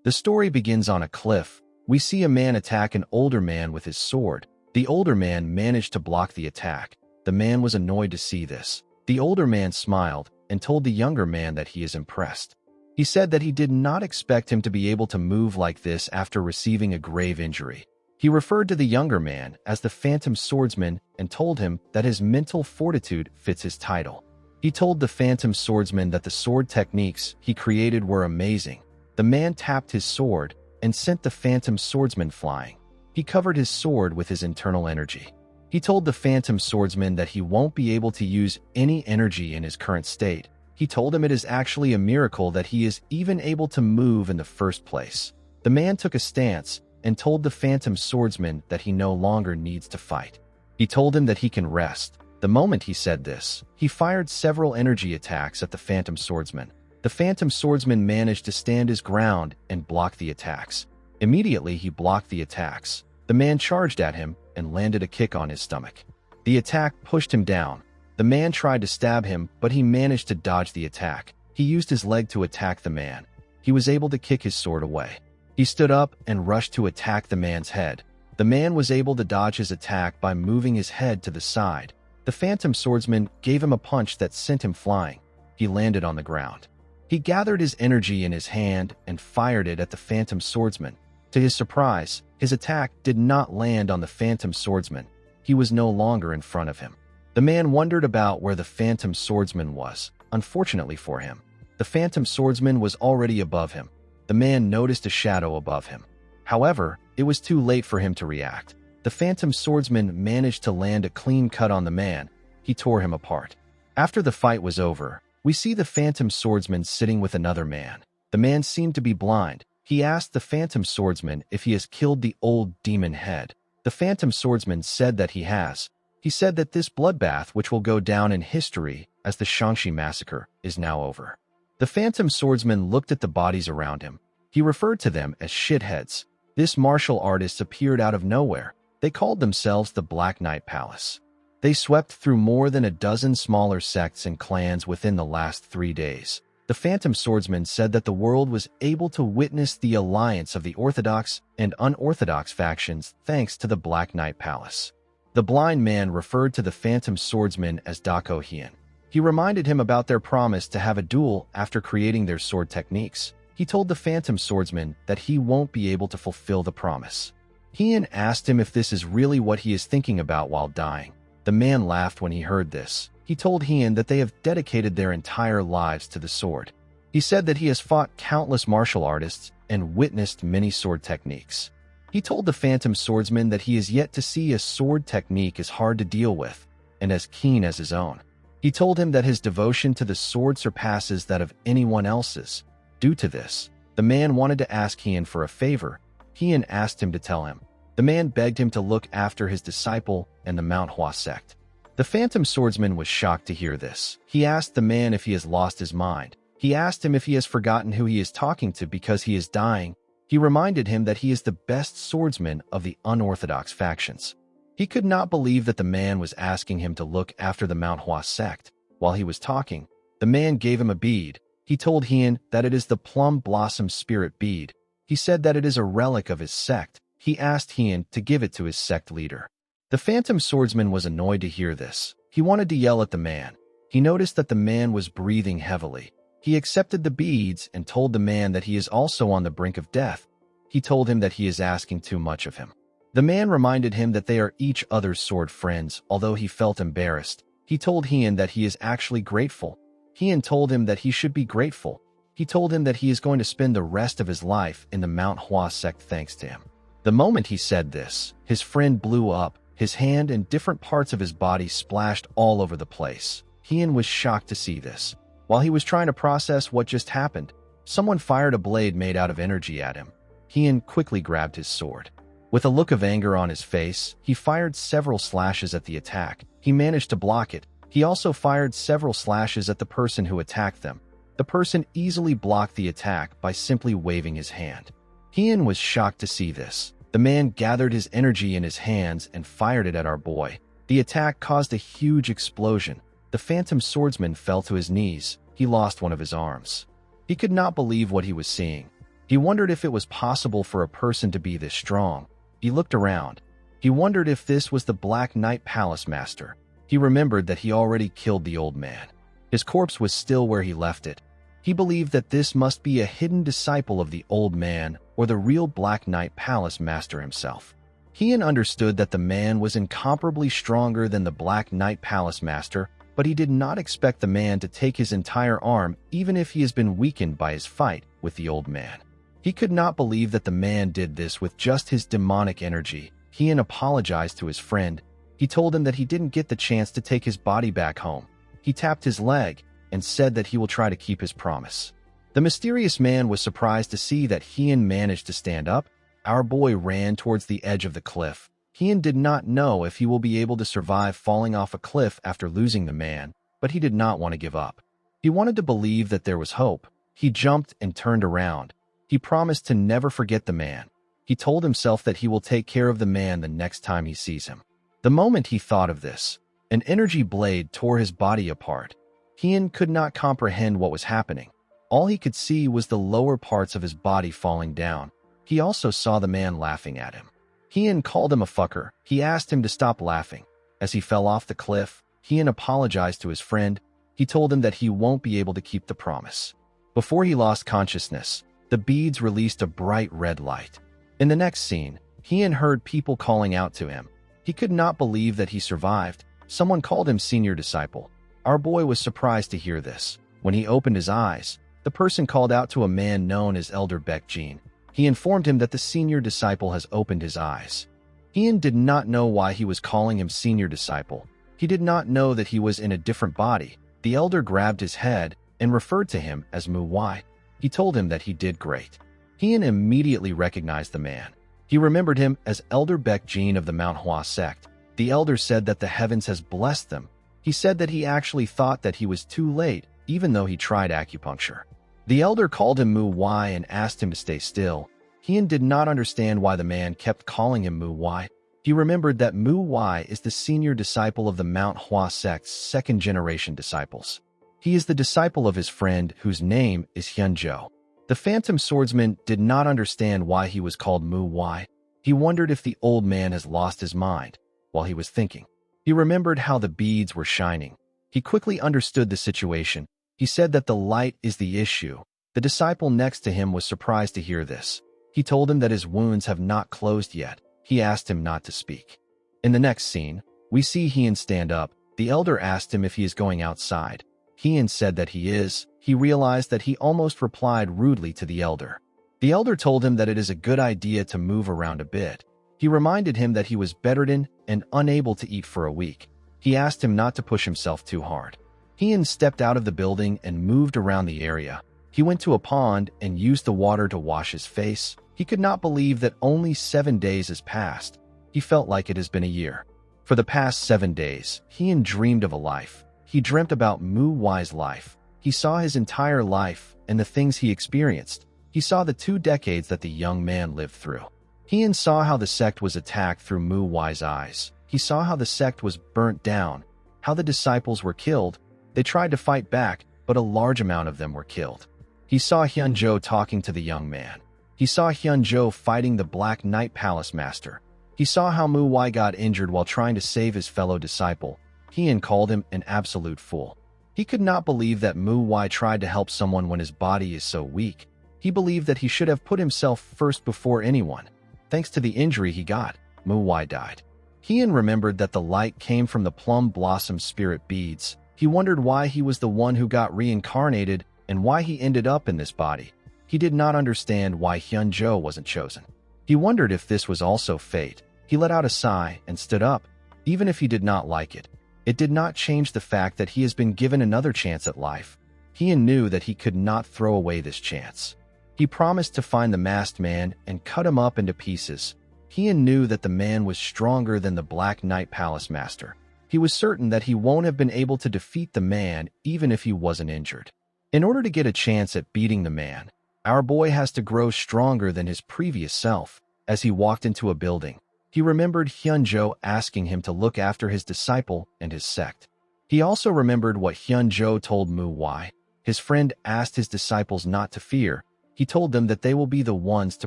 The story begins on a cliff. We see a man attack an older man with his sword. The older man managed to block the attack. The man was annoyed to see this. The older man smiled and told the younger man that he is impressed. He said that he did not expect him to be able to move like this after receiving a grave injury. He referred to the younger man as the Phantom Swordsman and told him that his mental fortitude fits his title. He told the Phantom Swordsman that the sword techniques he created were amazing. The man tapped his sword and sent the Phantom Swordsman flying. He covered his sword with his internal energy. He told the Phantom Swordsman that he won't be able to use any energy in his current state. He told him it is actually a miracle that he is even able to move in the first place. The man took a stance and told the Phantom Swordsman that he no longer needs to fight. He told him that he can rest. The moment he said this, he fired several energy attacks at the Phantom Swordsman. The Phantom Swordsman managed to stand his ground and block the attacks. Immediately, he blocked the attacks. The man charged at him and landed a kick on his stomach. The attack pushed him down. The man tried to stab him, but he managed to dodge the attack. He used his leg to attack the man. He was able to kick his sword away. He stood up and rushed to attack the man's head. The man was able to dodge his attack by moving his head to the side. The Phantom Swordsman gave him a punch that sent him flying. He landed on the ground. He gathered his energy in his hand and fired it at the Phantom Swordsman. To his surprise, his attack did not land on the Phantom Swordsman. He was no longer in front of him. The man wondered about where the Phantom Swordsman was. Unfortunately for him, the Phantom Swordsman was already above him. The man noticed a shadow above him. However, it was too late for him to react. The Phantom Swordsman managed to land a clean cut on the man. He tore him apart. After the fight was over, we see the Phantom Swordsman sitting with another man. The man seemed to be blind. He asked the Phantom Swordsman if he has killed the old demon head. The Phantom Swordsman said that he has. He said that this bloodbath, which will go down in history as the Shangxi massacre, is now over. The Phantom Swordsman looked at the bodies around him. He referred to them as shitheads. This martial artist appeared out of nowhere. They called themselves the Black Knight Palace. They swept through more than a dozen smaller sects and clans within the last 3 days. The Phantom Swordsman said that the world was able to witness the alliance of the orthodox and unorthodox factions thanks to the Black Knight Palace. The blind man referred to the Phantom Swordsman as Dako Hien. He reminded him about their promise to have a duel after creating their sword techniques. He told the Phantom Swordsman that he won't be able to fulfill the promise. Hien asked him if this is really what he is thinking about while dying. The man laughed when he heard this. He told Hien that they have dedicated their entire lives to the sword. He said that he has fought countless martial artists and witnessed many sword techniques. He told the Phantom Swordsman that he has yet to see a sword technique as hard to deal with and as keen as his own. He told him that his devotion to the sword surpasses that of anyone else's. Due to this, the man wanted to ask Hien for a favor. Hien asked him to tell him. The man begged him to look after his disciple and the Manhwa sect. The Phantom Swordsman was shocked to hear this. He asked the man if he has lost his mind. He asked him if he has forgotten who he is talking to because he is dying. He reminded him that he is the best swordsman of the unorthodox factions. He could not believe that the man was asking him to look after the Manhwa sect. While he was talking, the man gave him a bead. He told Hien that it is the Plum Blossom Spirit bead. He said that it is a relic of his sect. He asked Hien to give it to his sect leader. The Phantom Swordsman was annoyed to hear this. He wanted to yell at the man. He noticed that the man was breathing heavily. He accepted the beads and told the man that he is also on the brink of death. He told him that he is asking too much of him. The man reminded him that they are each other's sword friends, although he felt embarrassed. He told Hien that he is actually grateful. Hien told him that he should be grateful. He told him that he is going to spend the rest of his life in the Manhwa sect thanks to him. The moment he said this, his friend blew up. His hand and different parts of his body splashed all over the place. Hien was shocked to see this. While he was trying to process what just happened, someone fired a blade made out of energy at him. Hien quickly grabbed his sword. With a look of anger on his face, he fired several slashes at the attack. He managed to block it. He also fired several slashes at the person who attacked them. The person easily blocked the attack by simply waving his hand. Hien was shocked to see this. The man gathered his energy in his hands and fired it at our boy. The attack caused a huge explosion. The Phantom Swordsman fell to his knees. He lost one of his arms. He could not believe what he was seeing. He wondered if it was possible for a person to be this strong. He looked around. He wondered if this was the Black Knight Palace Master. He remembered that he already killed the old man. His corpse was still where he left it. He believed that this must be a hidden disciple of the old man or the real Black Knight Palace Master himself. Heian understood that the man was incomparably stronger than the Black Knight Palace Master, but he did not expect the man to take his entire arm even if he has been weakened by his fight with the old man. He could not believe that the man did this with just his demonic energy. Heian apologized to his friend. He told him that he didn't get the chance to take his body back home. He tapped his leg and said that he will try to keep his promise. The mysterious man was surprised to see that Heian managed to stand up. Our boy ran towards the edge of the cliff. Heian did not know if he will be able to survive falling off a cliff after losing the man, but he did not want to give up. He wanted to believe that there was hope. He jumped and turned around. He promised to never forget the man. He told himself that he will take care of the man the next time he sees him. The moment he thought of this, an energy blade tore his body apart. Heian could not comprehend what was happening. All he could see was the lower parts of his body falling down. He also saw the man laughing at him. Heian called him a fucker. He asked him to stop laughing. As he fell off the cliff, Heian apologized to his friend. He told him that he won't be able to keep the promise. Before he lost consciousness, the beads released a bright red light. In the next scene, Heian heard people calling out to him. He could not believe that he survived. Someone called him senior disciple. Our boy was surprised to hear this. When he opened his eyes, the person called out to a man known as Elder Baekjin. He informed him that the senior disciple has opened his eyes. Heian did not know why he was calling him senior disciple. He did not know that he was in a different body. The elder grabbed his head and referred to him as Mu Wai. He told him that he did great. Heian immediately recognized the man. He remembered him as Elder Baekjin of the Manhwa sect. The elder said that the heavens has blessed them. He said that he actually thought that he was too late, even though he tried acupuncture. The elder called him Mu Wai and asked him to stay still. Heian did not understand why the man kept calling him Mu Wai. He remembered that Mu Wai is the senior disciple of the Mount Hua sect's second-generation disciples. He is the disciple of his friend whose name is Hyunjo. The Phantom Swordsman did not understand why he was called Mu Wai. He wondered if the old man has lost his mind. While he was thinking, he remembered how the beads were shining. He quickly understood the situation. He said that the light is the issue. The disciple next to him was surprised to hear this. He told him that his wounds have not closed yet. He asked him not to speak. In the next scene, we see Heian stand up. The elder asked him if he is going outside. Heian said that he is. He realized that he almost replied rudely to the elder. The elder told him that it is a good idea to move around a bit. He reminded him that he was bedridden and unable to eat for a week. He asked him not to push himself too hard. Heian stepped out of the building and moved around the area. He went to a pond and used the water to wash his face. He could not believe that only 7 days has passed. He felt like it has been a year. For the past 7 days, Heian dreamed of a life. He dreamt about Mu Wai's life. He saw his entire life and the things he experienced. He saw the 2 decades that the young man lived through. Heian saw how the sect was attacked through Mu Wai's eyes. He saw how the sect was burnt down, how the disciples were killed. They tried to fight back, but a large amount of them were killed. He saw Hyunjo talking to the young man. He saw Hyunjo fighting the Black Knight Palace Master. He saw how Mu Wai got injured while trying to save his fellow disciple. Heian called him an absolute fool. He could not believe that Mu Wai tried to help someone when his body is so weak. He believed that he should have put himself first before anyone. Thanks to the injury he got, Mu Wai died. Heian remembered that the light came from the plum blossom spirit beads. He wondered why he was the one who got reincarnated and why he ended up in this body. He did not understand why Hyunjo wasn't chosen. He wondered if this was also fate. He let out a sigh and stood up. Even if he did not like it, it did not change the fact that he has been given another chance at life. Heian knew that he could not throw away this chance. He promised to find the masked man and cut him up into pieces. Heian knew that the man was stronger than the Black Knight Palace Master. He was certain that he won't have been able to defeat the man even if he wasn't injured. In order to get a chance at beating the man, our boy has to grow stronger than his previous self. As he walked into a building, he remembered Hyunjo asking him to look after his disciple and his sect. He also remembered what Hyunjo told Mu Wai. His friend asked his disciples not to fear. He told them that they will be the ones to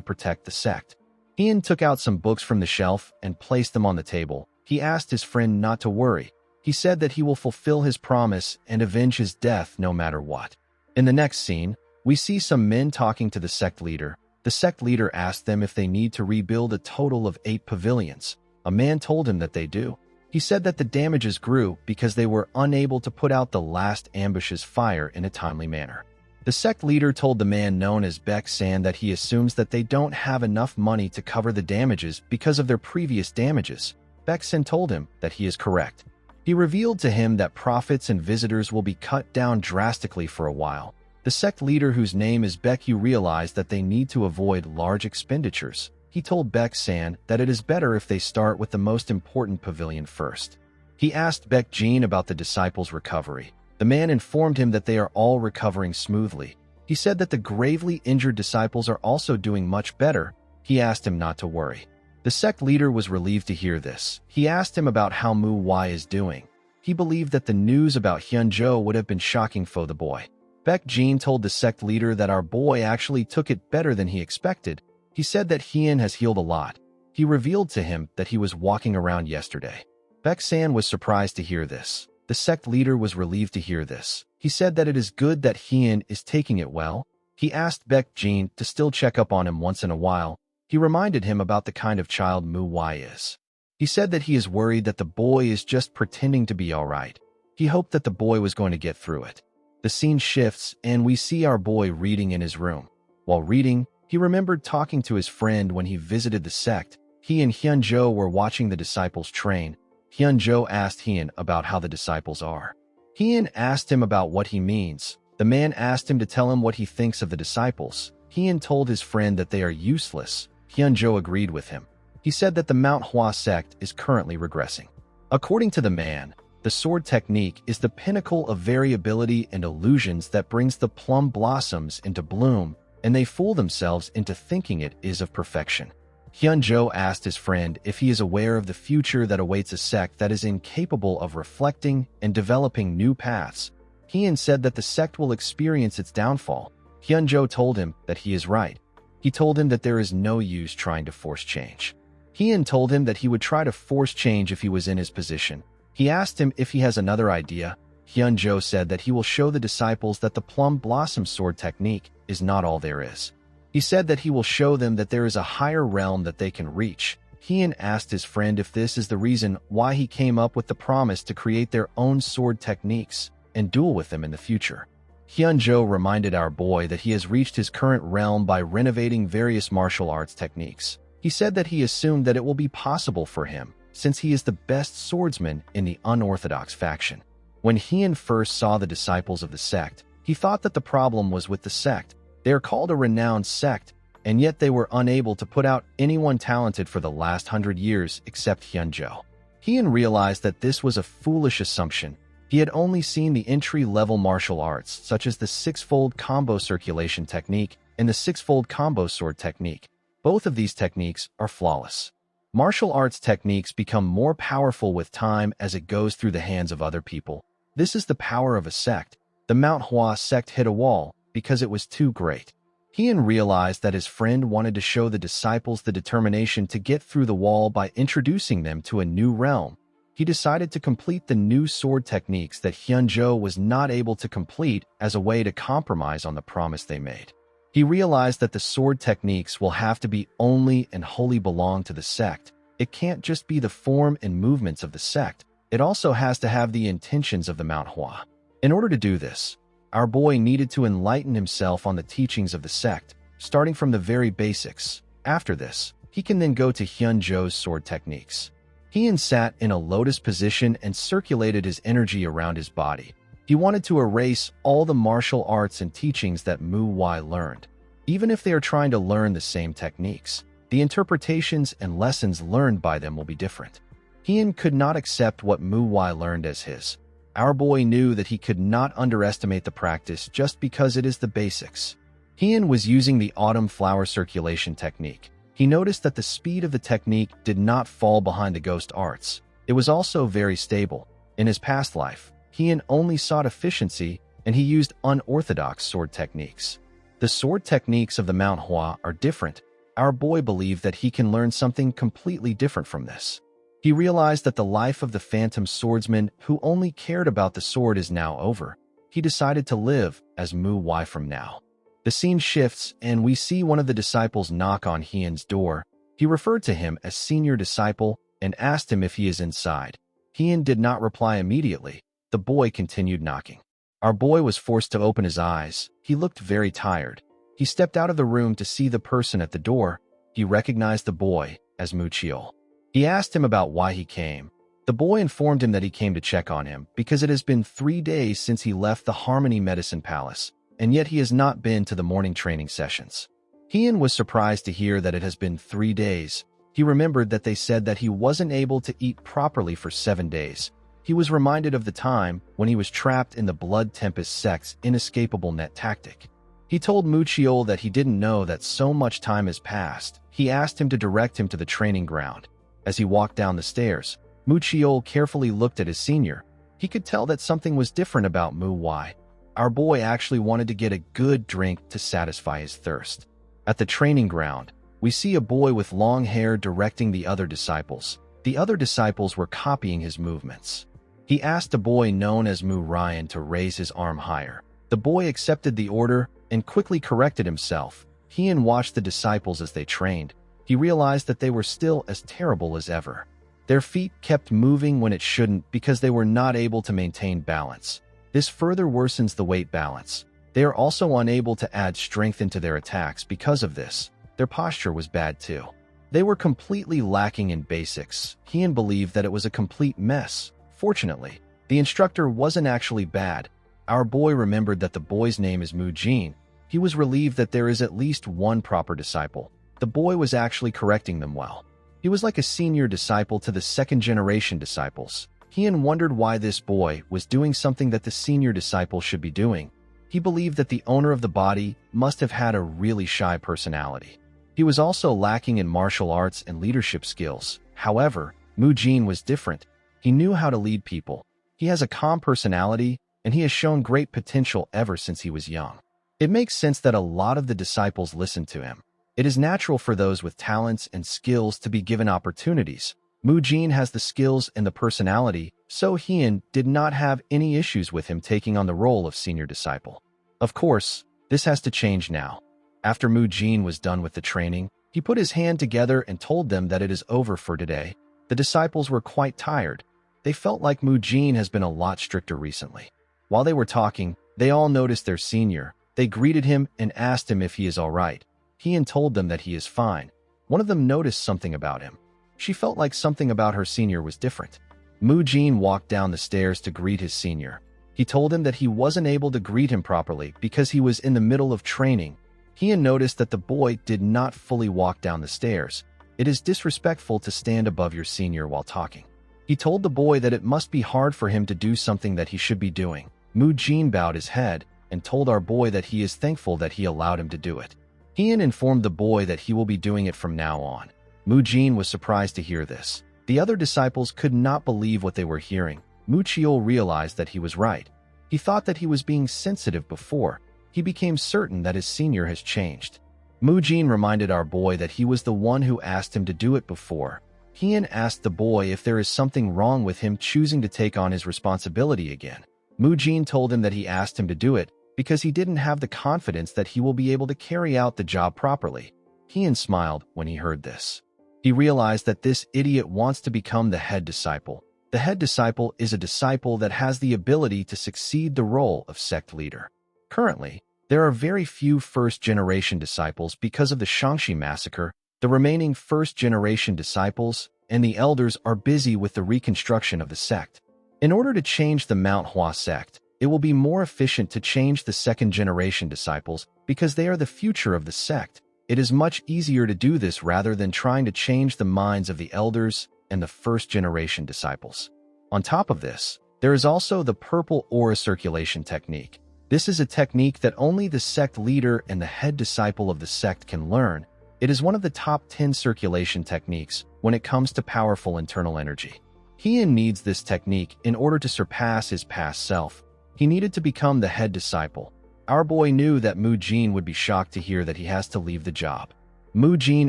protect the sect. Ian took out some books from the shelf and placed them on the table. He asked his friend not to worry. He said that he will fulfill his promise and avenge his death no matter what. In the next scene, we see some men talking to the sect leader. The sect leader asked them if they need to rebuild a total of 8 pavilions. A man told him that they do. He said that the damages grew because they were unable to put out the last ambush's fire in a timely manner. The sect leader told the man known as Baek-san that he assumes that they don't have enough money to cover the damages because of their previous damages. Baek-san told him that he is correct. He revealed to him that profits and visitors will be cut down drastically for a while. The sect leader, whose name is Baekyu, realized that they need to avoid large expenditures. He told Baek-san that it is better if they start with the most important pavilion first. He asked Baek-jin about the disciples' recovery. The man informed him that they are all recovering smoothly. He said that the gravely injured disciples are also doing much better. He asked him not to worry. The sect leader was relieved to hear this. He asked him about how Mu-wai is doing. He believed that the news about Hyun-jo would have been shocking for the boy. Baek-jin told the sect leader that our boy actually took it better than he expected. He said that Hyun has healed a lot. He revealed to him that he was walking around yesterday. Baek-san was surprised to hear this. The sect leader was relieved to hear this. He said that it is good that Hyun is taking it well. He asked Baek-jin to still check up on him once in a while. He reminded him about the kind of child Mu-wai is. He said that he is worried that the boy is just pretending to be all right. He hoped that the boy was going to get through it. The scene shifts, and we see our boy reading in his room. While reading, he remembered talking to his friend when he visited the sect. He and Hyun-jo were watching the disciples train. Hyun-jo asked Hyun about how the disciples are. Hyun asked him about what he means. The man asked him to tell him what he thinks of the disciples. Hyun told his friend that they are useless. Hyun-jo agreed with him. He said that the Manhwa sect is currently regressing. According to the man, the sword technique is the pinnacle of variability and illusions that brings the plum blossoms into bloom, and they fool themselves into thinking it is of perfection. Hyun-jo asked his friend if he is aware of the future that awaits a sect that is incapable of reflecting and developing new paths. Hyun said that the sect will experience its downfall. Hyun-jo told him that he is right. He told him that there is no use trying to force change. Hyun told him that he would try to force change if he was in his position. He asked him if he has another idea. Hyun-jo said that he will show the disciples that the plum blossom sword technique is not all there is. He said that he will show them that there is a higher realm that they can reach. Hyun asked his friend if this is the reason why he came up with the promise to create their own sword techniques and duel with them in the future. Hyun-jo reminded our boy that he has reached his current realm by renovating various martial arts techniques. He said that he assumed that it will be possible for him, since he is the best swordsman in the unorthodox faction. When Hyun first saw the disciples of the sect, he thought that the problem was with the sect. They are called a renowned sect, and yet they were unable to put out anyone talented for the last 100 years except Hyun-jo. Hyun realized that this was a foolish assumption. He had only seen the entry-level martial arts, such as the six-fold combo circulation technique and the six-fold combo sword technique. Both of these techniques are flawless. Martial arts techniques become more powerful with time as it goes through the hands of other people. This is the power of a sect. The Manhwa sect hit a wall because it was too great. Hyun realized that his friend wanted to show the disciples the determination to get through the wall by introducing them to a new realm. He decided to complete the new sword techniques that Hyun-jo was not able to complete as a way to compromise on the promise they made. He realized that the sword techniques will have to be only and wholly belong to the sect. It can't just be the form and movements of the sect. It also has to have the intentions of the Manhwa. In order to do this, our boy needed to enlighten himself on the teachings of the sect, starting from the very basics. After this, he can then go to Hyun-jo's sword techniques. Hyun sat in a lotus position and circulated his energy around his body. He wanted to erase all the martial arts and teachings that Mu-wai learned. Even if they are trying to learn the same techniques, the interpretations and lessons learned by them will be different. Hyun could not accept what Mu-wai learned as his. Our boy knew that he could not underestimate the practice just because it is the basics. Hyun was using the autumn flower circulation technique. He noticed that the speed of the technique did not fall behind the ghost arts. It was also very stable. In his past life, Hyun only sought efficiency, and he used unorthodox sword techniques. The sword techniques of the Manhwa are different. Our boy believed that he can learn something completely different from this. He realized that the life of the phantom swordsman who only cared about the sword is now over. He decided to live as Mu Wai from now. The scene shifts and we see one of the disciples knock on Hien's door. He referred to him as senior disciple and asked him if he is inside. Hien did not reply immediately. The boy continued knocking. Our boy was forced to open his eyes. He looked very tired. He stepped out of the room to see the person at the door. He recognized the boy as Mu Chiol. He asked him about why he came. The boy informed him that he came to check on him because it has been 3 days since he left the Harmony Medicine Palace, and yet he has not been to the morning training sessions. Hien was surprised to hear that it has been 3 days. He remembered that they said that he wasn't able to eat properly for 7 days. He was reminded of the time when he was trapped in the Blood Tempest sect's inescapable net tactic. He told Mu Chiol that he didn't know that so much time has passed. He asked him to direct him to the training ground. As he walked down the stairs, Mu Chiol carefully looked at his senior. He could tell that something was different about Mu Wai. Our boy actually wanted to get a good drink to satisfy his thirst. At the training ground, we see a boy with long hair directing the other disciples. The other disciples were copying his movements. He asked a boy known as Mu Ryan to raise his arm higher. The boy accepted the order and quickly corrected himself. Hien watched the disciples as they trained. He realized that they were still as terrible as ever. Their feet kept moving when it shouldn't because they were not able to maintain balance. This further worsens the weight balance. They are also unable to add strength into their attacks because of this. Their posture was bad too. They were completely lacking in basics. Hien believed that it was a complete mess. Fortunately, the instructor wasn't actually bad. Our boy remembered that the boy's name is Mu Jin. He was relieved that there is at least one proper disciple. The boy was actually correcting them well. He was like a senior disciple to the second-generation disciples. Hien wondered why this boy was doing something that the senior disciple should be doing. He believed that the owner of the body must have had a really shy personality. He was also lacking in martial arts and leadership skills. However, Mu Jin was different. He knew how to lead people. He has a calm personality, and he has shown great potential ever since he was young. It makes sense that a lot of the disciples listened to him. It is natural for those with talents and skills to be given opportunities. Mu Jin has the skills and the personality, so Hien did not have any issues with him taking on the role of senior disciple. Of course, this has to change now. After Mu Jin was done with the training, he put his hand together and told them that it is over for today. The disciples were quite tired. They felt like Mu Jin has been a lot stricter recently. While they were talking, they all noticed their senior. They greeted him and asked him if he is all right. Hien told them that he is fine. One of them noticed something about him. She felt like something about her senior was different. Mu Jin walked down the stairs to greet his senior. He told him that he wasn't able to greet him properly because he was in the middle of training. Hien noticed that the boy did not fully walk down the stairs. It is disrespectful to stand above your senior while talking. He told the boy that it must be hard for him to do something that he should be doing. Mu Jin bowed his head and told our boy that he is thankful that he allowed him to do it. Hien informed the boy that he will be doing it from now on. Mu Jin was surprised to hear this. The other disciples could not believe what they were hearing. Mu Chiol realized that he was right. He thought that he was being sensitive before. He became certain that his senior has changed. Mu Jin reminded our boy that he was the one who asked him to do it before. Hien asked the boy if there is something wrong with him choosing to take on his responsibility again. Mu Jin told him that he asked him to do it because he didn't have the confidence that he will be able to carry out the job properly. Hien smiled when he heard this. He realized that this idiot wants to become the head disciple. The head disciple is a disciple that has the ability to succeed the role of sect leader. Currently, there are very few first-generation disciples because of the Shangxi massacre. The remaining first-generation disciples and the elders are busy with the reconstruction of the sect. In order to change the Manhwa sect, it will be more efficient to change the second-generation disciples because they are the future of the sect. It is much easier to do this rather than trying to change the minds of the elders and the first-generation disciples. On top of this, there is also the purple aura circulation technique. This is a technique that only the sect leader and the head disciple of the sect can learn. It is one of the top 10 circulation techniques when it comes to powerful internal energy. Hien needs this technique in order to surpass his past self. He needed to become the head disciple. Our boy knew that Mu Jin would be shocked to hear that he has to leave the job. Mu Jin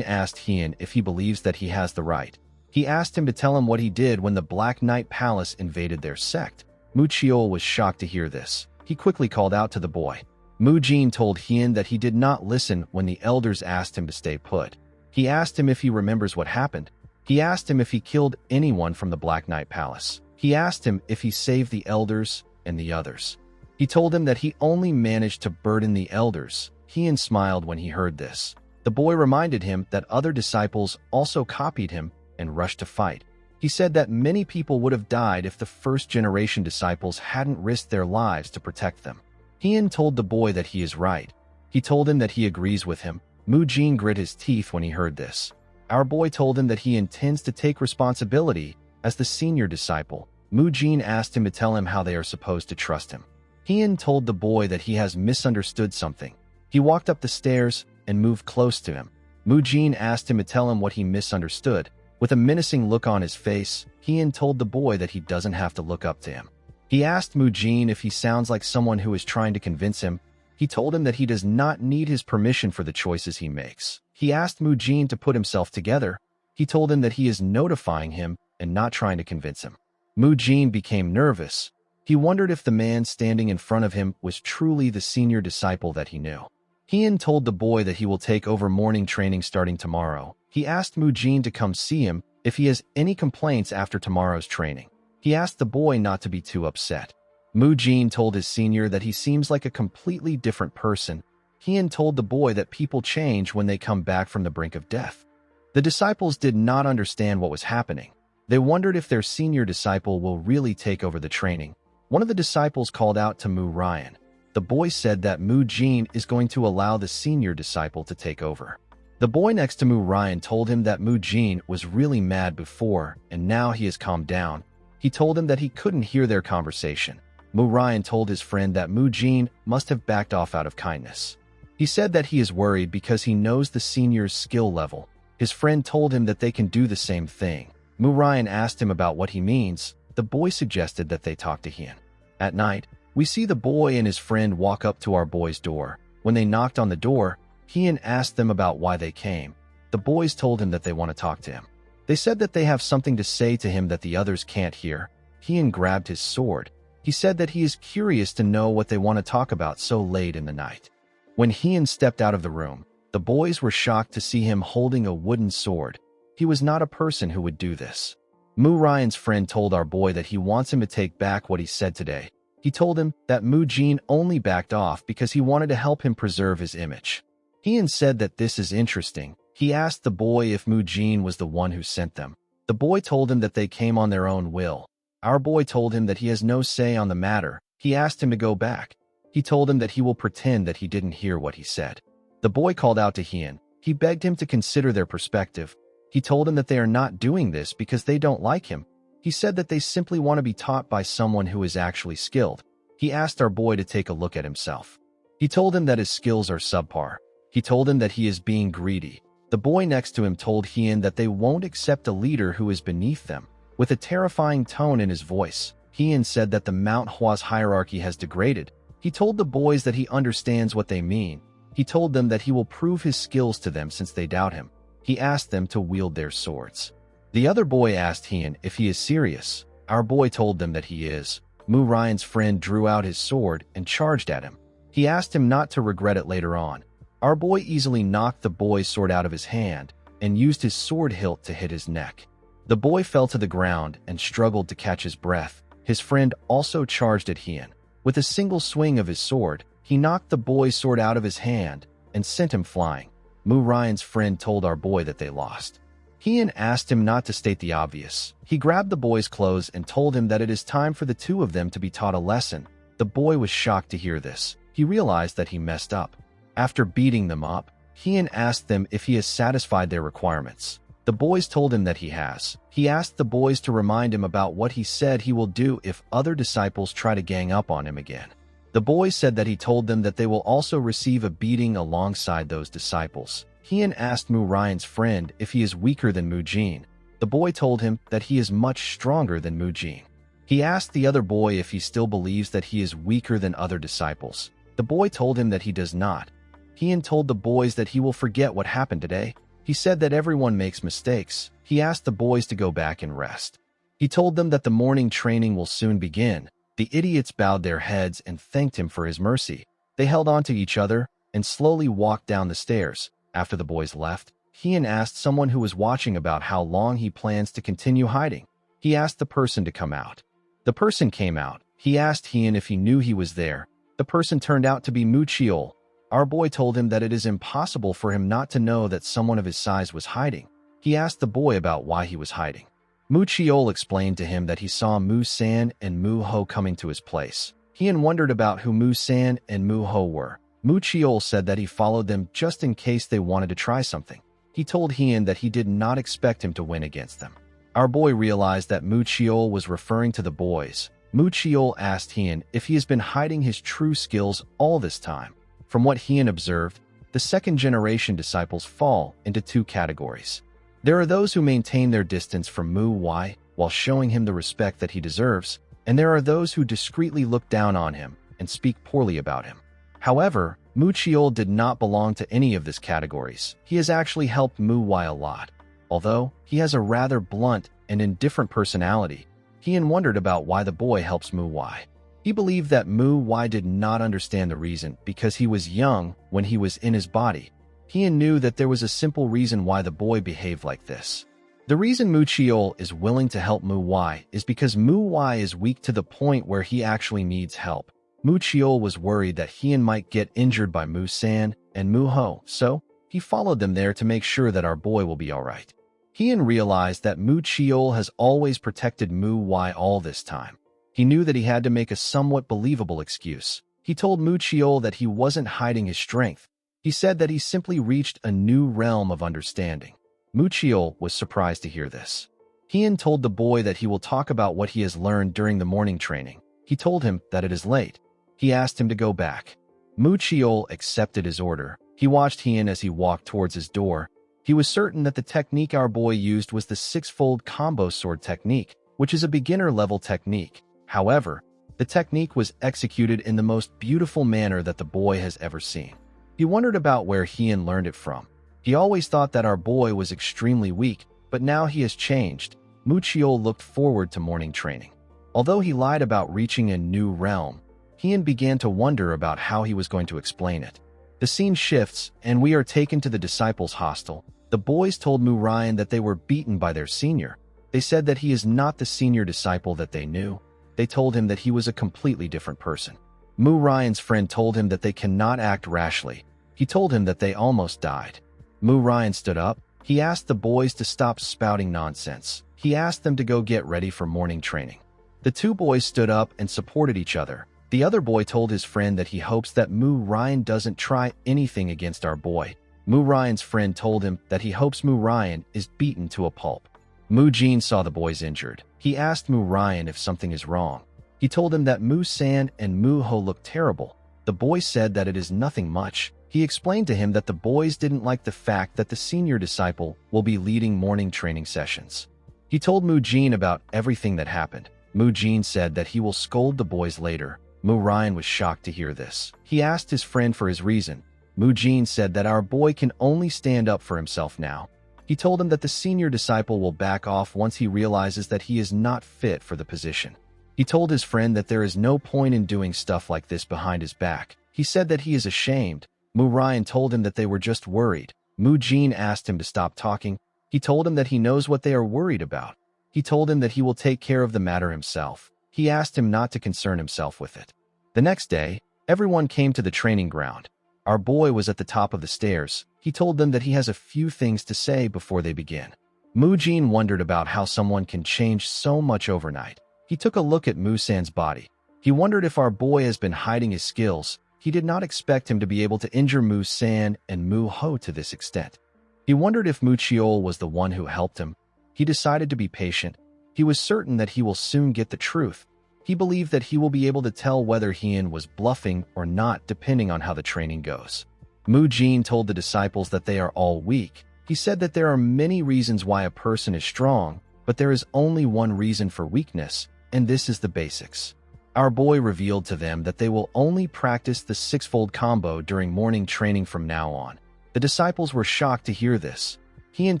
asked Hien if he believes that he has the right. He asked him to tell him what he did when the Black Knight Palace invaded their sect. Mu Chiol was shocked to hear this. He quickly called out to the boy. Mu Jin told Hien that he did not listen when the elders asked him to stay put. He asked him if he remembers what happened. He asked him if he killed anyone from the Black Knight Palace. He asked him if he saved the elders and the others. He told him that he only managed to burden the elders. Hien smiled when he heard this. The boy reminded him that other disciples also copied him and rushed to fight. He said that many people would have died if the first-generation disciples hadn't risked their lives to protect them. Hien told the boy that he is right. He told him that he agrees with him. Mu Jin grit his teeth when he heard this. Our boy told him that he intends to take responsibility as the senior disciple. Mu Jin asked him to tell him how they are supposed to trust him. Hien told the boy that he has misunderstood something. He walked up the stairs and moved close to him. Mu Jin asked him to tell him what he misunderstood. With a menacing look on his face, Hien told the boy that he doesn't have to look up to him. He asked Mu Jin if he sounds like someone who is trying to convince him. He told him that he does not need his permission for the choices he makes. He asked Mu Jin to put himself together. He told him that he is notifying him and not trying to convince him. Mu Jin became nervous. He wondered if the man standing in front of him was truly the senior disciple that he knew. Hien told the boy that he will take over morning training starting tomorrow. He asked Mu Jin to come see him if he has any complaints after tomorrow's training. He asked the boy not to be too upset. Mu Jin told his senior that he seems like a completely different person. Hien told the boy that people change when they come back from the brink of death. The disciples did not understand what was happening. They wondered if their senior disciple will really take over the training. One of the disciples called out to Mu Ryan. The boy said that Mu Jin is going to allow the senior disciple to take over. The boy next to Mu Ryan told him that Mu Jin was really mad before, and now he has calmed down. He told him that he couldn't hear their conversation. Mu Ryan told his friend that Mu Jin must have backed off out of kindness. He said that he is worried because he knows the senior's skill level. His friend told him that they can do the same thing. Mu Ryan asked him about what he means. The boy suggested that they talk to Hien. At night, we see the boy and his friend walk up to our boy's door. When they knocked on the door, Hien asked them about why they came. The boys told him that they want to talk to him. They said that they have something to say to him that the others can't hear. Hien grabbed his sword. He said that he is curious to know what they want to talk about so late in the night. When Hien stepped out of the room, the boys were shocked to see him holding a wooden sword. He was not a person who would do this. Mu Ryan's friend told our boy that he wants him to take back what he said today. He told him that Mu Jin only backed off because he wanted to help him preserve his image. Hien said that this is interesting. He asked the boy if Mu Jin was the one who sent them. The boy told him that they came on their own will. Our boy told him that he has no say on the matter. He asked him to go back. He told him that he will pretend that he didn't hear what he said. The boy called out to Hien. He begged him to consider their perspective. He told him that they are not doing this because they don't like him. He said that they simply want to be taught by someone who is actually skilled. He asked our boy to take a look at himself. He told him that his skills are subpar. He told him that he is being greedy. The boy next to him told Hien that they won't accept a leader who is beneath them. With a terrifying tone in his voice, Hien said that the Mount Hua's hierarchy has degraded. He told the boys that he understands what they mean. He told them that he will prove his skills to them since they doubt him. He asked them to wield their swords. The other boy asked Hien if he is serious. Our boy told them that he is. Mu Ryan's friend drew out his sword and charged at him. He asked him not to regret it later on. Our boy easily knocked the boy's sword out of his hand and used his sword hilt to hit his neck. The boy fell to the ground and struggled to catch his breath. His friend also charged at Hien. With a single swing of his sword, he knocked the boy's sword out of his hand and sent him flying. Mu Ryan's friend told our boy that they lost. Hien asked him not to state the obvious. He grabbed the boy's clothes and told him that it is time for the two of them to be taught a lesson. The boy was shocked to hear this. He realized that he messed up. After beating them up, Hien asked them if he has satisfied their requirements. The boys told him that he has. He asked the boys to remind him about what he said he will do if other disciples try to gang up on him again. The boys said that he told them that they will also receive a beating alongside those disciples. Hien asked Mu Ryan's friend if he is weaker than Mu Jin. The boy told him that he is much stronger than Mu Jin. He asked the other boy if he still believes that he is weaker than other disciples. The boy told him that he does not. Hien told the boys that he will forget what happened today. He said that everyone makes mistakes. He asked the boys to go back and rest. He told them that the morning training will soon begin. The idiots bowed their heads and thanked him for his mercy. They held on to each other and slowly walked down the stairs. After the boys left, Hien asked someone who was watching about how long he plans to continue hiding. He asked the person to come out. The person came out. He asked Hien if he knew he was there. The person turned out to be Mu Chiol. Our boy told him that it is impossible for him not to know that someone of his size was hiding. He asked the boy about why he was hiding. Mu Chiol explained to him that he saw Mu San and Mu Ho coming to his place. Hien wondered about who Mu San and Mu Ho were. Mu Chiol said that he followed them just in case they wanted to try something. He told Hien that he did not expect him to win against them. Our boy realized that Mu Chiol was referring to the boys. Mu Chiol asked Hien if he has been hiding his true skills all this time. From what Hien observed, the second-generation disciples fall into two categories. There are those who maintain their distance from Mu Wai while showing him the respect that he deserves, and there are those who discreetly look down on him and speak poorly about him. However, Mu Chiol did not belong to any of these categories. He has actually helped Mu Wai a lot. Although he has a rather blunt and indifferent personality, Hien wondered about why the boy helps Mu Wai. He believed that Mu Wai did not understand the reason because he was young when he was in his body. Hien knew that there was a simple reason why the boy behaved like this. The reason Mu Chiol is willing to help Mu Wai is because Mu Wai is weak to the point where he actually needs help. Mu Chiol was worried that Hien might get injured by Mu San and Mu Ho, so he followed them there to make sure that our boy will be alright. Hien realized that Mu Chiol has always protected Mu Wai all this time. He knew that he had to make a somewhat believable excuse. He told Mu Chiol that he wasn't hiding his strength. He said that he simply reached a new realm of understanding. Mu Chiol was surprised to hear this. Hien told the boy that he will talk about what he has learned during the morning training. He told him that it is late. He asked him to go back. Mu Chiol accepted his order. He watched Hien as he walked towards his door. He was certain that the technique our boy used was the six-fold combo sword technique, which is a beginner-level technique. However, the technique was executed in the most beautiful manner that the boy has ever seen. He wondered about where Hien learned it from. He always thought that our boy was extremely weak, but now he has changed. Mu Chiol looked forward to morning training. Although he lied about reaching a new realm, Hien began to wonder about how he was going to explain it. The scene shifts, and we are taken to the disciples' hostel. The boys told Mu Ryan that they were beaten by their senior. They said that he is not the senior disciple that they knew. They told him that he was a completely different person. Mu Ryan's friend told him that they cannot act rashly. He told him that they almost died. Mu Ryan stood up. He asked the boys to stop spouting nonsense. He asked them to go get ready for morning training. The two boys stood up and supported each other. The other boy told his friend that he hopes that Mu Ryan doesn't try anything against our boy. Mu Ryan's friend told him that he hopes Mu Ryan is beaten to a pulp. Mu Jin saw the boys injured. He asked Mu Ryan if something is wrong. He told him that Mu San and Mu Ho look terrible. The boy said that it is nothing much. He explained to him that the boys didn't like the fact that the senior disciple will be leading morning training sessions. He told Mu Jin about everything that happened. Mu Jin said that he will scold the boys later. Mu Ryan was shocked to hear this. He asked his friend for his reason. Mu Jin said that our boy can only stand up for himself now. He told him that the senior disciple will back off once he realizes that he is not fit for the position. He told his friend that there is no point in doing stuff like this behind his back. He said that he is ashamed. Mu Ryan told him that they were just worried. Mu Jin asked him to stop talking. He told him that he knows what they are worried about. He told him that he will take care of the matter himself. He asked him not to concern himself with it. The next day, everyone came to the training ground. Our boy was at the top of the stairs. He told them that he has a few things to say before they begin. Mu Jin wondered about how someone can change so much overnight. He took a look at Mu San's body. He wondered if our boy has been hiding his skills. He did not expect him to be able to injure Mu San and Mu Ho to this extent. He wondered if Mu Chiol was the one who helped him. He decided to be patient. He was certain that he will soon get the truth. He believed that he will be able to tell whether Hien was bluffing or not depending on how the training goes. Mu Jin told the disciples that they are all weak. He said that there are many reasons why a person is strong, but there is only one reason for weakness, and this is the basics. Our boy revealed to them that they will only practice the six-fold combo during morning training from now on. The disciples were shocked to hear this. Heian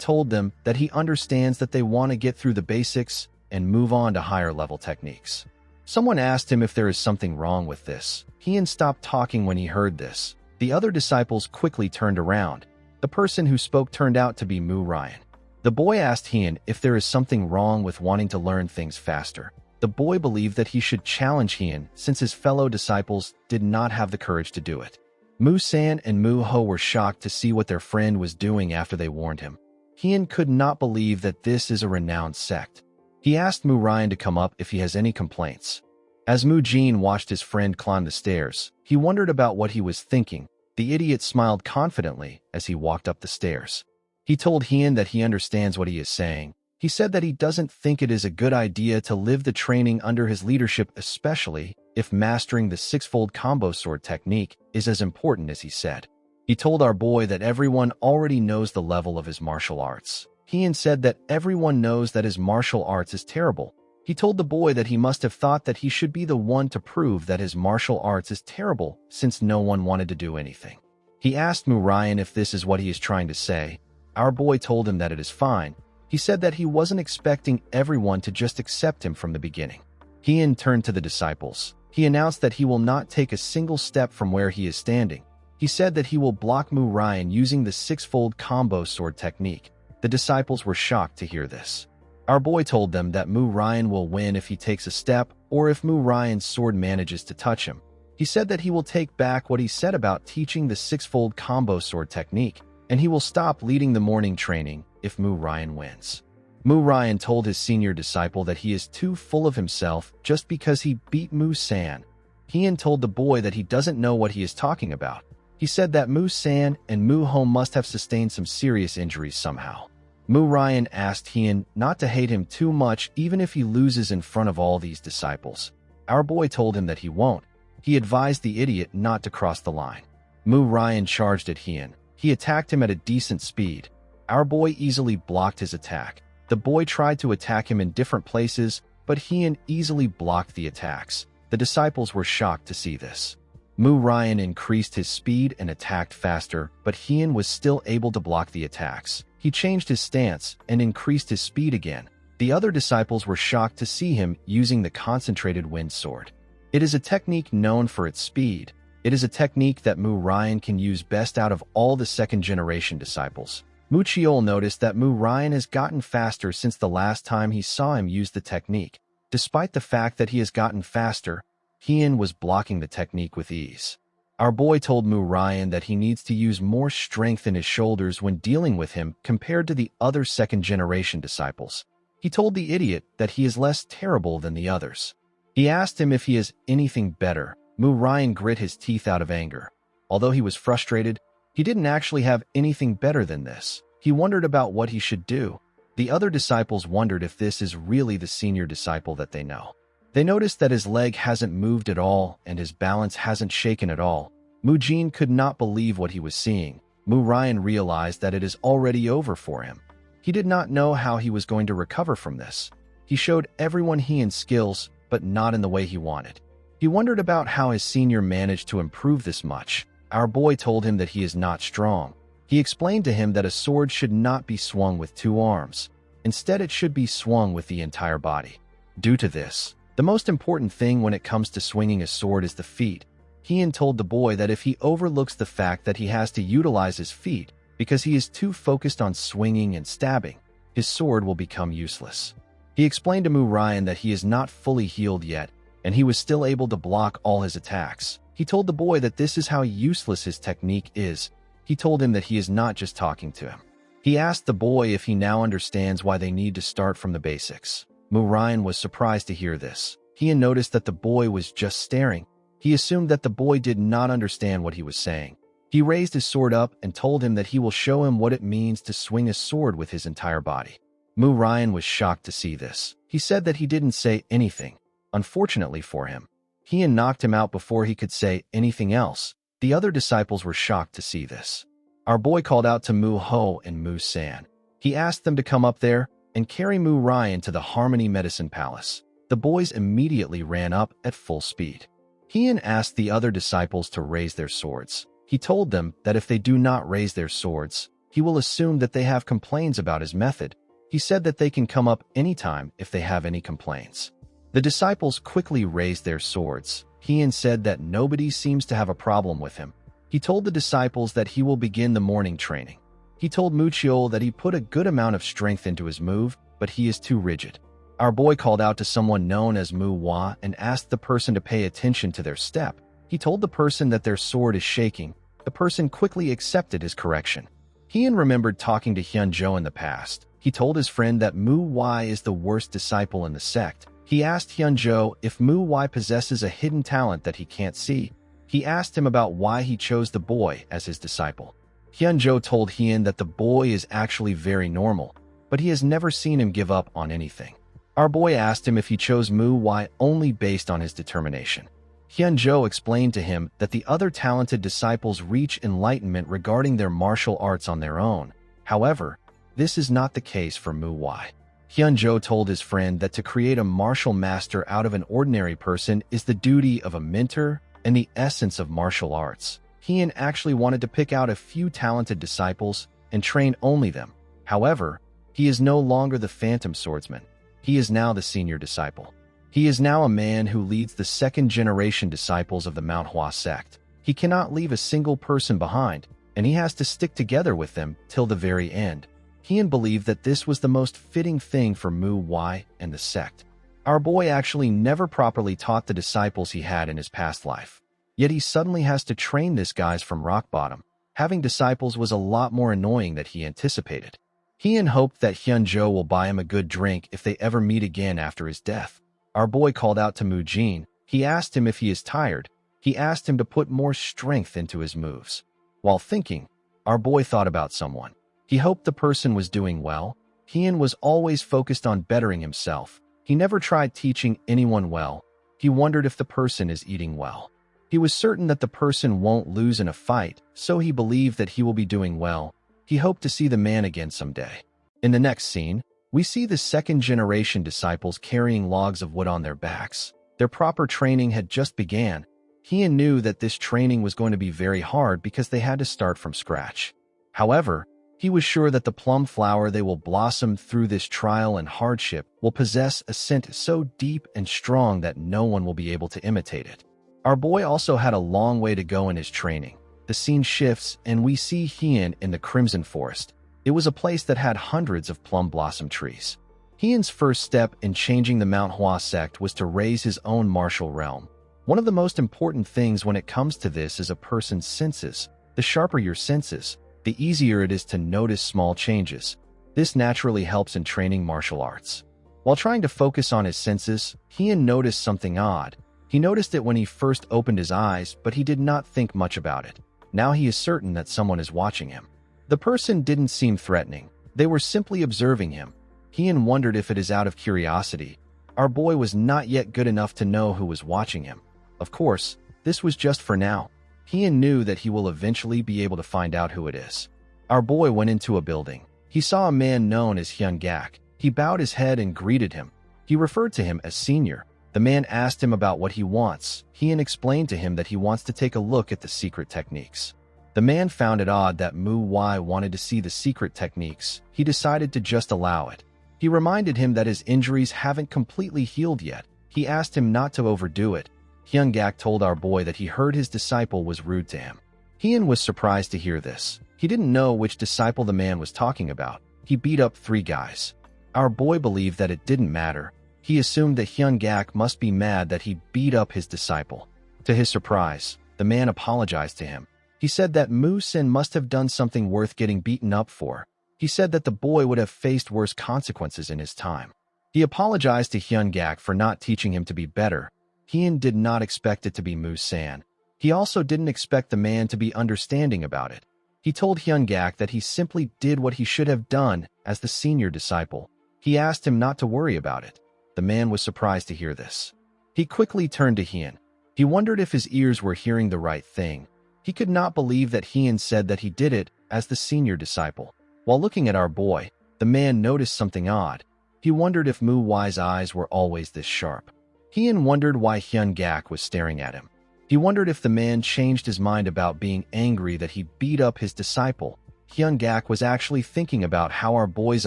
told them that he understands that they want to get through the basics and move on to higher-level techniques. Someone asked him if there is something wrong with this. Heian stopped talking when he heard this. The other disciples quickly turned around. The person who spoke turned out to be Mu Ryan. The boy asked Heian if there is something wrong with wanting to learn things faster. The boy believed that he should challenge Heian since his fellow disciples did not have the courage to do it. Mu San and Mu Ho were shocked to see what their friend was doing after they warned him. Heian could not believe that this is a renowned sect. He asked Mu Ryan to come up if he has any complaints. As Mu Jin watched his friend climb the stairs, he wondered about what he was thinking. The idiot smiled confidently as he walked up the stairs. He told Heian that he understands what he is saying. He said that he doesn't think it is a good idea to live the training under his leadership, especially if mastering the six-fold combo sword technique is as important as he said. He told our boy that everyone already knows the level of his martial arts. Heian said that everyone knows that his martial arts is terrible. He told the boy that he must have thought that he should be the one to prove that his martial arts is terrible since no one wanted to do anything. He asked Mu Ryan if this is what he is trying to say. Our boy told him that it is fine. He said that he wasn't expecting everyone to just accept him from the beginning. Heian turned to the disciples. He announced that he will not take a single step from where he is standing. He said that he will block Mu Ryan using the six-fold combo sword technique. The disciples were shocked to hear this. Our boy told them that Mu Ryan will win if he takes a step or if Mu Ryan's sword manages to touch him. He said that he will take back what he said about teaching the six-fold combo sword technique, and he will stop leading the morning training if Mu Ryan wins. Mu Ryan told his senior disciple that he is too full of himself just because he beat Mu San. Heian told the boy that he doesn't know what he is talking about. He said that Mu San and Mu Ho must have sustained some serious injuries somehow. Mu Ryan asked Heian not to hate him too much even if he loses in front of all these disciples. Our boy told him that he won't. He advised the idiot not to cross the line. Mu Ryan charged at Heian. He attacked him at a decent speed. Our boy easily blocked his attack. The boy tried to attack him in different places, but Heian easily blocked the attacks. The disciples were shocked to see this. Mu Ryan increased his speed and attacked faster, but Heian was still able to block the attacks. He changed his stance and increased his speed again. The other disciples were shocked to see him using the concentrated wind sword. It is a technique known for its speed. It is a technique that Mu Ryan can use best out of all the second-generation disciples. Mu Chiol noticed that Mu Ryan has gotten faster since the last time he saw him use the technique. Despite the fact that he has gotten faster, Heian was blocking the technique with ease. Our boy told Mu Ryan that he needs to use more strength in his shoulders when dealing with him compared to the other second-generation disciples. He told the idiot that he is less terrible than the others. He asked him if he has anything better. Mu Ryan grit his teeth out of anger. Although he was frustrated, he didn't actually have anything better than this. He wondered about what he should do. The other disciples wondered if this is really the senior disciple that they know. They noticed that his leg hasn't moved at all and his balance hasn't shaken at all. Mu Jin could not believe what he was seeing. Mu Ryan realized that it is already over for him. He did not know how he was going to recover from this. He showed everyone Heian's skills, but not in the way he wanted. He wondered about how his senior managed to improve this much. Our boy told him that he is not strong. He explained to him that a sword should not be swung with two arms. Instead, it should be swung with the entire body. Due to this, the most important thing when it comes to swinging a sword is the feet. Heian told the boy that if he overlooks the fact that he has to utilize his feet because he is too focused on swinging and stabbing, his sword will become useless. He explained to Mu Ryan that he is not fully healed yet, and he was still able to block all his attacks. He told the boy that this is how useless his technique is. He told him that he is not just talking to him. He asked the boy if he now understands why they need to start from the basics. Mu Ryan was surprised to hear this. Heian noticed that the boy was just staring. He assumed that the boy did not understand what he was saying. He raised his sword up and told him that he will show him what it means to swing a sword with his entire body. Mu Ryan was shocked to see this. He said that he didn't say anything. Unfortunately for him, Heian knocked him out before he could say anything else. The other disciples were shocked to see this. Our boy called out to Mu Ho and Mu San. He asked them to come up there and carry Mu Ryan to the Harmony Medicine Palace. The boys immediately ran up at full speed. Heian asked the other disciples to raise their swords. He told them that if they do not raise their swords, he will assume that they have complaints about his method. He said that they can come up anytime if they have any complaints. The disciples quickly raised their swords. Heian said that nobody seems to have a problem with him. He told the disciples that he will begin the morning training. He told Muchiol that he put a good amount of strength into his move, but he is too rigid. Our boy called out to someone known as Manhwa and asked the person to pay attention to their step. He told the person that their sword is shaking. The person quickly accepted his correction. Heian remembered talking to Hyunjo in the past. He told his friend that Mu-Wai is the worst disciple in the sect. He asked Hyunjo if Mu-Wai possesses a hidden talent that he can't see. He asked him about why he chose the boy as his disciple. Hyunjo told Heian that the boy is actually very normal, but he has never seen him give up on anything. Our boy asked him if he chose Mu-Wai only based on his determination. Hyunjo explained to him that the other talented disciples reach enlightenment regarding their martial arts on their own. However, this is not the case for Mu-Wai. Hyunjo told his friend that to create a martial master out of an ordinary person is the duty of a mentor and the essence of martial arts. Heian actually wanted to pick out a few talented disciples and train only them. However, he is no longer the Phantom Swordsman. He is now the senior disciple. He is now a man who leads the second-generation disciples of the Manhwa sect. He cannot leave a single person behind, and he has to stick together with them till the very end. Heian believed that this was the most fitting thing for Mu-Wai and the sect. Our boy actually never properly taught the disciples he had in his past life. Yet he suddenly has to train this guys from rock bottom. Having disciples was a lot more annoying than he anticipated. Heian hoped that Hyunjo will buy him a good drink if they ever meet again after his death. Our boy called out to Mu-Jin. He asked him if he is tired. He asked him to put more strength into his moves. While thinking, our boy thought about someone. He hoped the person was doing well. Heian was always focused on bettering himself. He never tried teaching anyone well. He wondered if the person is eating well. He was certain that the person won't lose in a fight, so he believed that he will be doing well. He hoped to see the man again someday. In the next scene, we see the second-generation disciples carrying logs of wood on their backs. Their proper training had just began. Heian knew that this training was going to be very hard because they had to start from scratch. However, he was sure that the plum flower they will blossom through this trial and hardship will possess a scent so deep and strong that no one will be able to imitate it. Our boy also had a long way to go in his training. The scene shifts and we see Heian in the Crimson Forest. It was a place that had hundreds of plum blossom trees. Heian's first step in changing the Manhwa sect was to raise his own martial realm. One of the most important things when it comes to this is a person's senses. The sharper your senses, the easier it is to notice small changes. This naturally helps in training martial arts. While trying to focus on his senses, Heian noticed something odd. He noticed it when he first opened his eyes, but he did not think much about it. Now he is certain that someone is watching him. The person didn't seem threatening. They were simply observing him. Heian wondered if it is out of curiosity. Our boy was not yet good enough to know who was watching him. Of course, this was just for now. Heian knew that he will eventually be able to find out who it is. Our boy went into a building. He saw a man known as Hyun-gak. He bowed his head and greeted him. He referred to him as senior. The man asked him about what he wants. Heian explained to him that he wants to take a look at the secret techniques. The man found it odd that Mu-Wai wanted to see the secret techniques. He decided to just allow it. He reminded him that his injuries haven't completely healed yet. He asked him not to overdo it. Hyun-gak told our boy that he heard his disciple was rude to him. Heian was surprised to hear this. He didn't know which disciple the man was talking about. He beat up 3 guys. Our boy believed that it didn't matter. He assumed that Hyun-gak must be mad that he beat up his disciple. To his surprise, the man apologized to him. He said that Mu-Sin must have done something worth getting beaten up for. He said that the boy would have faced worse consequences in his time. He apologized to Hyun-gak for not teaching him to be better. Heian did not expect it to be Mu-San. He also didn't expect the man to be understanding about it. He told Hyun-gak that he simply did what he should have done as the senior disciple. He asked him not to worry about it. The man was surprised to hear this. He quickly turned to Heian. He wondered if his ears were hearing the right thing. He could not believe that Heian said that he did it as the senior disciple. While looking at our boy, the man noticed something odd. He wondered if Mu Wai's eyes were always this sharp. Hyun wondered why Hyun Gak was staring at him. He wondered if the man changed his mind about being angry that he beat up his disciple. Hyun Gak was actually thinking about how our boy's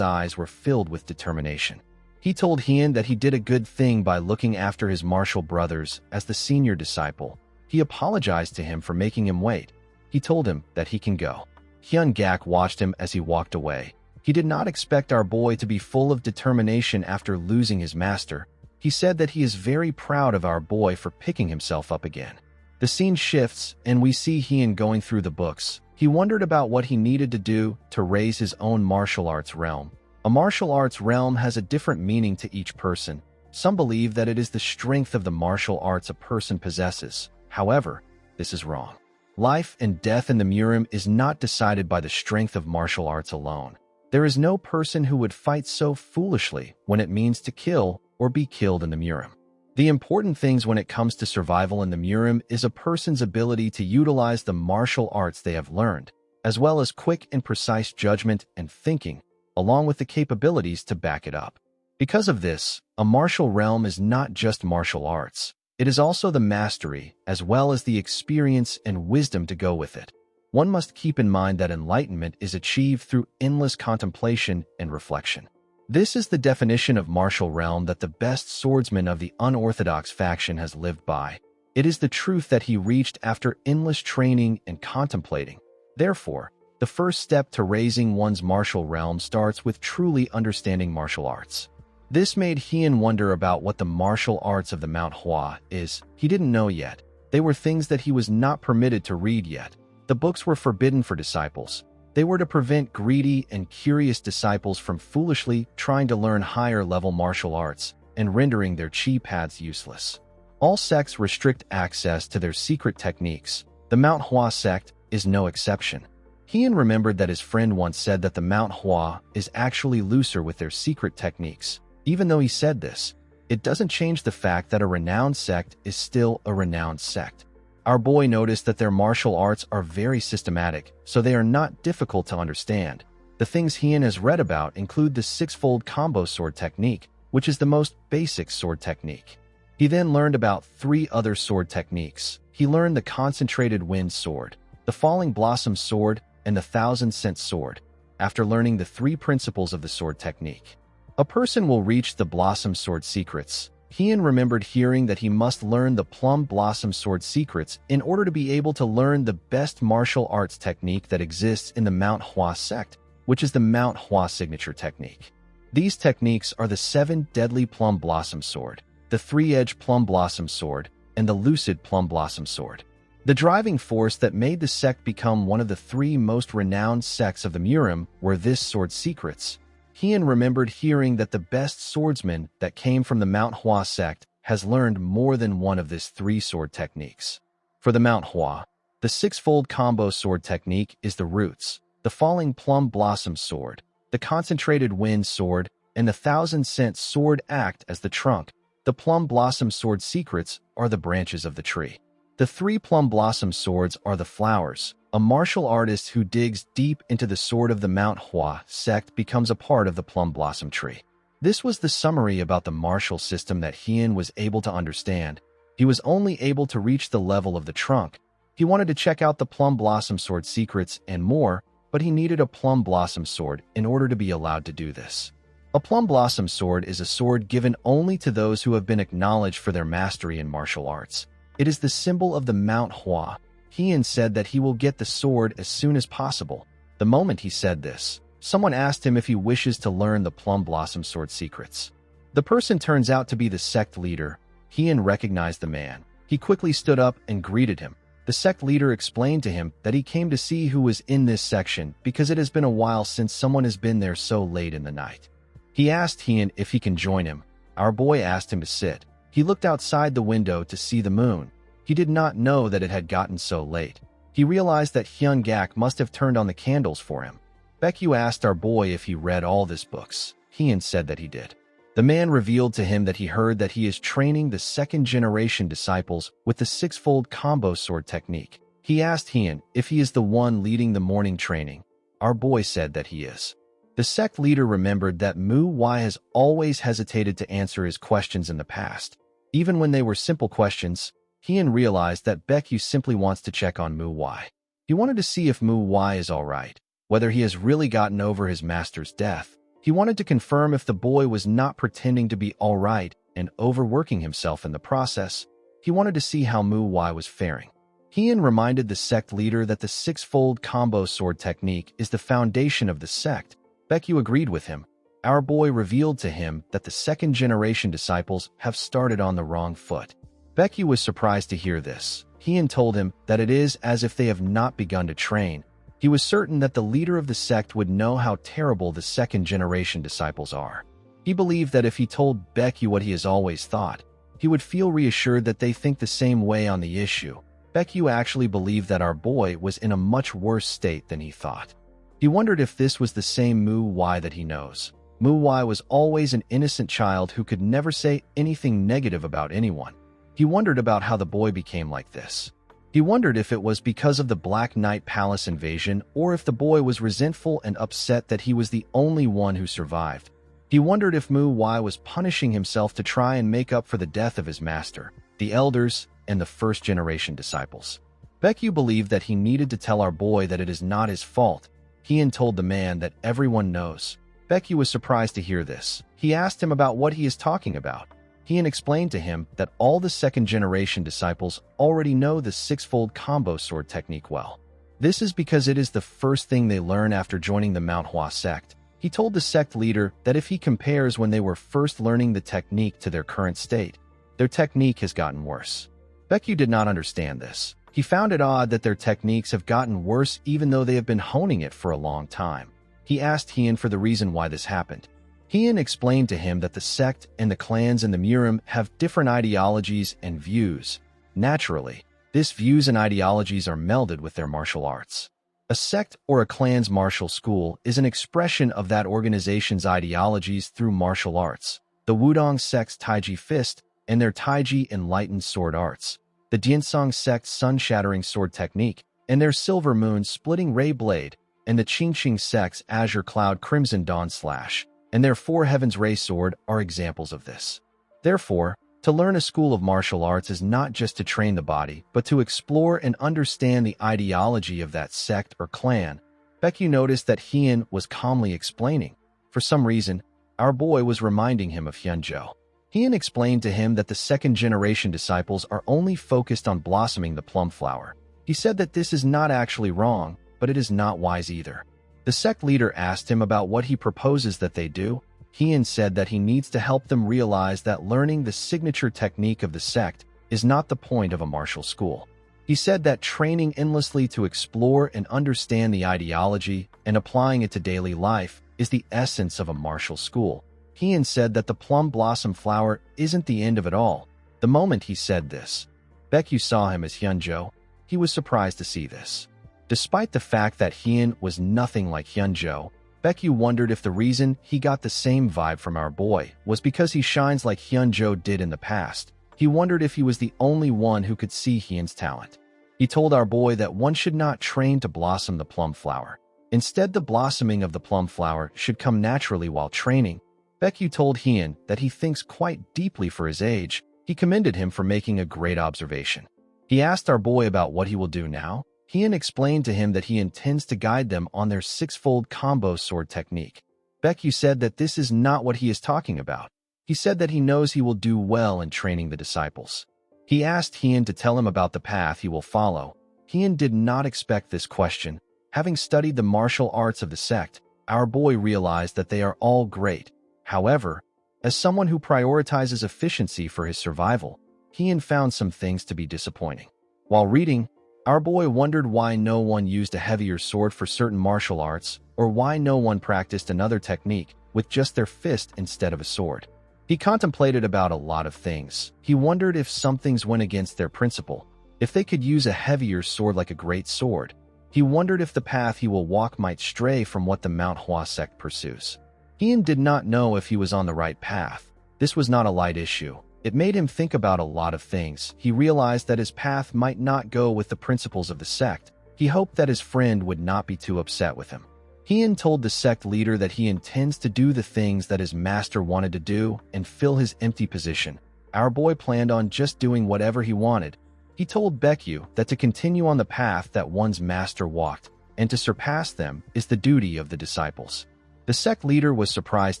eyes were filled with determination. He told Hyun that he did a good thing by looking after his martial brothers as the senior disciple. He apologized to him for making him wait. He told him that he can go. Hyun Gak watched him as he walked away. He did not expect our boy to be full of determination after losing his master. He said that he is very proud of our boy for picking himself up again. The scene shifts, and we see Hyun going through the books. He wondered about what he needed to do to raise his own martial arts realm. A martial arts realm has a different meaning to each person. Some believe that it is the strength of the martial arts a person possesses. However, this is wrong. Life and death in the Murim is not decided by the strength of martial arts alone. There is no person who would fight so foolishly when it means to kill or be killed in the Murim. The important things when it comes to survival in the Murim is a person's ability to utilize the martial arts they have learned, as well as quick and precise judgment and thinking, along with the capabilities to back it up. Because of this, a martial realm is not just martial arts. It is also the mastery, as well as the experience and wisdom to go with it. One must keep in mind that enlightenment is achieved through endless contemplation and reflection. This is the definition of martial realm that the best swordsman of the unorthodox faction has lived by. It is the truth that he reached after endless training and contemplating. Therefore, the first step to raising one's martial realm starts with truly understanding martial arts. This made Hyun wonder about what the martial arts of the Manhwa is. He didn't know yet. They were things that he was not permitted to read yet. The books were forbidden for disciples. They were to prevent greedy and curious disciples from foolishly trying to learn higher-level martial arts and rendering their chi paths useless. All sects restrict access to their secret techniques. The Manhwa sect is no exception. Hyun remembered that his friend once said that the Manhwa is actually looser with their secret techniques. Even though he said this, it doesn't change the fact that a renowned sect is still a renowned sect. Our boy noticed that their martial arts are very systematic, so they are not difficult to understand. The things Hyun has read about include the six-fold combo sword technique, which is the most basic sword technique. He then learned about 3 other sword techniques. He learned the concentrated wind sword, the falling blossom sword, and the thousand-cent sword. After learning the 3 principles of the sword technique, a person will reach the blossom sword secrets. Hyun remembered hearing that he must learn the plum blossom sword secrets in order to be able to learn the best martial arts technique that exists in the Manhwa sect, which is the Manhwa signature technique. These techniques are the 7 deadly plum blossom sword, the 3-edged plum blossom sword, and the lucid plum blossom sword. The driving force that made the sect become one of the 3 most renowned sects of the Murim were this sword secrets. Hyun remembered hearing that the best swordsman that came from the Manhwa sect has learned more than one of these 3 sword techniques. For the Manhwa, the 6-fold combo sword technique is the roots, the falling plum blossom sword, the concentrated wind sword, and the thousand-cent sword act as the trunk. The plum blossom sword secrets are the branches of the tree. The 3 plum blossom swords are the flowers. A martial artist who digs deep into the sword of the Manhwa sect becomes a part of the plum blossom tree. This was the summary about the martial system that Hyun was able to understand. He was only able to reach the level of the trunk. He wanted to check out the plum blossom sword secrets and more, but he needed a plum blossom sword in order to be allowed to do this. A plum blossom sword is a sword given only to those who have been acknowledged for their mastery in martial arts. It is the symbol of the Manhwa. Hyun said that he will get the sword as soon as possible. The moment he said this, someone asked him if he wishes to learn the plum blossom sword secrets. The person turns out to be the sect leader. Hyun recognized the man. He quickly stood up and greeted him. The sect leader explained to him that he came to see who was in this section because it has been a while since someone has been there so late in the night. He asked Hyun if he can join him. Our boy asked him to sit. He looked outside the window to see the moon. He did not know that it had gotten so late. He realized that Hyun Gak must have turned on the candles for him. Baekyu asked our boy if he read all these books. Hyun said that he did. The man revealed to him that he heard that he is training the second-generation disciples with the 6-fold combo sword technique. He asked Hyun if he is the one leading the morning training. Our boy said that he is. The sect leader remembered that Mu Wai has always hesitated to answer his questions in the past. Even when they were simple questions, Hien realized that Baekyu simply wants to check on Mu Wai. He wanted to see if Mu Wai is alright, whether he has really gotten over his master's death. He wanted to confirm if the boy was not pretending to be alright and overworking himself in the process. He wanted to see how Mu Wai was faring. Hien reminded the sect leader that the six-fold combo sword technique is the foundation of the sect. Baekyu agreed with him. Our boy revealed to him that the second-generation disciples have started on the wrong foot. Baekyu was surprised to hear this. Hien told him that it is as if they have not begun to train. He was certain that the leader of the sect would know how terrible the second-generation disciples are. He believed that if he told Baekyu what he has always thought, he would feel reassured that they think the same way on the issue. Baekyu actually believed that our boy was in a much worse state than he thought. He wondered if this was the same Mu Wai that he knows. Mu Wai was always an innocent child who could never say anything negative about anyone. He wondered about how the boy became like this. He wondered if it was because of the Black Knight Palace invasion or if the boy was resentful and upset that he was the only one who survived. He wondered if Mu Wai was punishing himself to try and make up for the death of his master, the elders, and the first-generation disciples. Baekyu believed that he needed to tell our boy that it is not his fault. Hien told the man that everyone knows. Baekyu was surprised to hear this. He asked him about what he is talking about. Hien explained to him that all the second-generation disciples already know the six-fold combo sword technique well. This is because it is the first thing they learn after joining the Manhwa sect. He told the sect leader that if he compares when they were first learning the technique to their current state, their technique has gotten worse. Baekyu did not understand this. He found it odd that their techniques have gotten worse even though they have been honing it for a long time. He asked Hien for the reason why this happened. Hien explained to him that the sect and the clans in the Murim have different ideologies and views. Naturally, these views and ideologies are melded with their martial arts. A sect or a clan's martial school is an expression of that organization's ideologies through martial arts. The Wudong sect's Taiji Fist and their Taiji Enlightened Sword Arts. The Diansong sect's Sun-Shattering Sword Technique and their Silver Moon Splitting Ray Blade, and the Qingqing sect's Azure Cloud Crimson Dawn Slash and their Four Heavens Ray Sword are examples of this. Therefore, to learn a school of martial arts is not just to train the body, but to explore and understand the ideology of that sect or clan. Baekyu noticed that Hien was calmly explaining. For some reason, our boy was reminding him of Hyunjo. Hien explained to him that the second-generation disciples are only focused on blossoming the plum flower. He said that this is not actually wrong, but it is not wise either. The sect leader asked him about what he proposes that they do. Hien said that he needs to help them realize that learning the signature technique of the sect is not the point of a martial school. He said that training endlessly to explore and understand the ideology and applying it to daily life is the essence of a martial school. Hien said that the plum blossom flower isn't the end of it all. The moment he said this, Baekyu saw him as Hyunjo. He was surprised to see this. Despite the fact that Hien was nothing like Hyunjo, Baekyu wondered if the reason he got the same vibe from our boy was because he shines like Hyunjo did in the past. He wondered if he was the only one who could see Hien's talent. He told our boy that one should not train to blossom the plum flower. Instead, the blossoming of the plum flower should come naturally while training. Baekyu told Hien that he thinks quite deeply for his age. He commended him for making a great observation. He asked our boy about what he will do now. Hien explained to him that he intends to guide them on their six-fold combo sword technique. Baekyu said that this is not what he is talking about. He said that he knows he will do well in training the disciples. He asked Hien to tell him about the path he will follow. Hien did not expect this question. Having studied the martial arts of the sect, our boy realized that they are all great. However, as someone who prioritizes efficiency for his survival, Hien found some things to be disappointing. While reading, our boy wondered why no one used a heavier sword for certain martial arts, or why no one practiced another technique with just their fist instead of a sword. He contemplated about a lot of things. He wondered if some things went against their principle, if they could use a heavier sword like a great sword. He wondered if the path he will walk might stray from what the Manhwa sect pursues. Hien did not know if he was on the right path. This was not a light issue. It made him think about a lot of things. He realized that his path might not go with the principles of the sect. He hoped that his friend would not be too upset with him. Heian told the sect leader that he intends to do the things that his master wanted to do and fill his empty position. Our boy planned on just doing whatever he wanted. He told Baekyu that to continue on the path that one's master walked, and to surpass them is the duty of the disciples. The sect leader was surprised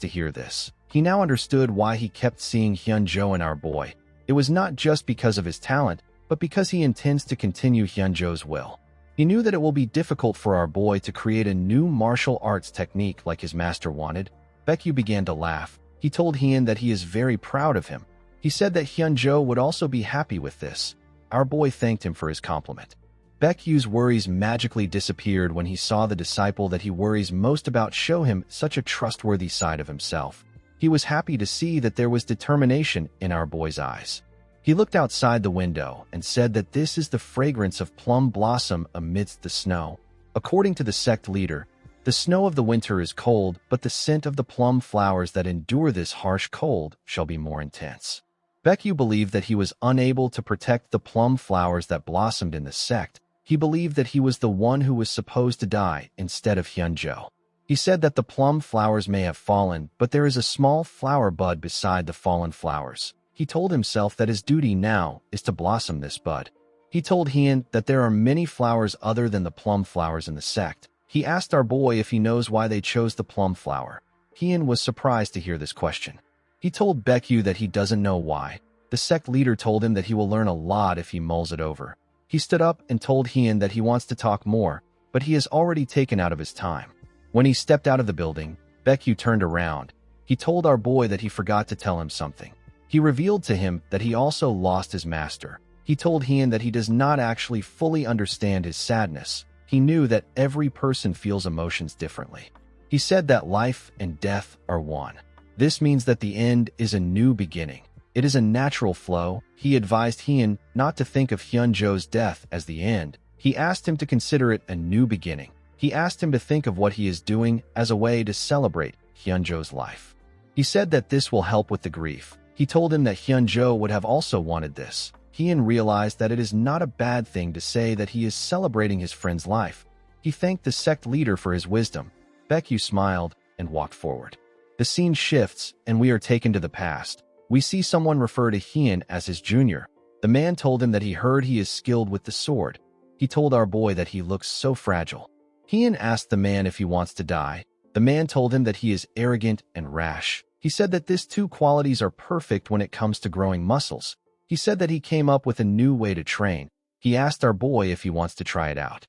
to hear this. He now understood why he kept seeing Hyunjo in our boy. It was not just because of his talent, but because he intends to continue Hyunjo's will. He knew that it will be difficult for our boy to create a new martial arts technique like his master wanted. Baekyu began to laugh. He told Heian that he is very proud of him. He said that Hyunjo would also be happy with this. Our boy thanked him for his compliment. Baekyu's worries magically disappeared when he saw the disciple that he worries most about show him such a trustworthy side of himself. He was happy to see that there was determination in our boy's eyes. He looked outside the window and said that this is the fragrance of plum blossom amidst the snow. According to the sect leader, the snow of the winter is cold, but the scent of the plum flowers that endure this harsh cold shall be more intense. Baekyu believed that he was unable to protect the plum flowers that blossomed in the sect. He believed that he was the one who was supposed to die instead of Hyunjo. He said that the plum flowers may have fallen, but there is a small flower bud beside the fallen flowers. He told himself that his duty now is to blossom this bud. He told Heian that there are many flowers other than the plum flowers in the sect. He asked our boy if he knows why they chose the plum flower. Heian was surprised to hear this question. He told Baekyu that he doesn't know why. The sect leader told him that he will learn a lot if he mulls it over. He stood up and told Heian that he wants to talk more, but he has already taken out of his time. When he stepped out of the building, Baekyu turned around. He told our boy that he forgot to tell him something. He revealed to him that he also lost his master. He told Heian that he does not actually fully understand his sadness. He knew that every person feels emotions differently. He said that life and death are one. This means that the end is a new beginning. It is a natural flow. He advised Heian not to think of Hyunjo's death as the end. He asked him to consider it a new beginning. He asked him to think of what he is doing as a way to celebrate Hyunjo's life. He said that this will help with the grief. He told him that Hyunjo would have also wanted this. Heian realized that it is not a bad thing to say that he is celebrating his friend's life. He thanked the sect leader for his wisdom. Baekyu smiled and walked forward. The scene shifts, and we are taken to the past. We see someone refer to Heian as his junior. The man told him that he heard he is skilled with the sword. He told our boy that he looks so fragile. Heian asked the man if he wants to die. The man told him that he is arrogant and rash. He said that these two qualities are perfect when it comes to growing muscles. He said that he came up with a new way to train. He asked our boy if he wants to try it out.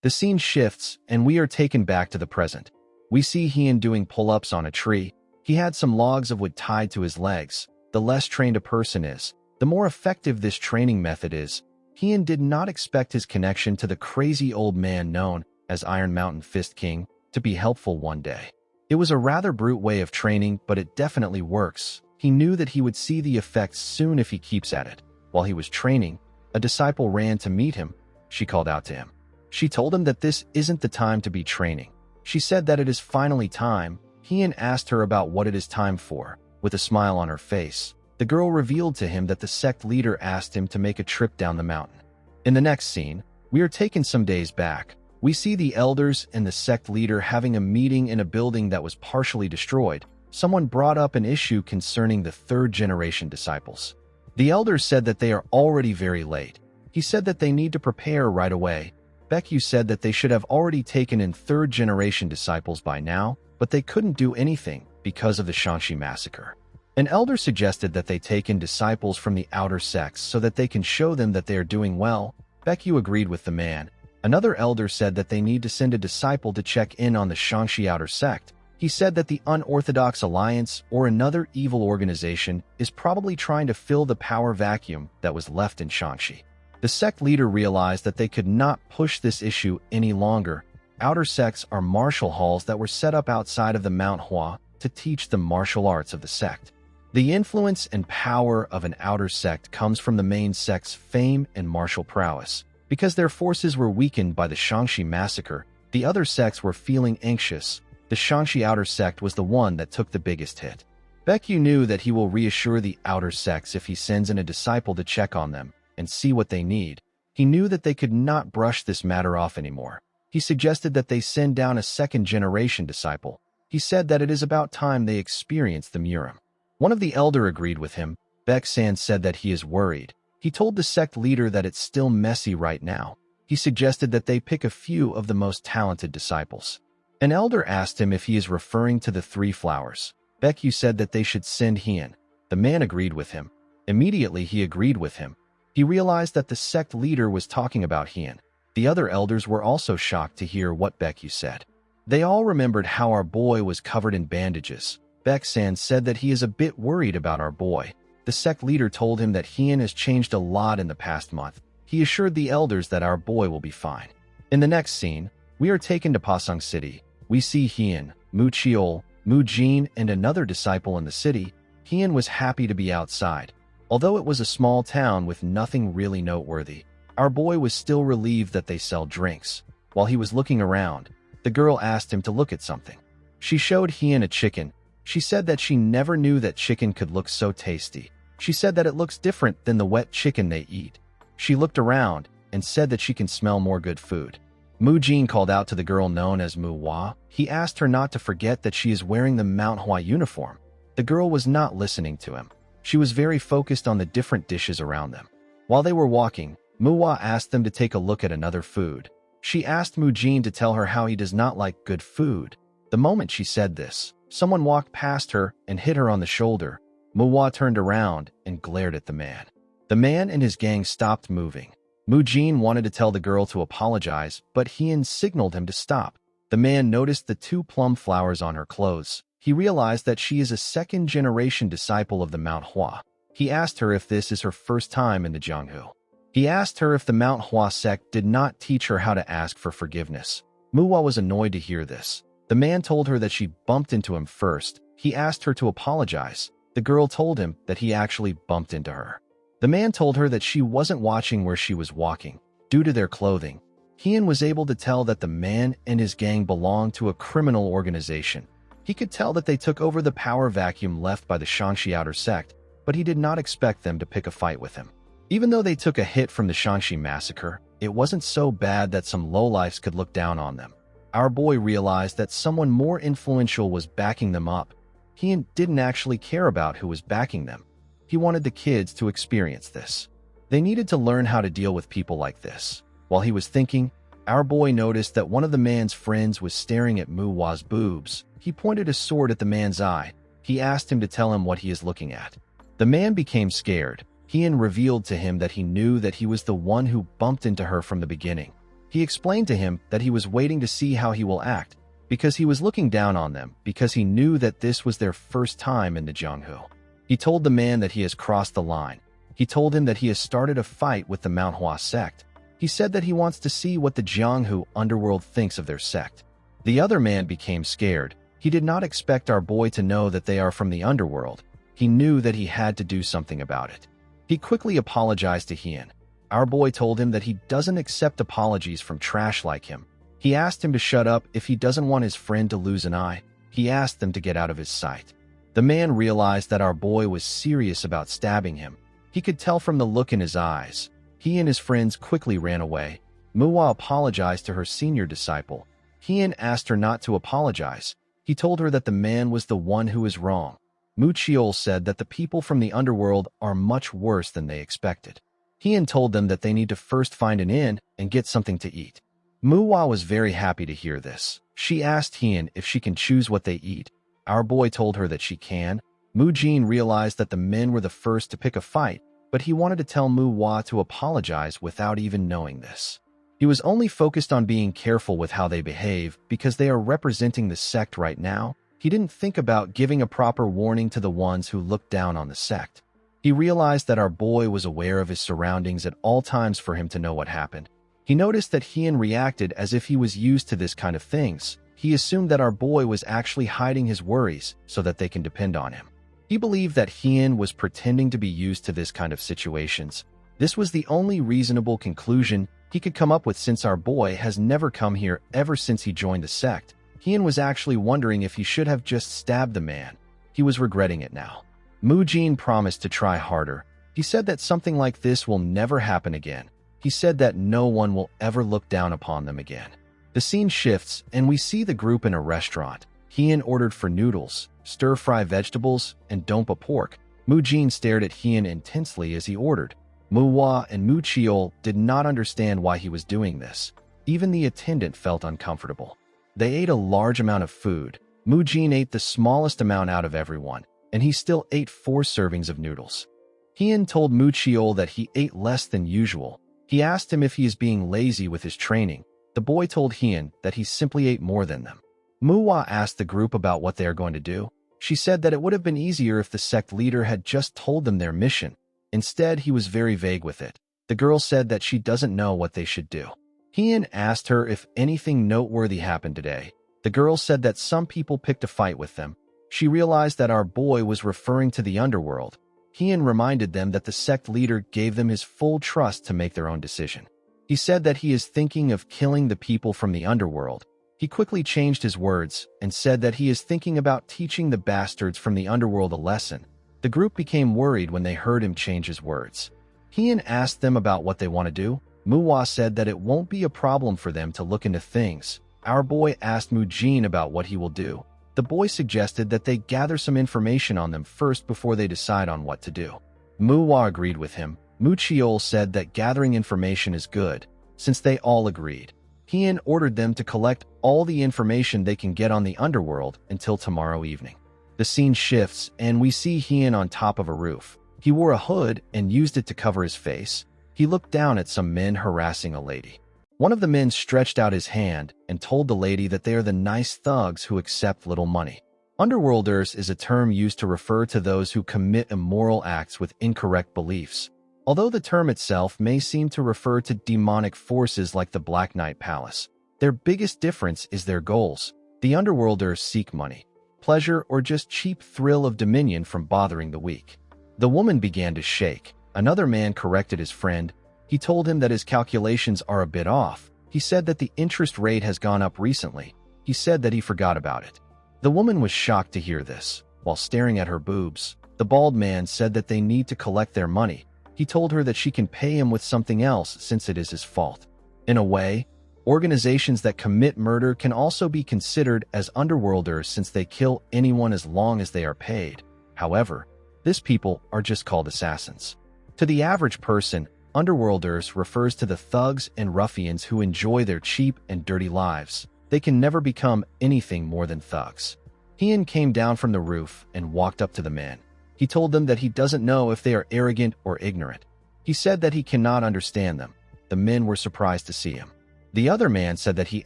The scene shifts, and we are taken back to the present. We see Heian doing pull-ups on a tree. He had some logs of wood tied to his legs. The less trained a person is, the more effective this training method is. Heian did not expect his connection to the crazy old man known as Iron Mountain Fist King to be helpful one day. It was a rather brute way of training, but it definitely works. He knew that he would see the effects soon if he keeps at it. While he was training, a disciple ran to meet him. She called out to him. She told him that this isn't the time to be training. She said that it is finally time. Heian asked her about what it is time for. With a smile on her face, the girl revealed to him that the sect leader asked him to make a trip down the mountain. In the next scene, we are taken some days back. We see the elders and the sect leader having a meeting in a building that was partially destroyed. Someone brought up an issue concerning the third-generation disciples. The elders said that they are already very late. He said that they need to prepare right away. Baekyu said that they should have already taken in third-generation disciples by now, but they couldn't do anything because of the Shanxi massacre. An elder suggested that they take in disciples from the outer sects so that they can show them that they are doing well. Baekyu agreed with the man. Another elder said that they need to send a disciple to check in on the Shanxi outer sect. He said that the Unorthodox Alliance or another evil organization is probably trying to fill the power vacuum that was left in Shanxi. The sect leader realized that they could not push this issue any longer. Outer sects are martial halls that were set up outside of the Manhwa to teach the martial arts of the sect. The influence and power of an outer sect comes from the main sect's fame and martial prowess. Because their forces were weakened by the Shanxi massacre, the other sects were feeling anxious. The Shanxi outer sect was the one that took the biggest hit. Baekyu knew that he will reassure the outer sects if he sends in a disciple to check on them and see what they need. He knew that they could not brush this matter off anymore. He suggested that they send down a second-generation disciple. He said that it is about time they experience the Murim. One of the elder agreed with him. Baek-san said that he is worried. He told the sect leader that it's still messy right now. He suggested that they pick a few of the most talented disciples. An elder asked him if he is referring to the 3 flowers. Baekyu said that they should send Hien. The man agreed with him. Immediately he agreed with him. He realized that the sect leader was talking about Hien. The other elders were also shocked to hear what Baekyu said. They all remembered how our boy was covered in bandages. Baek-san said that he is a bit worried about our boy. The sect leader told him that Hien has changed a lot in the past month. He assured the elders that our boy will be fine. In the next scene, we are taken to Pasang City. We see Hien, Mu Cheol, Mu Jin, and another disciple in the city. Hien was happy to be outside. Although it was a small town with nothing really noteworthy, our boy was still relieved that they sell drinks. While he was looking around, the girl asked him to look at something. She showed Hien a chicken. She said that she never knew that chicken could look so tasty. She said that it looks different than the wet chicken they eat. She looked around and said that she can smell more good food. Mu Jin called out to the girl known as Mu Hua. He asked her not to forget that she is wearing the Manhwa uniform. The girl was not listening to him. She was very focused on the different dishes around them. While they were walking, Mu Hua asked them to take a look at another food. She asked Mu Jin to tell her how he does not like good food. The moment she said this, someone walked past her and hit her on the shoulder. Mu Hua turned around and glared at the man. The man and his gang stopped moving. Mu Jin wanted to tell the girl to apologize, but Hien signaled him to stop. The man noticed the 2 plum flowers on her clothes. He realized that she is a second-generation disciple of the Mount Hua. He asked her if this is her first time in the Jianghu. He asked her if the Mount Hua sect did not teach her how to ask for forgiveness. Mu Hua was annoyed to hear this. The man told her that she bumped into him first. He asked her to apologize. The girl told him that he actually bumped into her. The man told her that she wasn't watching where she was walking. Due to their clothing, Hien was able to tell that the man and his gang belonged to a criminal organization. He could tell that they took over the power vacuum left by the Shangxi outer sect, but he did not expect them to pick a fight with him. Even though they took a hit from the Shangxi massacre, it wasn't so bad that some lowlifes could look down on them. Our boy realized that someone more influential was backing them up. He didn't actually care about who was backing them. He wanted the kids to experience this. They needed to learn how to deal with people like this. While he was thinking, our boy noticed that one of the man's friends was staring at Mu Hua's boobs. He pointed a sword at the man's eye. He asked him to tell him what he is looking at. The man became scared. Hien revealed to him that he knew that he was the one who bumped into her from the beginning. He explained to him that he was waiting to see how he will act, because he was looking down on them, because he knew that this was their first time in the Jianghu. He told the man that he has crossed the line. He told him that he has started a fight with the Mount Hua sect. He said that he wants to see what the Jianghu underworld thinks of their sect. The other man became scared. He did not expect our boy to know that they are from the underworld. He knew that he had to do something about it. He quickly apologized to Hien. Our boy told him that he doesn't accept apologies from trash like him. He asked him to shut up if he doesn't want his friend to lose an eye. He asked them to get out of his sight. The man realized that our boy was serious about stabbing him. He could tell from the look in his eyes. He and his friends quickly ran away. Mu Hua apologized to her senior disciple. Hien asked her not to apologize. He told her that the man was the one who was wrong. Mu Cheol said that the people from the underworld are much worse than they expected. Hien told them that they need to first find an inn and get something to eat. Mu Hua was very happy to hear this. She asked Hien if she can choose what they eat. Our boy told her that she can. Mu Jin realized that the men were the first to pick a fight, but he wanted to tell Mu Hua to apologize without even knowing this. He was only focused on being careful with how they behave because they are representing the sect right now. He didn't think about giving a proper warning to the ones who looked down on the sect. He realized that our boy was aware of his surroundings at all times for him to know what happened. He noticed that Hien reacted as if he was used to this kind of things. He assumed that our boy was actually hiding his worries so that they can depend on him. He believed that Hien was pretending to be used to this kind of situations. This was the only reasonable conclusion he could come up with since our boy has never come here ever since he joined the sect. Hien was actually wondering if he should have just stabbed the man. He was regretting it now. Mu Jin promised to try harder. He said that something like this will never happen again. He said that no one will ever look down upon them again. The scene shifts, and we see the group in a restaurant. Hien ordered for noodles, stir-fry vegetables, and dompa pork. Mu Jin stared at Hien intensely as he ordered. Mu Hua and Mu Chiol did not understand why he was doing this. Even the attendant felt uncomfortable. They ate a large amount of food. Mu Jin ate the smallest amount out of everyone, and he still ate 4 servings of noodles. Hien told Mu Chiol that he ate less than usual. He asked him if he is being lazy with his training. The boy told Hien that he simply ate more than them. Mu Hua asked the group about what they are going to do. She said that it would have been easier if the sect leader had just told them their mission. Instead, he was very vague with it. The girl said that she doesn't know what they should do. Hien asked her if anything noteworthy happened today. The girl said that some people picked a fight with them. She realized that our boy was referring to the underworld. Hien reminded them that the sect leader gave them his full trust to make their own decision. He said that he is thinking of killing the people from the underworld. He quickly changed his words and said that he is thinking about teaching the bastards from the underworld a lesson. The group became worried when they heard him change his words. Hien asked them about what they want to do. Mu Hua said that it won't be a problem for them to look into things. Our boy asked Mu Jin about what he will do. The boy suggested that they gather some information on them first before they decide on what to do. Mu Hua agreed with him. Mu Chiol said that gathering information is good. Since they all agreed, Hien ordered them to collect all the information they can get on the underworld until tomorrow evening. The scene shifts, and we see Hien on top of a roof. He wore a hood and used it to cover his face. He looked down at some men harassing a lady. One of the men stretched out his hand and told the lady that they are the nice thugs who accept little money. Underworlders is a term used to refer to those who commit immoral acts with incorrect beliefs. Although the term itself may seem to refer to demonic forces like the Black Knight Palace, their biggest difference is their goals. The Underworlders seek money, pleasure, or just cheap thrill of dominion from bothering the weak. The woman began to shake. Another man corrected his friend. He told him that his calculations are a bit off. He said that the interest rate has gone up recently. He said that he forgot about it. The woman was shocked to hear this. While staring at her boobs, the bald man said that they need to collect their money. He told her that she can pay him with something else since it is his fault. In a way, organizations that commit murder can also be considered as underworlders since they kill anyone as long as they are paid. However, these people are just called assassins. To the average person, underworlders refers to the thugs and ruffians who enjoy their cheap and dirty lives. They can never become anything more than thugs. Hien came down from the roof and walked up to the men. He told them that he doesn't know if they are arrogant or ignorant. He said that he cannot understand them. The men were surprised to see him. The other man said that he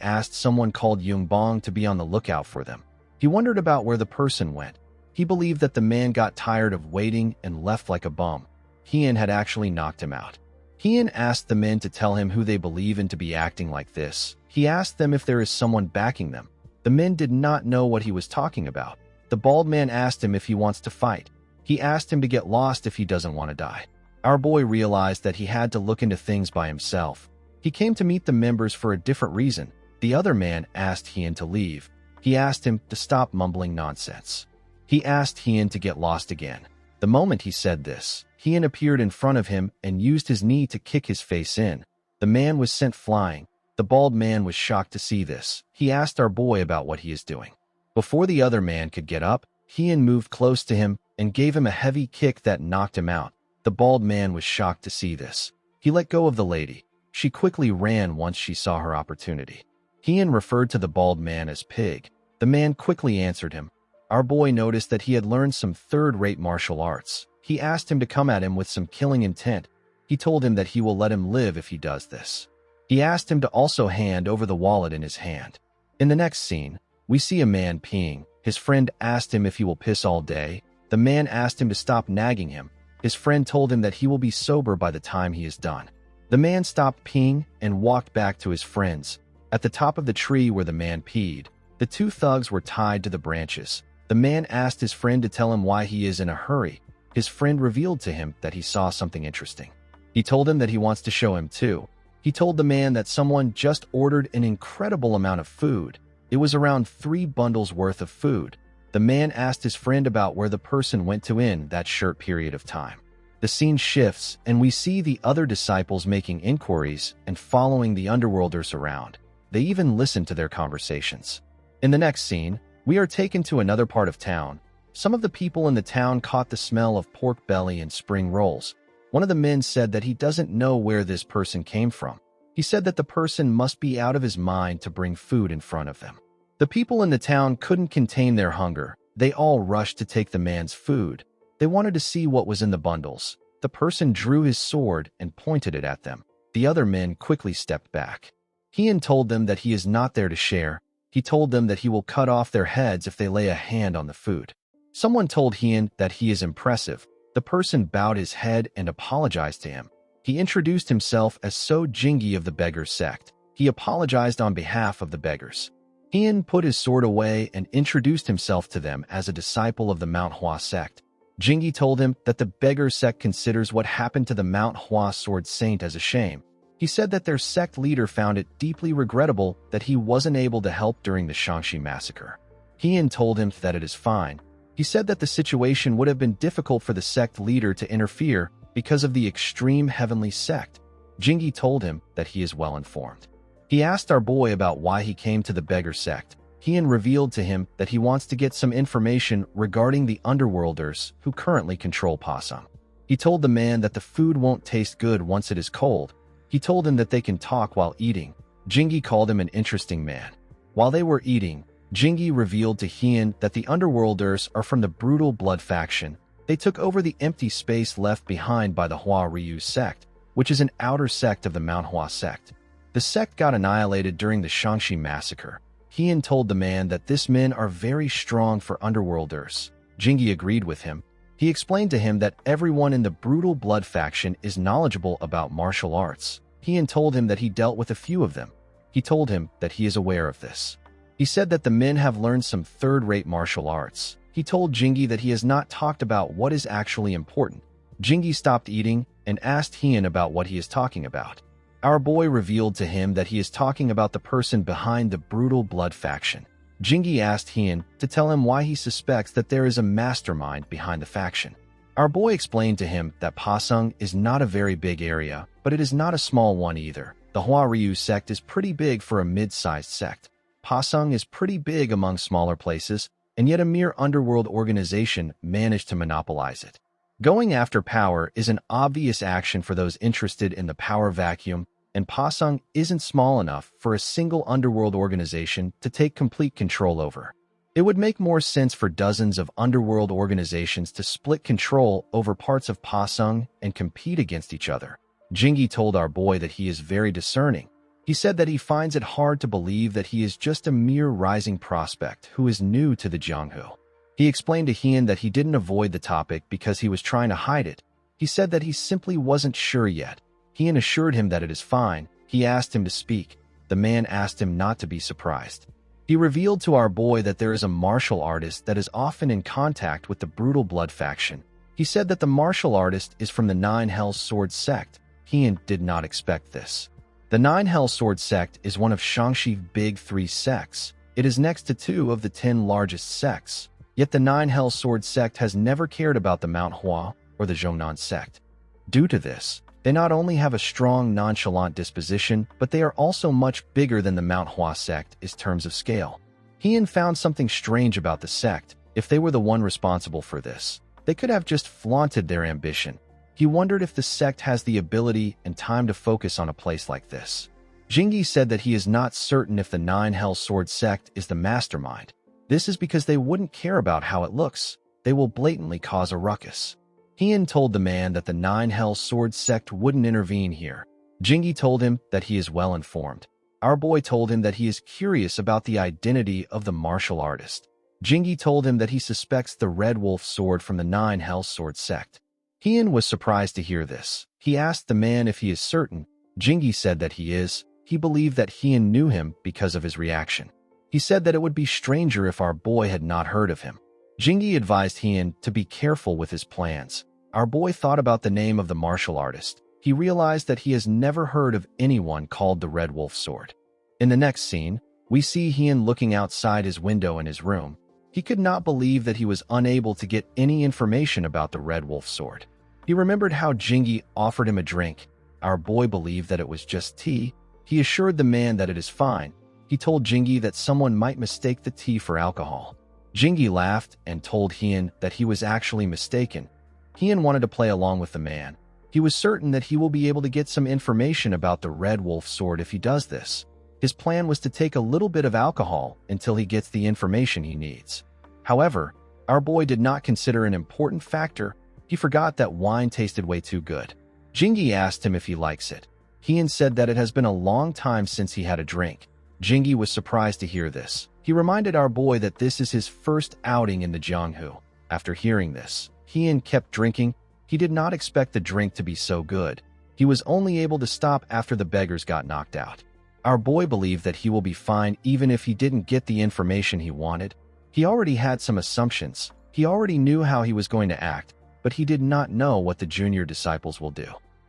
asked someone called Yungbong to be on the lookout for them. He wondered about where the person went. He believed that the man got tired of waiting and left like a bum. Hien had actually knocked him out. Hien asked the men to tell him who they believe in to be acting like this. He asked them if there is someone backing them. The men did not know what he was talking about. The bald man asked him if he wants to fight. He asked him to get lost if he doesn't want to die. Our boy realized that he had to look into things by himself. He came to meet the members for a different reason. The other man asked Hien to leave. He asked him to stop mumbling nonsense. He asked Hien to get lost again. The moment he said this, Hien appeared in front of him and used his knee to kick his face in. The man was sent flying. The bald man was shocked to see this. He asked our boy about what he is doing. Before the other man could get up, Hien moved close to him and gave him a heavy kick that knocked him out. The bald man was shocked to see this. He let go of the lady. She quickly ran once she saw her opportunity. Hien referred to the bald man as Pig. The man quickly answered him. Our boy noticed that he had learned some third-rate martial arts. He asked him to come at him with some killing intent. He told him that he will let him live if he does this. He asked him to also hand over the wallet in his hand. In the next scene, we see a man peeing. His friend asked him if he will piss all day. The man asked him to stop nagging him. His friend told him that he will be sober by the time he is done. The man stopped peeing and walked back to his friends. At the top of the tree where the man peed, the two thugs were tied to the branches. The man asked his friend to tell him why he is in a hurry. His friend revealed to him that he saw something interesting. He told him that he wants to show him too. He told the man that someone just ordered an incredible amount of food. It was around 3 bundles worth of food. The man asked his friend about where the person went to in that short period of time. The scene shifts, and we see the other disciples making inquiries and following the underworlders around. They even listened to their conversations. In the next scene, we are taken to another part of town. Some of the people in the town caught the smell of pork belly and spring rolls. One of the men said that he doesn't know where this person came from. He said that the person must be out of his mind to bring food in front of them. The people in the town couldn't contain their hunger. They all rushed to take the man's food. They wanted to see what was in the bundles. The person drew his sword and pointed it at them. The other men quickly stepped back. Hien told them that he is not there to share. He told them that he will cut off their heads if they lay a hand on the food. Someone told Hien that he is impressive. The person bowed his head and apologized to him. He introduced himself as So Jingi of the Beggars sect. He apologized on behalf of the beggars. Hien put his sword away and introduced himself to them as a disciple of the Manhwa sect. Jingi told him that the beggar sect considers what happened to the Manhwa sword saint as a shame. He said that their sect leader found it deeply regrettable that he wasn't able to help during the Shangxi massacre. Hien told him that it is fine. He said that the situation would have been difficult for the sect leader to interfere because of the extreme heavenly sect. Jingi told him that he is well informed. He asked our boy about why he came to the beggar sect. Hien revealed to him that he wants to get some information regarding the underworlders who currently control Pasang. He told the man that the food won't taste good once it is cold. He told him that they can talk while eating. Jingi called him an interesting man. While they were eating, Jingi revealed to Hien that the underworlders are from the brutal blood faction. They took over the empty space left behind by the Hua Ryu sect, which is an outer sect of the Manhwa sect. The sect got annihilated during the Shangxi massacre. Hien told the man that these men are very strong for underworlders. Jingi agreed with him. He explained to him that everyone in the brutal blood faction is knowledgeable about martial arts. Hien told him that he dealt with a few of them. He told him that he is aware of this. He said that the men have learned some third-rate martial arts. He told Jingi that he has not talked about what is actually important. Jingi stopped eating and asked Hien about what he is talking about. Our boy revealed to him that he is talking about the person behind the brutal blood faction. Jingi asked Hien to tell him why he suspects that there is a mastermind behind the faction. Our boy explained to him that Pasang is not a very big area, but it is not a small one either. The Hua Ryu sect is pretty big for a mid-sized sect. Pasang is pretty big among smaller places, and yet a mere underworld organization managed to monopolize it. Going after power is an obvious action for those interested in the power vacuum, and Pasang isn't small enough for a single underworld organization to take complete control over. It would make more sense for dozens of underworld organizations to split control over parts of Pasang and compete against each other. Jingi told our boy that he is very discerning. He said that he finds it hard to believe that he is just a mere rising prospect who is new to the Jianghu. He explained to Hien that he didn't avoid the topic because he was trying to hide it. He said that he simply wasn't sure yet. Hien assured him that it is fine. He asked him to speak. The man asked him not to be surprised. He revealed to our boy that there is a martial artist that is often in contact with the brutal blood faction. He said that the martial artist is from the Nine Hells Sword sect. Hien did not expect this. The Nine Hells Sword sect is one of Shangxi's big 3 sects. It is next to 2 of the 10 largest sects. Yet the Nine Hells Sword sect has never cared about the Manhwa or the Zhongnan sect. Due to this, they not only have a strong nonchalant disposition, but they are also much bigger than the Manhwa sect in terms of scale. Hien found something strange about the sect. If they were the one responsible for this, they could have just flaunted their ambition. He wondered if the sect has the ability and time to focus on a place like this. Jingi said that he is not certain if the Nine Hells Sword sect is the mastermind. This is because they wouldn't care about how it looks. They will blatantly cause a ruckus. Hien told the man that the Nine Hells Sword sect wouldn't intervene here. Jingi told him that he is well informed. Our boy told him that he is curious about the identity of the martial artist. Jingi told him that he suspects the Red Wolf sword from the Nine Hells Sword sect. Hien was surprised to hear this. He asked the man if he is certain. Jingi said that he is. He believed that Hien knew him because of his reaction. He said that it would be stranger if our boy had not heard of him. Jingi advised Hien to be careful with his plans. Our boy thought about the name of the martial artist. He realized that he has never heard of anyone called the Red Wolf Sword. In the next scene, we see Hien looking outside his window in his room. He could not believe that he was unable to get any information about the Red Wolf Sword. He remembered how Jingi offered him a drink. Our boy believed that it was just tea. He assured the man that it is fine. he told Jingi that someone might mistake the tea for alcohol. Jingi laughed and told Hien that he was actually mistaken. Hien wanted to play along with the man. He was certain that he will be able to get some information about the Red Wolf sword if he does this. His plan was to take a little bit of alcohol until he gets the information he needs. However, our boy did not consider an important factor. He forgot that wine tasted way too good. Jingi asked him if he likes it. Hien said that it has been a long time since he had a drink. Jingi was surprised to hear this. He reminded our boy that this is his first outing in the Jianghu. After hearing this, Hien kept drinking. He did not expect the drink to be so good. He was only able to stop after the beggars got knocked out. Our boy believed that he will be fine even if he didn't get the information he wanted. He already had some assumptions. He already knew how he was going to act, but he did not know what the junior disciples will do.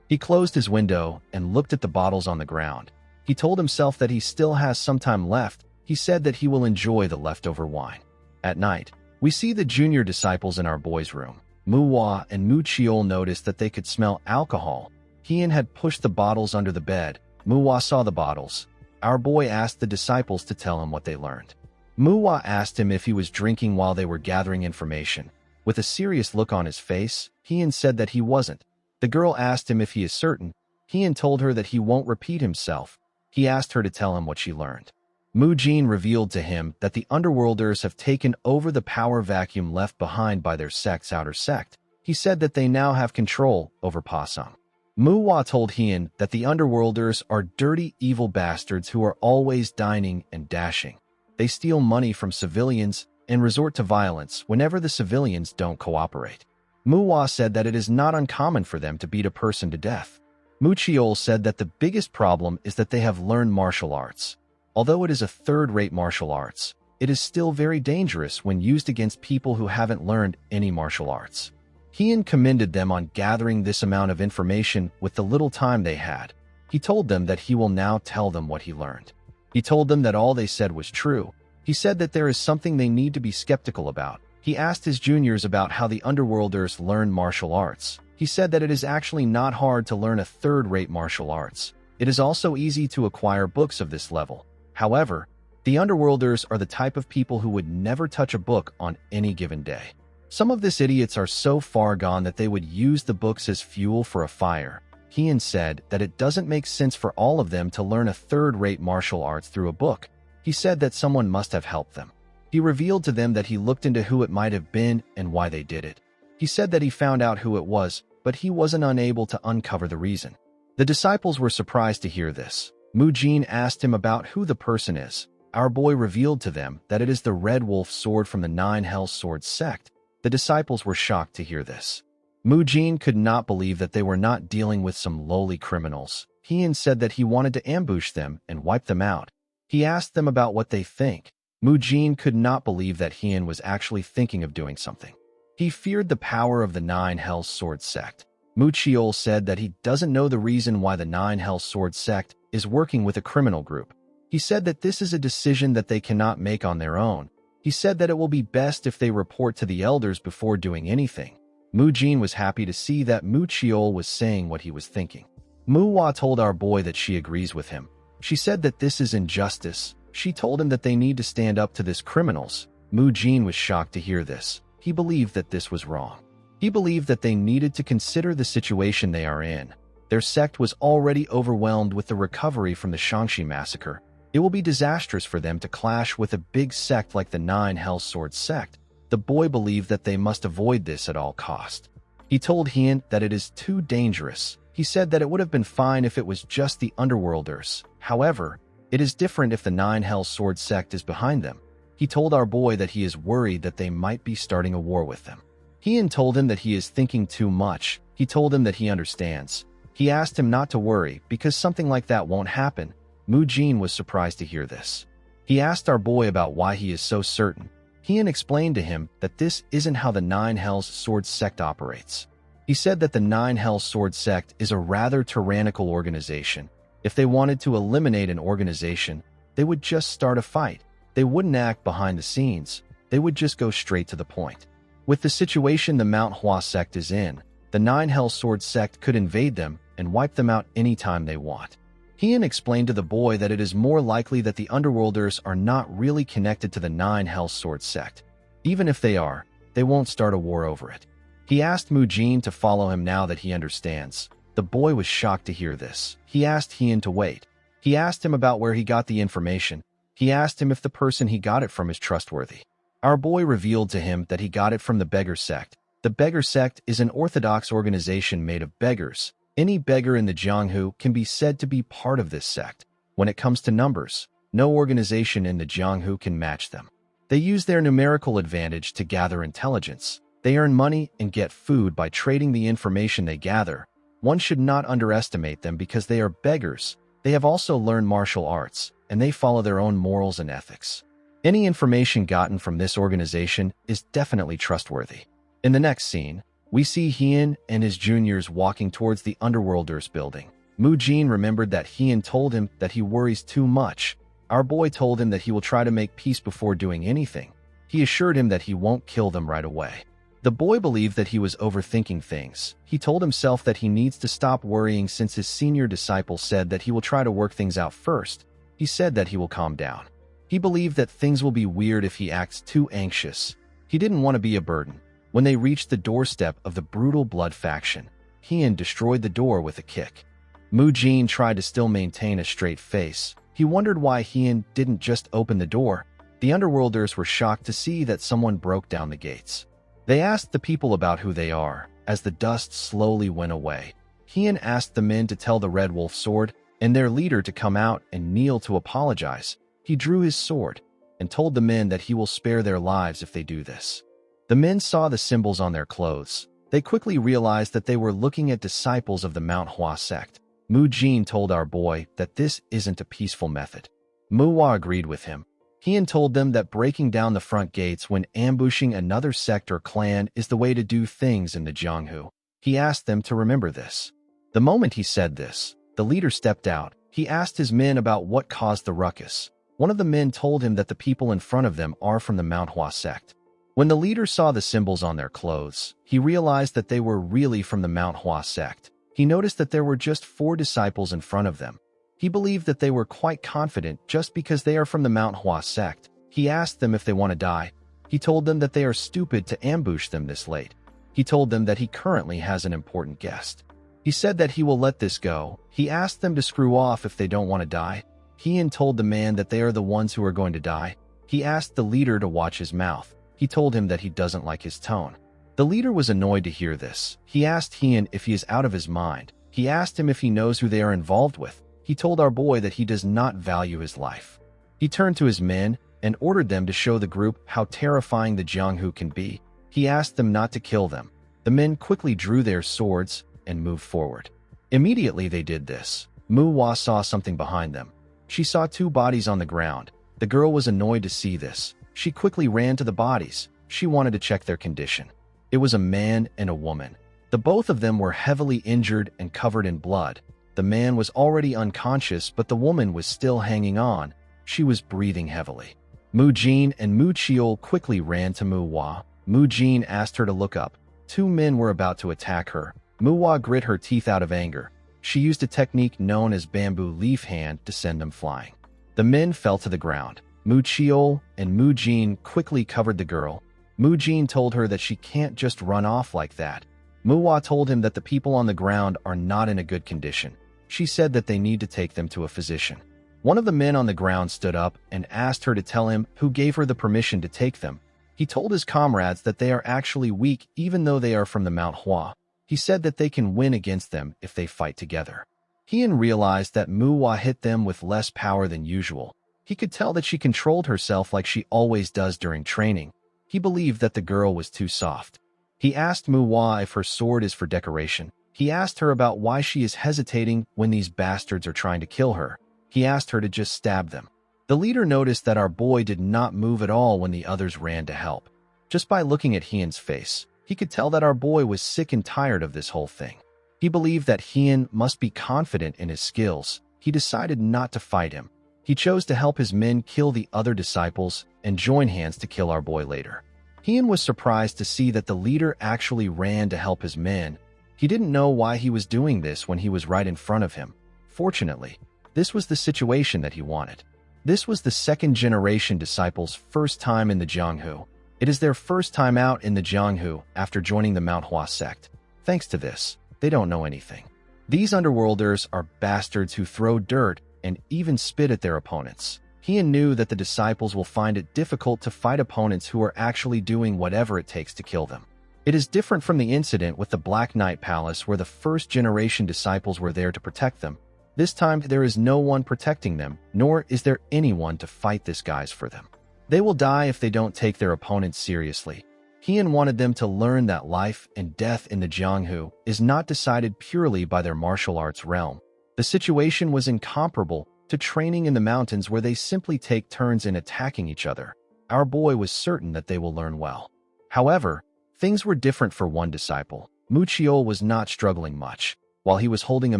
He closed his window and looked at the bottles on the ground. He told himself that he still has some time left. He said that he will enjoy the leftover wine. At night, we see the junior disciples in our boy's room. Manhwa and Mu Chiol noticed that they could smell alcohol. Hien had pushed the bottles under the bed. Manhwa saw the bottles. Our boy asked the disciples to tell him what they learned. Manhwa asked him if he was drinking while they were gathering information. With a serious look on his face, Hien said that he wasn't. The girl asked him if he is certain. Hien told her that he won't repeat himself. He asked her to tell him what she learned. Mu Jin revealed to him that the Underworlders have taken over the power vacuum left behind by their sect's outer sect. He said that they now have control over Pasang. Manhwa told Hien that the Underworlders are dirty, evil bastards who are always dining and dashing. They steal money from civilians and resort to violence whenever the civilians don't cooperate. Manhwa said that it is not uncommon for them to beat a person to death. Mu Chiol said that the biggest problem is that they have learned martial arts. Although it is a third-rate martial arts, it is still very dangerous when used against people who haven't learned any martial arts. Hien commended them on gathering this amount of information with the little time they had. He told them that he will now tell them what he learned. He told them that all they said was true. He said that there is something they need to be skeptical about. He asked his juniors about how the Underworlders learn martial arts. He said that it is actually not hard to learn a third-rate martial arts. It is also easy to acquire books of this level. However, the Underworlders are the type of people who would never touch a book on any given day. Some of these idiots are so far gone that they would use the books as fuel for a fire. Hien said that it doesn't make sense for all of them to learn a third-rate martial arts through a book. He said that someone must have helped them. He revealed to them that he looked into who it might have been and why they did it. He said that he found out who it was, but he wasn't unable to uncover the reason. The disciples were surprised to hear this. Mu Jin asked him about who the person is. Our boy revealed to them that it is the Red Wolf sword from the Nine Hell Sword sect. The disciples were shocked to hear this. Mu Jin could not believe that they were not dealing with some lowly criminals. Hien said that he wanted to ambush them and wipe them out. He asked them about what they think. Mu Jin could not believe that Hien was actually thinking of doing something. He feared the power of the Nine Hell Sword sect. Mu Chiol said that he doesn't know the reason why the Nine Hell Sword sect is working with a criminal group. He said that this is a decision that they cannot make on their own. He said that it will be best if they report to the elders before doing anything. Mu Jin was happy to see that Mu Chiol was saying what he was thinking. Manhwa told our boy that she agrees with him. She said that this is injustice. She told him that they need to stand up to these criminals. Mu Jin was shocked to hear this. He believed that this was wrong. He believed that they needed to consider the situation they are in. Their sect was already overwhelmed with the recovery from the Shangxi massacre. It will be disastrous for them to clash with a big sect like the Nine Hell Sword sect. The boy believed that they must avoid this at all cost. He told Hien that it is too dangerous. He said that it would have been fine if it was just the Underworlders. However, it is different if the Nine Hell Sword sect is behind them. He told our boy that he is worried that they might be starting a war with them. Hien told him that he is thinking too much. He told him that he understands. He asked him not to worry because something like that won't happen. Mu Jin was surprised to hear this. He asked our boy about why he is so certain. Hien explained to him that this isn't how the Nine Hells Sword sect operates. He said that the Nine Hells Sword sect is a rather tyrannical organization. If they wanted to eliminate an organization, they would just start a fight. They wouldn't act behind the scenes. They would just go straight to the point. With the situation the Manhwa sect is in, the Nine Hells Sword sect could invade them and wipe them out anytime they want. Heian explained to the boy that it is more likely that the Underworlders are not really connected to the Nine Hell Sword sect. Even if they are, they won't start a war over it. He asked Mujin to follow him now that he understands. The boy was shocked to hear this. He asked Heian to wait. He asked him about where he got the information. He asked him if the person he got it from is trustworthy. Our boy revealed to him that he got it from the Beggar Sect. The Beggar Sect is an orthodox organization made of beggars. Any beggar in the Jianghu can be said to be part of this sect. When it comes to numbers, no organization in the Jianghu can match them. They use their numerical advantage to gather intelligence. They earn money and get food by trading the information they gather. One should not underestimate them because they are beggars. They have also learned martial arts, and they follow their own morals and ethics. Any information gotten from this organization is definitely trustworthy. In the next scene, we see Heian and his juniors walking towards the Underworlders building. Mujin remembered that Heian told him that he worries too much. Our boy told him that he will try to make peace before doing anything. He assured him that he won't kill them right away. The boy believed that he was overthinking things. He told himself that he needs to stop worrying since his senior disciple said that he will try to work things out first. He said that he will calm down. He believed that things will be weird if he acts too anxious. He didn't want to be a burden. When they reached the doorstep of the brutal blood faction, Heian destroyed the door with a kick. Mujin tried to still maintain a straight face. He wondered why Heian didn't just open the door. The Underworlders were shocked to see that someone broke down the gates. They asked the people about who they are. As the dust slowly went away, Heian asked the men to tell the Red Wolf Sword and their leader to come out and kneel to apologize. He drew his sword and told the men that he will spare their lives if they do this. The men saw the symbols on their clothes. They quickly realized that they were looking at disciples of the Manhwa sect. Mujin told our boy that this isn't a peaceful method. Manhwa agreed with him. Heian told them that breaking down the front gates when ambushing another sect or clan is the way to do things in the Jianghu. He asked them to remember this. The moment he said this, the leader stepped out. He asked his men about what caused the ruckus. One of the men told him that the people in front of them are from the Manhwa sect. When the leader saw the symbols on their clothes, he realized that they were really from the Manhwa sect. He noticed that there were just 4 disciples in front of them. He believed that they were quite confident just because they are from the Manhwa sect. He asked them if they want to die. He told them that they are stupid to ambush them this late. He told them that he currently has an important guest. He said that he will let this go. He asked them to screw off if they don't want to die. Heian told the man that they are the ones who are going to die. He asked the leader to watch his mouth. He told him that he doesn't like his tone. The leader was annoyed to hear this. He asked Heian if he is out of his mind. He asked him if he knows who they are involved with. He told our boy that he does not value his life. He turned to his men and ordered them to show the group how terrifying the Jianghu can be. He asked them not to kill them. The men quickly drew their swords and moved forward. Immediately they did this, Manhwa saw something behind them. She saw 2 bodies on the ground. The girl was annoyed to see this. She quickly ran to the bodies. She wanted to check their condition. It was a man and a woman. The both of them were heavily injured and covered in blood. The man was already unconscious, but the woman was still hanging on. She was breathing heavily. Mujin and Muchiol quickly ran to Manhwa. Mujin asked her to look up. 2 men were about to attack her. Manhwa grit her teeth out of anger. She used a technique known as bamboo leaf hand to send them flying. The men fell to the ground. Muchiol and Mujin quickly covered the girl. Mujin told her that she can't just run off like that. Manhwa told him that the people on the ground are not in a good condition. She said that they need to take them to a physician. One of the men on the ground stood up and asked her to tell him who gave her the permission to take them. He told his comrades that they are actually weak even though they are from the Manhwa. He said that they can win against them if they fight together. Heian realized that Manhwa hit them with less power than usual. He could tell that she controlled herself like she always does during training. He believed that the girl was too soft. He asked Manhwa if her sword is for decoration. He asked her about why she is hesitating when these bastards are trying to kill her. He asked her to just stab them. The leader noticed that our boy did not move at all when the others ran to help. Just by looking at Heian's face, he could tell that our boy was sick and tired of this whole thing. He believed that Heian must be confident in his skills. He decided not to fight him. He chose to help his men kill the other disciples and join hands to kill our boy later. Heian was surprised to see that the leader actually ran to help his men. He didn't know why he was doing this when he was right in front of him. Fortunately, This was the situation that he wanted. This was the second-generation disciples' first time in the Jianghu. It is their first time out in the Jianghu after joining the Manhwa sect. Thanks to this, they don't know anything. These underworlders are bastards who throw dirt and even spit at their opponents. He knew that the disciples will find it difficult to fight opponents who are actually doing whatever it takes to kill them. It is different from the incident with the Black Knight Palace where the first-generation disciples were there to protect them. This time, there is no one protecting them, nor is there anyone to fight these guys for them. They will die if they don't take their opponents seriously. Heian wanted them to learn that life and death in the Jianghu is not decided purely by their martial arts realm. The situation was incomparable to training in the mountains where they simply take turns in attacking each other. Our boy was certain that they will learn well. However, things were different for one disciple. Muchiol was not struggling much. While he was holding a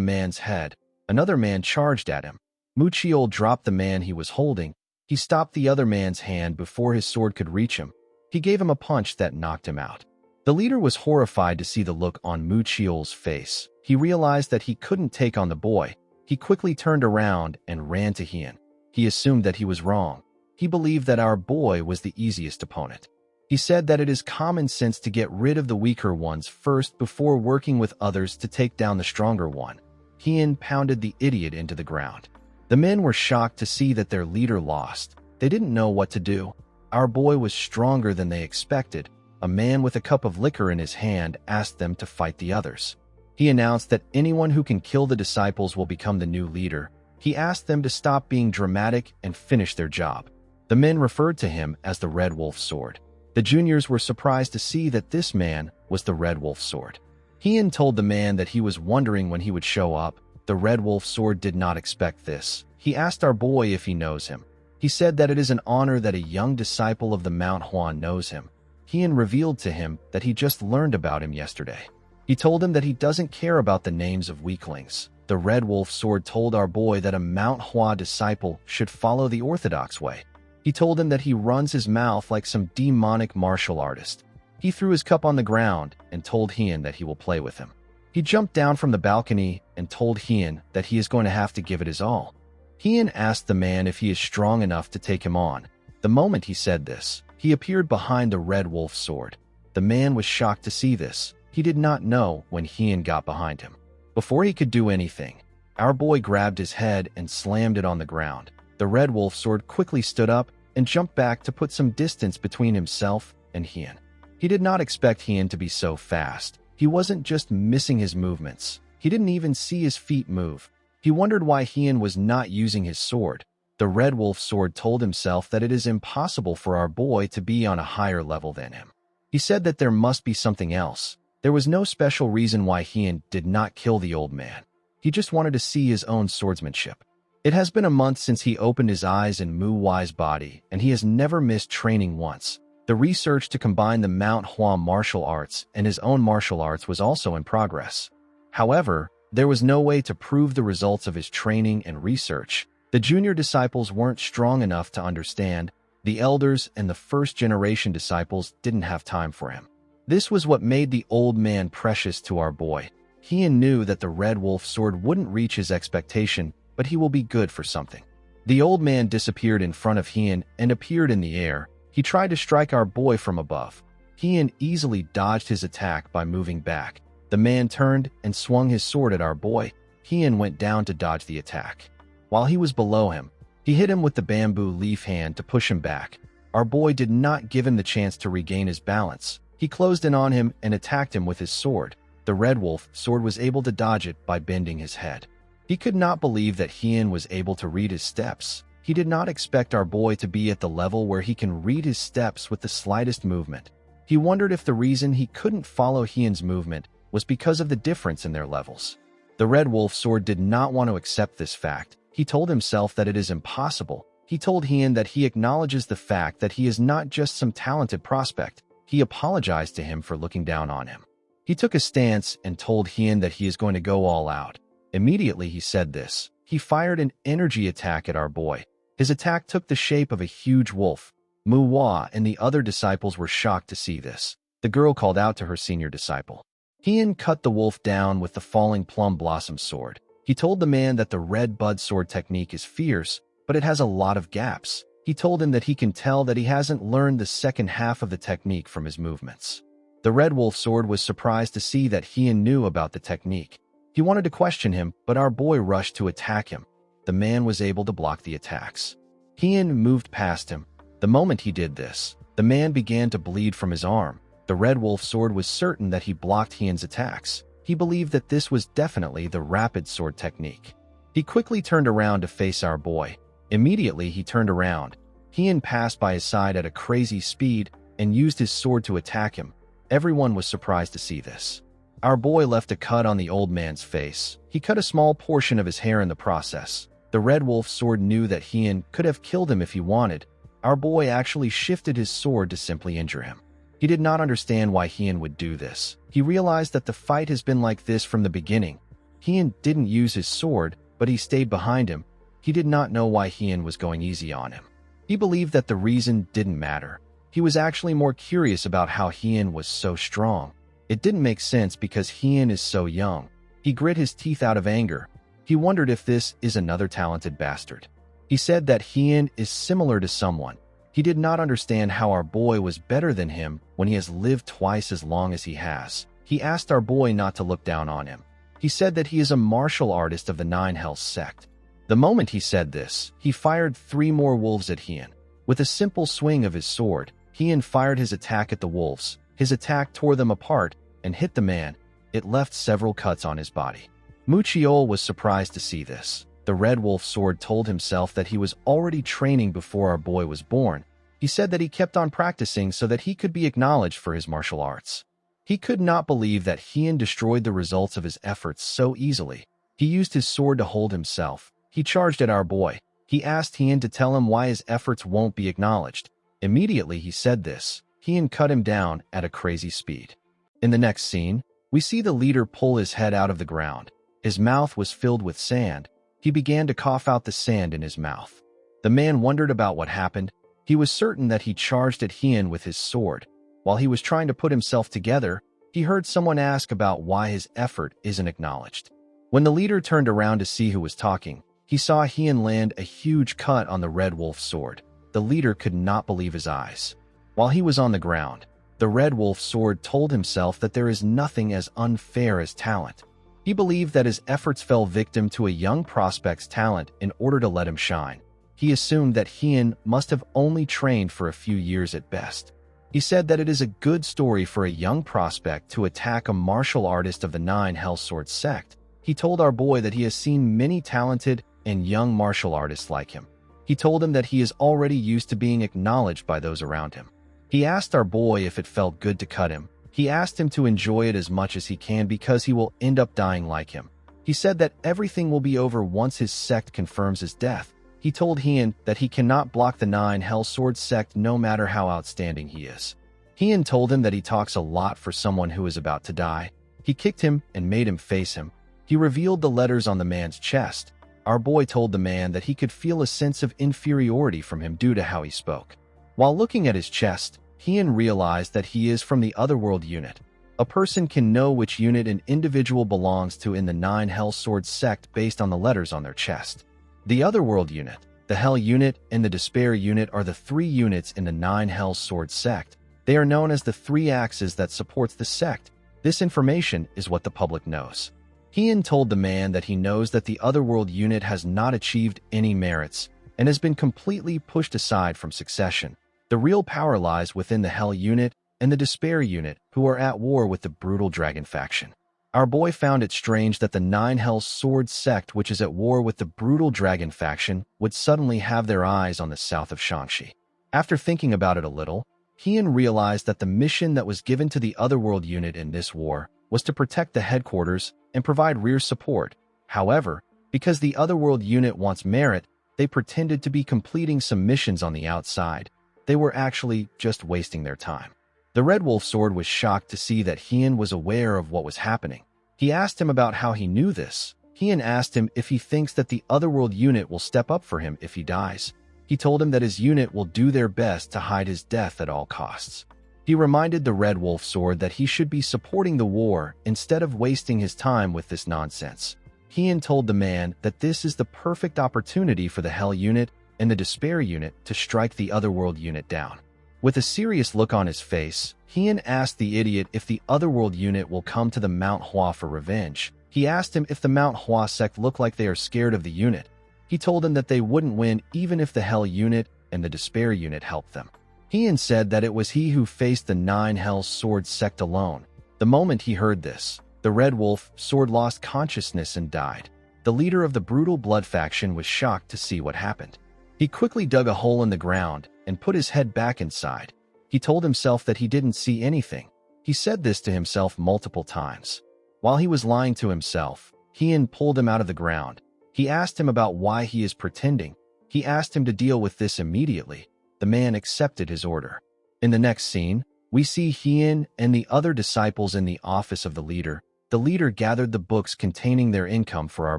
man's head, another man charged at him. Muchiol dropped the man he was holding. He stopped the other man's hand before his sword could reach him. He gave him a punch that knocked him out. The leader was horrified to see the look on Muchiol's face. He realized that he couldn't take on the boy. He quickly turned around and ran to Heian. He assumed that he was wrong. He believed that our boy was the easiest opponent. He said that it is common sense to get rid of the weaker ones first before working with others to take down the stronger one. Heian pounded the idiot into the ground. The men were shocked to see that their leader lost. They didn't know what to do. Our boy was stronger than they expected. A man with a cup of liquor in his hand asked them to fight the others. He announced that anyone who can kill the disciples will become the new leader. He asked them to stop being dramatic and finish their job. The men referred to him as the Red Wolf Sword. The juniors were surprised to see that this man was the Red Wolf Sword. Heian told the man that he was wondering when he would show up. The Red Wolf Sword did not expect this. He asked our boy if he knows him. He said that it is an honor that a young disciple of the Mount Huan knows him. Heian revealed to him that he just learned about him yesterday. He told him that he doesn't care about the names of weaklings. The Red Wolf Sword told our boy that a Mount Hua disciple should follow the orthodox way. He told him that he runs his mouth like some demonic martial artist. He threw his cup on the ground and told Heian that he will play with him. He jumped down from the balcony and told Heian that he is going to have to give it his all. Heian asked the man if he is strong enough to take him on. The moment he said this, he appeared behind the Red Wolf Sword. The man was shocked to see this. He did not know when Heian got behind him. Before he could do anything, our boy grabbed his head and slammed it on the ground. The Red Wolf Sword quickly stood up and jumped back to put some distance between himself and Heian. He did not expect Heian to be so fast. He wasn't just missing his movements. He didn't even see his feet move. He wondered why Heian was not using his sword. The Red Wolf Sword told himself that it is impossible for our boy to be on a higher level than him. He said that there must be something else. There was no special reason why Heian did not kill the old man. He just wanted to see his own swordsmanship. It has been a month since he opened his eyes in Mu Wai's body, and he has never missed training once. The research to combine the Mount Hua martial arts and his own martial arts was also in progress. However, there was no way to prove the results of his training and research. The junior disciples weren't strong enough to understand. The elders and the first-generation disciples didn't have time for him. This was what made the old man precious to our boy. Heian knew that the Red Wolf Sword wouldn't reach his expectation, but he will be good for something. The old man disappeared in front of Heian and appeared in the air. He tried to strike our boy from above. Heian easily dodged his attack by moving back. The man turned and swung his sword at our boy. Heian went down to dodge the attack. While he was below him, he hit him with the bamboo leaf hand to push him back. Our boy did not give him the chance to regain his balance. He closed in on him and attacked him with his sword. The Red Wolf Sword was able to dodge it by bending his head. He could not believe that Heian was able to read his steps. He did not expect our boy to be at the level where he can read his steps with the slightest movement. He wondered if the reason he couldn't follow Heian's movement was because of the difference in their levels. The Red Wolf Sword did not want to accept this fact. He told himself that it is impossible. He told Heian that he acknowledges the fact that he is not just some talented prospect. He apologized to him for looking down on him. He took a stance and told Heian that he is going to go all out. Immediately he said this. He fired an energy attack at our boy. His attack took the shape of a huge wolf. Mu Hua and the other disciples were shocked to see this. The girl called out to her senior disciple. Heian cut the wolf down with the falling plum blossom sword. He told the man that the red bud sword technique is fierce, but it has a lot of gaps. He told him that he can tell that he hasn't learned the second half of the technique from his movements. The red wolf sword was surprised to see that Hien knew about the technique. He wanted to question him, but our boy rushed to attack him. The man was able to block the attacks. Hien moved past him. The moment he did this, the man began to bleed from his arm. The red wolf sword was certain that he blocked Hien's attacks. He believed that this was definitely the rapid sword technique. He quickly turned around to face our boy. Immediately he turned around. Hien passed by his side at a crazy speed and used his sword to attack him. Everyone was surprised to see this. Our boy left a cut on the old man's face. He cut a small portion of his hair in the process. The red wolf sword knew that Hien could have killed him if he wanted. Our boy actually shifted his sword to simply injure him. He did not understand why Hien would do this. He realized that the fight has been like this from the beginning. Hien didn't use his sword, but he stayed behind him. He did not know why Hien was going easy on him. He believed that the reason didn't matter. He was actually more curious about how Hien was so strong. It didn't make sense because Hien is so young. He grit his teeth out of anger. He wondered if this is another talented bastard. He said that Hien is similar to someone. He did not understand how our boy was better than him when he has lived twice as long as he has. He asked our boy not to look down on him. He said that he is a martial artist of the Nine Hells sect. The moment he said this, he fired 3 more wolves at Hien. With a simple swing of his sword, Hien fired his attack at the wolves. His attack tore them apart and hit the man. It left several cuts on his body. Muchiol was surprised to see this. The red wolf sword told himself that he was already training before our boy was born. He said that he kept on practicing so that he could be acknowledged for his martial arts. He could not believe that Hien destroyed the results of his efforts so easily. He used his sword to hold himself. He charged at our boy. He asked Hien to tell him why his efforts won't be acknowledged. Immediately he said this. Hien cut him down at a crazy speed. In the next scene, we see the leader pull his head out of the ground. His mouth was filled with sand. He began to cough out the sand in his mouth. The man wondered about what happened. He was certain that he charged at Hien with his sword. While he was trying to put himself together, he heard someone ask about why his effort isn't acknowledged. When the leader turned around to see who was talking, he saw Hien land a huge cut on the red wolf sword. The leader could not believe his eyes. While he was on the ground, the red wolf sword told himself that there is nothing as unfair as talent. He believed that his efforts fell victim to a young prospect's talent in order to let him shine. He assumed that Hien must have only trained for a few years at best. He said that it is a good story for a young prospect to attack a martial artist of the Nine Hells Sword sect. He told our boy that he has seen many talented and young martial artists like him. He told him that he is already used to being acknowledged by those around him. He asked our boy if it felt good to cut him. He asked him to enjoy it as much as he can because he will end up dying like him. He said that everything will be over once his sect confirms his death. He told Hien that he cannot block the Nine Hells Sword sect no matter how outstanding he is. Hien told him that he talks a lot for someone who is about to die. He kicked him and made him face him. He revealed the letters on the man's chest. Our boy told the man that he could feel a sense of inferiority from him due to how he spoke. While looking at his chest, Hien realized that he is from the Otherworld unit. A person can know which unit an individual belongs to in the Nine Hells Sword sect based on the letters on their chest. The Otherworld unit, the Hell unit, and the Despair unit are the 3 units in the Nine Hells Sword sect. They are known as the 3 axes that supports the sect. This information is what the public knows. Hien told the man that he knows that the Otherworld unit has not achieved any merits and has been completely pushed aside from succession. The real power lies within the Hell unit and the Despair unit, who are at war with the brutal Dragon faction. Our boy found it strange that the Nine Hells Sword sect, which is at war with the brutal Dragon faction, would suddenly have their eyes on the south of Shaanxi. After thinking about it a little, Hien realized that the mission that was given to the Otherworld unit in this war was to protect the headquarters and provide rear support. However, because the Otherworld unit wants merit, they pretended to be completing some missions on the outside. They were actually just wasting their time. The Red Wolf Sword was shocked to see that Hien was aware of what was happening. He asked him about how he knew this. Hien asked him if he thinks that the Otherworld unit will step up for him if he dies. He told him that his unit will do their best to hide his death at all costs. He reminded the Red Wolf Sword that he should be supporting the war instead of wasting his time with this nonsense. Heian told the man that this is the perfect opportunity for the Hell unit and the Despair unit to strike the Otherworld unit down. With a serious look on his face, Heian asked the idiot if the Otherworld unit will come to the Manhwa for revenge. He asked him if the Manhwa sect look like they are scared of the unit. He told him that they wouldn't win even if the Hell unit and the Despair unit helped them. Heian said that it was he who faced the 9 Hell Sword sect alone. The moment he heard this, the Red Wolf Sword lost consciousness and died. The leader of the brutal blood faction was shocked to see what happened. He quickly dug a hole in the ground and put his head back inside. He told himself that he didn't see anything. He said this to himself multiple times. While he was lying to himself, Heian pulled him out of the ground. He asked him about why he is pretending. He asked him to deal with this immediately. The man accepted his order. In the next scene, we see Heian and the other disciples in the office of the leader. The leader gathered the books containing their income for our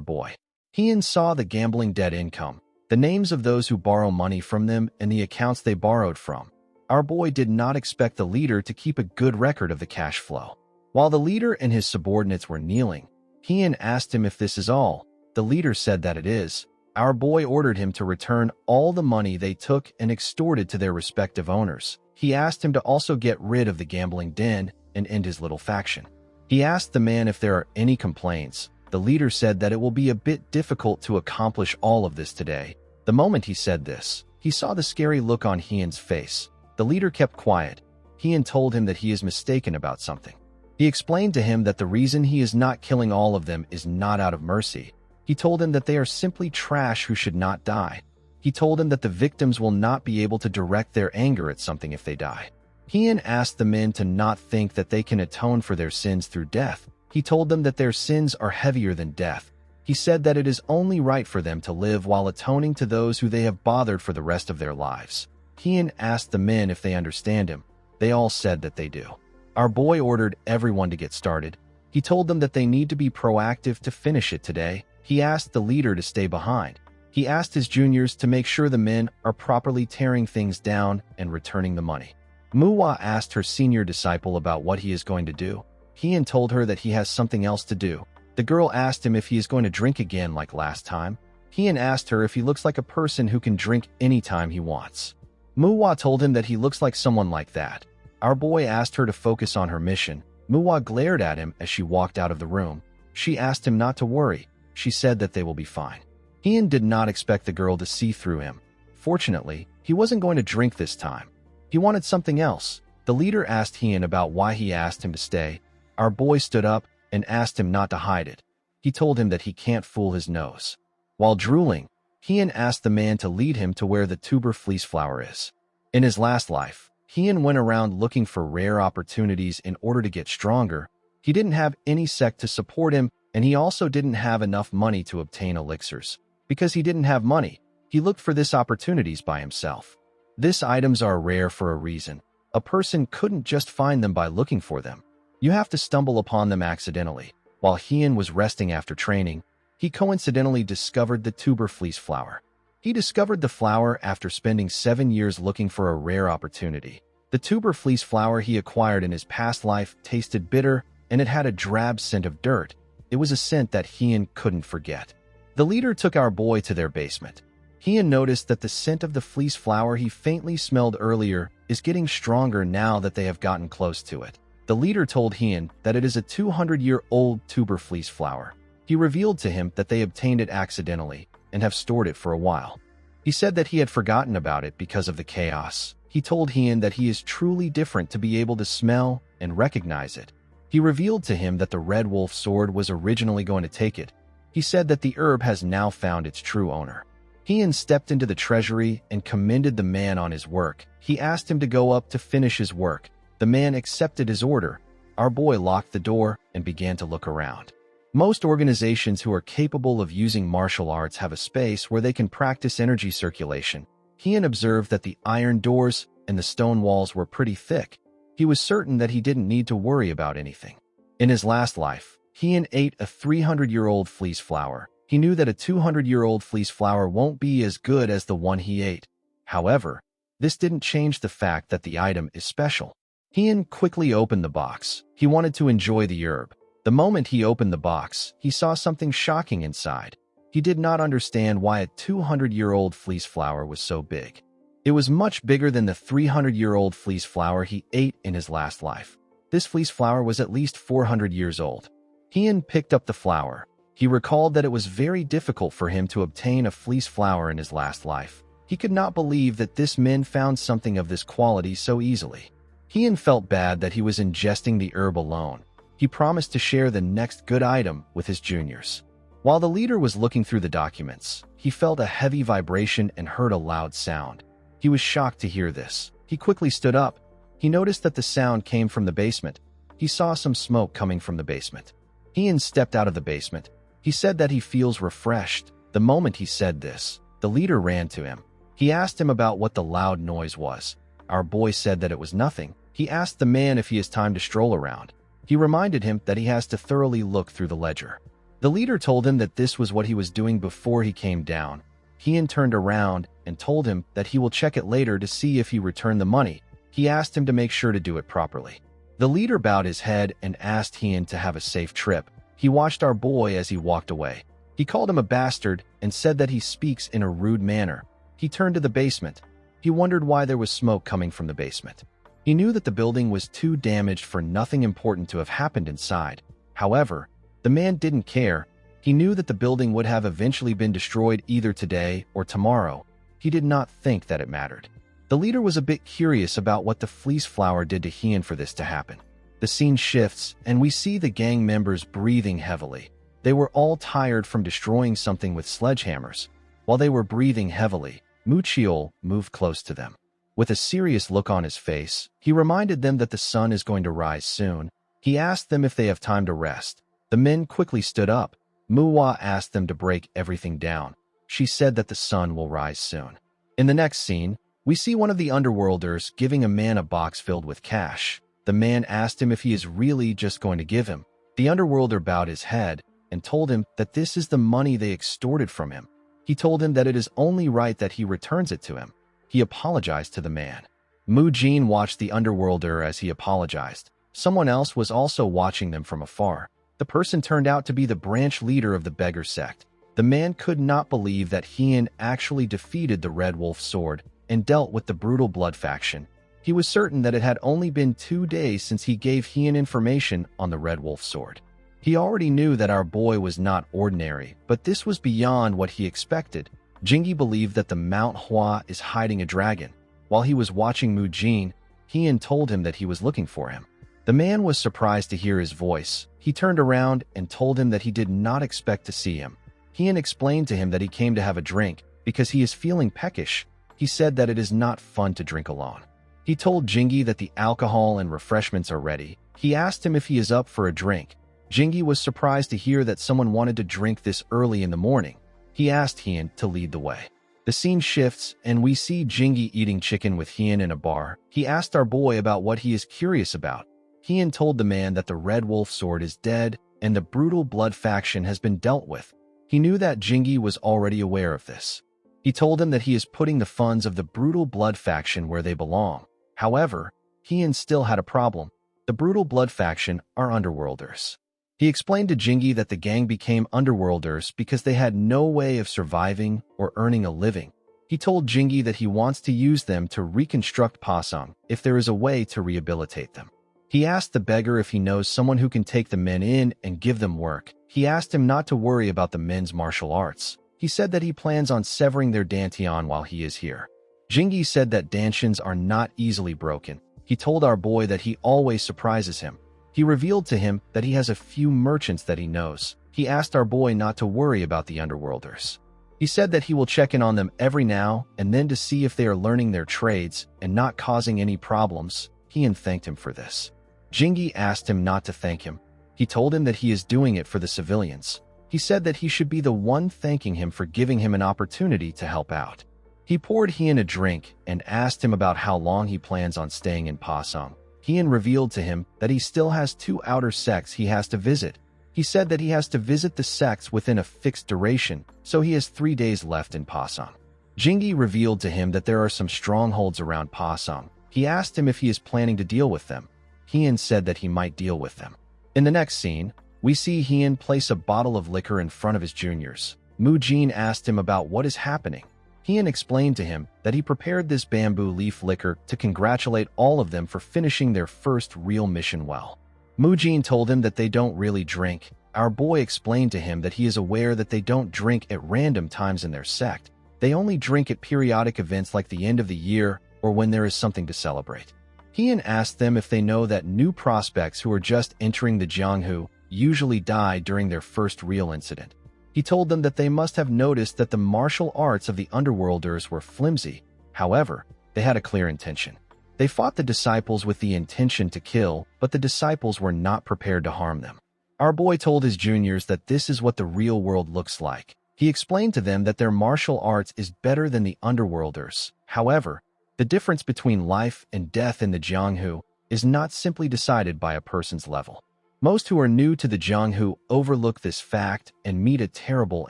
boy. Heian saw the gambling debt income, the names of those who borrow money from them, and the accounts they borrowed from. Our boy did not expect the leader to keep a good record of the cash flow. While the leader and his subordinates were kneeling, Heian asked him if this is all. The leader said that it is. Our boy ordered him to return all the money they took and extorted to their respective owners. He asked him to also get rid of the gambling den and end his little faction. He asked the man if there are any complaints. The leader said that it will be a bit difficult to accomplish all of this today. The moment he said this, he saw the scary look on Heian's face. The leader kept quiet. Heian told him that he is mistaken about something. He explained to him that the reason he is not killing all of them is not out of mercy. He told him that they are simply trash who should not die. He told him that the victims will not be able to direct their anger at something if they die. Heian asked the men to not think that they can atone for their sins through death. He told them that their sins are heavier than death. He said that it is only right for them to live while atoning to those who they have bothered for the rest of their lives. Heian asked the men if they understand him. They all said that they do. Our boy ordered everyone to get started. He told them that they need to be proactive to finish it today. He asked the leader to stay behind. He asked his juniors to make sure the men are properly tearing things down and returning the money. Manhwa asked her senior disciple about what he is going to do. Heian told her that he has something else to do. The girl asked him if he is going to drink again like last time. Heian asked her if he looks like a person who can drink anytime he wants. Manhwa told him that he looks like someone like that. Our boy asked her to focus on her mission. Manhwa glared at him as she walked out of the room. She asked him not to worry. She said that they will be fine. Heian did not expect the girl to see through him. Fortunately, he wasn't going to drink this time. He wanted something else. The leader asked Heian about why he asked him to stay. Our boy stood up and asked him not to hide it. He told him that he can't fool his nose. While drooling, Heian asked the man to lead him to where the tuber fleece flower is. In his last life, Heian went around looking for rare opportunities in order to get stronger. He didn't have any sect to support him, and he also didn't have enough money to obtain elixirs. Because he didn't have money, he looked for these opportunities by himself. These items are rare for a reason. A person couldn't just find them by looking for them. You have to stumble upon them accidentally. While Heian was resting after training, he coincidentally discovered the tuber fleece flower. He discovered the flower after spending 7 years looking for a rare opportunity. The tuber fleece flower he acquired in his past life tasted bitter, and it had a drab scent of dirt. It was a scent that Heian couldn't forget. The leader took our boy to their basement. Heian noticed that the scent of the fleece flower he faintly smelled earlier is getting stronger now that they have gotten close to it. The leader told Heian that it is a 200-year-old tuber fleece flower. He revealed to him that they obtained it accidentally and have stored it for a while. He said that he had forgotten about it because of the chaos. He told Heian that he is truly different to be able to smell and recognize it. He revealed to him that the Red Wolf sword was originally going to take it. He said that the herb has now found its true owner. Heian stepped into the treasury and commended the man on his work. He asked him to go up to finish his work. The man accepted his order. Our boy locked the door and began to look around. Most organizations who are capable of using martial arts have a space where they can practice energy circulation. Heian observed that the iron doors and the stone walls were pretty thick. He was certain that he didn't need to worry about anything. In his last life, Heian ate a 300-year-old fleece flower. He knew that a 200-year-old fleece flower won't be as good as the one he ate. However, this didn't change the fact that the item is special. Heian quickly opened the box. He wanted to enjoy the herb. The The moment he opened the box, he saw something shocking inside. He did not understand why a 200-year-old fleece flower was so big. It was much bigger than the 300-year-old fleece flower he ate in his last life. This fleece flower was at least 400 years old. Hien picked up the flower. He recalled that it was very difficult for him to obtain a fleece flower in his last life. He could not believe that this man found something of this quality so easily. Hien felt bad that he was ingesting the herb alone. He promised to share the next good item with his juniors. While the leader was looking through the documents, he felt a heavy vibration and heard a loud sound. He was shocked to hear this. He quickly stood up. He noticed that the sound came from the basement. He saw some smoke coming from the basement. Hien stepped out of the basement. He said that he feels refreshed. The moment he said this, the leader ran to him. He asked him about what the loud noise was. Our boy said that it was nothing. He asked the man if he has time to stroll around. He reminded him that he has to thoroughly look through the ledger. The leader told him that this was what he was doing before he came down. Hien turned around and told him that he will check it later to see if he returned the money. He asked him to make sure to do it properly. The leader bowed his head and asked Hien to have a safe trip. He watched our boy as he walked away. He called him a bastard and said that he speaks in a rude manner. He turned to the basement. He wondered why there was smoke coming from the basement. He knew that the building was too damaged for nothing important to have happened inside. However, the man didn't care. He knew that the building would have eventually been destroyed either today or tomorrow. He did not think that it mattered. The leader was a bit curious about what the fleece flower did to Hien for this to happen. The scene shifts, and we see the gang members breathing heavily. They were all tired from destroying something with sledgehammers. While they were breathing heavily, Muchiol moved close to them. With a serious look on his face, he reminded them that the sun is going to rise soon. He asked them if they have time to rest. The men quickly stood up. Manhwa asked them to break everything down. She said that the sun will rise soon. In the next scene, we see one of the underworlders giving a man a box filled with cash. The man asked him if he is really just going to give him. The underworlder bowed his head and told him that this is the money they extorted from him. He told him that it is only right that he returns it to him. He apologized to the man. Mu Jin watched the underworlder as he apologized. Someone else was also watching them from afar. The person turned out to be the branch leader of the beggar sect. The man could not believe that Hien actually defeated the Red Wolf Sword and dealt with the brutal blood faction. He was certain that it had only been 2 days since he gave Hien information on the Red Wolf Sword. He already knew that our boy was not ordinary, but this was beyond what he expected. Jingi believed that the Mount Hua is hiding a dragon. While he was watching Mu Jin, Hien told him that he was looking for him. The man was surprised to hear his voice. He turned around and told him that he did not expect to see him. Hien explained to him that he came to have a drink because he is feeling peckish. He said that it is not fun to drink alone. He told Jingi that the alcohol and refreshments are ready. He asked him if he is up for a drink. Jingi was surprised to hear that someone wanted to drink this early in the morning. He asked Hien to lead the way. The scene shifts, and we see Jingi eating chicken with Hien in a bar. He asked our boy about what he is curious about. Hien told the man that the Red Wolf Sword is dead and the brutal blood faction has been dealt with. He knew that Jingi was already aware of this. He told him that he is putting the funds of the brutal blood faction where they belong. However, Hien still had a problem. The brutal blood faction are underworlders. He explained to Jingi that the gang became underworlders because they had no way of surviving or earning a living. He told Jingi that he wants to use them to reconstruct Pasang if there is a way to rehabilitate them. He asked the beggar if he knows someone who can take the men in and give them work. He asked him not to worry about the men's martial arts. He said that he plans on severing their dantian while he is here. Jingi said that dantians are not easily broken. He told our boy that he always surprises him. He revealed to him that he has a few merchants that he knows. He asked our boy not to worry about the underworlders. He said that he will check in on them every now and then to see if they are learning their trades and not causing any problems. Hien thanked him for this. Jingi asked him not to thank him. He told him that he is doing it for the civilians. He said that he should be the one thanking him for giving him an opportunity to help out. He poured Hien a drink and asked him about how long he plans on staying in Pasang. Hien revealed to him that he still has 2 outer sects he has to visit. He said that he has to visit the sects within a fixed duration, so he has 3 days left in Pasang. Jingi revealed to him that there are some strongholds around Pasang. He asked him if he is planning to deal with them. Hien said that he might deal with them. In the next scene, we see Hien place a bottle of liquor in front of his juniors. Mu Jin asked him about what is happening. Hien explained to him that he prepared this bamboo leaf liquor to congratulate all of them for finishing their first real mission well. Mu Jin told him that they don't really drink. Our boy explained to him that he is aware that they don't drink at random times in their sect. They only drink at periodic events like the end of the year or when there is something to celebrate. Hien asked them if they know that new prospects who are just entering the Jianghu usually die during their first real incident. He told them that they must have noticed that the martial arts of the underworlders were flimsy. However, they had a clear intention. They fought the disciples with the intention to kill, but the disciples were not prepared to harm them. Our boy told his juniors that this is what the real world looks like. He explained to them that their martial arts is better than the underworlders. However, the difference between life and death in the Jianghu is not simply decided by a person's level. Most who are new to the Jianghu overlook this fact and meet a terrible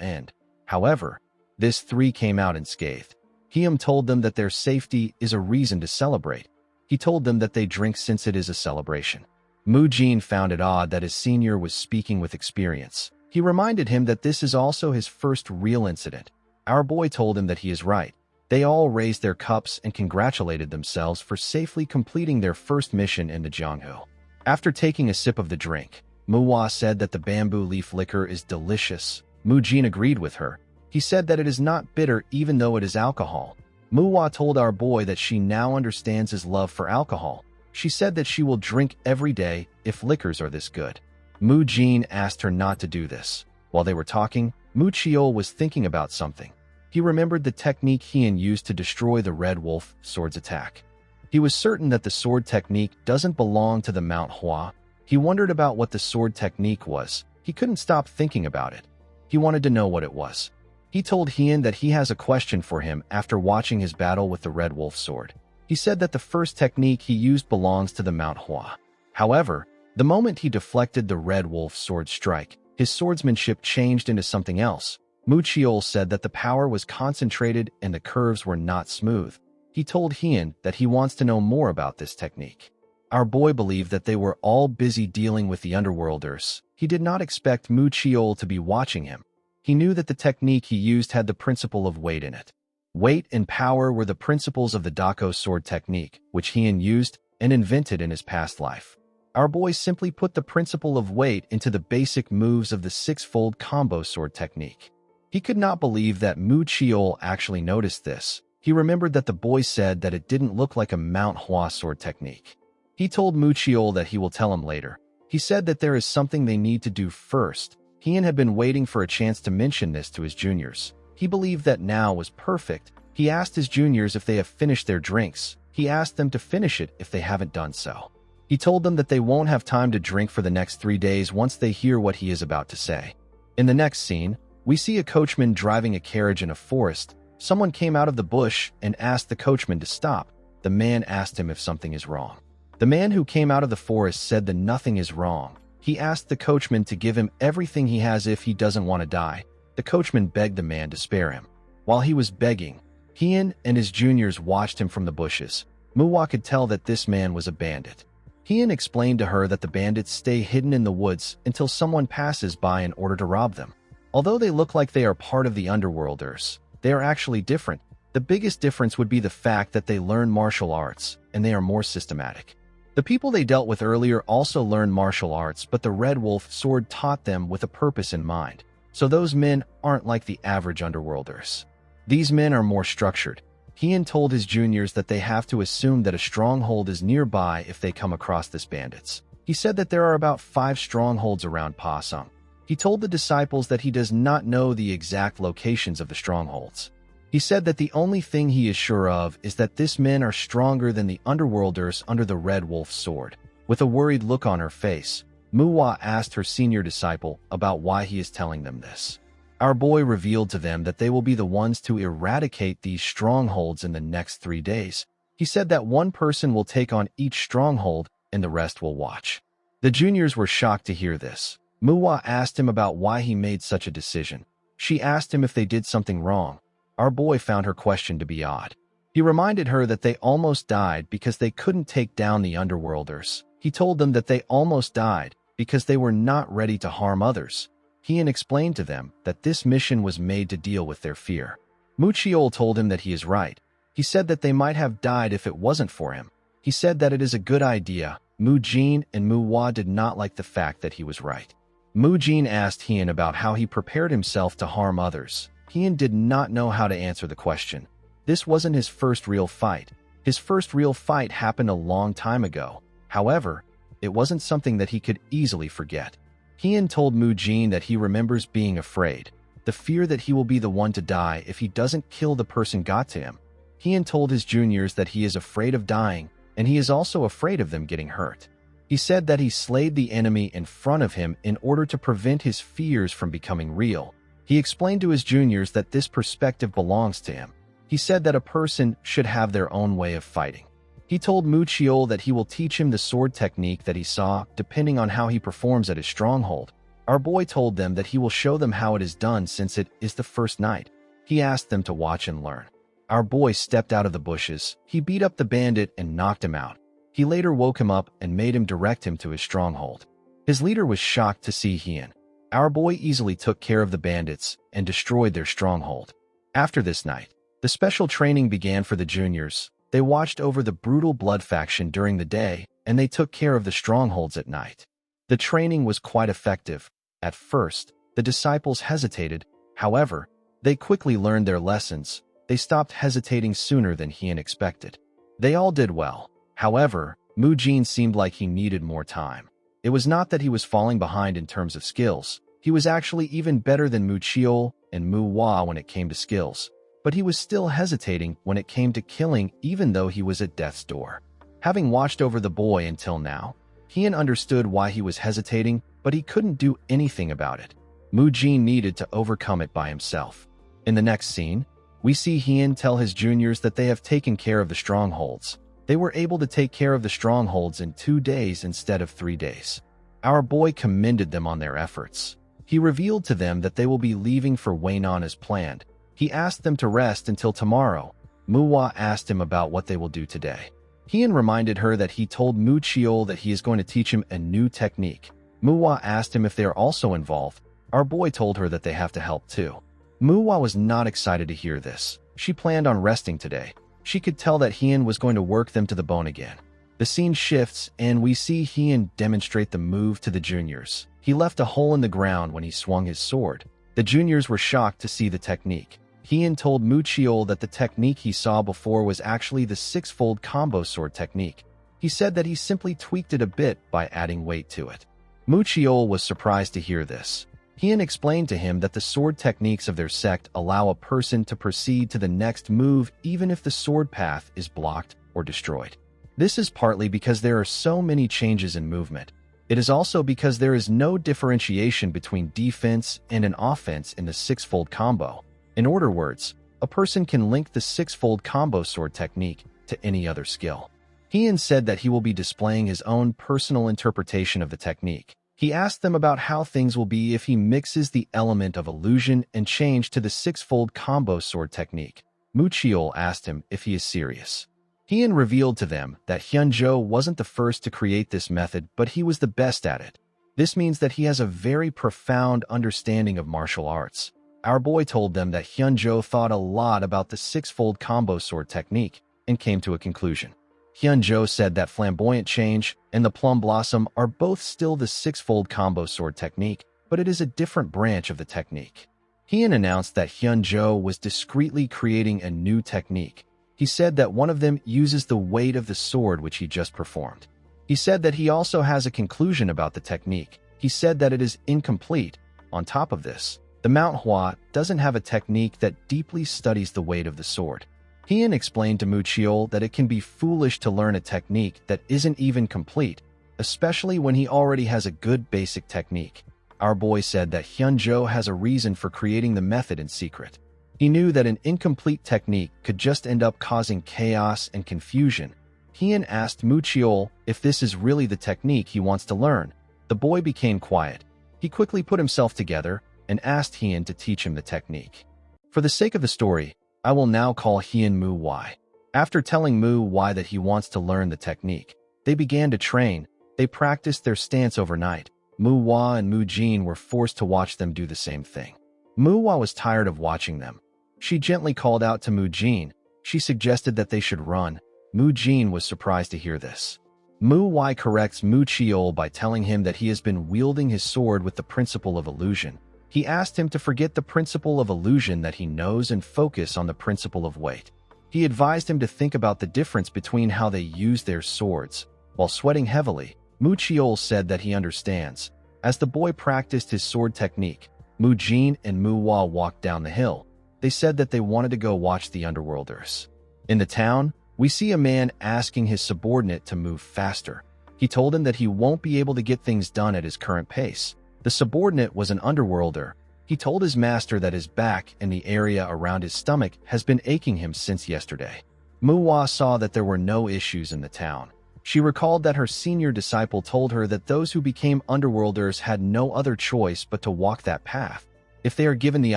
end. However, this three came out unscathed. Hiem told them that their safety is a reason to celebrate. He told them that they drink since it is a celebration. Mu Jin found it odd that his senior was speaking with experience. He reminded him that this is also his first real incident. Our boy told him that he is right. They all raised their cups and congratulated themselves for safely completing their first mission in the Jianghu. After taking a sip of the drink, Manhwa said that the bamboo leaf liquor is delicious. Mu Jin agreed with her. He said that it is not bitter even though it is alcohol. Manhwa told our boy that she now understands his love for alcohol. She said that she will drink every day if liquors are this good. Mu Jin asked her not to do this. While they were talking, Mu Chiol was thinking about something. He remembered the technique Hien used to destroy the Red Wolf sword's attack. He was certain that the sword technique doesn't belong to the Mount Hua. He wondered about what the sword technique was. He couldn't stop thinking about it. He wanted to know what it was. He told Hien that he has a question for him after watching his battle with the Red Wolf sword. He said that the first technique he used belongs to the Mount Hua. However, the moment he deflected the Red Wolf sword strike, his swordsmanship changed into something else. Mu Chiol said that the power was concentrated and the curves were not smooth. He told Hien that he wants to know more about this technique. Our boy believed that they were all busy dealing with the underworlders. He did not expect Mu Chiol to be watching him. He knew that the technique he used had the principle of weight in it. Weight and power were the principles of the Dako sword technique, which Hien used and invented in his past life. Our boy simply put the principle of weight into the basic moves of the six-fold combo sword technique. He could not believe that Mu Chiol actually noticed this. He remembered that the boy said that it didn't look like a Mount Hua sword technique. He told Mu Chiol that he will tell him later. He said that there is something they need to do first. Hien had been waiting for a chance to mention this to his juniors. He believed that now was perfect. He asked his juniors if they have finished their drinks. He asked them to finish it if they haven't done so. He told them that they won't have time to drink for the next 3 days once they hear what he is about to say. In the next scene, we see a coachman driving a carriage in a forest. Someone came out of the bush and asked the coachman to stop. The man asked him if something is wrong. The man who came out of the forest said that nothing is wrong. He asked the coachman to give him everything he has if he doesn't want to die. The coachman begged the man to spare him. While he was begging, Hien and his juniors watched him from the bushes. Manhwa could tell that this man was a bandit. Hien explained to her that the bandits stay hidden in the woods until someone passes by in order to rob them. Although they look like they are part of the underworlders, they are actually different. The biggest difference would be the fact that they learn martial arts, and they are more systematic. The people they dealt with earlier also learned martial arts, but the Red Wolf sword taught them with a purpose in mind. So those men aren't like the average underworlders. These men are more structured. Hien told his juniors that they have to assume that a stronghold is nearby if they come across this bandits. He said that there are about 5 strongholds around Pasung. He told the disciples that he does not know the exact locations of the strongholds. He said that the only thing he is sure of is that these men are stronger than the underworlders under the Red Wolf sword. With a worried look on her face, Manhwa asked her senior disciple about why he is telling them this. Our boy revealed to them that they will be the ones to eradicate these strongholds in the next 3 days. He said that one person will take on each stronghold and the rest will watch. The juniors were shocked to hear this. Manhwa asked him about why he made such a decision. She asked him if they did something wrong. Our boy found her question to be odd. He reminded her that they almost died because they couldn't take down the underworlders. He told them that they almost died because they were not ready to harm others. Hien explained to them that this mission was made to deal with their fear. Mu Chiol told him that he is right. He said that they might have died if it wasn't for him. He said that it is a good idea. Mu Jin and Mu Hua did not like the fact that he was right. Mu Jin asked Hien about how he prepared himself to harm others. Hien did not know how to answer the question. This wasn't his first real fight. His first real fight happened a long time ago. However, it wasn't something that he could easily forget. Hien told Mu Jin that he remembers being afraid, the fear that he will be the one to die if he doesn't kill the person got to him. Hien told his juniors that he is afraid of dying, and he is also afraid of them getting hurt. He said that he slayed the enemy in front of him in order to prevent his fears from becoming real. He explained to his juniors that this perspective belongs to him. He said that a person should have their own way of fighting. He told Mu Chiol that he will teach him the sword technique that he saw, depending on how he performs at his stronghold. Our boy told them that he will show them how it is done since it is the first night. He asked them to watch and learn. Our boy stepped out of the bushes. He beat up the bandit and knocked him out. He later woke him up and made him direct him to his stronghold. His leader was shocked to see Hien. Our boy easily took care of the bandits and destroyed their stronghold. After this night, the special training began for the juniors. They watched over the brutal blood faction during the day, and they took care of the strongholds at night. The training was quite effective. At first, the disciples hesitated. However, they quickly learned their lessons. They stopped hesitating sooner than Hien expected. They all did well. However, Mu Jin seemed like he needed more time. It was not that he was falling behind in terms of skills. He was actually even better than Mu Chiol and Mu Hua when it came to skills. But he was still hesitating when it came to killing, even though he was at death's door. Having watched over the boy until now, Hien understood why he was hesitating, but he couldn't do anything about it. Mu Jin needed to overcome it by himself. In the next scene, we see Hien tell his juniors that they have taken care of the strongholds. They were able to take care of the strongholds in 2 days instead of 3 days. Our boy commended them on their efforts. He revealed to them that they will be leaving for Wainan as planned. He asked them to rest until tomorrow. Mu Hua asked him about what they will do today. Hien reminded her that he told Mu Chiol that he is going to teach him a new technique. Mu Hua asked him if they are also involved. Our boy told her that they have to help too. Mu Hua was not excited to hear this. She planned on resting today. She could tell that Hien was going to work them to the bone again. The scene shifts, and we see Hien demonstrate the move to the juniors. He left a hole in the ground when he swung his sword. The juniors were shocked to see the technique. Hien told Mu Chiol that the technique he saw before was actually the six-fold combo sword technique. He said that he simply tweaked it a bit by adding weight to it. Mu Chiol was surprised to hear this. Hien explained to him that the sword techniques of their sect allow a person to proceed to the next move even if the sword path is blocked or destroyed. This is partly because there are so many changes in movement. It is also because there is no differentiation between defense and an offense in the six-fold combo. In other words, a person can link the six-fold combo sword technique to any other skill. Hien said that he will be displaying his own personal interpretation of the technique. He asked them about how things will be if he mixes the element of illusion and change to the six-fold combo sword technique. Mu Chiol asked him if he is serious. Hien revealed to them that Hyunjo wasn't the first to create this method, but he was the best at it. This means that he has a very profound understanding of martial arts. Our boy told them that Hyunjo thought a lot about the six-fold combo sword technique and came to a conclusion. Hyunjo said that flamboyant change and the plum blossom are both still the six-fold combo sword technique, but it is a different branch of the technique. Hien announced that Hyunjo was discreetly creating a new technique. He said that one of them uses the weight of the sword which he just performed. He said that he also has a conclusion about the technique. He said that it is incomplete. On top of this, the Manhwa doesn't have a technique that deeply studies the weight of the sword. Hien explained to Mu Chiol that it can be foolish to learn a technique that isn't even complete, especially when he already has a good basic technique. Our boy said that Hyunjo has a reason for creating the method in secret. He knew that an incomplete technique could just end up causing chaos and confusion. Hien asked Mu Chiol if this is really the technique he wants to learn. The boy became quiet. He quickly put himself together and asked Hien to teach him the technique. For the sake of the story, I will now call Hien Mu Why. After telling Mu Why that he wants to learn the technique, they began to train. They practiced their stance overnight. Manhwa and Mujin were forced to watch them do the same thing. Manhwa was tired of watching them. She gently called out to Mujin. She suggested that they should run. Mujin was surprised to hear this. Manhwa corrects Mucheol by telling him that he has been wielding his sword with the principle of illusion. He asked him to forget the principle of illusion that he knows and focus on the principle of weight. He advised him to think about the difference between how they use their swords. While sweating heavily, Mucheol said that he understands. As the boy practiced his sword technique, Mujin and Manhwa walked down the hill. They said that they wanted to go watch the underworlders. In the town, we see a man asking his subordinate to move faster. He told him that he won't be able to get things done at his current pace. The subordinate was an underworlder. He told his master that his back and the area around his stomach has been aching him since yesterday. Manhwa saw that there were no issues in the town. She recalled that her senior disciple told her that those who became underworlders had no other choice but to walk that path. If they are given the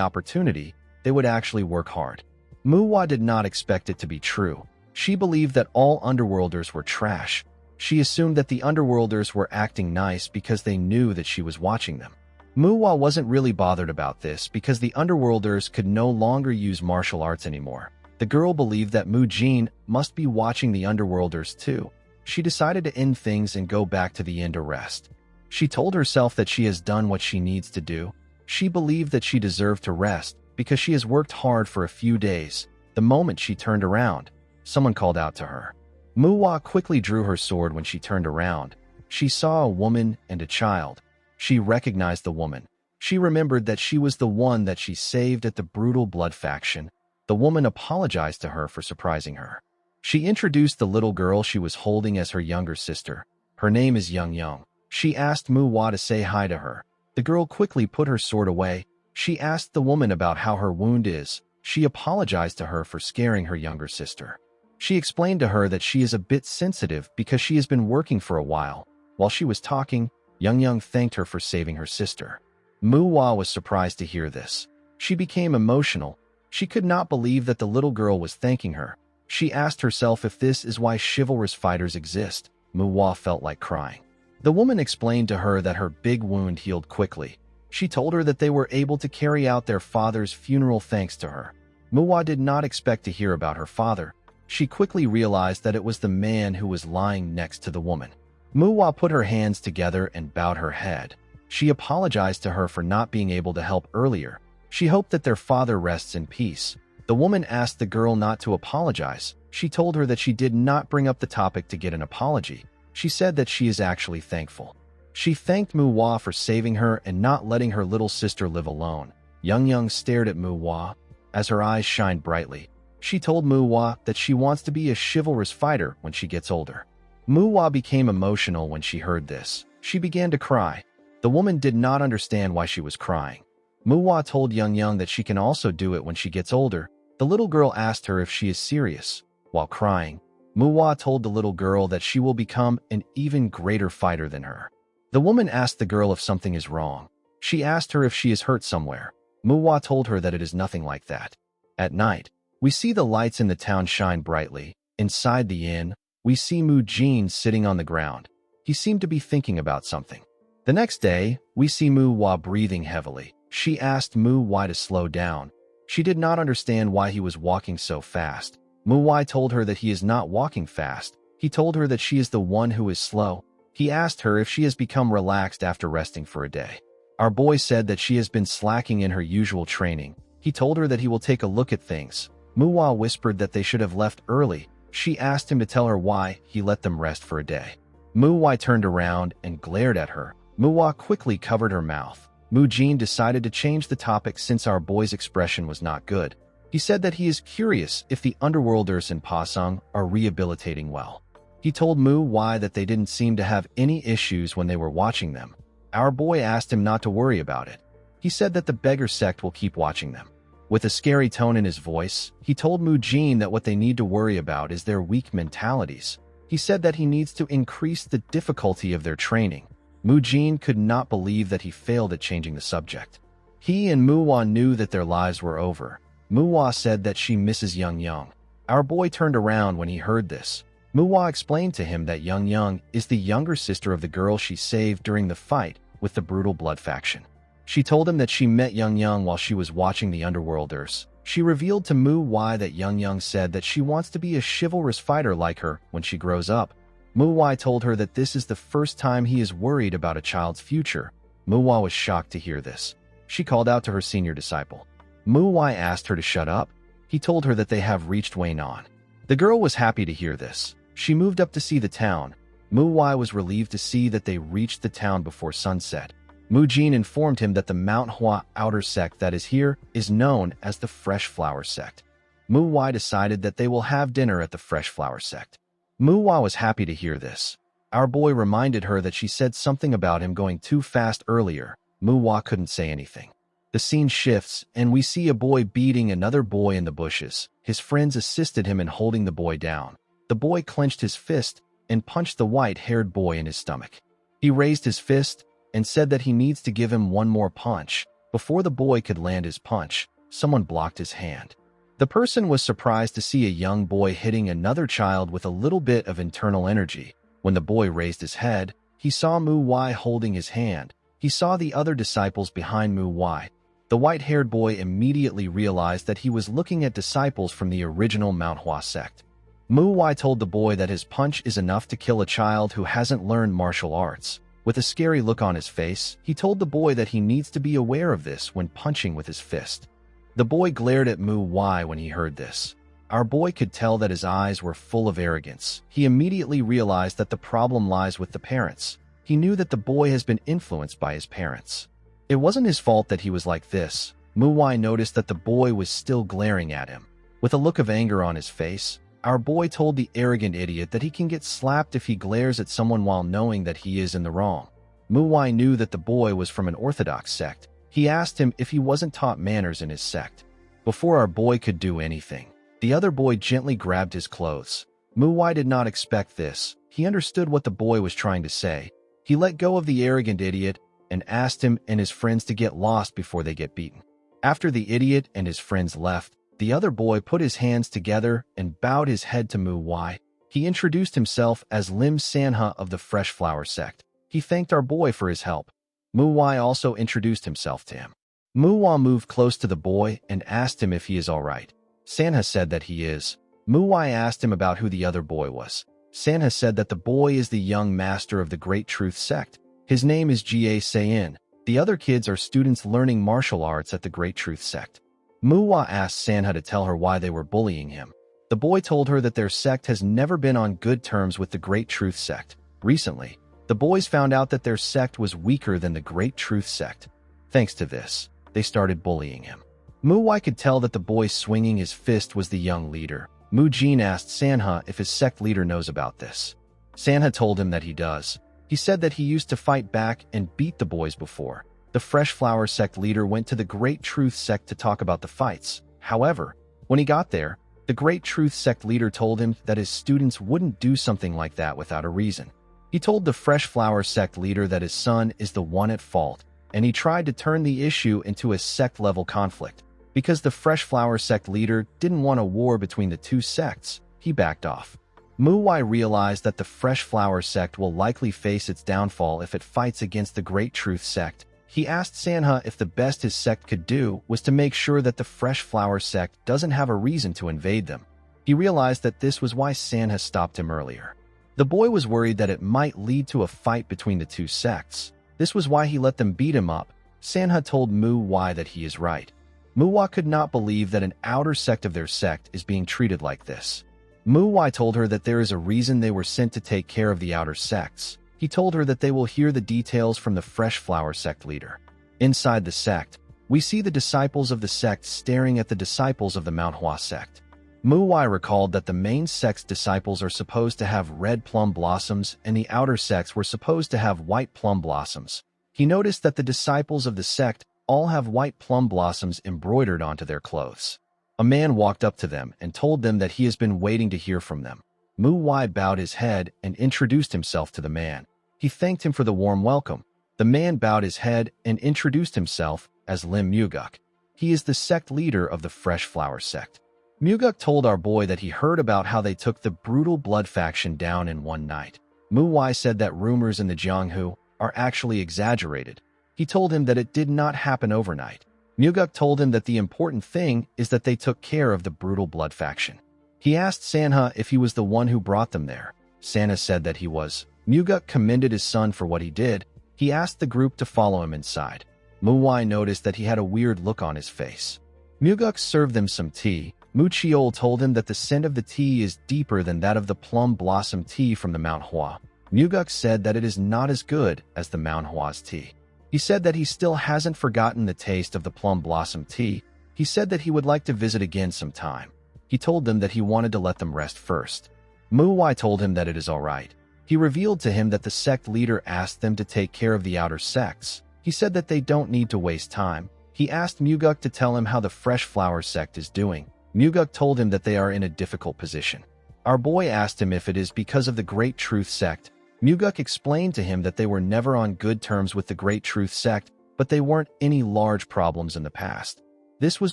opportunity, they would actually work hard. Manhwa did not expect it to be true. She believed that all underworlders were trash. She assumed that the underworlders were acting nice because they knew that she was watching them. Manhwa wasn't really bothered about this because the underworlders could no longer use martial arts anymore. The girl believed that Mujin must be watching the underworlders too. She decided to end things and go back to the inn to rest. She told herself that she has done what she needs to do. She believed that she deserved to rest because she has worked hard for a few days. The moment she turned around, someone called out to her. Manhwa quickly drew her sword when she turned around. She saw a woman and a child. She recognized the woman. She remembered that she was the one that she saved at the brutal blood faction. The woman apologized to her for surprising her. She introduced the little girl she was holding as her younger sister. Her name is Young. She asked Manhwa to say hi to her. The girl quickly put her sword away. She asked the woman about how her wound is. She apologized to her for scaring her younger sister. She explained to her that she is a bit sensitive because she has been working for a while. While she was talking, Young thanked her for saving her sister. Manhwa was surprised to hear this. She became emotional. She could not believe that the little girl was thanking her. She asked herself if this is why chivalrous fighters exist. Manhwa felt like crying. The woman explained to her that her big wound healed quickly. She told her that they were able to carry out their father's funeral thanks to her. Manhwa did not expect to hear about her father. She quickly realized that it was the man who was lying next to the woman. Manhwa put her hands together and bowed her head. She apologized to her for not being able to help earlier. She hoped that their father rests in peace. The woman asked the girl not to apologize. She told her that she did not bring up the topic to get an apology. She said that she is actually thankful. She thanked Manhwa for saving her and not letting her little sister live alone. Young stared at Manhwa as her eyes shined brightly. She told Manhwa that she wants to be a chivalrous fighter when she gets older. Manhwa became emotional when she heard this. She began to cry. The woman did not understand why she was crying. Manhwa told Young that she can also do it when she gets older. The little girl asked her if she is serious. While crying, Manhwa told the little girl that she will become an even greater fighter than her. The woman asked the girl if something is wrong. She asked her if she is hurt somewhere. Manhwa told her that it is nothing like that. At night, we see the lights in the town shine brightly. Inside the inn, we see Mujin sitting on the ground. He seemed to be thinking about something. The next day, we see Manhwa breathing heavily. She asked Manhwa to slow down. She did not understand why he was walking so fast. Manhwa told her that he is not walking fast. He told her that she is the one who is slow. He asked her if she has become relaxed after resting for a day. Our boy said that she has been slacking in her usual training. He told her that he will take a look at things. Manhwa whispered that they should have left early. She asked him to tell her why he let them rest for a day. Manhwa turned around and glared at her. Manhwa quickly covered her mouth. Mujin decided to change the topic since our boy's expression was not good. He said that he is curious if the underworlders in Pasung are rehabilitating well. He told Manhwa that they didn't seem to have any issues when they were watching them. Our boy asked him not to worry about it. He said that the beggar sect will keep watching them. With a scary tone in his voice, he told Mujin that what they need to worry about is their weak mentalities. He said that he needs to increase the difficulty of their training. Mujin could not believe that he failed at changing the subject. He and Manhwa knew that their lives were over. Manhwa said that she misses Young. Our boy turned around when he heard this. Manhwa explained to him that Young is the younger sister of the girl she saved during the fight with the brutal blood faction. She told him that she met Young Young while she was watching the Underworlders. She revealed to Mu Wai that Young Young said that she wants to be a chivalrous fighter like her when she grows up. Mu Wai told her that this is the first time he is worried about a child's future. Mu Wai was shocked to hear this. She called out to her senior disciple. Mu Wai asked her to shut up. He told her that they have reached Wainan. The girl was happy to hear this. She moved up to see the town. Mu Wai was relieved to see that they reached the town before sunset. Mu Jin informed him that the Manhwa outer sect that is here is known as the Fresh Flower Sect. Mu Wai decided that they will have dinner at the Fresh Flower Sect. Mu Wai was happy to hear this. Our boy reminded her that she said something about him going too fast earlier. Mu Wai couldn't say anything. The scene shifts, and we see a boy beating another boy in the bushes. His friends assisted him in holding the boy down. The boy clenched his fist and punched the white-haired boy in his stomach. He raised his fist and said that he needs to give him one more punch. Before the boy could land his punch, someone blocked his hand. The person was surprised to see a young boy hitting another child with a little bit of internal energy. When the boy raised his head, he saw Mu Wai holding his hand. He saw the other disciples behind Mu Wai. The white-haired boy immediately realized that he was looking at disciples from the original Manhwa sect. Mu Wai told the boy that his punch is enough to kill a child who hasn't learned martial arts. With a scary look on his face, he told the boy that he needs to be aware of this when punching with his fist. The boy glared at Mu Wai when he heard this. Our boy could tell that his eyes were full of arrogance. He immediately realized that the problem lies with the parents. He knew that the boy has been influenced by his parents. It wasn't his fault that he was like this. Mu Wai noticed that the boy was still glaring at him. With a look of anger on his face, our boy told the arrogant idiot that he can get slapped if he glares at someone while knowing that he is in the wrong. Mu Wai knew that the boy was from an orthodox sect. He asked him if he wasn't taught manners in his sect. Before our boy could do anything, the other boy gently grabbed his clothes. Mu Wai did not expect this. He understood what the boy was trying to say. He let go of the arrogant idiot and asked him and his friends to get lost before they get beaten. After the idiot and his friends left, the other boy put his hands together and bowed his head to Mu Wai. He introduced himself as Lim Sanha of the Fresh Flower Sect. He thanked our boy for his help. Mu Wai also introduced himself to him. Mu Wai moved close to the boy and asked him if he is all right. Sanha said that he is. Mu Wai asked him about who the other boy was. Sanha said that the boy is the young master of the Great Truth Sect. His name is Ga Sayin. The other kids are students learning martial arts at the Great Truth Sect. Mu Wai asked Sanha to tell her why they were bullying him. The boy told her that their sect has never been on good terms with the Great Truth Sect. Recently, the boys found out that their sect was weaker than the Great Truth Sect. Thanks to this, they started bullying him. Mu Wai could tell that the boy swinging his fist was the young leader. Mu Jin asked Sanha if his sect leader knows about this. Sanha told him that he does. He said that he used to fight back and beat the boys before. The Fresh Flower Sect leader went to the Great Truth Sect to talk about the fights. However, when he got there, the Great Truth Sect leader told him that his students wouldn't do something like that without a reason. He told the Fresh Flower Sect leader that his son is the one at fault, and he tried to turn the issue into a sect-level conflict. Because the Fresh Flower Sect leader didn't want a war between the two sects, he backed off. Mu Wai realized that the Fresh Flower Sect will likely face its downfall if it fights against the Great Truth Sect. He asked Sanha if the best his sect could do was to make sure that the Fresh Flower Sect doesn't have a reason to invade them. He realized that this was why Sanha stopped him earlier. The boy was worried that it might lead to a fight between the two sects. This was why he let them beat him up. Sanha told Mu Wai that he is right. Mu Wai could not believe that an outer sect of their sect is being treated like this. Mu Wai told her that there is a reason they were sent to take care of the outer sects. He told her that they will hear the details from the Fresh Flower Sect leader. Inside the sect, we see the disciples of the sect staring at the disciples of the Manhwa sect. Mu Wai recalled that the main sect's disciples are supposed to have red plum blossoms and the outer sects were supposed to have white plum blossoms. He noticed that the disciples of the sect all have white plum blossoms embroidered onto their clothes. A man walked up to them and told them that he has been waiting to hear from them. Mu Wai bowed his head and introduced himself to the man. He thanked him for the warm welcome. The man bowed his head and introduced himself as Lim Muguk. He is the sect leader of the Fresh Flower Sect. Muguk told our boy that he heard about how they took the brutal blood faction down in one night. Mu Wai said that rumors in the Jianghu are actually exaggerated. He told him that it did not happen overnight. Muguk told him that the important thing is that they took care of the brutal blood faction. He asked Sanha if he was the one who brought them there. Sanha said that he was. Muguk commended his son for what he did. He asked the group to follow him inside. Muwai noticed that he had a weird look on his face. Muguk served them some tea. Mu Chiol told him that the scent of the tea is deeper than that of the plum blossom tea from the Manhwa. Muguk said that it is not as good as the Manhwa's tea. He said that he still hasn't forgotten the taste of the plum blossom tea. He said that he would like to visit again sometime. He told them that he wanted to let them rest first. Muwai told him that it is all right. He revealed to him that the sect leader asked them to take care of the outer sects. He said that they don't need to waste time. He asked Muguk to tell him how the Fresh Flower sect is doing. Muguk told him that they are in a difficult position. Our boy asked him if it is because of the Great Truth sect. Muguk explained to him that they were never on good terms with the Great Truth sect, but they weren't any large problems in the past. This was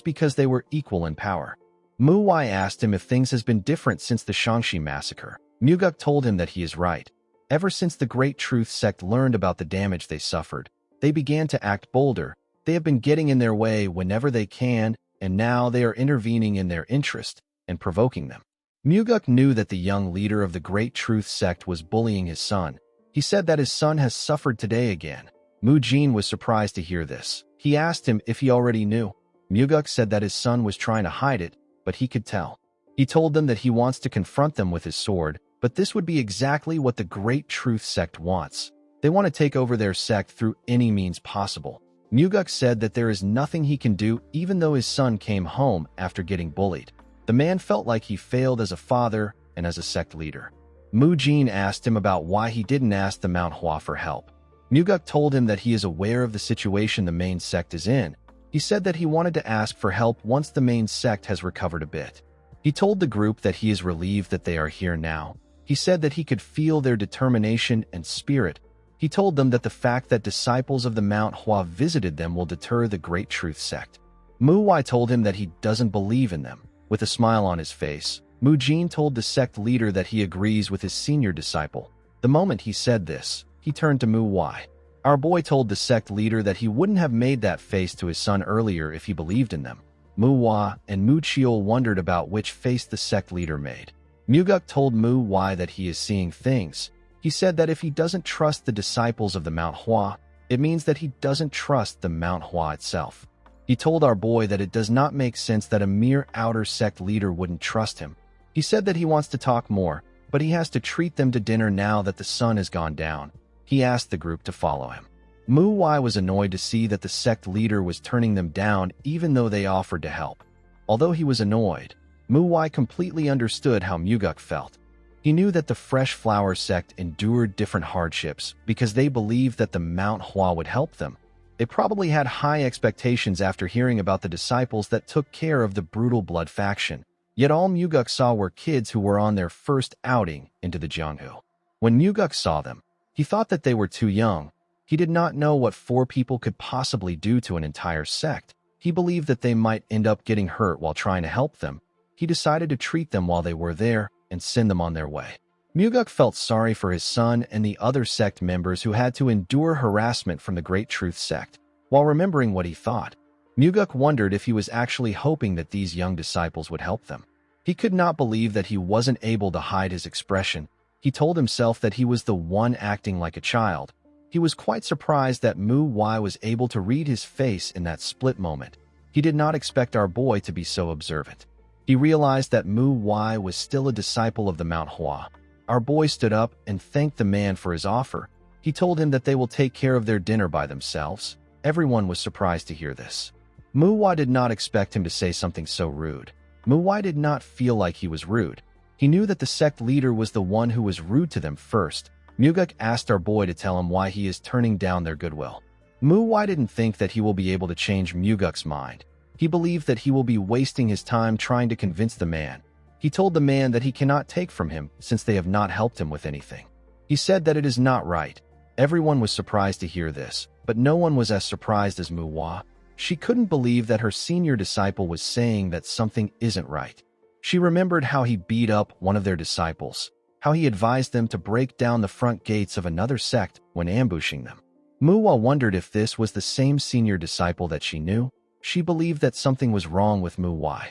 because they were equal in power. Muwai asked him if things has been different since the Shangxi massacre. Muguk told him that he is right. Ever since the Great Truth sect learned about the damage they suffered, they began to act bolder. They have been getting in their way whenever they can, and now they are intervening in their interest and provoking them. Muguk knew that the young leader of the Great Truth sect was bullying his son. He said that his son has suffered today again. Mu Jin was surprised to hear this. He asked him if he already knew. Muguk said that his son was trying to hide it, but he could tell. He told them that he wants to confront them with his sword, but this would be exactly what the Great Truth sect wants. They want to take over their sect through any means possible. Muguk said that there is nothing he can do even though his son came home after getting bullied. The man felt like he failed as a father and as a sect leader. Mu Jin asked him about why he didn't ask the Manhwa for help. Muguk told him that he is aware of the situation the main sect is in. He said that he wanted to ask for help once the main sect has recovered a bit. He told the group that he is relieved that they are here now. He said that he could feel their determination and spirit. He told them that the fact that disciples of the Manhwa visited them will deter the Great Truth sect. Muwai told him that he doesn't believe in them. With a smile on his face, Mu Jin told the sect leader that he agrees with his senior disciple. The moment he said this, he turned to Muwai. Our boy told the sect leader that he wouldn't have made that face to his son earlier if he believed in them. Muwai and Mu Chiol wondered about which face the sect leader made. Muguk told Muwai that he is seeing things. He said that if he doesn't trust the disciples of the Manhwa, it means that he doesn't trust the Manhwa itself. He told our boy that it does not make sense that a mere outer sect leader wouldn't trust him. He said that he wants to talk more, but he has to treat them to dinner now that the sun has gone down. He asked the group to follow him. Muwai was annoyed to see that the sect leader was turning them down even though they offered to help. Although he was annoyed, Muwai completely understood how Muguk felt. He knew that the Fresh Flower sect endured different hardships because they believed that the Manhwa would help them. They probably had high expectations after hearing about the disciples that took care of the brutal blood faction. Yet all Muguk saw were kids who were on their first outing into the Jianghu. When Muguk saw them, he thought that they were too young. He did not know what 4 people could possibly do to an entire sect. He believed that they might end up getting hurt while trying to help them. He decided to treat them while they were there and send them on their way. Muguk felt sorry for his son and the other sect members who had to endure harassment from the Great Truth sect. While remembering what he thought, Muguk wondered if he was actually hoping that these young disciples would help them. He could not believe that he wasn't able to hide his expression. He told himself that he was the one acting like a child. He was quite surprised that Muwai was able to read his face in that split moment. He did not expect our boy to be so observant. He realized that Muwai was still a disciple of the Manhwa. Our boy stood up and thanked the man for his offer. He told him that they will take care of their dinner by themselves. Everyone was surprised to hear this. Muwai did not expect him to say something so rude. Muwai did not feel like he was rude. He knew that the sect leader was the one who was rude to them first. Muguk asked our boy to tell him why he is turning down their goodwill. Muwai didn't think that he will be able to change Muguk's mind. He believed that he will be wasting his time trying to convince the man. He told the man that he cannot take from him since they have not helped him with anything. He said that it is not right. Everyone was surprised to hear this, but no one was as surprised as Muwai. She couldn't believe that her senior disciple was saying that something isn't right. She remembered how he beat up one of their disciples, how he advised them to break down the front gates of another sect when ambushing them. Muhwa wondered if this was the same senior disciple that she knew. She believed that something was wrong with Muhwa.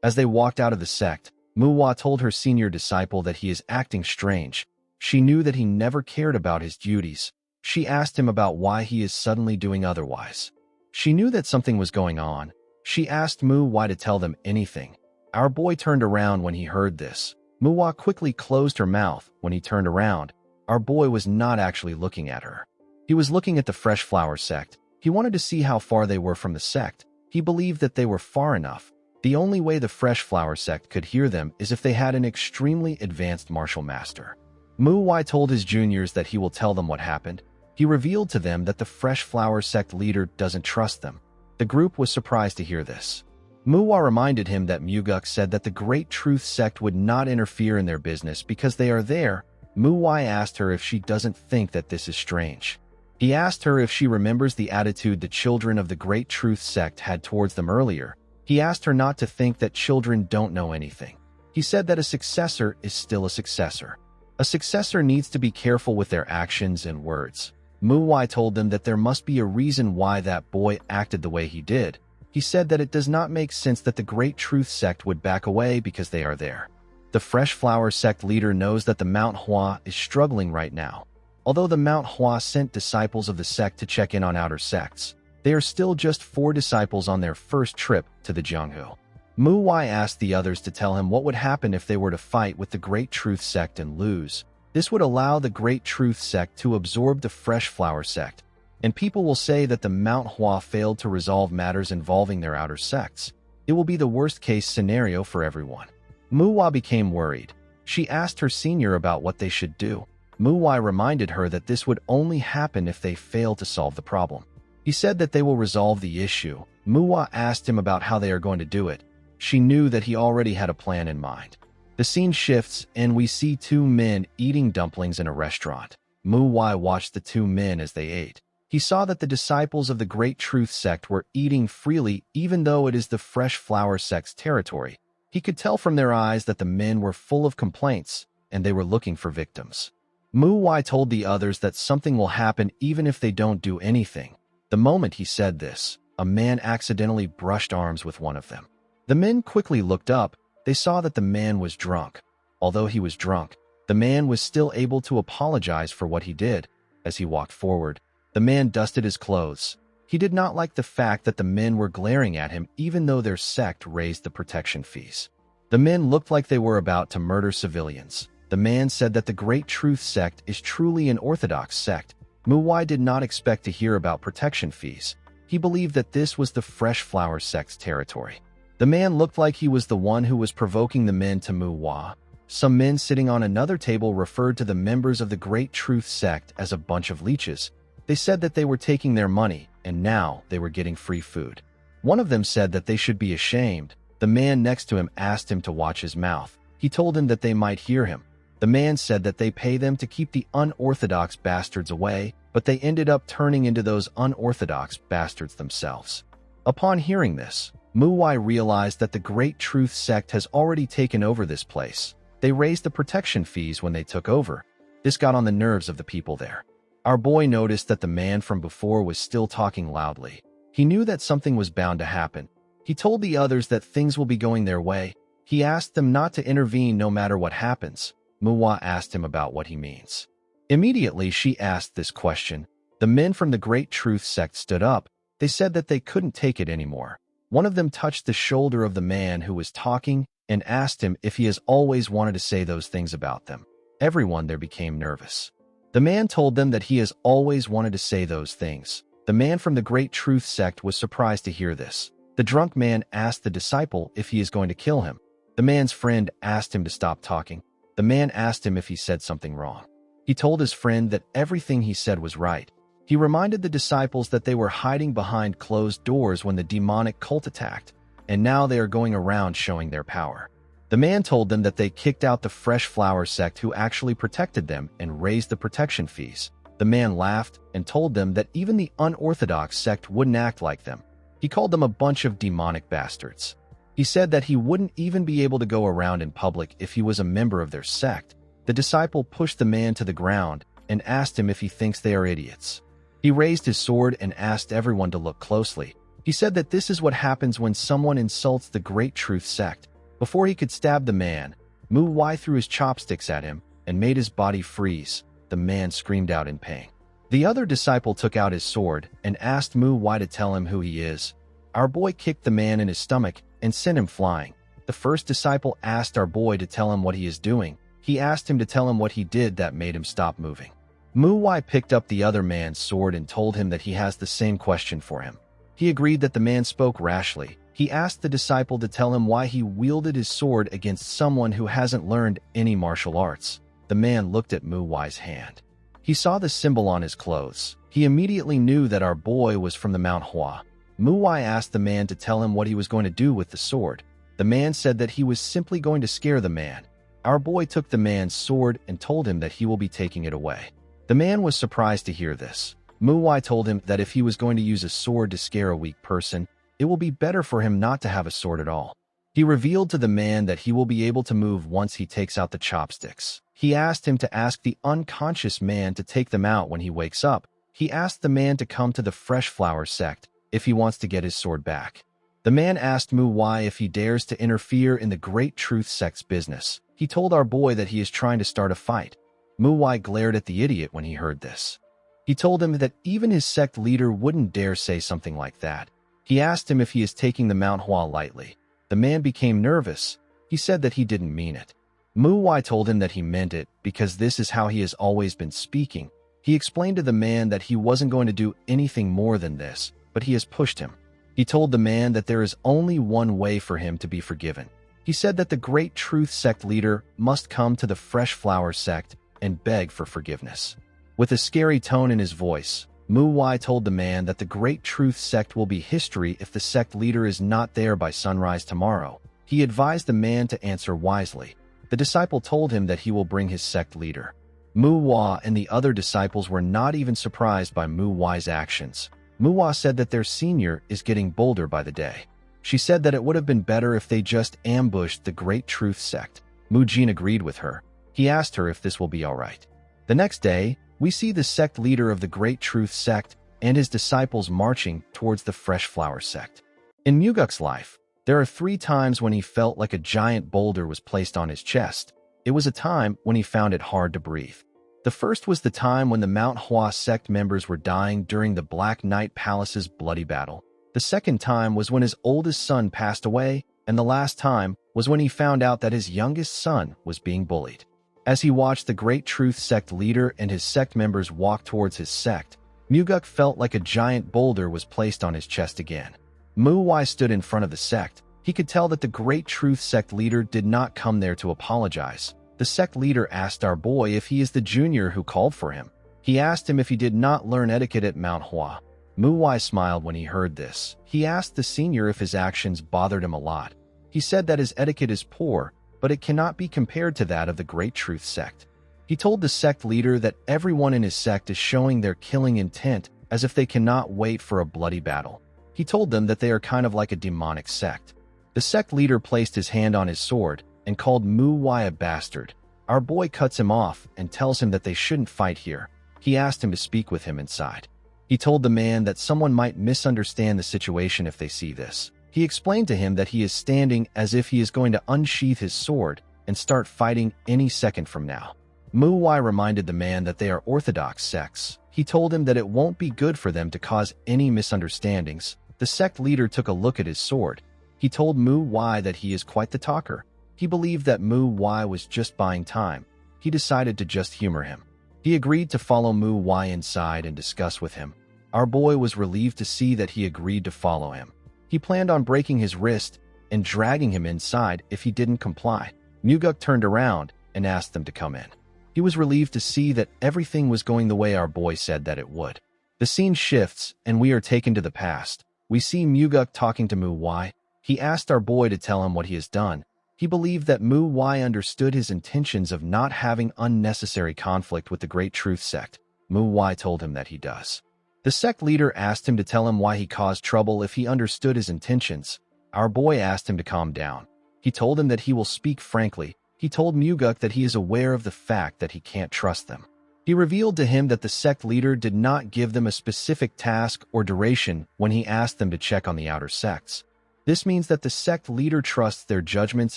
As they walked out of the sect, Muhwa told her senior disciple that he is acting strange. She knew that he never cared about his duties. She asked him about why he is suddenly doing otherwise. She knew that something was going on. She asked Muhwa to tell them anything. Our boy turned around when he heard this. Muhwa quickly closed her mouth. When he turned around, our boy was not actually looking at her. He was looking at the Fresh Flower sect. He wanted to see how far they were from the sect. He believed that they were far enough. The only way the Fresh Flower sect could hear them is if they had an extremely advanced martial master. Muhwa told his juniors that he will tell them what happened. He revealed to them that the Fresh Flower sect leader doesn't trust them. The group was surprised to hear this. Muhwa reminded him that Muguk said that the Great Truth sect would not interfere in their business because they are there. Muhwa asked her if she doesn't think that this is strange. He asked her if she remembers the attitude the children of the Great Truth sect had towards them earlier. He asked her not to think that children don't know anything. He said that a successor is still a successor. A successor needs to be careful with their actions and words. Muhwa told them that there must be a reason why that boy acted the way he did. He said that it does not make sense that the Great Truth sect would back away because they are there. The Fresh Flower sect leader knows that the Mount Hua is struggling right now. Although the Mount Hua sent disciples of the sect to check in on outer sects, they are still just 4 disciples on their first trip to the Jianghu. Muhwa asked the others to tell him what would happen if they were to fight with the Great Truth sect and lose. This would allow the Great Truth sect to absorb the Fresh Flower sect, and people will say that the Mount Hua failed to resolve matters involving their outer sects. It will be the worst-case scenario for everyone. Muhwa became worried. She asked her senior about what they should do. Muhwa reminded her that this would only happen if they fail to solve the problem. He said that they will resolve the issue. Muhwa asked him about how they are going to do it. She knew that he already had a plan in mind. The scene shifts, and we see 2 men eating dumplings in a restaurant. Muhwa watched the 2 men as they ate. He saw that the disciples of the Great Truth sect were eating freely even though it is the Fresh Flower sect's territory. He could tell from their eyes that the men were full of complaints, and they were looking for victims. Muhwa told the others that something will happen even if they don't do anything. The moment he said this, a man accidentally brushed arms with one of them. The men quickly looked up. They saw that the man was drunk. Although he was drunk, the man was still able to apologize for what he did. As he walked forward, the man dusted his clothes. He did not like the fact that the men were glaring at him even though their sect raised the protection fees. The men looked like they were about to murder civilians. The man said that the Great Truth sect is truly an orthodox sect. Muhwa did not expect to hear about protection fees. He believed that this was the Fresh Flower sect's territory. The man looked like he was the one who was provoking the men to Muhwa. Some men sitting on another table referred to the members of the Great Truth sect as a bunch of leeches. They said that they were taking their money, and now they were getting free food. One of them said that they should be ashamed. The man next to him asked him to watch his mouth. He told him that they might hear him. The man said that they pay them to keep the unorthodox bastards away, but they ended up turning into those unorthodox bastards themselves. Upon hearing this, Muhwa realized that the Great Truth sect has already taken over this place. They raised the protection fees when they took over. This got on the nerves of the people there. Our boy noticed that the man from before was still talking loudly. He knew that something was bound to happen. He told the others that things will be going their way. He asked them not to intervene no matter what happens. Manhwa asked him about what he means. Immediately, she asked this question. The men from the Great Truth sect stood up. They said that they couldn't take it anymore. One of them touched the shoulder of the man who was talking and asked him if he has always wanted to say those things about them. Everyone there became nervous. The man told them that he has always wanted to say those things. The man from the Great Truth sect was surprised to hear this. The drunk man asked the disciple if he is going to kill him. The man's friend asked him to stop talking. The man asked him if he said something wrong. He told his friend that everything he said was right. He reminded the disciples that they were hiding behind closed doors when the demonic cult attacked, and now they are going around showing their power. The man told them that they kicked out the Fresh Flower sect who actually protected them and raised the protection fees. The man laughed and told them that even the unorthodox sect wouldn't act like them. He called them a bunch of demonic bastards. He said that he wouldn't even be able to go around in public if he was a member of their sect. The disciple pushed the man to the ground and asked him if he thinks they are idiots. He He raised his sword and asked everyone to look closely. He said that this is what happens when someone insults the Great Truth Sect. Before he could stab the man, Mu Wai threw his chopsticks at him and made his body freeze. The man screamed out in pain. The other disciple took out his sword and asked Mu Wai to tell him who he is. Our boy kicked the man in his stomach and sent him flying. The first disciple asked our boy to tell him what he is doing. He asked him to tell him what he did that made him stop moving. Mu Wai picked up the other man's sword and told him that he has the same question for him. He agreed that the man spoke rashly. He asked the disciple to tell him why he wielded his sword against someone who hasn't learned any martial arts. The man looked at Mu Wai's hand. He saw the symbol on his clothes. He immediately knew that our boy was from the Manhwa. Mu Wai asked the man to tell him what he was going to do with the sword. The man said that he was simply going to scare the man. Our boy took the man's sword and told him that he will be taking it away. The man was surprised to hear this. Mu Wai told him that if he was going to use a sword to scare a weak person, it will be better for him not to have a sword at all. He revealed to the man that he will be able to move once he takes out the chopsticks. He asked him to ask the unconscious man to take them out when he wakes up. He asked the man to come to the Fresh Flower sect if he wants to get his sword back. The man asked Mu Wai if he dares to interfere in the Great Truth sect's business. He told our boy that he is trying to start a fight. Mu Wai glared at the idiot when he heard this. He told him that even his sect leader wouldn't dare say something like that. He asked him if he is taking the Manhwa lightly. The man became nervous. He said that he didn't mean it. Mu Wai told him that he meant it because this is how he has always been speaking. He explained to the man that he wasn't going to do anything more than this, but he has pushed him. He told the man that there is only one way for him to be forgiven. He said that the Great Truth sect leader must come to the Fresh Flower sect and beg for forgiveness. With a scary tone in his voice, Mu Wai told the man that the Great Truth sect will be history if the sect leader is not there by sunrise tomorrow. He advised the man to answer wisely. The disciple told him that he will bring his sect leader. Mu Wai and the other disciples were not even surprised by Mu Wai's actions. Mu Wai said that their senior is getting bolder by the day. She said that it would have been better if they just ambushed the Great Truth sect. Mu Jin agreed with her. He asked her if this will be all right. The next day, we see the sect leader of the Great Truth sect and his disciples marching towards the Fresh Flower sect. In Muguk's life, there are 3 times when he felt like a giant boulder was placed on his chest. It was a time when he found it hard to breathe. The first was the time when the Mount Hua sect members were dying during the Black Knight Palace's bloody battle. The second time was when his oldest son passed away, and the last time was when he found out that his youngest son was being bullied. As he watched the Great Truth sect leader and his sect members walk towards his sect, Muguk felt like a giant boulder was placed on his chest again. Mu Wai stood in front of the sect. He could tell that the Great Truth sect leader did not come there to apologize. The sect leader asked our boy if he is the junior who called for him. He asked him if he did not learn etiquette at Mount Hua. Mu Wai smiled when he heard this. He asked the senior if his actions bothered him a lot. He said that his etiquette is poor, but it cannot be compared to that of the Great Truth sect. He told the sect leader that everyone in his sect is showing their killing intent as if they cannot wait for a bloody battle. He told them that they are kind of like a demonic sect. The sect leader placed his hand on his sword and called Mu Wai a bastard. Our boy cuts him off and tells him that they shouldn't fight here. He asked him to speak with him inside. He told the man that someone might misunderstand the situation if they see this. He explained to him that he is standing as if he is going to unsheath his sword and start fighting any second from now. Mu Wai reminded the man that they are orthodox sects. He told him that it won't be good for them to cause any misunderstandings. The sect leader took a look at his sword. He told Mu Wai that he is quite the talker. He believed that Mu Wai was just buying time. He decided to just humor him. He agreed to follow Mu Wai inside and discuss with him. Our boy was relieved to see that he agreed to follow him. He planned on breaking his wrist and dragging him inside if he didn't comply. Muguk turned around and asked them to come in. He was relieved to see that everything was going the way our boy said that it would. The scene shifts and we are taken to the past. We see Muguk talking to Mu Wai. He asked our boy to tell him what he has done. He believed that Mu Wai understood his intentions of not having unnecessary conflict with the Great Truth sect. Mu Wai told him that he does. The sect leader asked him to tell him why he caused trouble if he understood his intentions. Our boy asked him to calm down. He told him that he will speak frankly. He told Muguk that he is aware of the fact that he can't trust them. He revealed to him that the sect leader did not give them a specific task or duration when he asked them to check on the outer sects. This means that the sect leader trusts their judgments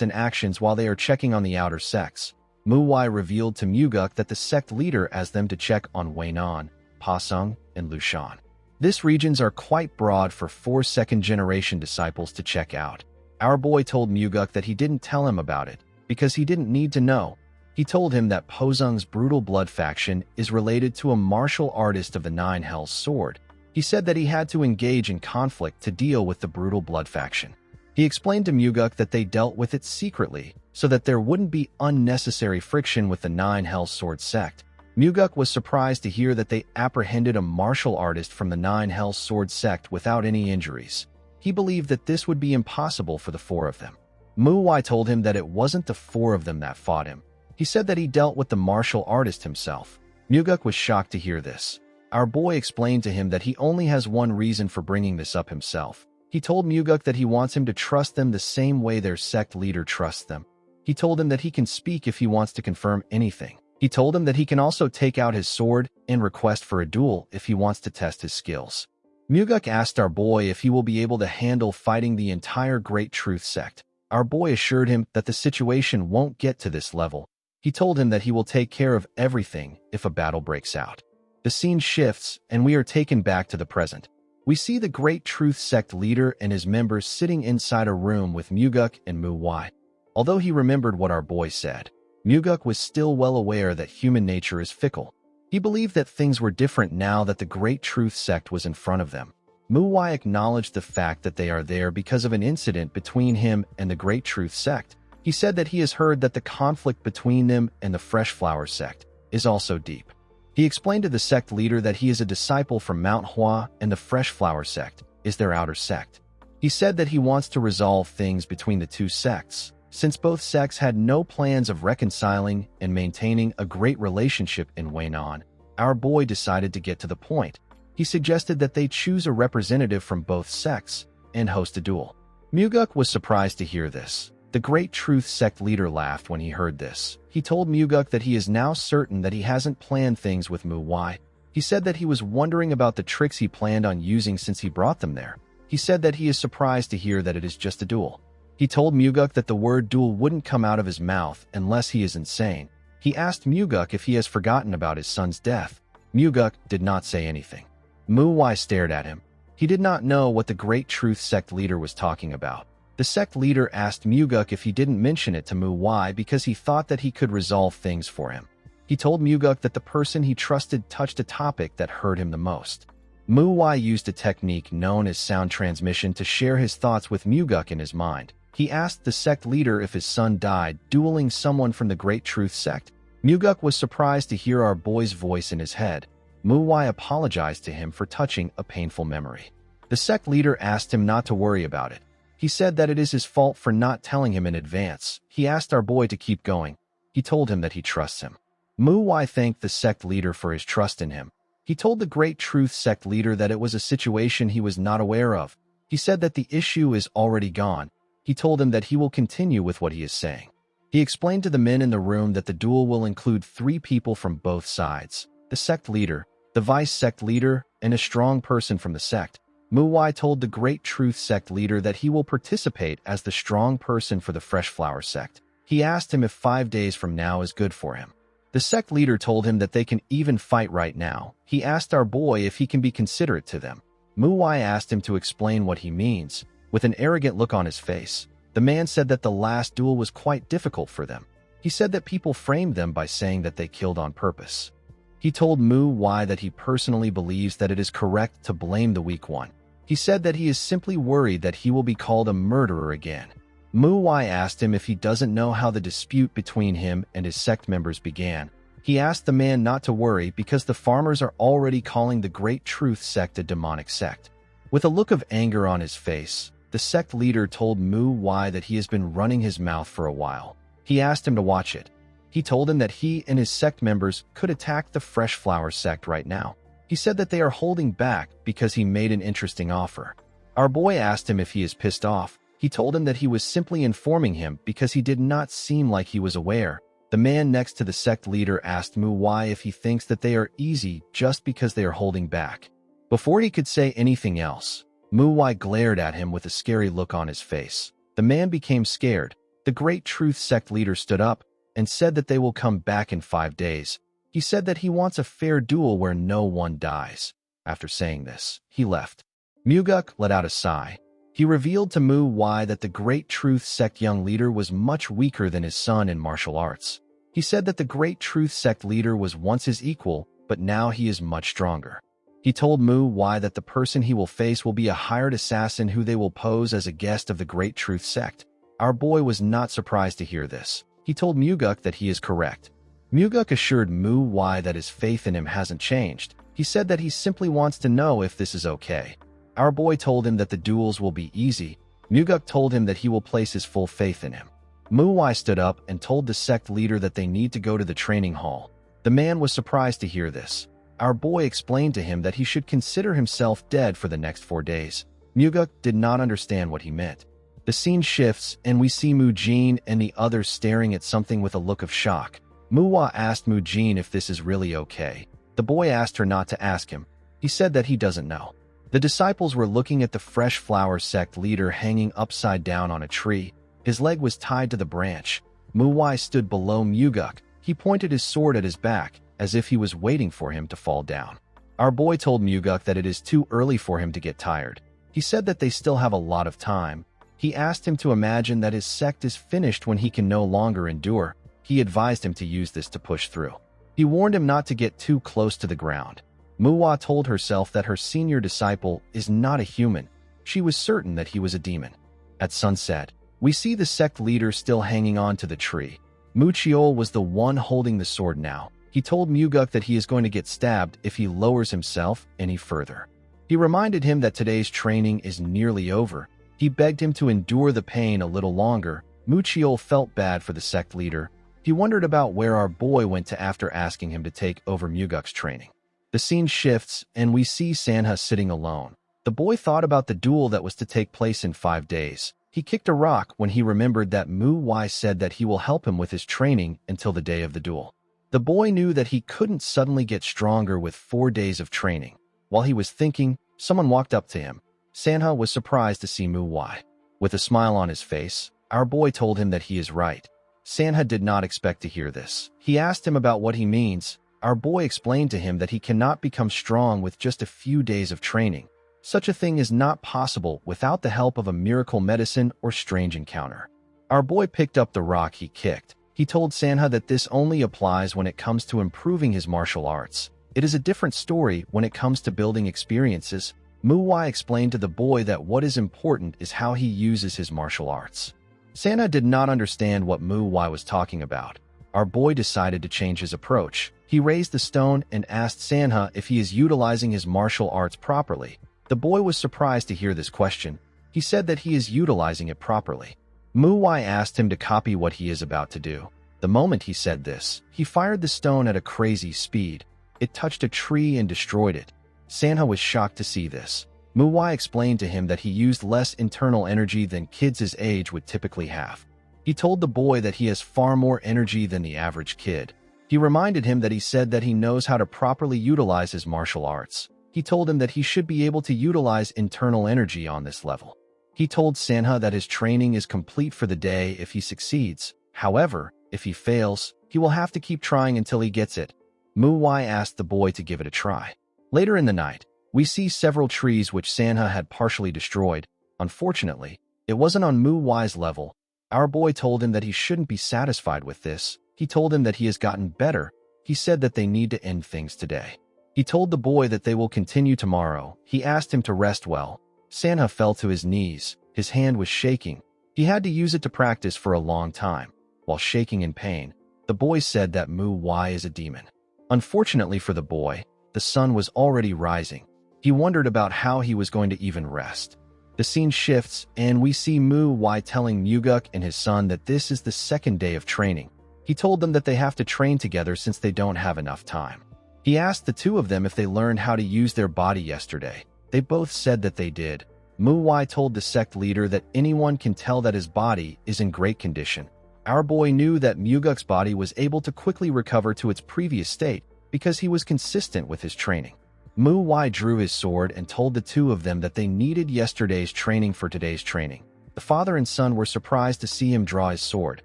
and actions while they are checking on the outer sects. Muwai revealed to Muguk that the sect leader asked them to check on Weinan, Pasung, and Lushan. These regions are quite broad for 4 second-generation disciples to check out. Our boy told Muguk that he didn't tell him about it, because he didn't need to know. He told him that Posung's brutal blood faction is related to a martial artist of the Nine Hells Sword. He said that he had to engage in conflict to deal with the brutal blood faction. He explained to Muguk that they dealt with it secretly, so that there wouldn't be unnecessary friction with the Nine Hells Sword sect. Muguk was surprised to hear that they apprehended a martial artist from the Nine Hells Sword sect without any injuries. He believed that this would be impossible for the 4 of them. Muwai told him that it wasn't the 4 of them that fought him. He said that he dealt with the martial artist himself. Muguk was shocked to hear this. Our boy explained to him that he only has one reason for bringing this up himself. He told Muguk that he wants him to trust them the same way their sect leader trusts them. He told him that he can speak if he wants to confirm anything. He told him that he can also take out his sword and request for a duel if he wants to test his skills. Muguk asked our boy if he will be able to handle fighting the entire Great Truth sect. Our boy assured him that the situation won't get to this level. He told him that he will take care of everything if a battle breaks out. The scene shifts, and we are taken back to the present. We see the Great Truth sect leader and his members sitting inside a room with Muguk and Muwai. Although he remembered what our boy said, Muguk was still well aware that human nature is fickle. He believed that things were different now that the Great Truth sect was in front of them. Muwai acknowledged the fact that they are there because of an incident between him and the Great Truth sect. He said that he has heard that the conflict between them and the Fresh Flower sect is also deep. He explained to the sect leader that he is a disciple from Manhwa and the Fresh Flower sect is their outer sect. He said that he wants to resolve things between the 2 sects, since both sects had no plans of reconciling and maintaining a great relationship in Weinan. Our boy decided to get to the point. He suggested that they choose a representative from both sects and host a duel. Muguk was surprised to hear this. The Great Truth sect leader laughed when he heard this. He told Muguk that he is now certain that he hasn't planned things with Muwai. He said that he was wondering about the tricks he planned on using since he brought them there. He said that he is surprised to hear that it is just a duel. He told Muguk that the word duel wouldn't come out of his mouth unless he is insane. He asked Muguk if he has forgotten about his son's death. Muguk did not say anything. Muwai stared at him. He did not know what the Great Truth sect leader was talking about. The sect leader asked Muguk if he didn't mention it to Muwai because he thought that he could resolve things for him. He told Muguk that the person he trusted touched a topic that hurt him the most. Muwai used a technique known as sound transmission to share his thoughts with Muguk in his mind. He asked the sect leader if his son died dueling someone from the Great Truth sect. Muguk was surprised to hear our boy's voice in his head. Muwai apologized to him for touching a painful memory. The sect leader asked him not to worry about it. He said that it is his fault for not telling him in advance. He asked our boy to keep going. He told him that he trusts him. Muwai thanked the sect leader for his trust in him. He told the Great Truth sect leader that it was a situation he was not aware of. He said that the issue is already gone. He told him that he will continue with what he is saying. He explained to the men in the room that the duel will include 3 people from both sides: the sect leader, the vice sect leader, and a strong person from the sect. Muwai told the Great Truth sect leader that he will participate as the strong person for the Fresh Flower sect. He asked him if 5 days from now is good for him. The sect leader told him that they can even fight right now. He asked our boy if he can be considerate to them. Muwai asked him to explain what he means. With an arrogant look on his face, the man said that the last duel was quite difficult for them. He said that people framed them by saying that they killed on purpose. He told Muwai that he personally believes that it is correct to blame the weak one. He said that he is simply worried that he will be called a murderer again. Muwai asked him if he doesn't know how the dispute between him and his sect members began. He asked the man not to worry because the farmers are already calling the Great Truth sect a demonic sect. With a look of anger on his face, the sect leader told Muwai that he has been running his mouth for a while. He asked him to watch it. He told him that he and his sect members could attack the Fresh Flower sect right now. He said that they are holding back because he made an interesting offer. Our boy asked him if he is pissed off. He told him that he was simply informing him because he did not seem like he was aware. The man next to the sect leader asked Mu why if he thinks that they are easy just because they are holding back. Before he could say anything else, Mu Wai glared at him with a scary look on his face. The man became scared. The Great Truth sect leader stood up and said that they will come back in 5 days. He said that he wants a fair duel where no one dies. After saying this, he left. Muguk let out a sigh. He revealed to Mu Wai that the Great Truth sect young leader was much weaker than his son in martial arts. He said that the Great Truth sect leader was once his equal, but now he is much stronger. He told Mu Wai that the person he will face will be a hired assassin who they will pose as a guest of the Great Truth sect. Our boy was not surprised to hear this. He told Muguk that he is correct. Muguk assured Mu Wai that his faith in him hasn't changed. He said that he simply wants to know if this is okay. Our boy told him that the duels will be easy. Muguk told him that he will place his full faith in him. Mu Wai stood up and told the sect leader that they need to go to the training hall. The man was surprised to hear this. Our boy explained to him that he should consider himself dead for the next 4 days. Muguk did not understand what he meant. The scene shifts and we see Mu Jin and the others staring at something with a look of shock. Mu Wai asked Mu Jin if this is really okay. The boy asked her not to ask him. He said that he doesn't know. The disciples were looking at the fresh flower sect leader hanging upside down on a tree. His leg was tied to the branch. Mu Wai stood below Muguk. He pointed his sword at his back, as if he was waiting for him to fall down. Our boy told Muguk that it is too early for him to get tired. He said that they still have a lot of time. He asked him to imagine that his sect is finished when he can no longer endure. He advised him to use this to push through. He warned him not to get too close to the ground. Mu Wai told herself that her senior disciple is not a human. She was certain that he was a demon. At sunset, we see the sect leader still hanging on to the tree. Mu Chiol was the one holding the sword now. He told Muguk that he is going to get stabbed if he lowers himself any further. He reminded him that today's training is nearly over. He begged him to endure the pain a little longer. Mu Chiol felt bad for the sect leader. He wondered about where our boy went to after asking him to take over Muguk's training. The scene shifts and we see Sanha sitting alone. The boy thought about the duel that was to take place in 5 days. He kicked a rock when he remembered that Mu Wai said that he will help him with his training until the day of the duel. The boy knew that he couldn't suddenly get stronger with 4 days of training. While he was thinking, someone walked up to him. Sanha was surprised to see Mu Wai. With a smile on his face, our boy told him that he is right. Sanha did not expect to hear this. He asked him about what he means. Our boy explained to him that he cannot become strong with just a few days of training. Such a thing is not possible without the help of a miracle medicine or strange encounter. Our boy picked up the rock he kicked. He told Sanha that this only applies when it comes to improving his martial arts. It is a different story when it comes to building experiences. Mu Wai explained to the boy that what is important is how he uses his martial arts. Sanha did not understand what Mu Wai was talking about. Our boy decided to change his approach. He raised the stone and asked Sanha if he is utilizing his martial arts properly. The boy was surprised to hear this question. He said that he is utilizing it properly. Mu Wai asked him to copy what he is about to do. The moment he said this, he fired the stone at a crazy speed. It touched a tree and destroyed it. Sanha was shocked to see this. Mu Wai explained to him that he used less internal energy than kids his age would typically have. He told the boy that he has far more energy than the average kid. He reminded him that he said that he knows how to properly utilize his martial arts. He told him that he should be able to utilize internal energy on this level. He told Sanha that his training is complete for the day if he succeeds. However, if he fails, he will have to keep trying until he gets it. Mu Wai asked the boy to give it a try. Later in the night, we see several trees which Sanha had partially destroyed. Unfortunately, it wasn't on Mu Wai's level. Our boy told him that he shouldn't be satisfied with this. He told him that he has gotten better. He said that they need to end things today. He told the boy that they will continue tomorrow. He asked him to rest well. Sanha fell to his knees. His hand was shaking. He had to use it to practice for a long time. While shaking in pain, the boy said that Mu Wai is a demon. Unfortunately for the boy, the sun was already rising. He wondered about how he was going to even rest. The scene shifts, and we see Mu Wai telling Muguk and his son that this is the 2nd day of training. He told them that they have to train together since they don't have enough time. He asked the two of them if they learned how to use their body yesterday. They both said that they did. Mu Wai told the sect leader that anyone can tell that his body is in great condition. Our boy knew that Muguk's body was able to quickly recover to its previous state because he was consistent with his training. Mu Wai drew his sword and told the two of them that they needed yesterday's training for today's training. The father and son were surprised to see him draw his sword.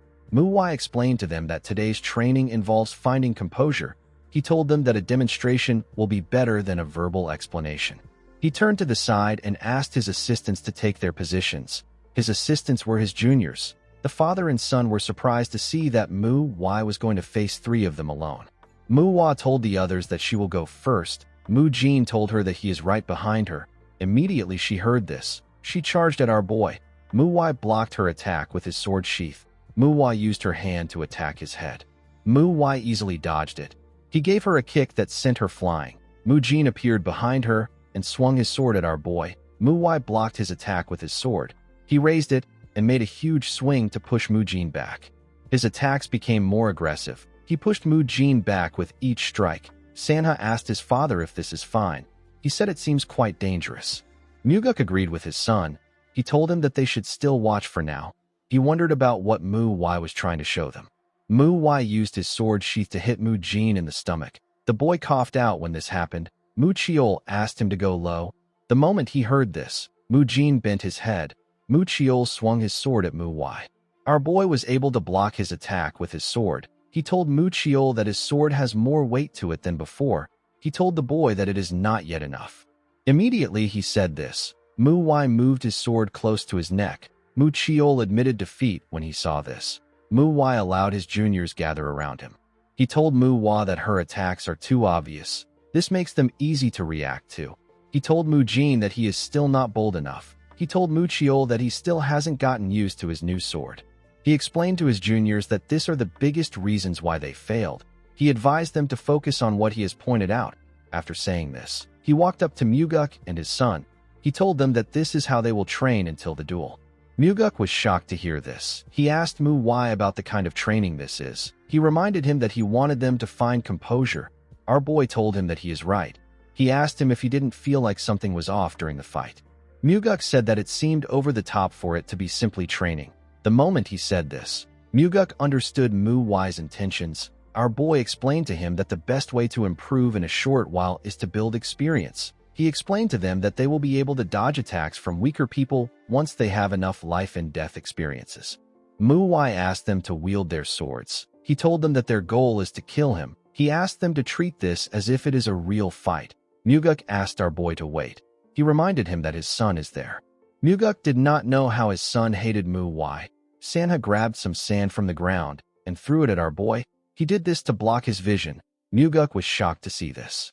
Mu Wai explained to them that today's training involves finding composure. He told them that a demonstration will be better than a verbal explanation. He turned to the side and asked his assistants to take their positions. His assistants were his juniors. The father and son were surprised to see that Mu Wai was going to face 3 of them alone. Mu Wai told the others that she will go first. Mu Jin told her that he is right behind her. Immediately she heard this. She charged at our boy. Mu Wai blocked her attack with his sword sheath. Mu Wai used her hand to attack his head. Mu Wai easily dodged it. He gave her a kick that sent her flying. Mu Jin appeared behind her and swung his sword at our boy. Mu Wai blocked his attack with his sword. He raised it and made a huge swing to push Mu Jin back. His attacks became more aggressive. He pushed Mu Jin back with each strike. Sanha asked his father if this is fine. He said it seems quite dangerous. Muguk agreed with his son. He told him that they should still watch for now. He wondered about what Mu Wai was trying to show them. Mu Wai used his sword sheath to hit Mu Jin in the stomach. The boy coughed out when this happened. Mu Chiol asked him to go low. The moment he heard this, Mu Jin bent his head. Mu Chiol swung his sword at Mu Wai. Our boy was able to block his attack with his sword. He told Mu Chiol that his sword has more weight to it than before. He told the boy that it is not yet enough. Immediately he said this. Mu Wai moved his sword close to his neck. Mu Chiol admitted defeat when he saw this. Mu Wai allowed his juniors gather around him. He told Mu Wai that her attacks are too obvious. This makes them easy to react to. He told Mu Jin that he is still not bold enough. He told Mu Chiol that he still hasn't gotten used to his new sword. He explained to his juniors that these are the biggest reasons why they failed. He advised them to focus on what he has pointed out. After saying this, he walked up to Muguk and his son. He told them that this is how they will train until the duel. Muguk was shocked to hear this. He asked Mu Wai about the kind of training this is. He reminded him that he wanted them to find composure. Our boy told him that he is right. He asked him if he didn't feel like something was off during the fight. Muguk said that it seemed over the top for it to be simply training. The moment he said this, Muguk understood Mu Wai's intentions. Our boy explained to him that the best way to improve in a short while is to build experience. He explained to them that they will be able to dodge attacks from weaker people once they have enough life and death experiences. Mu Wai asked them to wield their swords. He told them that their goal is to kill him. He asked them to treat this as if it is a real fight. Muguk asked our boy to wait. He reminded him that his son is there. Muguk did not know how his son hated Mu Wai. Sanha grabbed some sand from the ground and threw it at our boy. He did this to block his vision. Muguk was shocked to see this.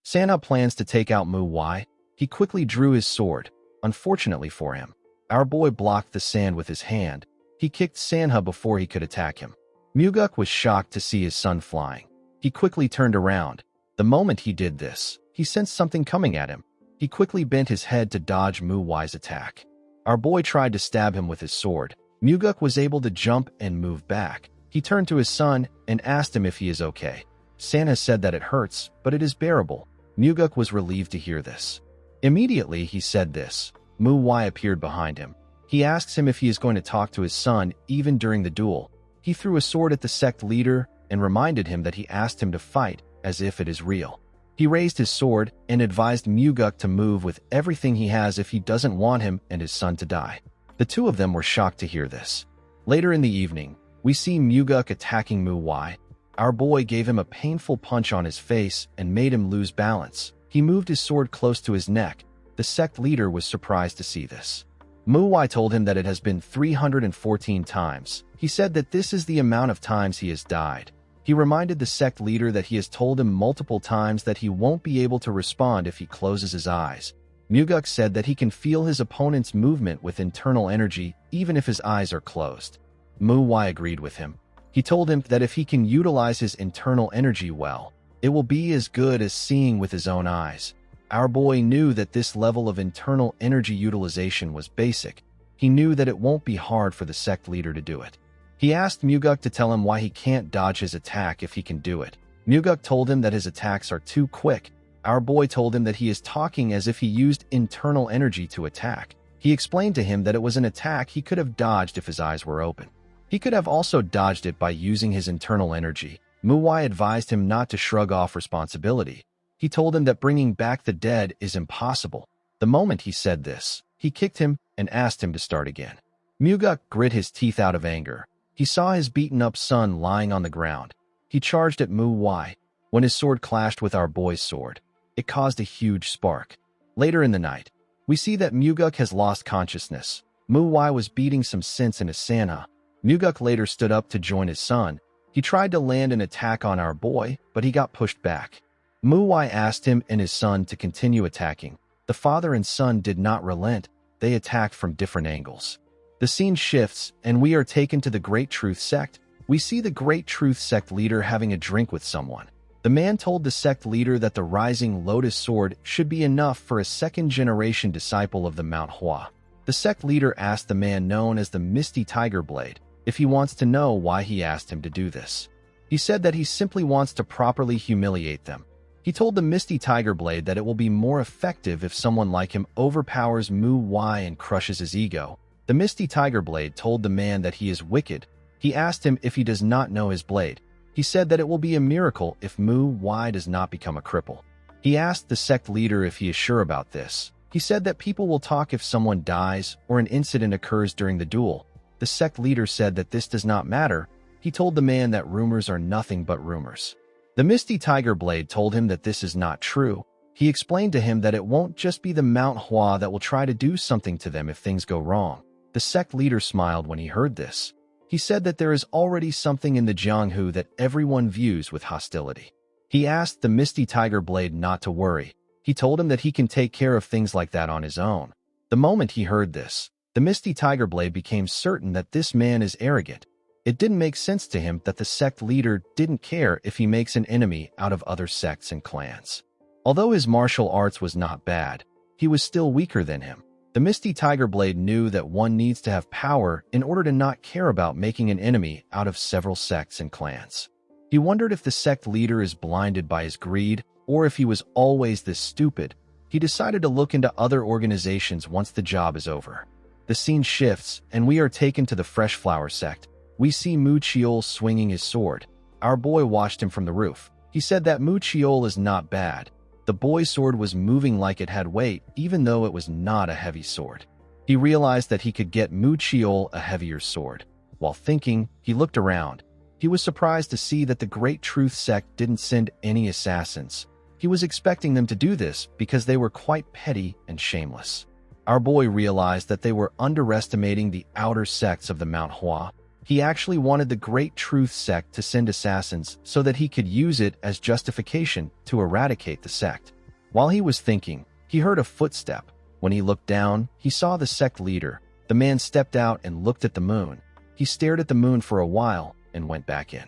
Sanha plans to take out Mu Wai. He quickly drew his sword. Unfortunately for him, our boy blocked the sand with his hand. He kicked Sanha before he could attack him. Muguk was shocked to see his son flying. He quickly turned around. The moment he did this, he sensed something coming at him. He quickly bent his head to dodge Mu Wai's attack. Our boy tried to stab him with his sword. Muguk was able to jump and move back. He turned to his son and asked him if he is okay. Sanha said that it hurts, but it is bearable. Muguk was relieved to hear this. Immediately he said this. Mu Wai appeared behind him. He asks him if he is going to talk to his son even during the duel. He threw a sword at the sect leader and reminded him that he asked him to fight as if it is real. He raised his sword and advised Muguk to move with everything he has if he doesn't want him and his son to die. The two of them were shocked to hear this. Later in the evening, we see Muguk attacking Mu Wai. Our boy gave him a painful punch on his face and made him lose balance. He moved his sword close to his neck. The sect leader was surprised to see this. Mu Wai told him that it has been 314 times. He said that this is the amount of times he has died. He reminded the sect leader that he has told him multiple times that he won't be able to respond if he closes his eyes. Muguk said that he can feel his opponent's movement with internal energy even if his eyes are closed. Mu Wai agreed with him. He told him that if he can utilize his internal energy well, it will be as good as seeing with his own eyes. Our boy knew that this level of internal energy utilization was basic. He knew that it won't be hard for the sect leader to do it. He asked Muguk to tell him why he can't dodge his attack if he can do it. Muguk told him that his attacks are too quick. Our boy told him that he is talking as if he used internal energy to attack. He explained to him that it was an attack he could have dodged if his eyes were open. He could have also dodged it by using his internal energy. Muwai advised him not to shrug off responsibility. He told him that bringing back the dead is impossible. The moment he said this, he kicked him and asked him to start again. Muguk grit his teeth out of anger. He saw his beaten-up son lying on the ground. He charged at Muwai. When his sword clashed with our boy's sword, it caused a huge spark. Later in the night, we see that Muguk has lost consciousness. Muwai was beating some sense into Sanha. Muguk later stood up to join his son. He tried to land an attack on our boy, but he got pushed back. Muwai asked him and his son to continue attacking. The father and son did not relent. They attacked from different angles. The scene shifts, and we are taken to the Great Truth Sect. We see the Great Truth Sect leader having a drink with someone. The man told the sect leader that the Rising Lotus Sword should be enough for a second-generation disciple of the Manhwa. The sect leader asked the man known as the Misty Tiger Blade if he wants to know why he asked him to do this. He said that he simply wants to properly humiliate them. He told the Misty Tiger Blade that it will be more effective if someone like him overpowers Muwai and crushes his ego. The Misty Tiger Blade told the man that he is wicked. He asked him if he does not know his blade. He said that it will be a miracle if Muwai does not become a cripple. He asked the sect leader if he is sure about this. He said that people will talk if someone dies or an incident occurs during the duel. The sect leader said that this does not matter. He told the man that rumors are nothing but rumors. The Misty Tiger Blade told him that this is not true. He explained to him that it won't just be the Mount Hua that will try to do something to them if things go wrong. The sect leader smiled when he heard this. He said that there is already something in the Jianghu that everyone views with hostility. He asked the Misty Tiger Blade not to worry. He told him that he can take care of things like that on his own. The moment he heard this, the Misty Tiger Blade became certain that this man is arrogant. It didn't make sense to him that the sect leader didn't care if he makes an enemy out of other sects and clans. Although his martial arts was not bad, he was still weaker than him. The Misty Tiger Blade knew that one needs to have power in order to not care about making an enemy out of several sects and clans. He wondered if the sect leader is blinded by his greed or if he was always this stupid. He decided to look into other organizations once the job is over. The scene shifts, and we are taken to the Fresh Flower sect. We see Mu Chiol swinging his sword. Our boy watched him from the roof. He said that Mu Chiol is not bad. The boy's sword was moving like it had weight, even though it was not a heavy sword. He realized that he could get Mu Chiol a heavier sword. While thinking, he looked around. He was surprised to see that the Great Truth Sect didn't send any assassins. He was expecting them to do this because they were quite petty and shameless. Our boy realized that they were underestimating the outer sects of the Mount Hua. He actually wanted the Great Truth Sect to send assassins so that he could use it as justification to eradicate the sect. While he was thinking, he heard a footstep. When he looked down, he saw the sect leader. The man stepped out and looked at the moon. He stared at the moon for a while and went back in.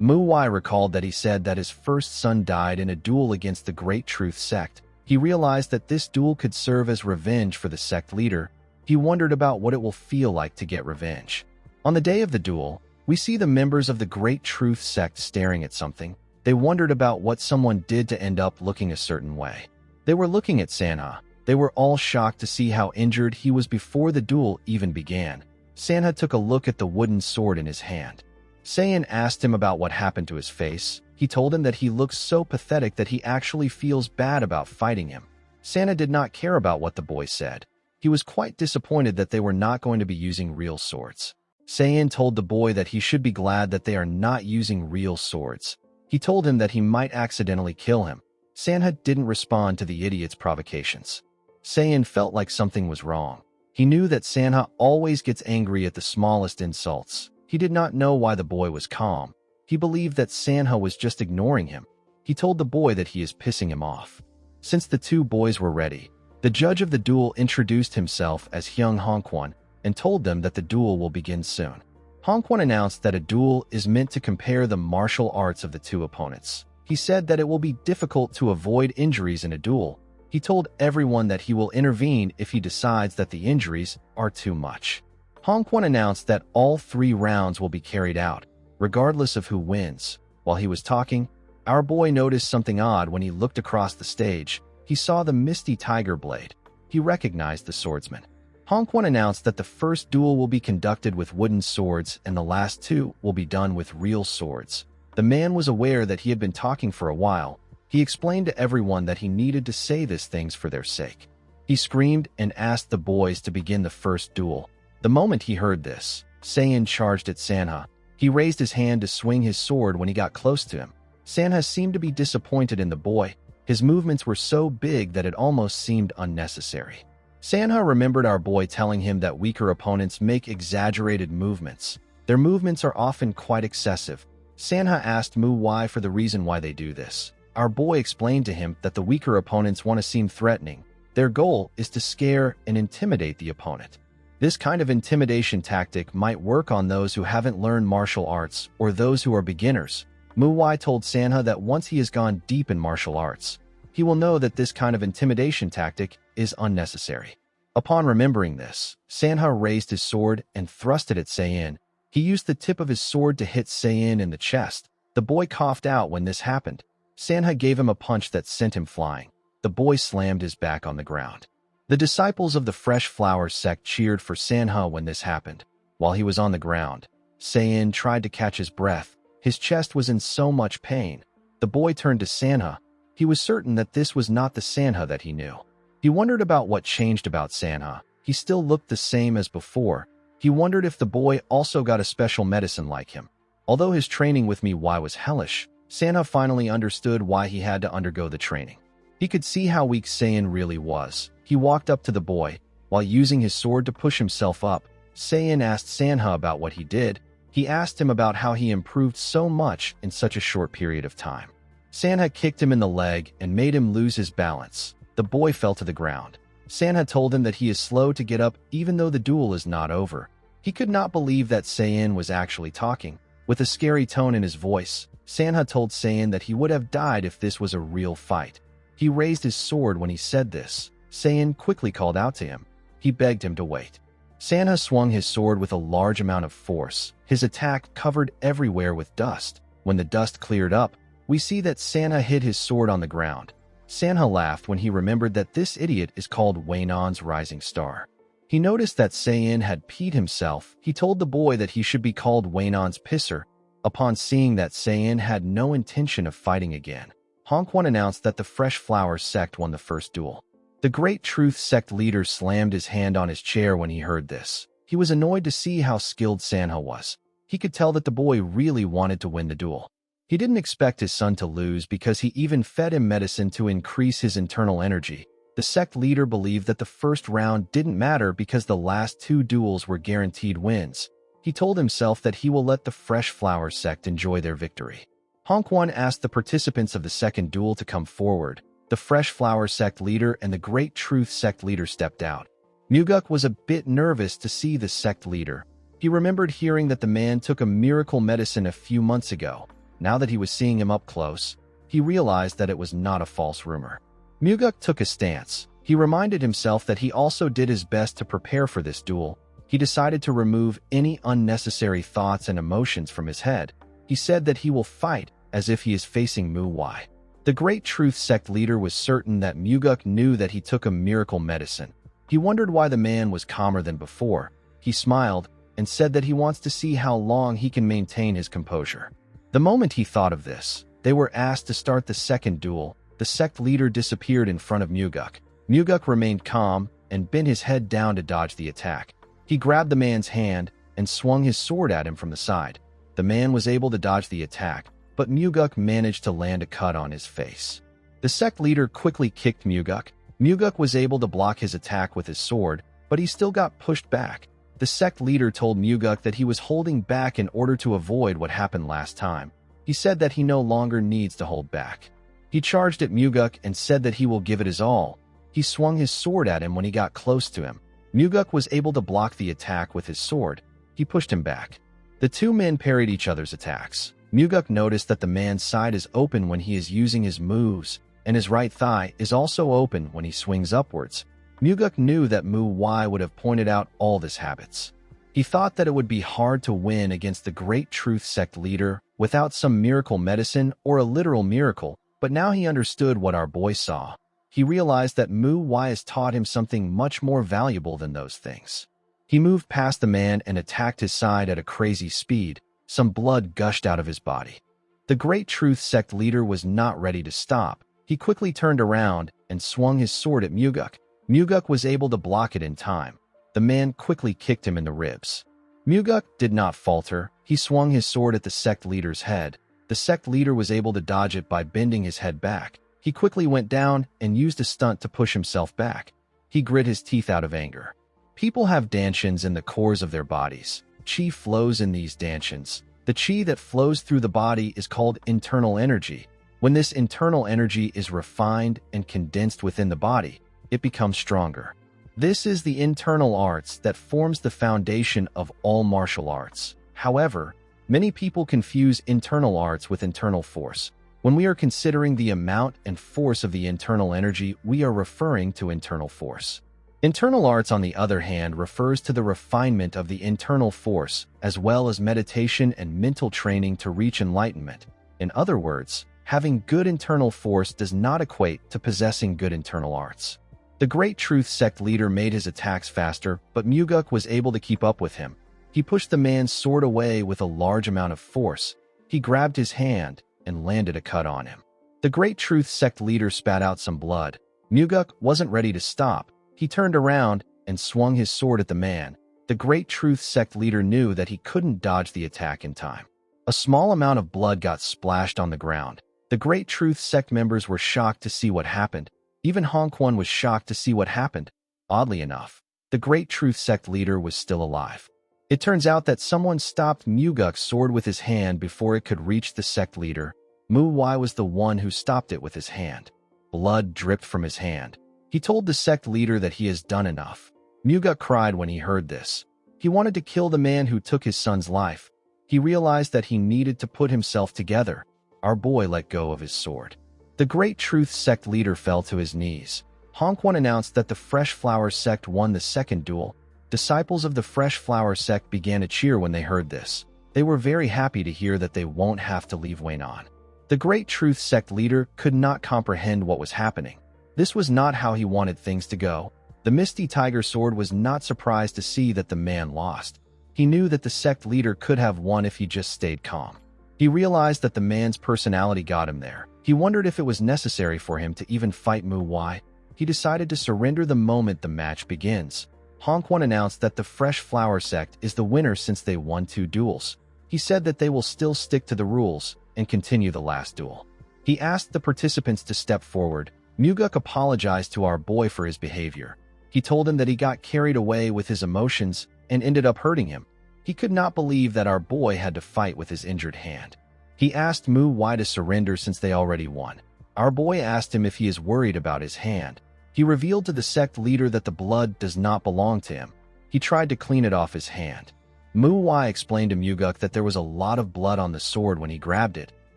Muwai recalled that he said that his first son died in a duel against the Great Truth Sect. He realized that this duel could serve as revenge for the sect leader. He wondered about what it will feel like to get revenge. On the day of the duel, we see the members of the Great Truth Sect staring at something. They wondered about what someone did to end up looking a certain way. They were looking at Sanha. They were all shocked to see how injured he was before the duel even began. Sanha took a look at the wooden sword in his hand. Saiyan asked him about what happened to his face. He told him that he looks so pathetic that he actually feels bad about fighting him. Sanha did not care about what the boy said. He was quite disappointed that they were not going to be using real swords. Saiyan told the boy that he should be glad that they are not using real swords. He told him that he might accidentally kill him. Sanha didn't respond to the idiot's provocations. Saiyan felt like something was wrong. He knew that Sanha always gets angry at the smallest insults. He did not know why the boy was calm. He believed that Sanha was just ignoring him. He told the boy that he is pissing him off. Since the two boys were ready, the judge of the duel introduced himself as Hyung Hongkwon and told them that the duel will begin soon. Hongkwon announced that a duel is meant to compare the martial arts of the two opponents. He said that it will be difficult to avoid injuries in a duel. He told everyone that he will intervene if he decides that the injuries are too much. Hongkwon announced that all 3 rounds will be carried out, regardless of who wins. While he was talking, our boy noticed something odd when he looked across the stage. He saw the Misty Tiger Blade. He recognized the swordsman. Hongkwon announced that the first duel will be conducted with wooden swords and the last two will be done with real swords. The man was aware that he had been talking for a while. He explained to everyone that he needed to say these things for their sake. He screamed and asked the boys to begin the first duel. The moment he heard this, Saiyan charged at Sanha. He raised his hand to swing his sword when he got close to him. Sanha seemed to be disappointed in the boy. His movements were so big that it almost seemed unnecessary. Sanha remembered our boy telling him that weaker opponents make exaggerated movements. Their movements are often quite excessive. Sanha asked Mu why for the reason why they do this. Our boy explained to him that the weaker opponents want to seem threatening. Their goal is to scare and intimidate the opponent. This kind of intimidation tactic might work on those who haven't learned martial arts or those who are beginners. Mu Wai told Sanha that once he has gone deep in martial arts, he will know that this kind of intimidation tactic is unnecessary. Upon remembering this, Sanha raised his sword and thrust it at Saiyan. He used the tip of his sword to hit Saiyan in the chest. The boy coughed out when this happened. Sanha gave him a punch that sent him flying. The boy slammed his back on the ground. The disciples of the Fresh Flower sect cheered for Sanha when this happened. While he was on the ground, Saiyan tried to catch his breath. His chest was in so much pain. The boy turned to Sanha. He was certain that this was not the Sanha that he knew. He wondered about what changed about Sanha. He still looked the same as before. He wondered if the boy also got a special medicine like him. Although his training with Wai was hellish, Sanha finally understood why he had to undergo the training. He could see how weak Saiyan really was. He walked up to the boy. While using his sword to push himself up, Saiyan asked Sanha about what he did. He asked him about how he improved so much in such a short period of time. Sanha kicked him in the leg and made him lose his balance. The boy fell to the ground. Sanha told him that he is slow to get up even though the duel is not over. He could not believe that Saiyan was actually talking. With a scary tone in his voice, Sanha told Saiyan that he would have died if this was a real fight. He raised his sword when he said this. Saiyan quickly called out to him. He begged him to wait. Sanha swung his sword with a large amount of force. His attack covered everywhere with dust. When the dust cleared up, we see that Sanha hid his sword on the ground. Sanha laughed when he remembered that this idiot is called Wainon's Rising Star. He noticed that Saiyan had peed himself. He told the boy that he should be called Wainon's Pisser. Upon seeing that Saiyan had no intention of fighting again, Hongkwon announced that the Fresh Flower sect won the first duel. The Great Truth sect leader slammed his hand on his chair when he heard this. He was annoyed to see how skilled Sanha was. He could tell that the boy really wanted to win the duel. He didn't expect his son to lose because he even fed him medicine to increase his internal energy. The sect leader believed that the first round didn't matter because the last two duels were guaranteed wins. He told himself that he will let the Fresh Flower sect enjoy their victory. Hongkwon asked the participants of the second duel to come forward. The Fresh Flower sect leader and the Great Truth sect leader stepped out. Muguk was a bit nervous to see the sect leader. He remembered hearing that the man took a miracle medicine a few months ago. Now that he was seeing him up close, he realized that it was not a false rumor. Muguk took a stance. He reminded himself that he also did his best to prepare for this duel. He decided to remove any unnecessary thoughts and emotions from his head. He said that he will fight as if he is facing Mu Wai. The Great Truth sect leader was certain that Muguk knew that he took a miracle medicine. He wondered why the man was calmer than before. He smiled and said that he wants to see how long he can maintain his composure. The moment he thought of this, they were asked to start the second duel. The sect leader disappeared in front of Muguk. Muguk remained calm and bent his head down to dodge the attack. He grabbed the man's hand and swung his sword at him from the side. The man was able to dodge the attack, but Muguk managed to land a cut on his face. The sect leader quickly kicked Muguk. Muguk was able to block his attack with his sword, but he still got pushed back. The sect leader told Muguk that he was holding back in order to avoid what happened last time. He said that he no longer needs to hold back. He charged at Muguk and said that he will give it his all. He swung his sword at him when he got close to him. Muguk was able to block the attack with his sword. He pushed him back. The two men parried each other's attacks. Muguk noticed that the man's side is open when he is using his moves, and his right thigh is also open when he swings upwards. Muguk knew that Mu Wai would have pointed out all these habits. He thought that it would be hard to win against the Great Truth sect leader without some miracle medicine or a literal miracle, but now he understood what our boy saw. he realized that Mu Wai has taught him something much more valuable than those things. He moved past the man and attacked his side at a crazy speed. Some blood gushed out of his body. The Great Truth Sect leader was not ready to stop. He quickly turned around and swung his sword at Muguk. Muguk was able to block it in time. The man quickly kicked him in the ribs. Muguk did not falter. He swung his sword at the sect leader's head. The sect leader was able to dodge it by bending his head back. He quickly went down and used a stunt to push himself back. He grit his teeth out of anger. People have danshans in the cores of their bodies. Qi flows in these danshans. The qi that flows through the body is called internal energy. When this internal energy is refined and condensed within the body, it becomes stronger. This is the internal arts that forms the foundation of all martial arts. However, many people confuse internal arts with internal force. When we are considering the amount and force of the internal energy, we are referring to internal force. Internal arts, on the other hand, refers to the refinement of the internal force, as well as meditation and mental training to reach enlightenment. In other words, having good internal force does not equate to possessing good internal arts. The Great Truth Sect leader made his attacks faster, but Muguk was able to keep up with him. He pushed the man's sword away with a large amount of force. He grabbed his hand and landed a cut on him. The Great Truth Sect leader spat out some blood. Muguk wasn't ready to stop. He turned around and swung his sword at the man. The Great Truth Sect leader knew that he couldn't dodge the attack in time. A small amount of blood got splashed on the ground. The Great Truth Sect members were shocked to see what happened. Even Hongquan was shocked to see what happened. Oddly enough, the Great Truth Sect leader was still alive. It turns out that someone stopped Muguk's sword with his hand before it could reach the sect leader. Mu Wai was the one who stopped it with his hand. Blood dripped from his hand. He told the sect leader that he has done enough. Muguk cried when he heard this. He wanted to kill the man who took his son's life. He realized that he needed to put himself together. Our boy let go of his sword. The Great Truth Sect leader fell to his knees. Hongquan announced that the Fresh Flower Sect won the second duel. Disciples of the Fresh Flower Sect began to cheer when they heard this. They were very happy to hear that they won't have to leave Waynon. The Great Truth Sect leader could not comprehend what was happening. This was not how he wanted things to go. The Misty Tiger Sword was not surprised to see that the man lost. He knew that the sect leader could have won if he just stayed calm. He realized that the man's personality got him there. He wondered if it was necessary for him to even fight Mu Wai. He decided to surrender the moment the match begins. Hongquan announced that the Fresh Flower Sect is the winner since they won 2 duels. He said that they will still stick to the rules and continue the last duel. He asked the participants to step forward. Muguk apologized to our boy for his behavior. He told him that he got carried away with his emotions and ended up hurting him. He could not believe that our boy had to fight with his injured hand. He asked Mu Wai to surrender since they already won. Our boy asked him if he is worried about his hand. He revealed to the sect leader that the blood does not belong to him. He tried to clean it off his hand. Mu Wai explained to Muguk that there was a lot of blood on the sword when he grabbed it.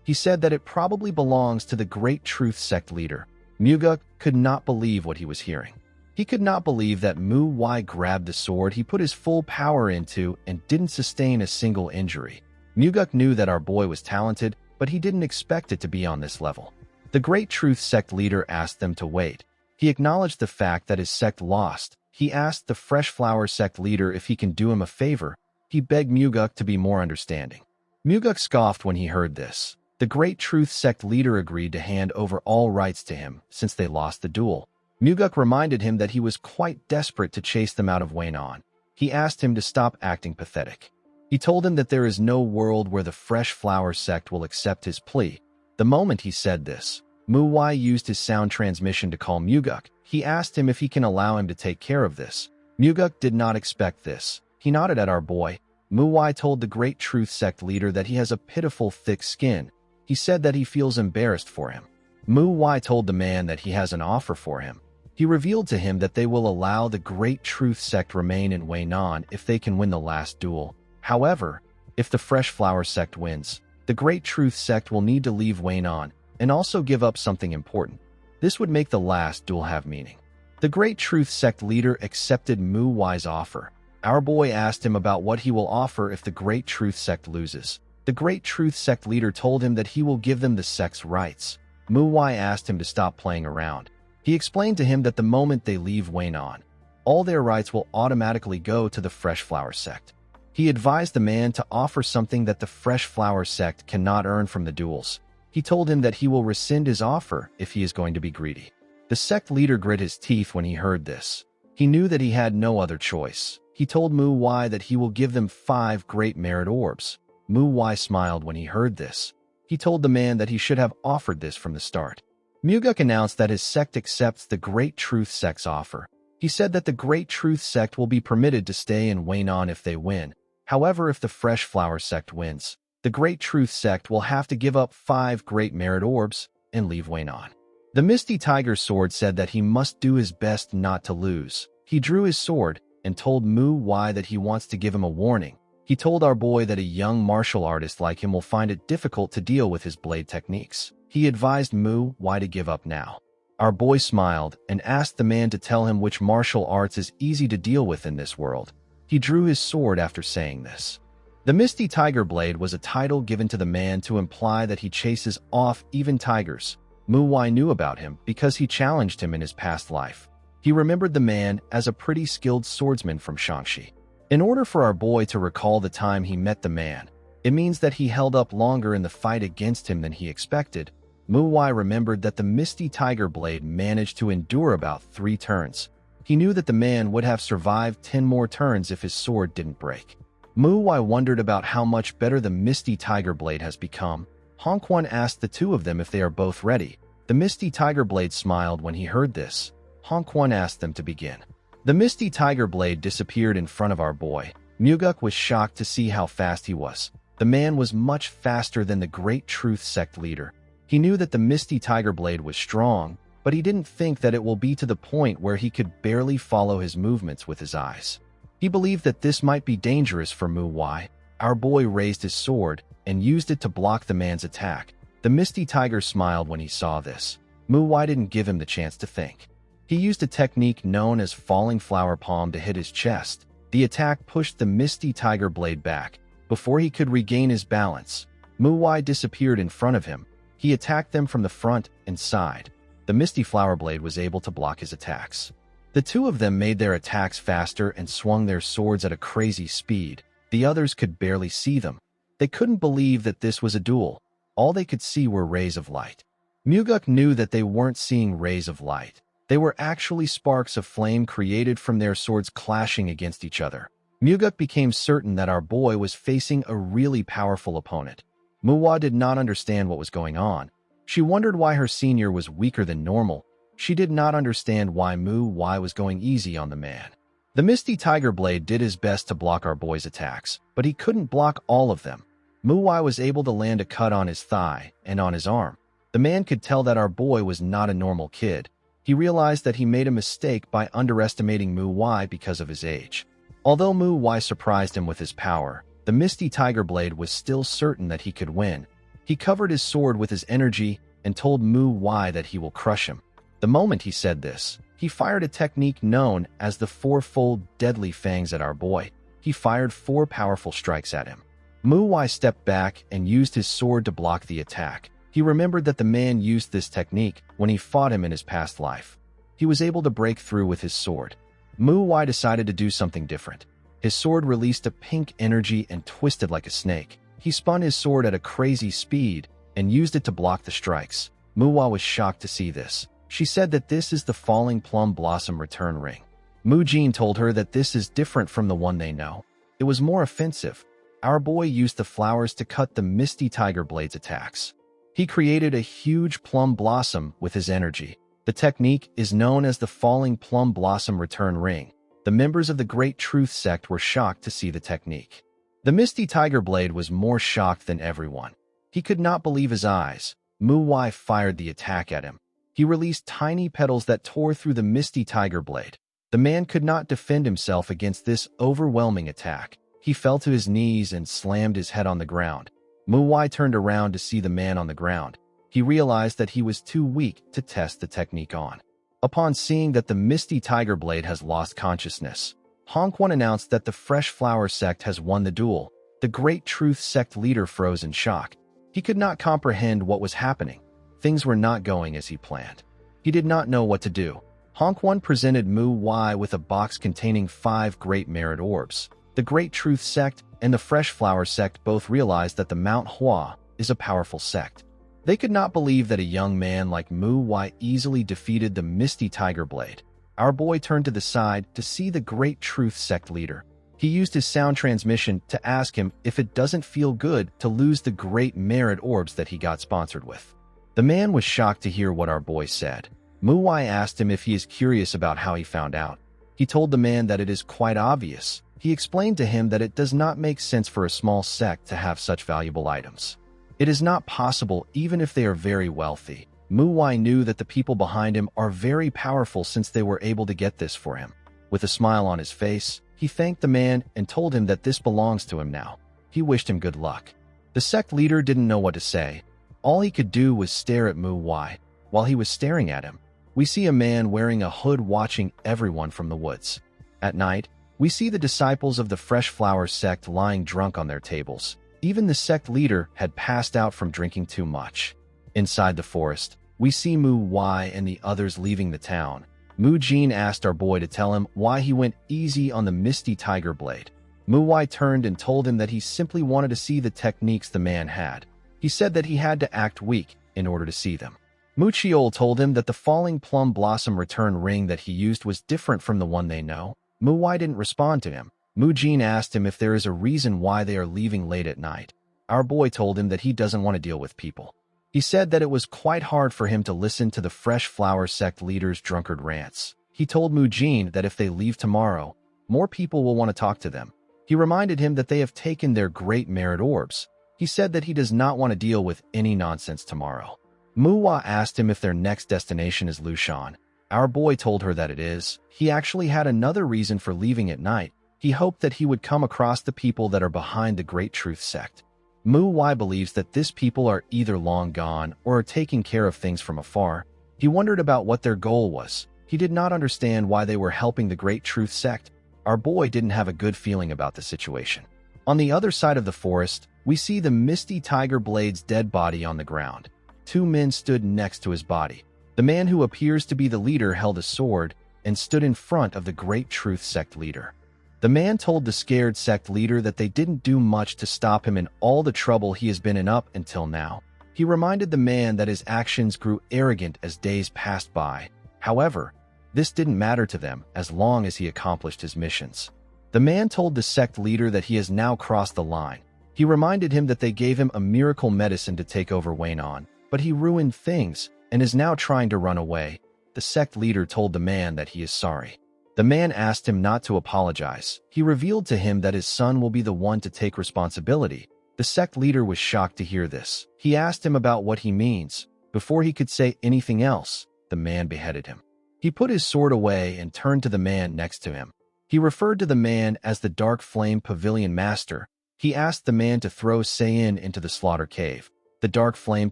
He said that it probably belongs to the Great Truth Sect leader. Muguk could not believe what he was hearing. He could not believe that Mu Wai grabbed the sword he put his full power into and didn't sustain a single injury. Muguk knew that our boy was talented, but he didn't expect it to be on this level. The Great Truth Sect leader asked them to wait. He acknowledged the fact that his sect lost. He asked the Fresh Flower Sect leader if he can do him a favor. He begged Muguk to be more understanding. Muguk scoffed when he heard this. The Great Truth Sect leader agreed to hand over all rights to him since they lost the duel. Muguk reminded him that he was quite desperate to chase them out of Waynon. He asked him to stop acting pathetic. He told him that there is no world where the Fresh Flower Sect will accept his plea. The moment he said this, Mu Wai used his sound transmission to call Muguk. He asked him if he can allow him to take care of this. Muguk did not expect this. He nodded at our boy. Mu Wai told the Great Truth Sect leader that he has a pitiful thick skin. He said that he feels embarrassed for him. Mu Wai told the man that he has an offer for him. He revealed to him that they will allow the Great Truth Sect remain in Waynon if they can win the last duel. However, if the Fresh Flower Sect wins, the Great Truth Sect will need to leave Waynon and also give up something important. This would make the last duel have meaning. The Great Truth Sect leader accepted Mu Wai's offer. Our boy asked him about what he will offer if the Great Truth Sect loses. The Great Truth Sect leader told him that he will give them the sect's rights. Mu Wai asked him to stop playing around. He explained to him that the moment they leave Waynon, all their rights will automatically go to the Fresh Flower sect. He advised the man to offer something that the Fresh Flower sect cannot earn from the duels. He told him that he will rescind his offer if he is going to be greedy. The sect leader grit his teeth when he heard this. He knew that he had no other choice. He told Mu Wai that he will give them 5 great merit orbs. Mu Wai smiled when he heard this. He told the man that he should have offered this from the start. Muguk announced that his sect accepts the Great Truth sect's offer. He said that the Great Truth sect will be permitted to stay in Waynon if they win. However, if the Fresh Flower sect wins, the Great Truth sect will have to give up 5 great merit orbs and leave Waynon. The Misty Tiger Sword said that he must do his best not to lose. He drew his sword and told Mu Wai that he wants to give him a warning. He told our boy that a young martial artist like him will find it difficult to deal with his blade techniques. He advised Mu Wai to give up now. Our boy smiled and asked the man to tell him which martial arts is easy to deal with in this world. He drew his sword after saying this. The Misty Tiger Blade was a title given to the man to imply that he chases off even tigers. Mu Wai knew about him because he challenged him in his past life. He remembered the man as a pretty skilled swordsman from Shaanxi. In order for our boy to recall the time he met the man, it means that he held up longer in the fight against him than he expected. Mu Wai remembered that the Misty Tiger Blade managed to endure about 3 turns. He knew that the man would have survived 10 more turns if his sword didn't break. Mu Wai wondered about how much better the Misty Tiger Blade has become. Hong Quan asked the two of them if they are both ready. The Misty Tiger Blade smiled when he heard this. Hong Quan asked them to begin. The Misty Tiger Blade disappeared in front of our boy. Muguk was shocked to see how fast he was. The man was much faster than the Great Truth sect leader. He knew that the Misty Tiger Blade was strong, but he didn't think that it will be to the point where he could barely follow his movements with his eyes. He believed that this might be dangerous for Mu Wai. Our boy raised his sword and used it to block the man's attack. The Misty Tiger smiled when he saw this. Mu Wai didn't give him the chance to think. He used a technique known as Falling Flower Palm to hit his chest. The attack pushed the Misty Tiger Blade back. Before he could regain his balance, Mu Wai disappeared in front of him. He attacked them from the front and side. The Misty Flower Blade was able to block his attacks. The two of them made their attacks faster and swung their swords at a crazy speed. The others could barely see them. They couldn't believe that this was a duel. All they could see were rays of light. Muguk knew that they weren't seeing rays of light. They were actually sparks of flame created from their swords clashing against each other. Muguk became certain that our boy was facing a really powerful opponent. Mu Wai did not understand what was going on. She wondered why her senior was weaker than normal. She did not understand why Mu Wai was going easy on the man. The Misty Tiger Blade did his best to block our boy's attacks, but he couldn't block all of them. Mu Wai was able to land a cut on his thigh and on his arm. The man could tell that our boy was not a normal kid. He realized that he made a mistake by underestimating Mu Wai because of his age. Although Mu Wai surprised him with his power, the Misty Tiger Blade was still certain that he could win. He covered his sword with his energy and told Mu Wai that he will crush him. The moment he said this, he fired a technique known as the fourfold deadly fangs at our boy. He fired 4 powerful strikes at him. Mu Wai stepped back and used his sword to block the attack. He remembered that the man used this technique when he fought him in his past life. He was able to break through with his sword. Mu Wai decided to do something different. His sword released a pink energy and twisted like a snake. He spun his sword at a crazy speed and used it to block the strikes. Mu Wai was shocked to see this. She said that this is the Falling Plum Blossom Return Ring. Mu Jin told her that this is different from the one they know. It was more offensive. Our boy used the flowers to cut the Misty Tiger Blade's attacks. He created a huge plum blossom with his energy. The technique is known as the Falling Plum Blossom Return Ring. The members of the Great Truth sect were shocked to see the technique. The Misty Tiger Blade was more shocked than everyone. He could not believe his eyes. Mu Wai fired the attack at him. He released tiny petals that tore through the Misty Tiger Blade. The man could not defend himself against this overwhelming attack. He fell to his knees and slammed his head on the ground. Mu Wai turned around to see the man on the ground. He realized that he was too weak to test the technique on. Upon seeing that the Misty Tiger Blade has lost consciousness, Hong Quan announced that the Fresh Flower sect has won the duel. The Great Truth sect leader froze in shock. He could not comprehend what was happening. Things were not going as he planned. He did not know what to do. Hongwon presented Mu Wai with a box containing 5 Great Merit Orbs. The Great Truth Sect and the Fresh Flower Sect both realized that the Manhwa is a powerful sect. They could not believe that a young man like Mu Wai easily defeated the Misty Tiger Blade. Our boy turned to the side to see the Great Truth Sect leader. He used his sound transmission to ask him if it doesn't feel good to lose the Great Merit Orbs that he got sponsored with. The man was shocked to hear what our boy said. Mu Wai asked him if he is curious about how he found out. He told the man that it is quite obvious. He explained to him that it does not make sense for a small sect to have such valuable items. It is not possible even if they are very wealthy. Mu Wai knew that the people behind him are very powerful since they were able to get this for him. With a smile on his face, he thanked the man and told him that this belongs to him now. He wished him good luck. The sect leader didn't know what to say. All he could do was stare at Mu Wai. While he was staring at him, we see a man wearing a hood watching everyone from the woods. At night, we see the disciples of the Fresh Flower Sect lying drunk on their tables. Even the sect leader had passed out from drinking too much. Inside the forest, we see Mu Wai and the others leaving the town. Mu Jin asked our boy to tell him why he went easy on the Misty Tiger Blade. Mu Wai turned and told him that he simply wanted to see the techniques the man had. He said that he had to act weak in order to see them. Mu Chiol told him that the falling plum blossom return ring that he used was different from the one they know. Mu Wai didn't respond to him. Mu Jin asked him if there is a reason why they are leaving late at night. Our boy told him that he doesn't want to deal with people. He said that it was quite hard for him to listen to the Fresh Flower Sect leader's drunkard rants. He told Mu Jin that if they leave tomorrow, more people will want to talk to them. He reminded him that they have taken their Great Merit Orbs. He said that he does not want to deal with any nonsense tomorrow. Mu Wai asked him if their next destination is Lushan. Our boy told her that it is. He actually had another reason for leaving at night. He hoped that he would come across the people that are behind the Great Truth Sect. Mu Wai believes that these people are either long gone or are taking care of things from afar. He wondered about what their goal was. He did not understand why they were helping the Great Truth Sect. Our boy didn't have a good feeling about the situation. On the other side of the forest, we see the Misty Tiger Blade's dead body on the ground. 2 men stood next to his body. The man who appears to be the leader held a sword and stood in front of the Great Truth Sect leader. The man told the scared sect leader that they didn't do much to stop him in all the trouble he has been in up until now. He reminded the man that his actions grew arrogant as days passed by. However, this didn't matter to them as long as he accomplished his missions. The man told the sect leader that he has now crossed the line. He reminded him that they gave him a miracle medicine to take over Waynon, but he ruined things and is now trying to run away. The sect leader told the man that he is sorry. The man asked him not to apologize. He revealed to him that his son will be the one to take responsibility. The sect leader was shocked to hear this. He asked him about what he means. Before he could say anything else, the man beheaded him. He put his sword away and turned to the man next to him. He referred to the man as the Dark Flame Pavilion Master. He asked the man to throw Sayin into the slaughter cave. The Dark Flame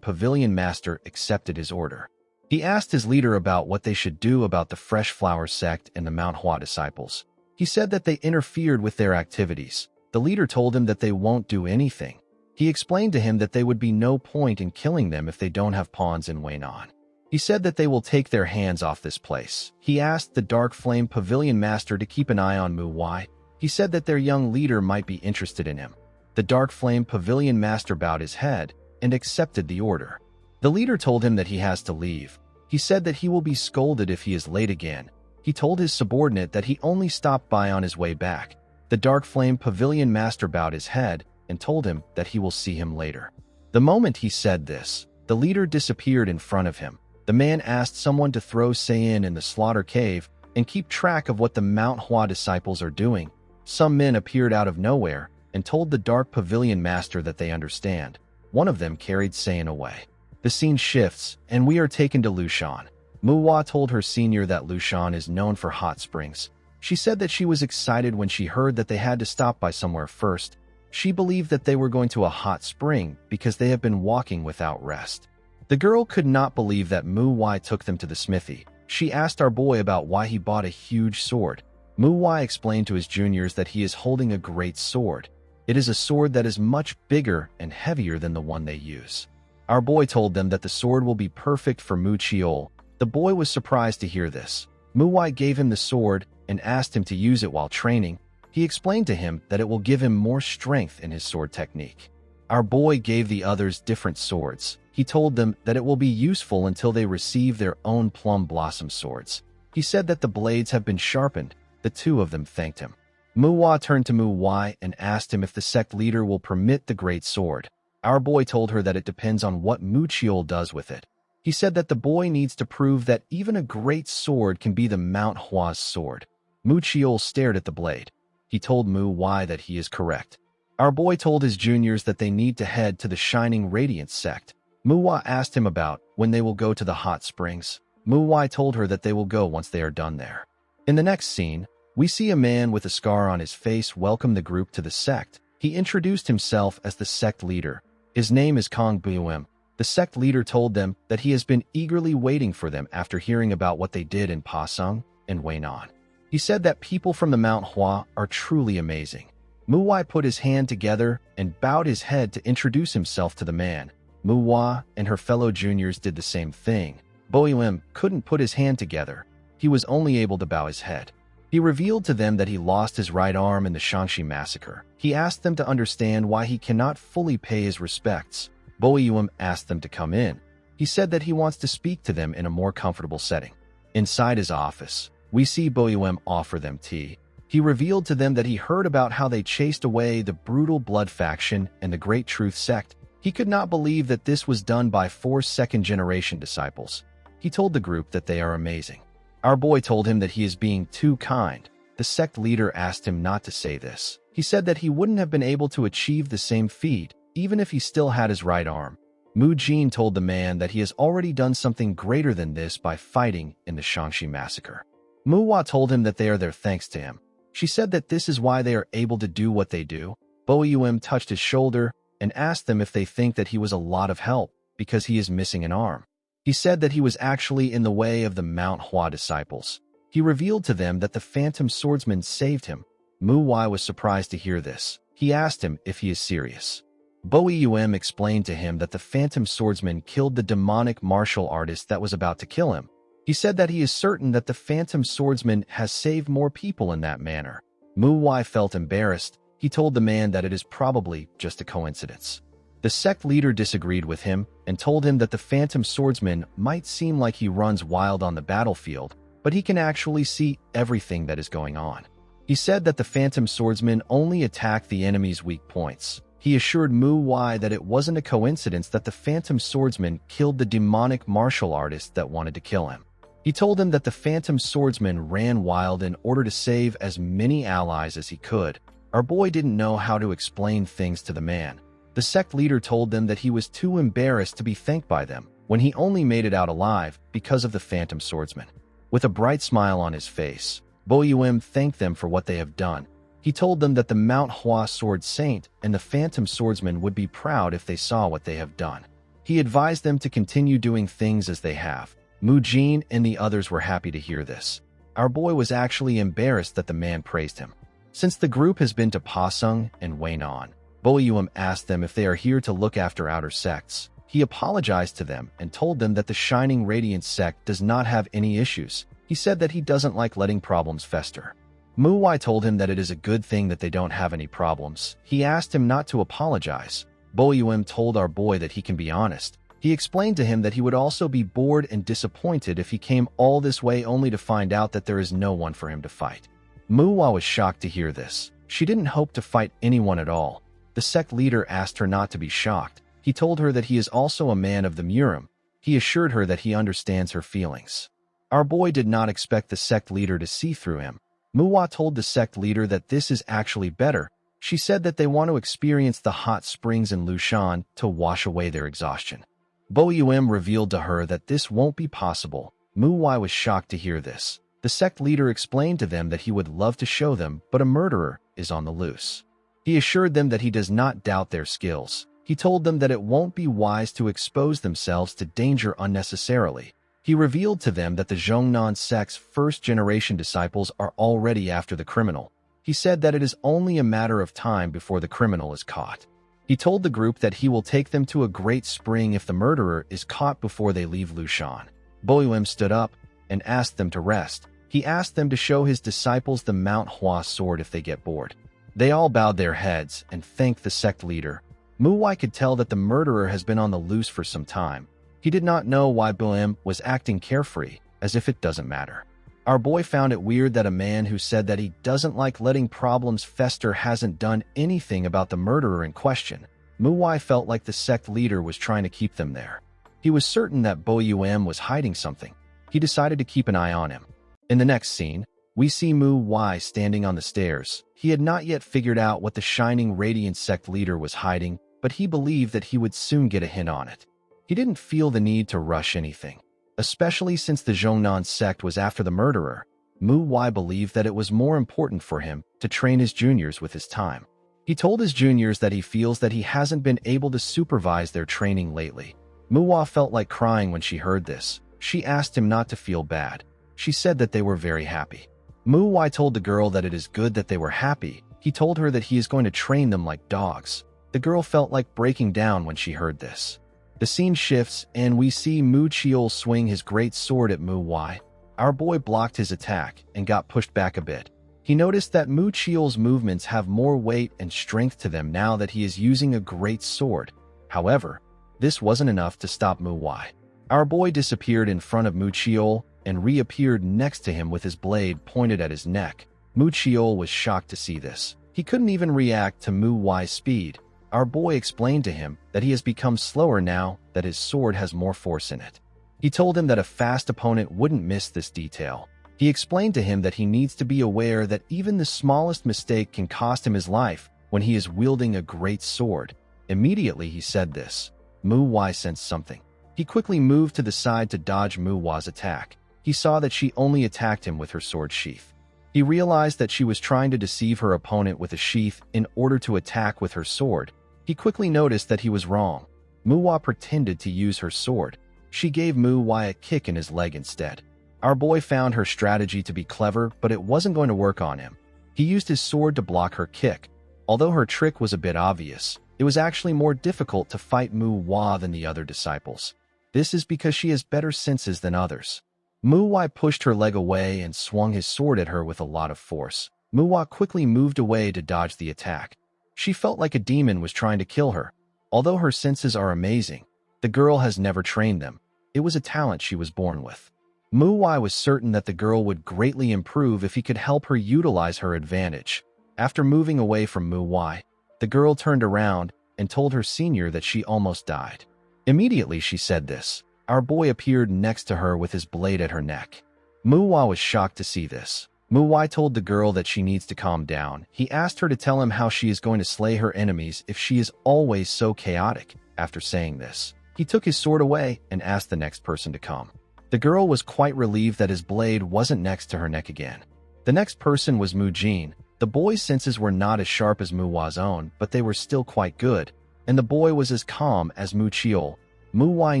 Pavilion Master accepted his order. He asked his leader about what they should do about the Fresh Flower Sect and the Manhwa disciples. He said that they interfered with their activities. The leader told him that they won't do anything. He explained to him that there would be no point in killing them if they don't have pawns in Waynon. He said that they will take their hands off this place. He asked the Dark Flame Pavilion Master to keep an eye on Mu Wai. He said that their young leader might be interested in him. The Dark Flame Pavilion Master bowed his head and accepted the order. The leader told him that he has to leave. He said that he will be scolded if he is late again. He told his subordinate that he only stopped by on his way back. The Dark Flame Pavilion Master bowed his head and told him that he will see him later. The moment he said this, the leader disappeared in front of him. The man asked someone to throw Sayin in the slaughter cave and keep track of what the Mount Hua disciples are doing. Some men appeared out of nowhere and told the Dark Pavilion Master that they understand. One of them carried Sayin away. The scene shifts, and we are taken to Lushan. Mu Wai told her senior that Lushan is known for hot springs. She said that she was excited when she heard that they had to stop by somewhere first. She believed that they were going to a hot spring because they have been walking without rest. The girl could not believe that Mu Wai took them to the smithy. She asked our boy about why he bought a huge sword. Mu Wai explained to his juniors that he is holding a great sword. It is a sword that is much bigger and heavier than the one they use. Our boy told them that the sword will be perfect for Mu Chiol. The boy was surprised to hear this. Muwai gave him the sword and asked him to use it while training. He explained to him that it will give him more strength in his sword technique. Our boy gave the others different swords. He told them that it will be useful until they receive their own plum blossom swords. He said that the blades have been sharpened. The two of them thanked him. Muwa turned to Muwai and asked him if the sect leader will permit the great sword. Our boy told her that it depends on what Muchiol does with it. He said that the boy needs to prove that even a great sword can be the Mount Hua's sword. Muchiol stared at the blade. He told Muwai that he is correct. Our boy told his juniors that they need to head to the Shining Radiance sect. Muwa asked him about when they will go to the hot springs. Muwai told her that they will go once they are done there. In the next scene, we see a man with a scar on his face welcome the group to the sect. He introduced himself as the sect leader. His name is Kong Buem. The sect leader told them that he has been eagerly waiting for them after hearing about what they did in Pasung and Weinan. He said that people from the Mount Hua are truly amazing. Muwai put his hand together and bowed his head to introduce himself to the man. Muwa and her fellow juniors did the same thing. Boyuem couldn't put his hand together. He was only able to bow his head. He revealed to them that he lost his right arm in the Shanxi massacre. He asked them to understand why he cannot fully pay his respects. Boyuem asked them to come in. He said that he wants to speak to them in a more comfortable setting. Inside his office, we see Boyuem offer them tea. He revealed to them that he heard about how they chased away the brutal blood faction and the Great Truth sect. He could not believe that this was done by 4 second-generation disciples. He told the group that they are amazing. Our boy told him that he is being too kind. The sect leader asked him not to say this. He said that he wouldn't have been able to achieve the same feat, even if he still had his right arm. Mu Jin told the man that he has already done something greater than this by fighting in the Shanxi massacre. Muwa told him that they are there thanks to him. She said that this is why they are able to do what they do. Boyuem touched his shoulder and asked them if they think that he was a lot of help because he is missing an arm. He said that he was actually in the way of the Mount Hua disciples. He revealed to them that the Phantom Swordsman saved him. Muwai was surprised to hear this. He asked him if he is serious. Boyuem explained to him that the Phantom Swordsman killed the demonic martial artist that was about to kill him. He said that he is certain that the Phantom Swordsman has saved more people in that manner. Muwai felt embarrassed. He told the man that it is probably just a coincidence. The sect leader disagreed with him and told him that the Phantom Swordsman might seem like he runs wild on the battlefield, but he can actually see everything that is going on. He said that the Phantom Swordsman only attacked the enemy's weak points. He assured Muwai that it wasn't a coincidence that the Phantom Swordsman killed the demonic martial artist that wanted to kill him. He told him that the Phantom Swordsman ran wild in order to save as many allies as he could. Our boy didn't know how to explain things to the man. The sect leader told them that he was too embarrassed to be thanked by them when he only made it out alive because of the Phantom Swordsman. With a bright smile on his face, Boyuem thanked them for what they have done. He told them that the Mount Hua Sword Saint and the Phantom Swordsman would be proud if they saw what they have done. He advised them to continue doing things as they have. Mu Jin and the others were happy to hear this. Our boy was actually embarrassed that the man praised him. Since the group has been to Pasung and Weinan, Boyuem asked them if they are here to look after outer sects. He apologized to them and told them that the Shining Radiance sect does not have any issues. He said that he doesn't like letting problems fester. Muwai told him that it is a good thing that they don't have any problems. He asked him not to apologize. Boyuem told our boy that he can be honest. He explained to him that he would also be bored and disappointed if he came all this way only to find out that there is no one for him to fight. Muwa was shocked to hear this. She didn't hope to fight anyone at all. The sect leader asked her not to be shocked. He told her that he is also a man of the Murim. He assured her that he understands her feelings. Our boy did not expect the sect leader to see through him. Muwa told the sect leader that this is actually better. She said that they want to experience the hot springs in Lushan to wash away their exhaustion. Boyuem revealed to her that this won't be possible. Muwai was shocked to hear this. The sect leader explained to them that he would love to show them, but a murderer is on the loose. He assured them that he does not doubt their skills. He told them that it won't be wise to expose themselves to danger unnecessarily. He revealed to them that the Zhongnan sect's first-generation disciples are already after the criminal. He said that it is only a matter of time before the criminal is caught. He told the group that he will take them to a great spring if the murderer is caught before they leave Lushan. Boyuem stood up and asked them to rest. He asked them to show his disciples the Manhwa sword if they get bored. They all bowed their heads and thanked the sect leader. Muwai could tell that the murderer has been on the loose for some time. He did not know why Boyuem was acting carefree, as if it doesn't matter. Our boy found it weird that a man who said that he doesn't like letting problems fester hasn't done anything about the murderer in question. Muwai felt like the sect leader was trying to keep them there. He was certain that Boyuem was hiding something. He decided to keep an eye on him. In the next scene, we see Muwai standing on the stairs. He had not yet figured out what the shining radiant sect leader was hiding, but he believed that he would soon get a hint on it. He didn't feel the need to rush anything, especially since the Zhongnan sect was after the murderer. Muwai believed that it was more important for him to train his juniors with his time. He told his juniors that he feels that he hasn't been able to supervise their training lately. Muwai felt like crying when she heard this. She asked him not to feel bad. She said that they were very happy. Muwai told the girl that it is good that they were happy. He told her that he is going to train them like dogs. The girl felt like breaking down when she heard this. The scene shifts and we see Mu Chiol swing his great sword at Muwai. Our boy blocked his attack and got pushed back a bit. He noticed that Mu Chiol's movements have more weight and strength to them now that he is using a great sword. However, this wasn't enough to stop Muwai. Our boy disappeared in front of Mu Chiol and reappeared next to him with his blade pointed at his neck. Mu Chiol was shocked to see this. He couldn't even react to Muwai's speed. Our boy explained to him that he has become slower now that his sword has more force in it. He told him that a fast opponent wouldn't miss this detail. He explained to him that he needs to be aware that even the smallest mistake can cost him his life when he is wielding a great sword. Immediately he said this. Muwai sensed something. He quickly moved to the side to dodge Muwai's attack. He saw that she only attacked him with her sword sheath. He realized that she was trying to deceive her opponent with a sheath in order to attack with her sword. He quickly noticed that he was wrong. Muwai pretended to use her sword. She gave Muwai a kick in his leg instead. Our boy found her strategy to be clever, but it wasn't going to work on him. He used his sword to block her kick. Although her trick was a bit obvious, it was actually more difficult to fight Muwai than the other disciples. This is because she has better senses than others. Muwai pushed her leg away and swung his sword at her with a lot of force. Muwai quickly moved away to dodge the attack. She felt like a demon was trying to kill her. Although her senses are amazing, the girl has never trained them. It was a talent she was born with. Muwai was certain that the girl would greatly improve if he could help her utilize her advantage. After moving away from Muwai, the girl turned around and told her senior that she almost died. Immediately she said this. Our boy appeared next to her with his blade at her neck. Muwai was shocked to see this. Muwai told the girl that she needs to calm down. He asked her to tell him how she is going to slay her enemies if she is always so chaotic. After saying this, he took his sword away and asked the next person to come. The girl was quite relieved that his blade wasn't next to her neck again. The next person was Mu Jin. The boy's senses were not as sharp as Muwai's own, but they were still quite good, and the boy was as calm as Mu Chiol. Muwai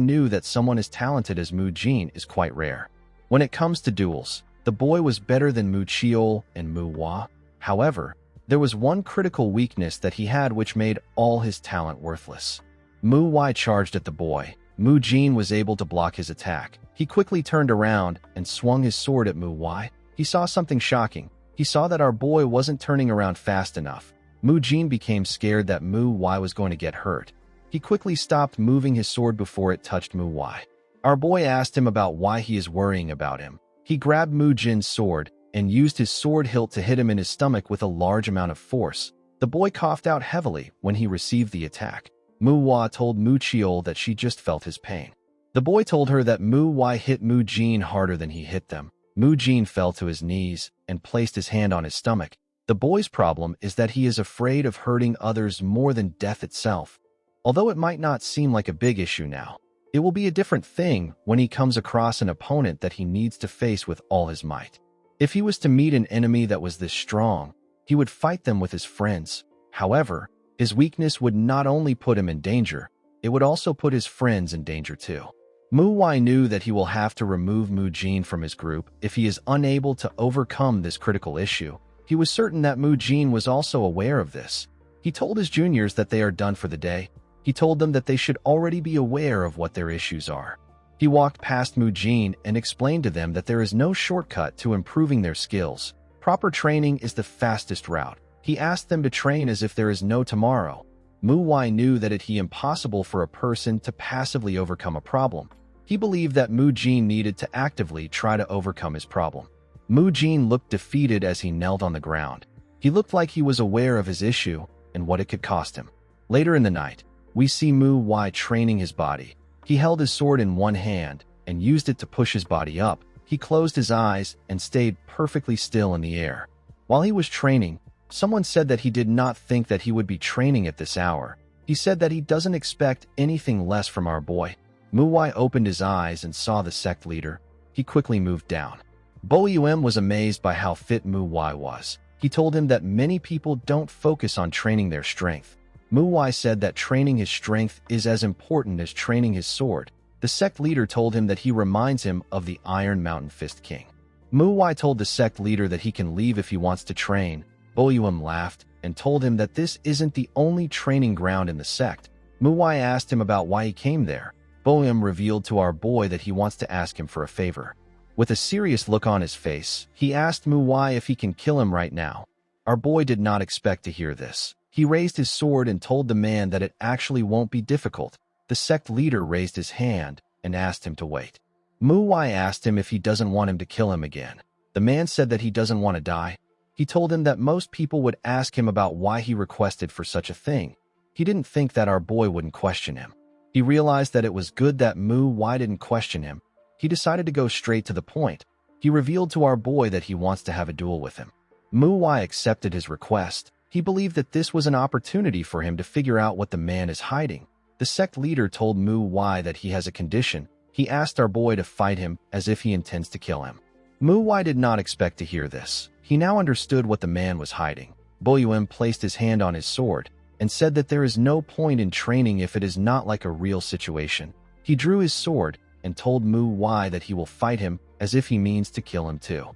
knew that someone as talented as Mu Jin is quite rare. When it comes to duels, the boy was better than Mu Chiol and Muwai. However, there was one critical weakness that he had which made all his talent worthless. Muwai charged at the boy. Mu Jin was able to block his attack. He quickly turned around and swung his sword at Muwai. He saw something shocking. He saw that our boy wasn't turning around fast enough. Mu Jin became scared that Muwai was going to get hurt. He quickly stopped moving his sword before it touched Muwai. Our boy asked him about why he is worrying about him. He grabbed Mu Jin's sword and used his sword hilt to hit him in his stomach with a large amount of force. The boy coughed out heavily when he received the attack. Muwai told Mu Chiol that she just felt his pain. The boy told her that Muwai hit Mu Jin harder than he hit them. Mu Jin fell to his knees and placed his hand on his stomach. The boy's problem is that he is afraid of hurting others more than death itself. Although it might not seem like a big issue now, it will be a different thing when he comes across an opponent that he needs to face with all his might. If he was to meet an enemy that was this strong, he would fight them with his friends. However, his weakness would not only put him in danger, it would also put his friends in danger too. Muwai knew that he will have to remove Mu Jin from his group if he is unable to overcome this critical issue. He was certain that Mu Jin was also aware of this. He told his juniors that they are done for the day. He told them that they should already be aware of what their issues are. He walked past Mujin and explained to them that there is no shortcut to improving their skills. Proper training is the fastest route. He asked them to train as if there is no tomorrow. Mu-Wai knew that it is impossible for a person to passively overcome a problem. He believed that Mujin needed to actively try to overcome his problem. Mujin looked defeated as he knelt on the ground. He looked like he was aware of his issue and what it could cost him. Later in the night, we see Mu-Wai training his body. He held his sword in one hand and used it to push his body up. He closed his eyes and stayed perfectly still in the air. While he was training, someone said that he did not think that he would be training at this hour. He said that he doesn't expect anything less from our boy. Mu-Wai opened his eyes and saw the sect leader. He quickly moved down. Bo-Yum was amazed by how fit Mu-Wai was. He told him that many people don't focus on training their strength. Mu-Wai said that training his strength is as important as training his sword. The sect leader told him that he reminds him of the Iron Mountain Fist King. Mu-Wai told the sect leader that he can leave if he wants to train. Bo-Yum laughed and told him that this isn't the only training ground in the sect. Mu-Wai asked him about why he came there. Bo-Yum revealed to our boy that he wants to ask him for a favor. With a serious look on his face, he asked Mu-Wai if he can kill him right now. Our boy did not expect to hear this. He raised his sword and told the man that it actually won't be difficult. The sect leader raised his hand and asked him to wait. Mu-Wai asked him if he doesn't want him to kill him again. The man said that he doesn't want to die. He told him that most people would ask him about why he requested for such a thing. He didn't think that our boy wouldn't question him. He realized that it was good that Mu-Wai didn't question him. He decided to go straight to the point. He revealed to our boy that he wants to have a duel with him. Mu-Wai accepted his request. He believed that this was an opportunity for him to figure out what the man is hiding. The sect leader told Mu-Wai that he has a condition. He asked our boy to fight him as if he intends to kill him. Mu-Wai did not expect to hear this. He now understood what the man was hiding. Bo-Yum placed his hand on his sword and said that there is no point in training if it is not like a real situation. He drew his sword and told Mu-Wai that he will fight him as if he means to kill him too.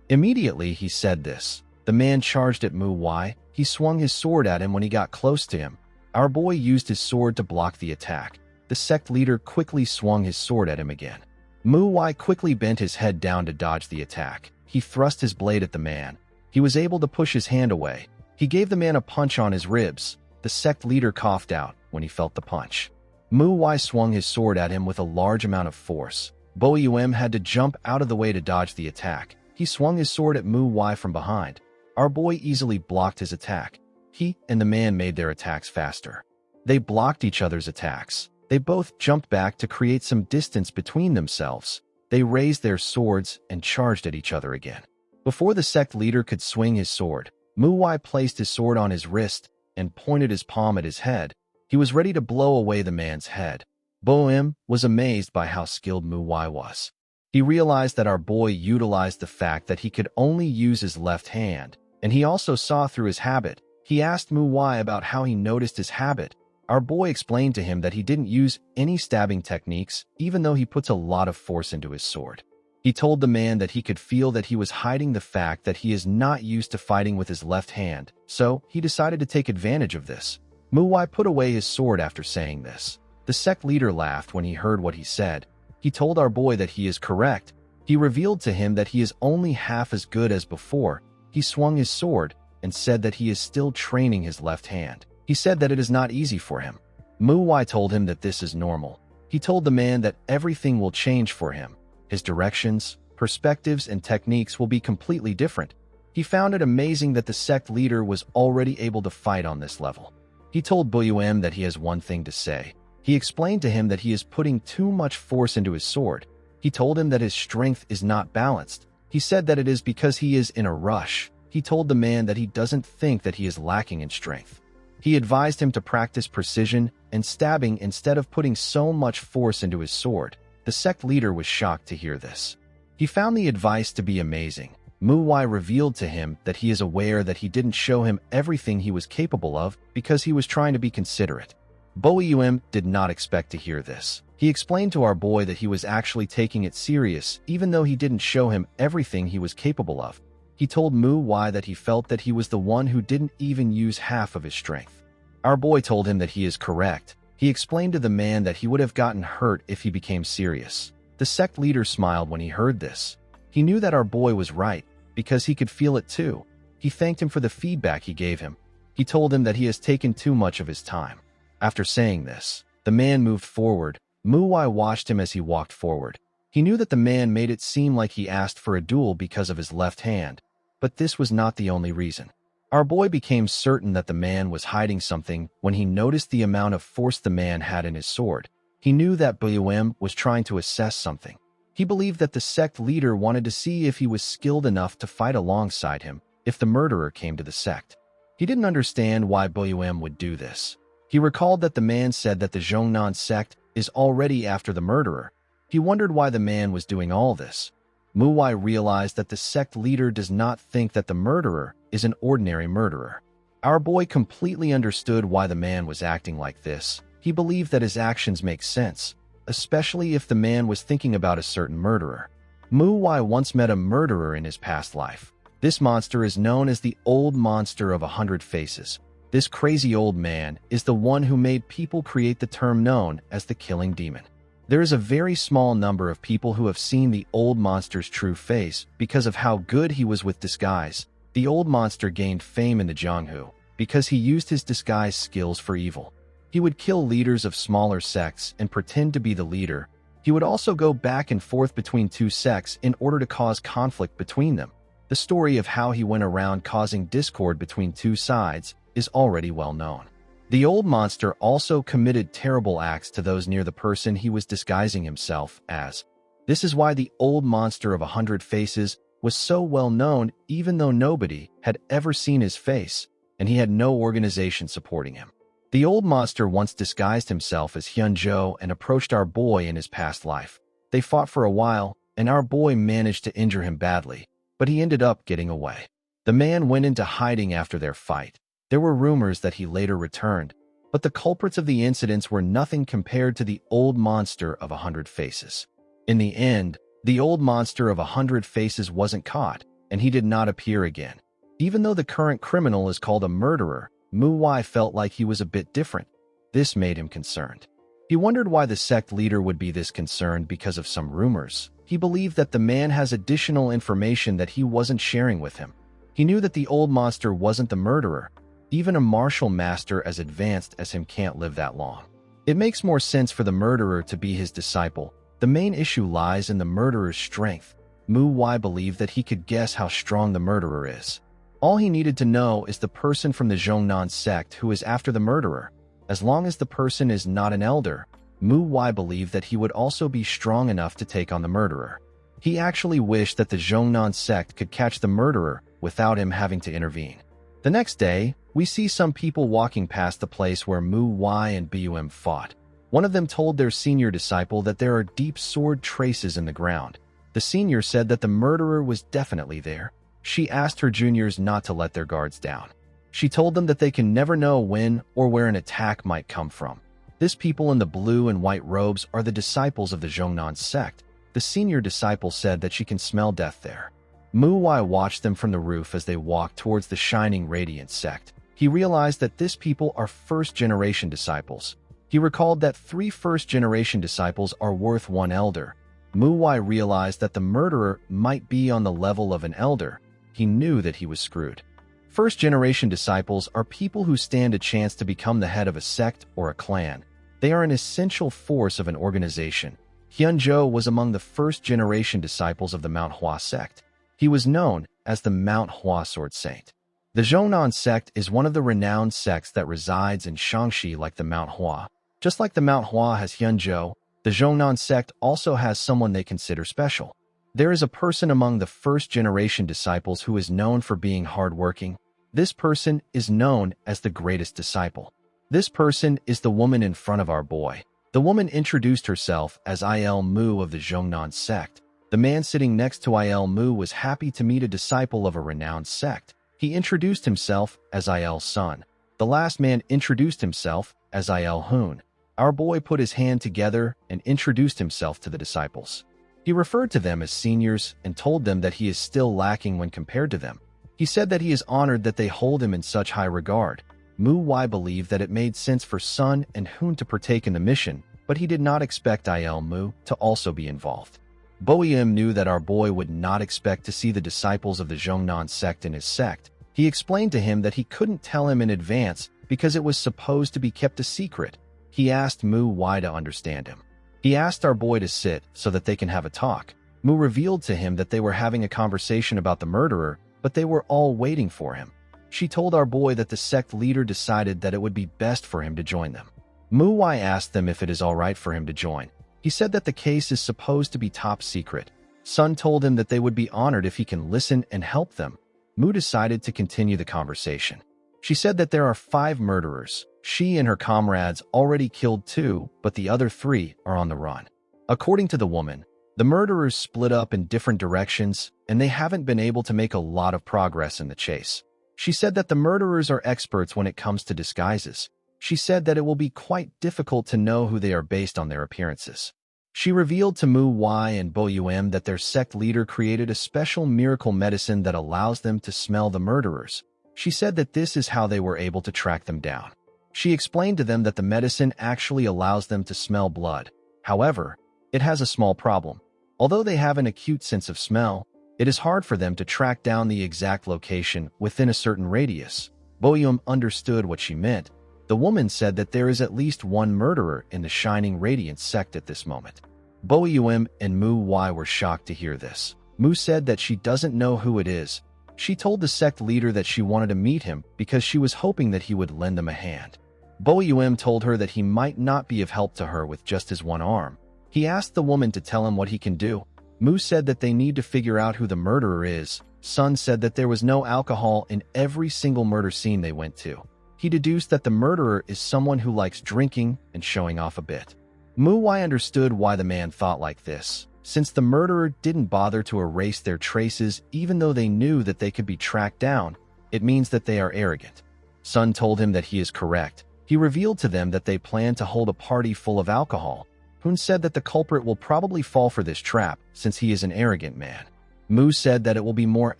Immediately he said this. The man charged at Mu-Wai. He swung his sword at him when he got close to him. Our boy used his sword to block the attack. The sect leader quickly swung his sword at him again. Mu-Wai quickly bent his head down to dodge the attack. He thrust his blade at the man. He was able to push his hand away. He gave the man a punch on his ribs. The sect leader coughed out when he felt the punch. Mu-Wai swung his sword at him with a large amount of force. Bo-Yum had to jump out of the way to dodge the attack. He swung his sword at Mu-Wai from behind. Our boy easily blocked his attack. He and the man made their attacks faster. They blocked each other's attacks. They both jumped back to create some distance between themselves. They raised their swords and charged at each other again. Before the sect leader could swing his sword, Mu-Wai placed his sword on his wrist and pointed his palm at his head. He was ready to blow away the man's head. Bo-Yum was amazed by how skilled Mu-Wai was. He realized that our boy utilized the fact that he could only use his left hand, and he also saw through his habit. He asked Mu-Wai about how he noticed his habit. Our boy explained to him that he didn't use any stabbing techniques, even though he puts a lot of force into his sword. He told the man that he could feel that he was hiding the fact that he is not used to fighting with his left hand, so he decided to take advantage of this. Mu-Wai put away his sword after saying this. The sect leader laughed when he heard what he said. He told our boy that he is correct. He revealed to him that he is only half as good as before. He swung his sword and said that he is still training his left hand. He said that it is not easy for him. Mu-Wai told him that this is normal. He told the man that everything will change for him. His directions, perspectives, and techniques will be completely different. He found it amazing that the sect leader was already able to fight on this level. He told Bo-Yum that he has one thing to say. He explained to him that he is putting too much force into his sword. He told him that his strength is not balanced. He said that it is because he is in a rush. He told the man that he doesn't think that he is lacking in strength. He advised him to practice precision and stabbing instead of putting so much force into his sword. The sect leader was shocked to hear this. He found the advice to be amazing. Mu-Wai revealed to him that he is aware that he didn't show him everything he was capable of because he was trying to be considerate. Bo-Yum did not expect to hear this. He explained to our boy that he was actually taking it serious even though he didn't show him everything he was capable of. He told Mu-Wai that he felt that he was the one who didn't even use half of his strength. Our boy told him that he is correct. He explained to the man that he would have gotten hurt if he became serious. The sect leader smiled when he heard this. He knew that our boy was right, because he could feel it too. He thanked him for the feedback he gave him. He told him that he has taken too much of his time. After saying this, the man moved forward. Muwai watched him as he walked forward. He knew that the man made it seem like he asked for a duel because of his left hand, but this was not the only reason. Our boy became certain that the man was hiding something when he noticed the amount of force the man had in his sword. He knew that BUM was trying to assess something. He believed that the sect leader wanted to see if he was skilled enough to fight alongside him if the murderer came to the sect. He didn't understand why BUM would do this. He recalled that the man said that the Zhongnan sect is already after the murderer. He wondered why the man was doing all this. Muwai realized that the sect leader does not think that the murderer is an ordinary murderer. Our boy completely understood why the man was acting like this. He believed that his actions make sense, especially if the man was thinking about a certain murderer. Muwai once met a murderer in his past life. This monster is known as the Old Monster of 100 Faces. This crazy old man is the one who made people create the term known as the Killing Demon. There is a very small number of people who have seen the old monster's true face because of how good he was with disguise. The old monster gained fame in the Jianghu because he used his disguise skills for evil. He would kill leaders of smaller sects and pretend to be the leader. He would also go back and forth between two sects in order to cause conflict between them. The story of how he went around causing discord between two sides is already well known. The old monster also committed terrible acts to those near the person he was disguising himself as. This is why the Old Monster of 100 Faces was so well known, even though nobody had ever seen his face, and he had no organization supporting him. The old monster once disguised himself as Hyunjo and approached our boy in his past life. They fought for a while, and our boy managed to injure him badly, but he ended up getting away. The man went into hiding after their fight. There were rumors that he later returned, but the culprits of the incidents were nothing compared to the Old Monster of 100 Faces. In the end, the Old Monster of 100 Faces wasn't caught, and he did not appear again. Even though the current criminal is called a murderer, Muwai felt like he was a bit different. This made him concerned. He wondered why the sect leader would be this concerned because of some rumors. He believed that the man has additional information that he wasn't sharing with him. He knew that the old monster wasn't the murderer. Even a martial master as advanced as him can't live that long. It makes more sense for the murderer to be his disciple. The main issue lies in the murderer's strength. Muwai believed that he could guess how strong the murderer is. All he needed to know is the person from the Zhongnan sect who is after the murderer. As long as the person is not an elder, Muwai believed that he would also be strong enough to take on the murderer. He actually wished that the Zhongnan sect could catch the murderer without him having to intervene. The next day, we see some people walking past the place where Muwai and BUM fought. One of them told their senior disciple that there are deep sword traces in the ground. The senior said that the murderer was definitely there. She asked her juniors not to let their guards down. She told them that they can never know when or where an attack might come from. This people in the blue and white robes are the disciples of the Zhongnan sect. The senior disciple said that she can smell death there. Muwai watched them from the roof as they walked towards the shining radiant sect. He realized that this people are first-generation disciples. He recalled that 3 first-generation disciples are worth 1 elder. Muwai realized that the murderer might be on the level of an elder. He knew that he was screwed. First-generation disciples are people who stand a chance to become the head of a sect or a clan. They are an essential force of an organization. Hyunjo was among the first-generation disciples of the Manhwa sect. He was known as the Manhwa Sword Saint. The Zhongnan sect is one of the renowned sects that resides in Shaanxi like the Manhwa. Just like the Manhwa has Hyunjo, the Zhongnan sect also has someone they consider special. There is a person among the first-generation disciples who is known for being hardworking. This person is known as the greatest disciple. This person is the woman in front of our boy. The woman introduced herself as Il Mu of the Zhongnan sect. The man sitting next to Il Mu was happy to meet a disciple of a renowned sect. He introduced himself as Il's son. The last man introduced himself as Il Hun. Our boy put his hand together and introduced himself to the disciples. He referred to them as seniors and told them that he is still lacking when compared to them. He said that he is honored that they hold him in such high regard. Muwai believed that it made sense for Sun and Hun to partake in the mission, but he did not expect Il Mu to also be involved. Boeum knew that our boy would not expect to see the disciples of the Zhongnan sect in his sect. He explained to him that he couldn't tell him in advance because it was supposed to be kept a secret. He asked Mu why to understand him. He asked our boy to sit so that they can have a talk. Mu revealed to him that they were having a conversation about the murderer, but they were all waiting for him. She told our boy that the sect leader decided that it would be best for him to join them. Mu asked them if it is all right for him to join. He said that the case is supposed to be top secret. Sun told him that they would be honored if he can listen and help them. Mu decided to continue the conversation. She said that there are 5 murderers. She and her comrades already killed 2, but the other 3 are on the run. According to the woman, the murderers split up in different directions, and they haven't been able to make a lot of progress in the chase. She said that the murderers are experts when it comes to disguises. She said that it will be quite difficult to know who they are based on their appearances. She revealed to Mu and Boeum that their sect leader created a special miracle medicine that allows them to smell the murderers. She said that this is how they were able to track them down. She explained to them that the medicine actually allows them to smell blood. However, it has a small problem. Although they have an acute sense of smell, it is hard for them to track down the exact location within a certain radius. Boeum understood what she meant. The woman said that there is at least 1 murderer in the Shining Radiance sect at this moment. Boeum and Mu were shocked to hear this. Mu said that she doesn't know who it is. She told the sect leader that she wanted to meet him because she was hoping that he would lend them a hand. Boeum told her that he might not be of help to her with just his 1 arm. He asked the woman to tell him what he can do. Mu said that they need to figure out who the murderer is. Sun said that there was no alcohol in every single murder scene they went to. He deduced that the murderer is someone who likes drinking and showing off a bit. Mu understood why the man thought like this. Since the murderer didn't bother to erase their traces even though they knew that they could be tracked down, it means that they are arrogant. Sun told him that he is correct. He revealed to them that they plan to hold a party full of alcohol. Hun said that the culprit will probably fall for this trap since he is an arrogant man. Mu said that it will be more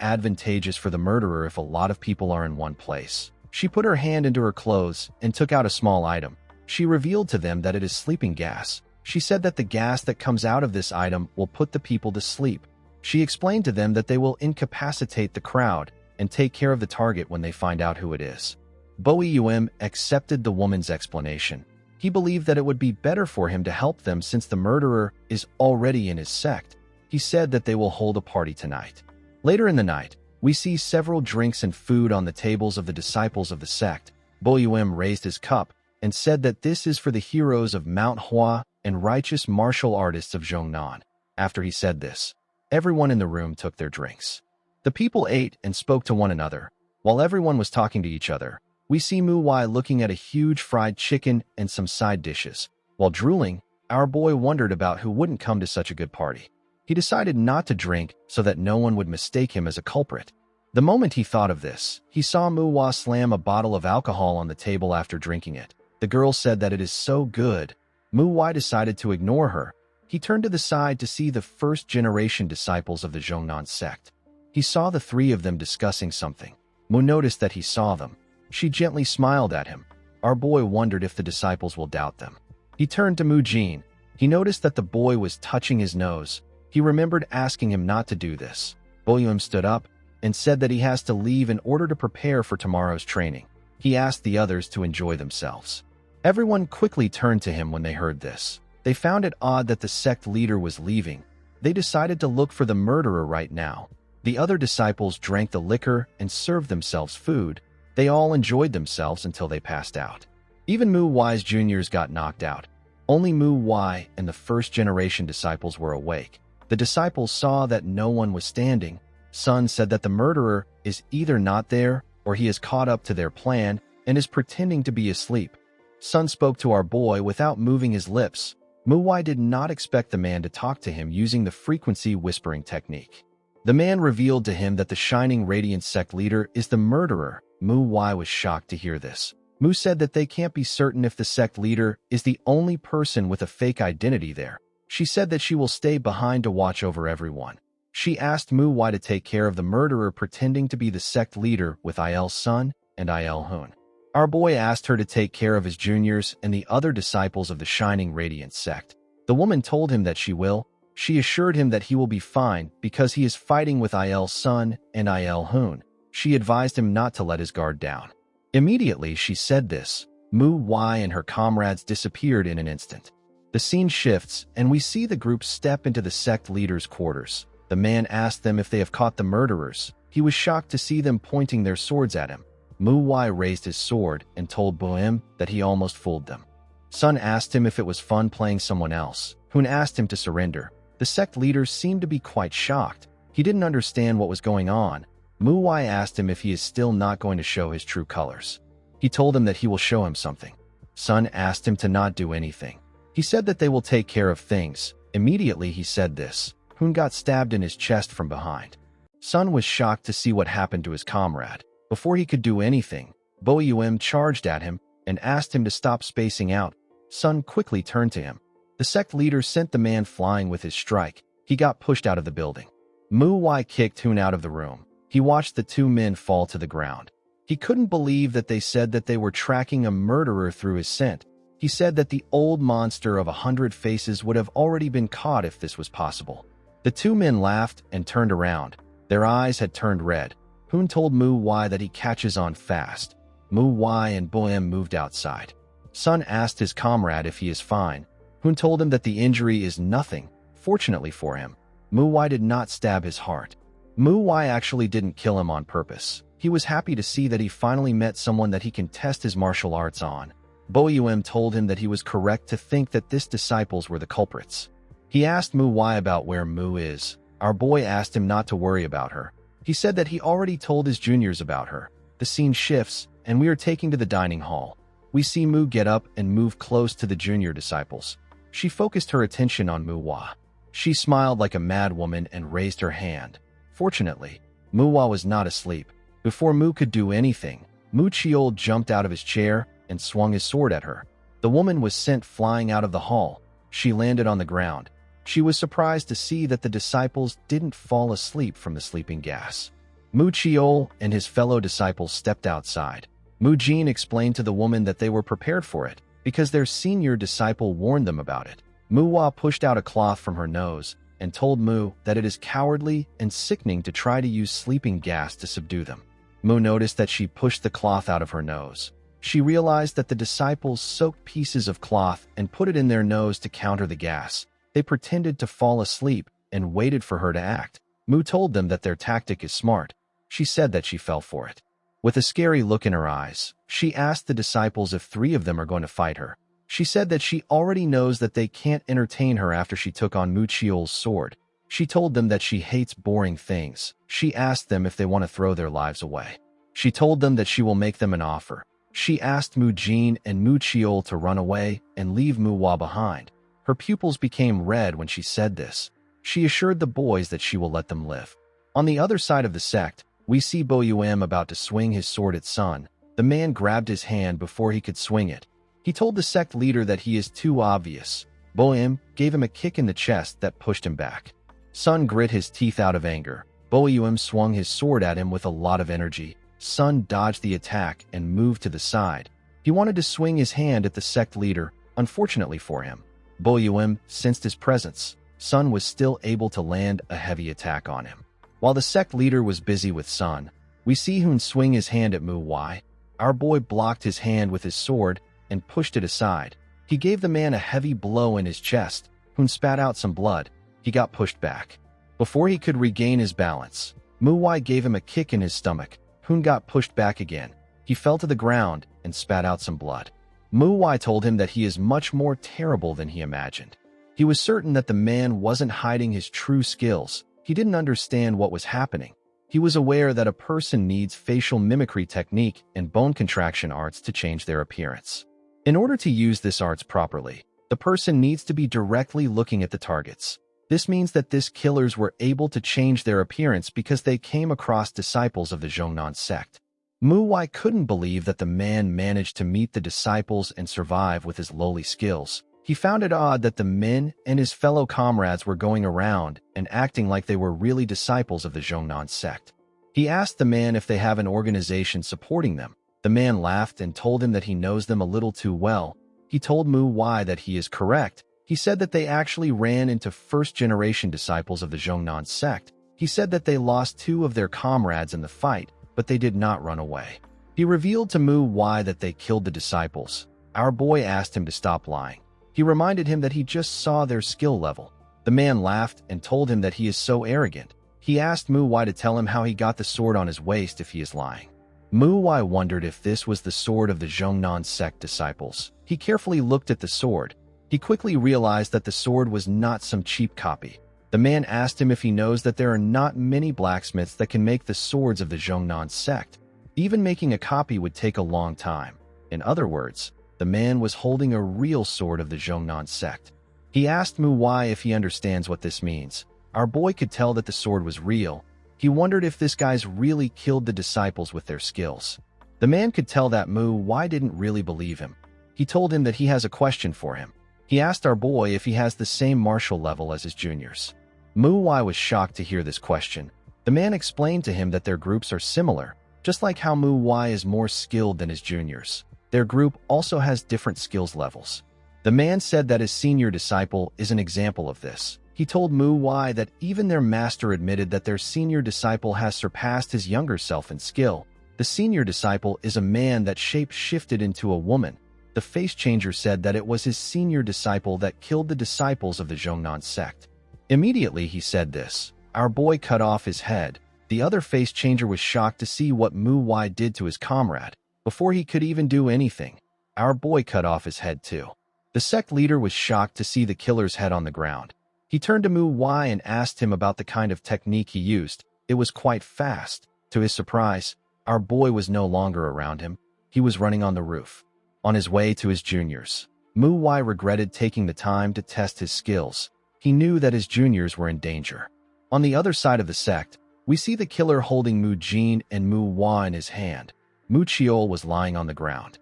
advantageous for the murderer if a lot of people are in one place. She put her hand into her clothes and took out a small item. She revealed to them that it is sleeping gas. She said that the gas that comes out of this item will put the people to sleep. She explained to them that they will incapacitate the crowd and take care of the target when they find out who it is. Boeum accepted the woman's explanation. He believed that it would be better for him to help them since the murderer is already in his sect. He said that they will hold a party tonight. Later in the night, we see several drinks and food on the tables of the disciples of the sect. Boeum raised his cup and said that this is for the heroes of Manhwa and righteous martial artists of Zhongnan. After he said this, everyone in the room took their drinks. The people ate and spoke to one another. While everyone was talking to each other, we see Mu looking at a huge fried chicken and some side dishes. While drooling, our boy wondered about who wouldn't come to such a good party. He decided not to drink so that no one would mistake him as a culprit. The moment he thought of this, he saw Mu slam a bottle of alcohol on the table after drinking it. The girl said that it is so good. Mu decided to ignore her. He turned to the side to see the first-generation disciples of the Zhongnan sect. He saw the 3 of them discussing something. Mu noticed that he saw them. She gently smiled at him. Our boy wondered if the disciples will doubt them. He turned to Mu Jin. He noticed that the boy was touching his nose. He remembered asking him not to do this. Boeum stood up and said that he has to leave in order to prepare for tomorrow's training. He asked the others to enjoy themselves. Everyone quickly turned to him when they heard this. They found it odd that the sect leader was leaving. They decided to look for the murderer right now. The other disciples drank the liquor and served themselves food. They all enjoyed themselves until they passed out. Even Mu's juniors got knocked out. Only Mu and the first-generation disciples were awake. The disciples saw that no one was standing. Sun said that the murderer is either not there or he is caught up to their plan and is pretending to be asleep. Sun spoke to our boy without moving his lips. Mu did not expect the man to talk to him using the frequency whispering technique. The man revealed to him that the Shining Radiance sect leader is the murderer. Mu was shocked to hear this. Mu said that they can't be certain if the sect leader is the only person with a fake identity there. She said that she will stay behind to watch over everyone. She asked Mu to take care of the murderer pretending to be the sect leader with Il's son and Il Hun. Our boy asked her to take care of his juniors and the other disciples of the Shining Radiance sect. The woman told him that she will. She assured him that he will be fine because he is fighting with Il Sun and Il Hoon. She advised him not to let his guard down. Immediately she said this, Mu Y and her comrades disappeared in an instant. The scene shifts, and we see the group step into the sect leader's quarters. The man asked them if they have caught the murderers. He was shocked to see them pointing their swords at him. Mu Y raised his sword and told Boim that he almost fooled them. Sun asked him if it was fun playing someone else. Hoon asked him to surrender. The sect leader seemed to be quite shocked. He didn't understand what was going on. Mu Y asked him if he is still not going to show his true colors. He told him that he will show him something. Sun asked him to not do anything. He said that they will take care of things. Immediately he said this. Hoon got stabbed in his chest from behind. Sun was shocked to see what happened to his comrade. Before he could do anything, Bo Yum charged at him and asked him to stop spacing out. Sun quickly turned to him. The sect leader sent the man flying with his strike. He got pushed out of the building. Mu Y kicked Hoon out of the room. He watched the two men fall to the ground. He couldn't believe that they said that they were tracking a murderer through his scent. He said that the old monster of 100 faces would have already been caught if this was possible. The two men laughed and turned around. Their eyes had turned red. Hoon told Mu Y that he catches on fast. Mu Y and Boim moved outside. Sun asked his comrade if he is fine. Hoon told him that the injury is nothing. Fortunately for him, Mu Y did not stab his heart. Mu Y actually didn't kill him on purpose. He was happy to see that he finally met someone that he can test his martial arts on. Bo Yum told him that he was correct to think that these disciples were the culprits. He asked Mu Y about where Mu is. Our boy asked him not to worry about her. He said that he already told his juniors about her. The scene shifts, and we are taken to the dining hall. We see Mu get up and move close to the junior disciples. She focused her attention on Mu Y. She smiled like a mad woman and raised her hand. Fortunately, Mu Y was not asleep. Before Mu could do anything, Mu Chiol jumped out of his chair and swung his sword at her. The woman was sent flying out of the hall. She landed on the ground. She was surprised to see that the disciples didn't fall asleep from the sleeping gas. Mu Chiol and his fellow disciples stepped outside. Mu Jin explained to the woman that they were prepared for it because their senior disciple warned them about it. Mu Hua pushed out a cloth from her nose and told Mu that it is cowardly and sickening to try to use sleeping gas to subdue them. Mu noticed that she pushed the cloth out of her nose. She realized that the disciples soaked pieces of cloth and put it in their nose to counter the gas. They pretended to fall asleep and waited for her to act. Mu told them that their tactic is smart. She said that she fell for it. With a scary look in her eyes, she asked the disciples if 3 of them are going to fight her. She said that she already knows that they can't entertain her after she took on Mu Chiol's sword. She told them that she hates boring things. She asked them if they want to throw their lives away. She told them that she will make them an offer. She asked Mu Jin and Mu Chiol to run away and leave Mu Hua behind. Her pupils became red when she said this. She assured the boys that she will let them live. On the other side of the sect, we see Bo Yum about to swing his sword at Sun. The man grabbed his hand before he could swing it. He told the sect leader that he is too obvious. Bo Yum gave him a kick in the chest that pushed him back. Sun grit his teeth out of anger. Bo Yum swung his sword at him with a lot of energy. Sun dodged the attack and moved to the side. He wanted to swing his hand at the sect leader. Unfortunately for him, Bo Yum sensed his presence. Sun was still able to land a heavy attack on him. While the sect leader was busy with Sun, we see Hoon swing his hand at Mu Y. Our boy blocked his hand with his sword and pushed it aside. He gave the man a heavy blow in his chest. Hoon spat out some blood. He got pushed back. Before he could regain his balance, Mu Y gave him a kick in his stomach. Hoon got pushed back again. He fell to the ground and spat out some blood. Mu Y told him that he is much more terrible than he imagined. He was certain that the man wasn't hiding his true skills. He didn't understand what was happening. He was aware that a person needs facial mimicry technique and bone contraction arts to change their appearance. In order to use this arts properly, the person needs to be directly looking at the targets. This means that these killers were able to change their appearance because they came across disciples of the Zhongnan sect. Mu Y couldn't believe that the man managed to meet the disciples and survive with his lowly skills. He found it odd that the men and his fellow comrades were going around and acting like they were really disciples of the Zhongnan sect. He asked the man if they have an organization supporting them. The man laughed and told him that he knows them a little too well. He told Mu Wai that he is correct. He said that they actually ran into first-generation disciples of the Zhongnan sect. He said that they lost 2 of their comrades in the fight, but they did not run away. He revealed to Mu Wai that they killed the disciples. Our boy asked him to stop lying. He reminded him that he just saw their skill level. The man laughed and told him that he is so arrogant. He asked Mu Wai to tell him how he got the sword on his waist if he is lying. Mu Wai wondered if this was the sword of the Zhongnan sect disciples. He carefully looked at the sword. He quickly realized that the sword was not some cheap copy. The man asked him if he knows that there are not many blacksmiths that can make the swords of the Zhongnan sect. Even making a copy would take a long time. In other words, the man was holding a real sword of the Zhongnan sect. He asked Mu Wai if he understands what this means. Our boy could tell that the sword was real. He wondered if this guy's really killed the disciples with their skills. The man could tell that Mu Wai didn't really believe him. He told him that he has a question for him. He asked our boy if he has the same martial level as his juniors. Mu Wai was shocked to hear this question. The man explained to him that their groups are similar, just like how Mu Wai is more skilled than his juniors. Their group also has different skills levels. The man said that his senior disciple is an example of this. He told Mu Wai that even their master admitted that their senior disciple has surpassed his younger self in skill. The senior disciple is a man that shape-shifted into a woman. The face changer said that it was his senior disciple that killed the disciples of the Zhongnan sect. Immediately he said this. Our boy cut off his head. The other face changer was shocked to see what Mu Wai did to his comrade. Before he could even do anything, our boy cut off his head too. The sect leader was shocked to see the killer's head on the ground. He turned to Mu Wai and asked him about the kind of technique he used. It was quite fast. To his surprise, our boy was no longer around him. He was running on the roof. On his way to his juniors, Mu Wai regretted taking the time to test his skills. He knew that his juniors were in danger. On the other side of the sect, we see the killer holding Mu Jin and Mu Wai in his hand. Mu Chiol was lying on the ground.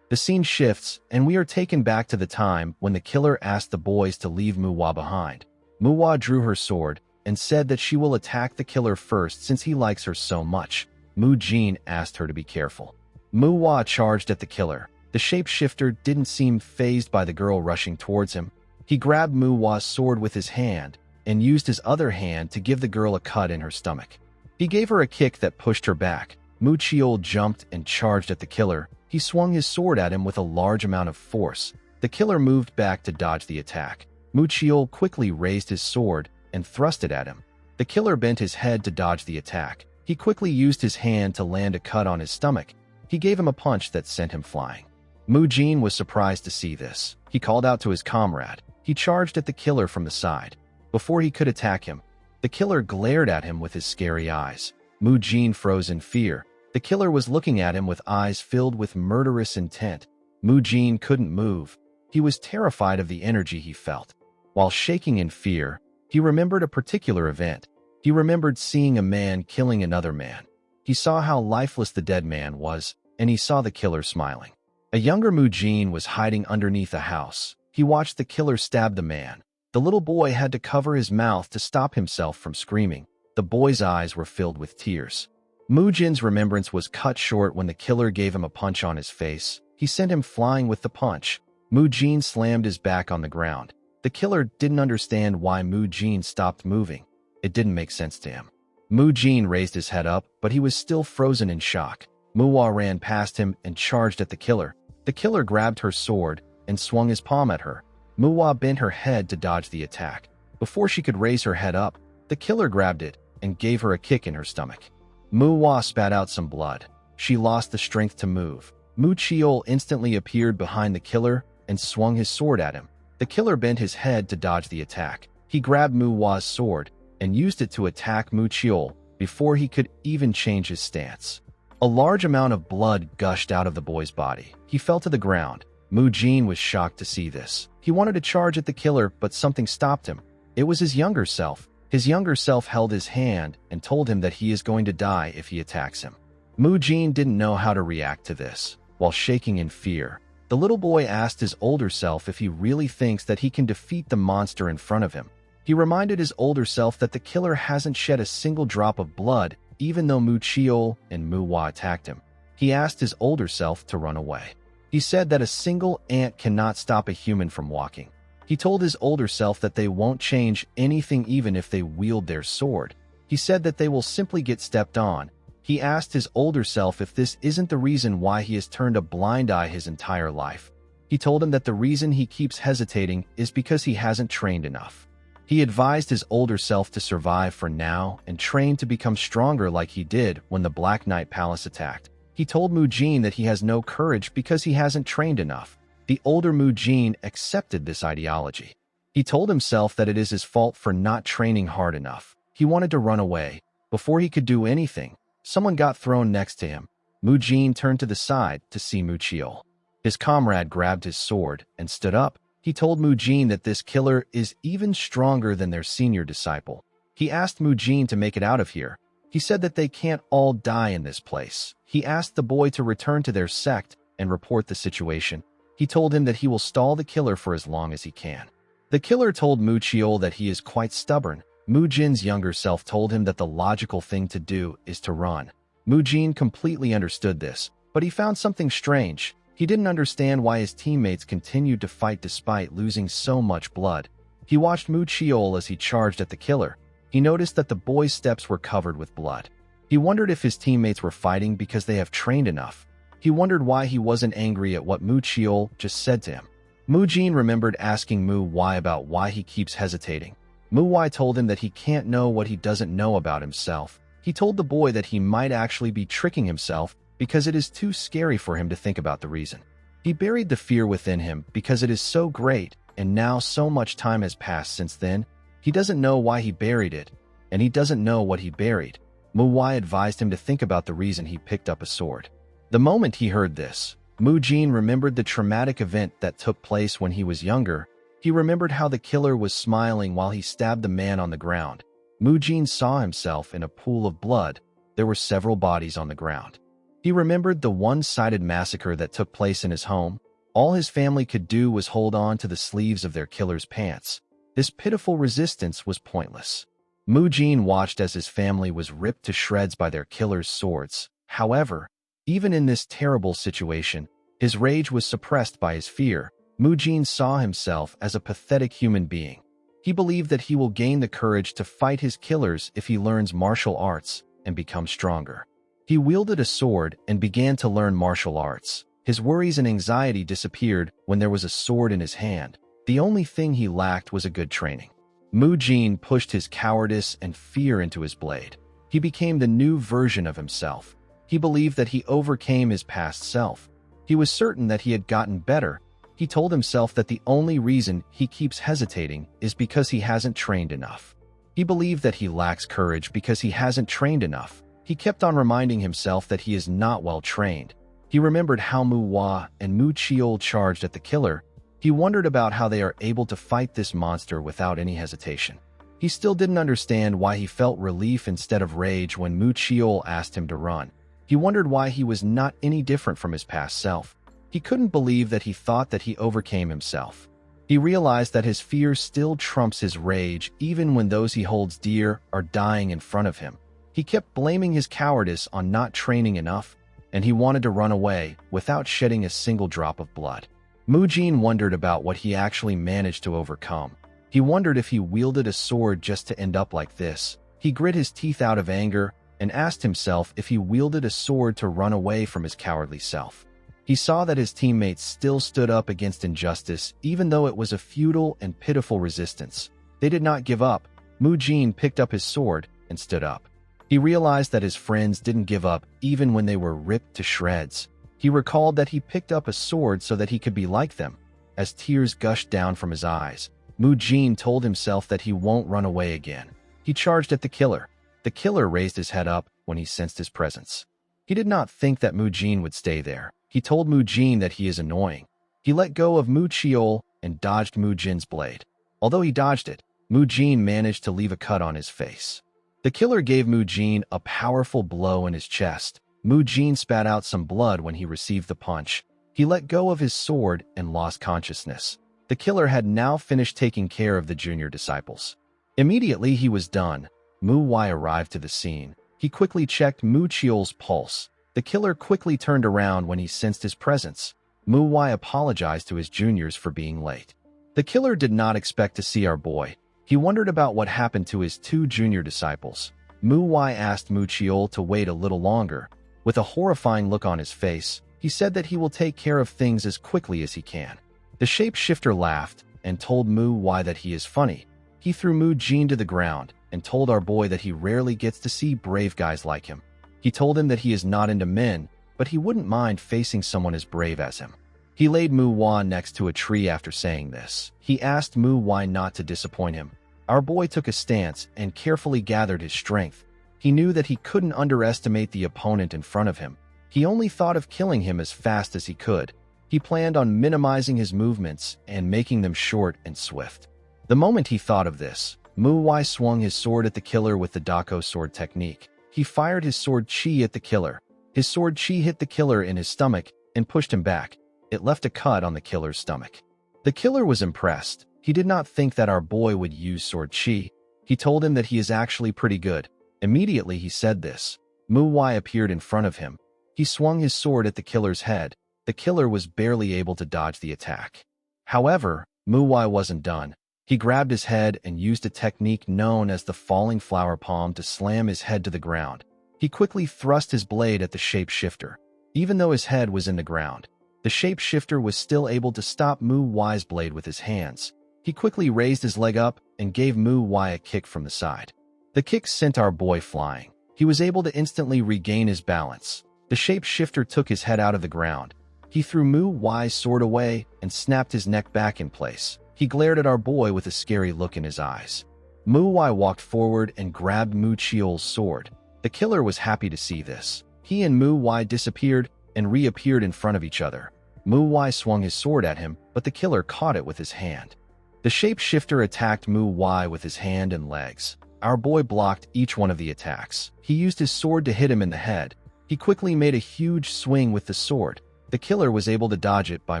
The scene shifts, and we are taken back to the time when the killer asked the boys to leave Mu Wai behind. Mu Wai drew her sword and said that she will attack the killer first since he likes her so much. Mu Jin asked her to be careful. Mu Wai charged at the killer. The shapeshifter didn't seem fazed by the girl rushing towards him. He grabbed Mu Wai's sword with his hand and used his other hand to give the girl a cut in her stomach. He gave her a kick that pushed her back. Mu Chiol jumped and charged at the killer. He swung his sword at him with a large amount of force. The killer moved back to dodge the attack. Mu Chiol quickly raised his sword and thrust it at him. The killer bent his head to dodge the attack. He quickly used his hand to land a cut on his stomach. He gave him a punch that sent him flying. Mu Jin was surprised to see this. He called out to his comrade. He charged at the killer from the side. Before he could attack him, the killer glared at him with his scary eyes. Mu Jin froze in fear. The killer was looking at him with eyes filled with murderous intent. Mu Jin couldn't move. He was terrified of the energy he felt. While shaking in fear, he remembered a particular event. He remembered seeing a man killing another man. He saw how lifeless the dead man was, and he saw the killer smiling. A younger Mu Jin was hiding underneath a house. He watched the killer stab the man. The little boy had to cover his mouth to stop himself from screaming. The boy's eyes were filled with tears. Mu Jin's remembrance was cut short when the killer gave him a punch on his face. He sent him flying with the punch. Mu Jin slammed his back on the ground. The killer didn't understand why Mu Jin stopped moving. It didn't make sense to him. Mu Jin raised his head up, but he was still frozen in shock. Mu Wai ran past him and charged at the killer. The killer grabbed her sword and swung his palm at her. Mu Wai bent her head to dodge the attack. Before she could raise her head up, the killer grabbed it and gave her a kick in her stomach. Mu Wai spat out some blood. She lost the strength to move. Mu Chiol instantly appeared behind the killer and swung his sword at him. The killer bent his head to dodge the attack. He grabbed Mu Wai's sword and used it to attack Mu Chiol before he could even change his stance. A large amount of blood gushed out of the boy's body. He fell to the ground. Mu Jin was shocked to see this. He wanted to charge at the killer, but something stopped him. It was his younger self. His younger self held his hand and told him that he is going to die if he attacks him. Mu Jin didn't know how to react to this. While shaking in fear, the little boy asked his older self if he really thinks that he can defeat the monster in front of him. He reminded his older self that the killer hasn't shed a single drop of blood, even though Mu Chiol and Mu Wai attacked him. He asked his older self to run away. He said that a single ant cannot stop a human from walking. He told his older self that they won't change anything even if they wield their sword. He said that they will simply get stepped on. He asked his older self if this isn't the reason why he has turned a blind eye his entire life. He told him that the reason he keeps hesitating is because he hasn't trained enough. He advised his older self to survive for now and train to become stronger like he did when the Black Knight Palace attacked. He told Mujin that he has no courage because he hasn't trained enough. The older Mujin accepted this ideology. He told himself that it is his fault for not training hard enough. He wanted to run away. Before he could do anything, someone got thrown next to him. Mujin turned to the side to see Muchiol. His comrade grabbed his sword and stood up. He told Mujin that this killer is even stronger than their senior disciple. He asked Mujin to make it out of here. He said that they can't all die in this place. He asked the boy to return to their sect and report the situation. He told him that he will stall the killer for as long as he can. The killer told Muchiol that he is quite stubborn. Mujin's younger self told him that the logical thing to do is to run. Mujin completely understood this, but he found something strange. He didn't understand why his teammates continued to fight despite losing so much blood. He watched Muchiol as he charged at the killer. He noticed that the boy's steps were covered with blood. He wondered if his teammates were fighting because they have trained enough. He wondered why he wasn't angry at what Muchiol just said to him. Mujin remembered asking Mu Wai about why he keeps hesitating. Mu Wai told him that he can't know what he doesn't know about himself. He told the boy that he might actually be tricking himself because it is too scary for him to think about the reason. He buried the fear within him because it is so great, and now so much time has passed since then. He doesn't know why he buried it, and he doesn't know what he buried. Mu Wai advised him to think about the reason he picked up a sword. The moment he heard this, Mujin remembered the traumatic event that took place when he was younger. He remembered how the killer was smiling while he stabbed the man on the ground. Mujin saw himself in a pool of blood. There were several bodies on the ground. He remembered the one-sided massacre that took place in his home. All his family could do was hold on to the sleeves of their killer's pants. This pitiful resistance was pointless. Mujin watched as his family was ripped to shreds by their killer's swords. However, even in this terrible situation, his rage was suppressed by his fear. Mujin saw himself as a pathetic human being. He believed that he will gain the courage to fight his killers if he learns martial arts and becomes stronger. He wielded a sword and began to learn martial arts. His worries and anxiety disappeared when there was a sword in his hand. The only thing he lacked was a good training. Mujin pushed his cowardice and fear into his blade. He became the new version of himself. He believed that he overcame his past self. He was certain that he had gotten better. He told himself that the only reason he keeps hesitating is because he hasn't trained enough. He believed that he lacks courage because he hasn't trained enough. He kept on reminding himself that he is not well trained. He remembered how Mu Hua and Mu Chiol charged at the killer. He wondered about how they are able to fight this monster without any hesitation. He still didn't understand why he felt relief instead of rage when Mu Chiol asked him to run. He wondered why he was not any different from his past self. He couldn't believe that he thought that he overcame himself. He realized that his fear still trumps his rage even when those he holds dear are dying in front of him. He kept blaming his cowardice on not training enough, and he wanted to run away without shedding a single drop of blood. Mujin wondered about what he actually managed to overcome. He wondered if he wielded a sword just to end up like this. He grit his teeth out of anger and asked himself if he wielded a sword to run away from his cowardly self. He saw that his teammates still stood up against injustice, even though it was a futile and pitiful resistance. They did not give up. Mujin picked up his sword and stood up. He realized that his friends didn't give up even when they were ripped to shreds. He recalled that he picked up a sword so that he could be like them. As tears gushed down from his eyes, Mujin told himself that he won't run away again. He charged at the killer. The killer raised his head up when he sensed his presence. He did not think that Mujin would stay there. He told Mujin that he is annoying. He let go of Mu Chiol and dodged Mujin's blade. Although he dodged it, Mujin managed to leave a cut on his face. The killer gave Mujin a powerful blow in his chest. Mujin spat out some blood when he received the punch. He let go of his sword and lost consciousness. The killer had now finished taking care of the junior disciples. Immediately he was done. Mu Wai arrived to the scene. He quickly checked Mu Chiol's pulse. The killer quickly turned around when he sensed his presence. Mu Wai apologized to his juniors for being late. The killer did not expect to see our boy. He wondered about what happened to his two junior disciples. Mu Wai asked Mu Chiol to wait a little longer. With a horrifying look on his face, he said that he will take care of things as quickly as he can. The shapeshifter laughed and told Mu Wai that he is funny. He threw Mu Jin to the ground and told our boy that he rarely gets to see brave guys like him. He told him that he is not into men, but he wouldn't mind facing someone as brave as him. He laid Mu Wai next to a tree after saying this. He asked Mu Wai not to disappoint him. Our boy took a stance and carefully gathered his strength. He knew that he couldn't underestimate the opponent in front of him. He only thought of killing him as fast as he could. He planned on minimizing his movements and making them short and swift. The moment he thought of this, Mu Wai swung his sword at the killer with the Dako sword technique. He fired his sword chi at the killer. His sword chi hit the killer in his stomach and pushed him back. It left a cut on the killer's stomach. The killer was impressed. He did not think that our boy would use sword chi. He told him that he is actually pretty good. Immediately he said this. Mu Wai appeared in front of him. He swung his sword at the killer's head. The killer was barely able to dodge the attack. However, Mu Wai wasn't done. He grabbed his head and used a technique known as the falling flower palm to slam his head to the ground. He quickly thrust his blade at the shapeshifter. Even though his head was in the ground, the shapeshifter was still able to stop Mu Wai's blade with his hands. He quickly raised his leg up and gave Mu Wai a kick from the side. The kick sent our boy flying. He was able to instantly regain his balance. The shapeshifter took his head out of the ground. He threw Mu Wai's sword away and snapped his neck back in place. He glared at our boy with a scary look in his eyes. Mu Wai walked forward and grabbed Mu Chiol's sword. The killer was happy to see this. He and Mu Wai disappeared and reappeared in front of each other. Mu Wai swung his sword at him, but the killer caught it with his hand. The shapeshifter attacked Mu Wai with his hand and legs. Our boy blocked each one of the attacks. He used his sword to hit him in the head. He quickly made a huge swing with the sword. The killer was able to dodge it by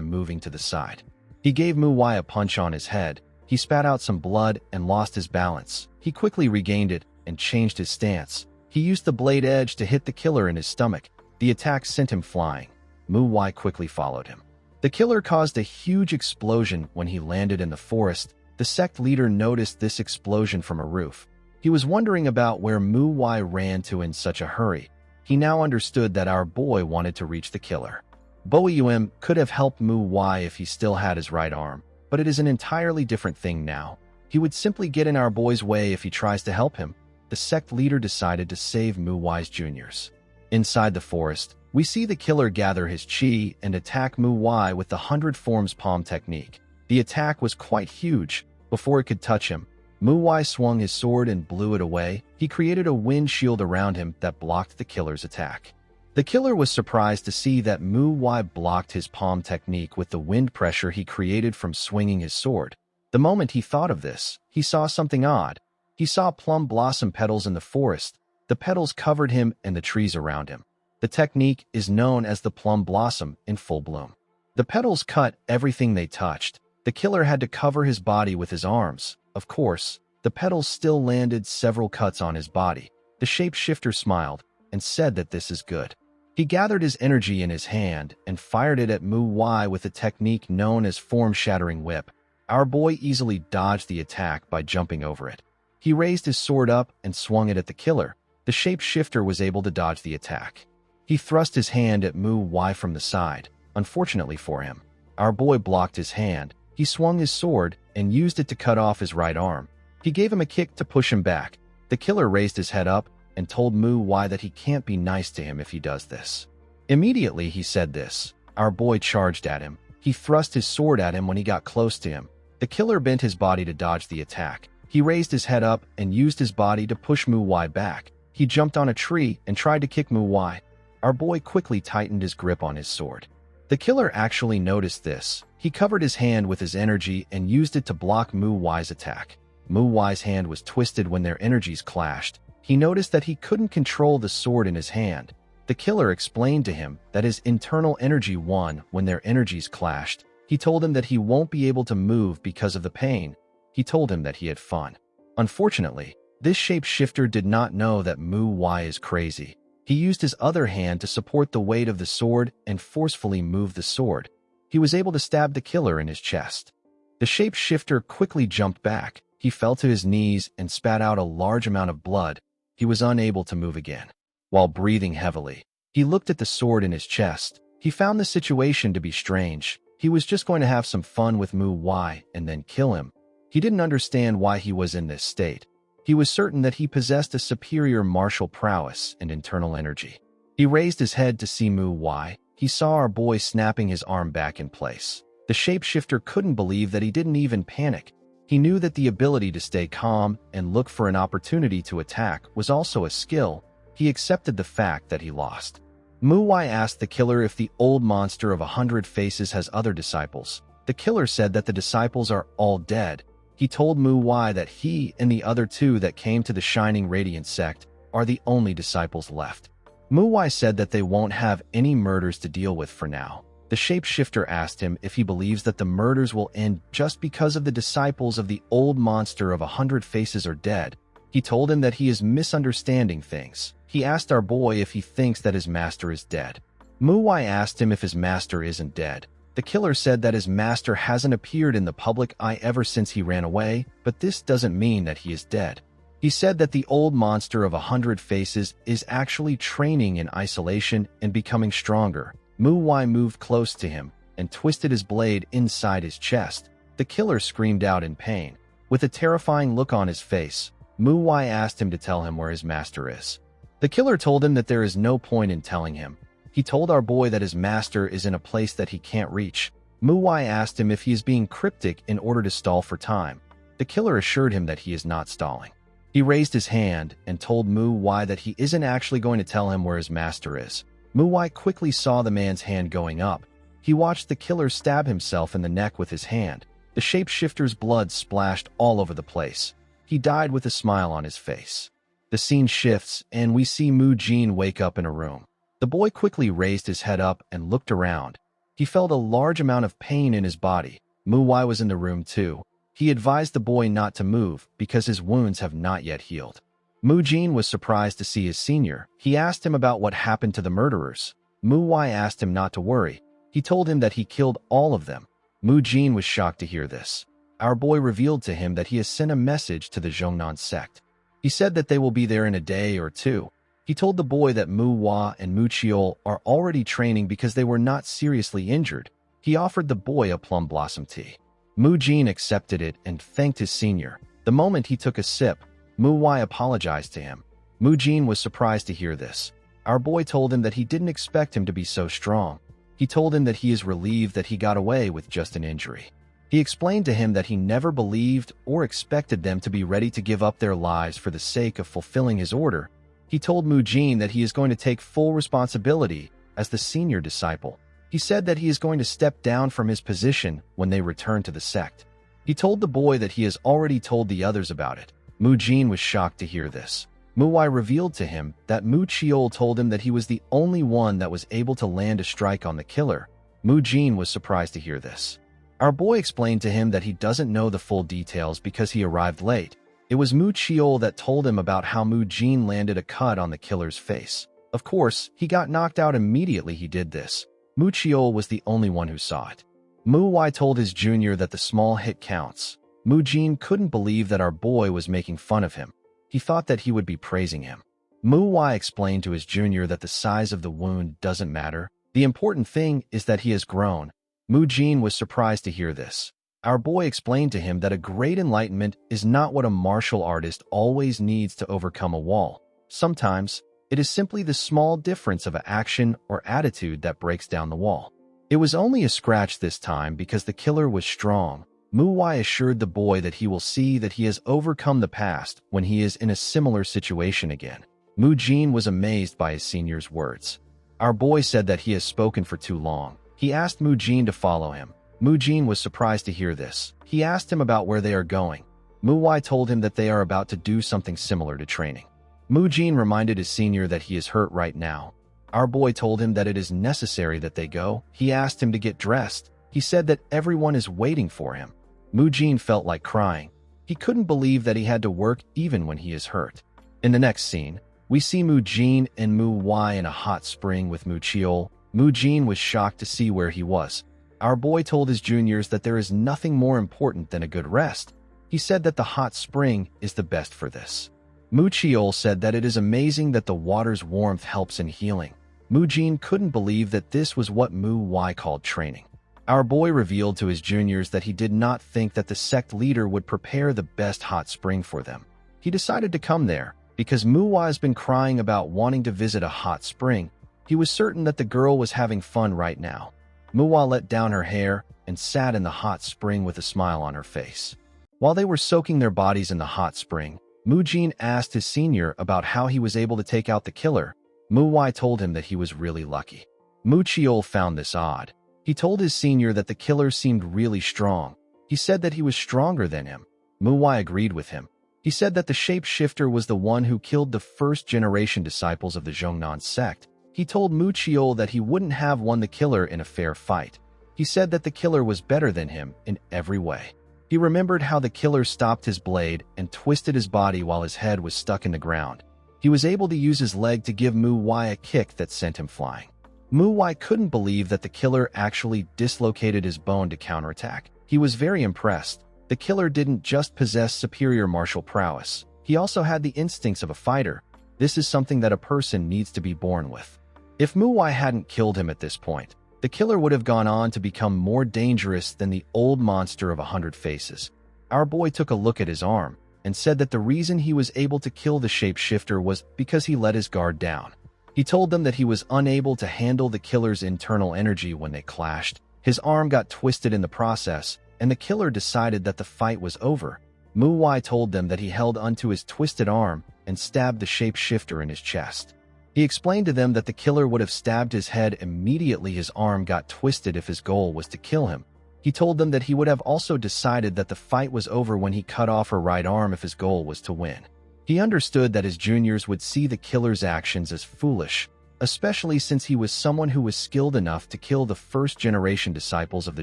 moving to the side. He gave Mu Wai a punch on his head. He spat out some blood and lost his balance. He quickly regained it and changed his stance. He used the blade edge to hit the killer in his stomach. The attack sent him flying. Mu Wai quickly followed him. The killer caused a huge explosion when he landed in the forest. The sect leader noticed this explosion from a roof. He was wondering about where Mu Wai ran to in such a hurry. He now understood that our boy wanted to reach the killer. Bo Yum could have helped Mu Wai if he still had his right arm, but it is an entirely different thing now. He would simply get in our boy's way if he tries to help him. The sect leader decided to save Mu Wai's juniors. Inside the forest, we see the killer gather his chi and attack Mu Wai with the 100 Forms Palm technique. The attack was quite huge. Before it could touch him, Mu Wai swung his sword and blew it away. He created a wind shield around him that blocked the killer's attack. The killer was surprised to see that Mu Wai blocked his palm technique with the wind pressure he created from swinging his sword. The moment he thought of this, he saw something odd. He saw plum blossom petals in the forest. The petals covered him and the trees around him. The technique is known as the plum blossom in full bloom. The petals cut everything they touched. The killer had to cover his body with his arms. Of course, the petals still landed several cuts on his body. The shapeshifter smiled and said that this is good. He gathered his energy in his hand and fired it at Mu Wai with a technique known as form-shattering whip. Our boy easily dodged the attack by jumping over it. He raised his sword up and swung it at the killer. The shapeshifter was able to dodge the attack. He thrust his hand at Mu Wai from the side. Unfortunately for him, our boy blocked his hand. He swung his sword and used it to cut off his right arm. He gave him a kick to push him back. The killer raised his head up and told Mu Wai that he can't be nice to him if he does this. Immediately he said this. Our boy charged at him. He thrust his sword at him when he got close to him. The killer bent his body to dodge the attack. He raised his head up and used his body to push Mu Wai back. He jumped on a tree and tried to kick Mu Wai. Our boy quickly tightened his grip on his sword. The killer actually noticed this. He covered his hand with his energy and used it to block Mu Wai's attack. Mu Wai's hand was twisted when their energies clashed. He noticed that he couldn't control the sword in his hand. The killer explained to him that his internal energy won when their energies clashed. He told him that he won't be able to move because of the pain. He told him that he had fun. Unfortunately, this shapeshifter did not know that Mu Wai is crazy. He used his other hand to support the weight of the sword and forcefully moved the sword. He was able to stab the killer in his chest. The shapeshifter quickly jumped back. He fell to his knees and spat out a large amount of blood. He was unable to move again. While breathing heavily, he looked at the sword in his chest. He found the situation to be strange. He was just going to have some fun with Mu Wai and then kill him. He didn't understand why he was in this state. He was certain that he possessed a superior martial prowess and internal energy. He raised his head to see Mu Wai. He saw our boy snapping his arm back in place. The shapeshifter couldn't believe that he didn't even panic. He knew that the ability to stay calm and look for an opportunity to attack was also a skill. He accepted the fact that he lost. Mu Wai asked the killer if the old monster of 100 faces has other disciples. The killer said that the disciples are all dead. He told Mu Wai that he and the other two that came to the Shining Radiant sect are the only disciples left. Mu Wai said that they won't have any murders to deal with for now. The shapeshifter asked him if he believes that the murders will end just because of the disciples of the old monster of 100 faces are dead. He told him that he is misunderstanding things. He asked our boy if he thinks that his master is dead. Mu Wai asked him if his master isn't dead. The killer said that his master hasn't appeared in the public eye ever since he ran away, but this doesn't mean that he is dead. He said that the old monster of 100 faces is actually training in isolation and becoming stronger. Mu Wai moved close to him and twisted his blade inside his chest. The killer screamed out in pain. With a terrifying look on his face, Mu Wai asked him to tell him where his master is. The killer told him that there is no point in telling him. He told our boy that his master is in a place that he can't reach. Mu Wai asked him if he is being cryptic in order to stall for time. The killer assured him that he is not stalling. He raised his hand and told Mu Wai that he isn't actually going to tell him where his master is. Mu Wai quickly saw the man's hand going up. He watched the killer stab himself in the neck with his hand. The shapeshifter's blood splashed all over the place. He died with a smile on his face. The scene shifts and we see Mu Jin wake up in a room. The boy quickly raised his head up and looked around. He felt a large amount of pain in his body. Mu Wai was in the room too. He advised the boy not to move because his wounds have not yet healed. Mu Jin was surprised to see his senior. He asked him about what happened to the murderers. Mu Wai asked him not to worry. He told him that he killed all of them. Mu Jin was shocked to hear this. Our boy revealed to him that he has sent a message to the Zhongnan sect. He said that they will be there in a day or two. He told the boy that Mu Hua and Mu Chiol are already training because they were not seriously injured. He offered the boy a plum blossom tea. Mu Jin accepted it and thanked his senior. The moment he took a sip, Mu Wai apologized to him. Mu Jin was surprised to hear this. Our boy told him that he didn't expect him to be so strong. He told him that he is relieved that he got away with just an injury. He explained to him that he never believed or expected them to be ready to give up their lives for the sake of fulfilling his order. He told Mu Jin that he is going to take full responsibility as the senior disciple. He said that he is going to step down from his position when they return to the sect. He told the boy that he has already told the others about it. Mu Jin was shocked to hear this. Mu Wai revealed to him that Mu Chiol told him that he was the only one that was able to land a strike on the killer. Mu Jin was surprised to hear this. Our boy explained to him that he doesn't know the full details because he arrived late. It was Mu Chiol that told him about how Mu Jin landed a cut on the killer's face. Of course, he got knocked out immediately he did this. Mu Chiol was the only one who saw it. Mu Wai told his junior that the small hit counts. Mu Jin couldn't believe that our boy was making fun of him. He thought that he would be praising him. Mu Wai explained to his junior that the size of the wound doesn't matter. The important thing is that he has grown. Mu Jin was surprised to hear this. Our boy explained to him that a great enlightenment is not what a martial artist always needs to overcome a wall. Sometimes, it is simply the small difference of an action or attitude that breaks down the wall. It was only a scratch this time because the killer was strong. Mu Wai assured the boy that he will see that he has overcome the past when he is in a similar situation again. Mu Jin was amazed by his senior's words. Our boy said that he has spoken for too long. He asked Mu Jin to follow him. Mu Jin was surprised to hear this. He asked him about where they are going. Mu Wai told him that they are about to do something similar to training. Mu Jin reminded his senior that he is hurt right now. Our boy told him that it is necessary that they go. He asked him to get dressed. He said that everyone is waiting for him. Mu Jin felt like crying. He couldn't believe that he had to work even when he is hurt. In the next scene, We see Mu Jin and Mu Wai in a hot spring with Mu Cheol. Mu Jin was shocked to see where he was. Our boy told his juniors that there is nothing more important than a good rest. He said that the hot spring is the best for this. Mu Cheol said that it is amazing that the water's warmth helps in healing. Mu Jin couldn't believe that this was what Mu Wai called training. Our boy revealed to his juniors that he did not think that the sect leader would prepare the best hot spring for them. He decided to come there because Mu Wai has been crying about wanting to visit a hot spring. He was certain that the girl was having fun right now. Mu Wai let down her hair and sat in the hot spring with a smile on her face. While they were soaking their bodies in the hot spring, Mu Jin asked his senior about how he was able to take out the killer. Mu Wai told him that he was really lucky. Mu Cheol found this odd. He told his senior that the killer seemed really strong. He said that he was stronger than him. Mu Wai agreed with him. He said that the shapeshifter was the one who killed the first-generation disciples of the Zhongnan sect. He told Mu Cheol that he wouldn't have won the killer in a fair fight. He said that the killer was better than him in every way. He remembered how the killer stopped his blade and twisted his body while his head was stuck in the ground. He was able to use his leg to give Mu Wai a kick that sent him flying. Mu Wai couldn't believe that the killer actually dislocated his bone to counterattack. He was very impressed. The killer didn't just possess superior martial prowess. He also had the instincts of a fighter. This is something that a person needs to be born with. If Mu Wai hadn't killed him at this point, the killer would have gone on to become more dangerous than the old monster of 100 faces. Our boy took a look at his arm and said that the reason he was able to kill the shapeshifter was because he let his guard down. He told them that he was unable to handle the killer's internal energy when they clashed. His arm got twisted in the process, and the killer decided that the fight was over. Mu Wai told them that he held onto his twisted arm and stabbed the shapeshifter in his chest. He explained to them that the killer would have stabbed his head immediately his arm got twisted if his goal was to kill him. He told them that he would have also decided that the fight was over when he cut off her right arm if his goal was to win. He understood that his juniors would see the killer's actions as foolish, especially since he was someone who was skilled enough to kill the first-generation disciples of the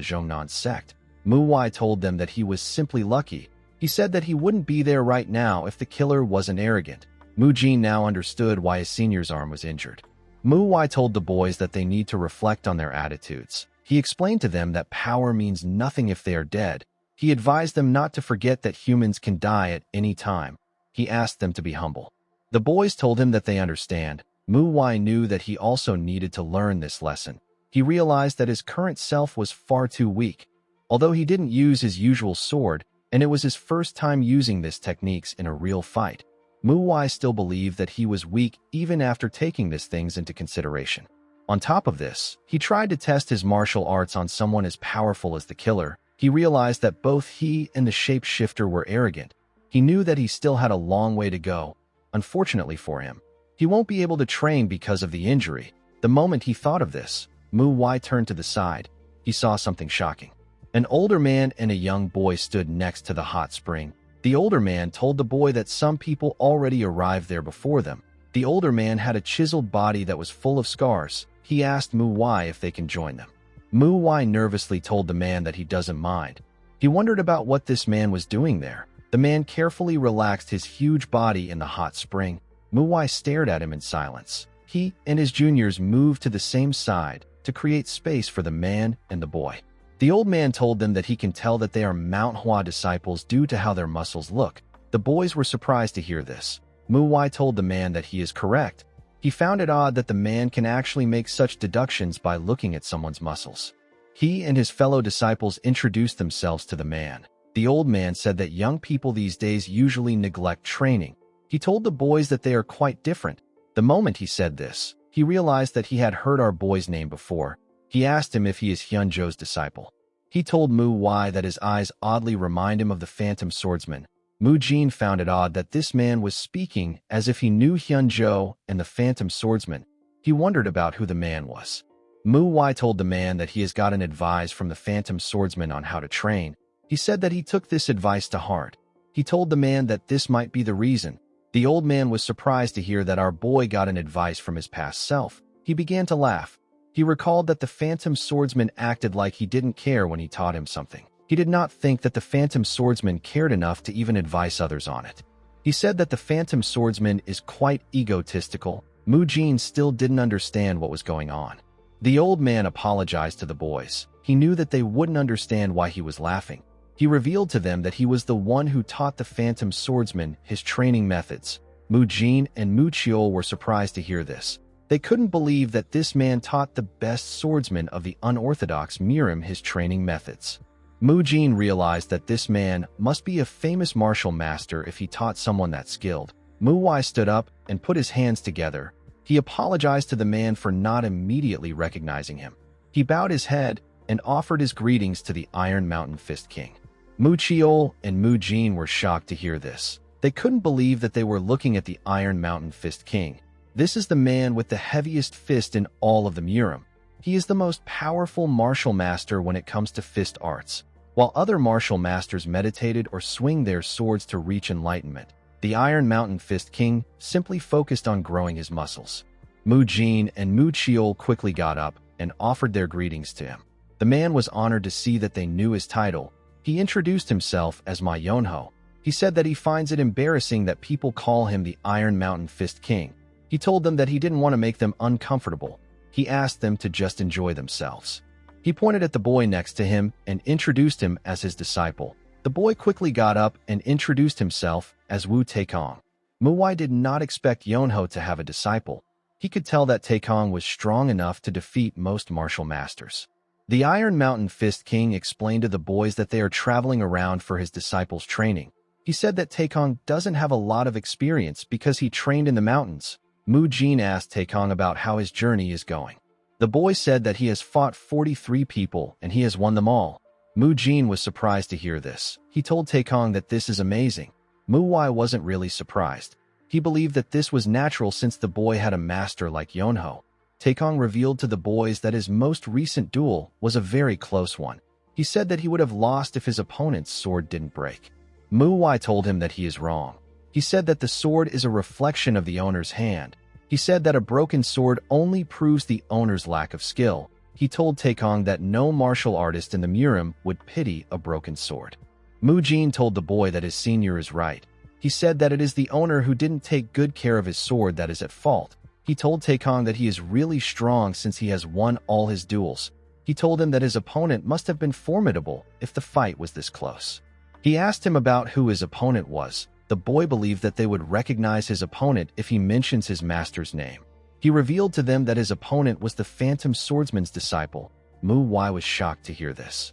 Zhongnan sect. Mu Wai told them that he was simply lucky. He said that he wouldn't be there right now if the killer wasn't arrogant. Mu Jin now understood why his senior's arm was injured. Mu Wai told the boys that they need to reflect on their attitudes. He explained to them that power means nothing if they are dead. He advised them not to forget that humans can die at any time. He asked them to be humble. The boys told him that they understand. Mu Wai knew that he also needed to learn this lesson. He realized that his current self was far too weak. Although he didn't use his usual sword, and it was his first time using this techniques in a real fight, Mu Wai still believed that he was weak even after taking these things into consideration. On top of this, he tried to test his martial arts on someone as powerful as the killer. He realized that both he and the shapeshifter were arrogant. He knew that he still had a long way to go. Unfortunately for him, he won't be able to train because of the injury. The moment he thought of this, Mu Wai turned to the side. He saw something shocking. An older man and a young boy stood next to the hot spring. The older man told the boy that some people already arrived there before them. The older man had a chiseled body that was full of scars. He asked Mu Wai if they can join them. Mu Wai nervously told the man that he doesn't mind. He wondered about what this man was doing there. The man carefully relaxed his huge body in the hot spring. Mu Wai stared at him in silence. He and his juniors moved to the same side to create space for the man and the boy. The old man told them that he can tell that they are Manhwa disciples due to how their muscles look. The boys were surprised to hear this. Mu Wai told the man that he is correct. He found it odd that the man can actually make such deductions by looking at someone's muscles. He and his fellow disciples introduced themselves to the man. The old man said that young people these days usually neglect training. He told the boys that they are quite different. The moment he said this, he realized that he had heard our boy's name before. He asked him if he is Hyunjo's disciple. He told Mu Wai that his eyes oddly remind him of the Phantom Swordsman. Mu Jin found it odd that this man was speaking as if he knew Hyunjo and the Phantom Swordsman. He wondered about who the man was. Mu Wai told the man that he has gotten advice from the Phantom Swordsman on how to train. He said that he took this advice to heart. He told the man that this might be the reason. The old man was surprised to hear that our boy got an advice from his past self. He began to laugh. He recalled that the Phantom Swordsman acted like he didn't care when he taught him something. He did not think that the Phantom Swordsman cared enough to even advise others on it. He said that the Phantom Swordsman is quite egotistical. Mu Jin still didn't understand what was going on. The old man apologized to the boys. He knew that they wouldn't understand why he was laughing. He revealed to them that he was the one who taught the Phantom Swordsman his training methods. Mu Jin and Mu Chiol were surprised to hear this. They couldn't believe that this man taught the best swordsman of the unorthodox Mirim his training methods. Mu Jin realized that this man must be a famous martial master if he taught someone that skilled. Mu Wai stood up and put his hands together. He apologized to the man for not immediately recognizing him. He bowed his head and offered his greetings to the Iron Mountain Fist King. Mu Chiol and Mu Jin were shocked to hear this. They couldn't believe that they were looking at the Iron Mountain Fist King. This is the man with the heaviest fist in all of the Mirim. He is the most powerful martial master when it comes to fist arts. While other martial masters meditated or swing their swords to reach enlightenment, the Iron Mountain Fist King simply focused on growing his muscles. Mu Jin and Mu Chiol quickly got up and offered their greetings to him. The man was honored to see that they knew his title. He introduced himself as Ma Yonho. He said that he finds it embarrassing that people call him the Iron Mountain Fist King. He told them that he didn't want to make them uncomfortable. He asked them to just enjoy themselves. He pointed at the boy next to him and introduced him as his disciple. The boy quickly got up and introduced himself as Wu Taekong. Mu Wai did not expect Yonho to have a disciple. He could tell that Taekong was strong enough to defeat most martial masters. The Iron Mountain Fist King explained to the boys that they are traveling around for his disciples' training. He said that Taekong doesn't have a lot of experience because he trained in the mountains. Mu Jin asked Taekong about how his journey is going. The boy said that he has fought 43 people and he has won them all. Mu Jin was surprised to hear this. He told Taekong that this is amazing. Mu Wai wasn't really surprised. He believed that this was natural since the boy had a master like Yonho. Taekong revealed to the boys that his most recent duel was a very close one. He said that he would have lost if his opponent's sword didn't break. Mu Wai told him that he is wrong. He said that the sword is a reflection of the owner's hand. He said that a broken sword only proves the owner's lack of skill. He told Taekong that no martial artist in the Mirim would pity a broken sword. Mu Jin told the boy that his senior is right. He said that it is the owner who didn't take good care of his sword that is at fault. He told Taekong that he is really strong since he has won all his duels. He told him that his opponent must have been formidable if the fight was this close. He asked him about who his opponent was. The boy believed that they would recognize his opponent if he mentions his master's name. He revealed to them that his opponent was the Phantom Swordsman's disciple. Mu Wai was shocked to hear this.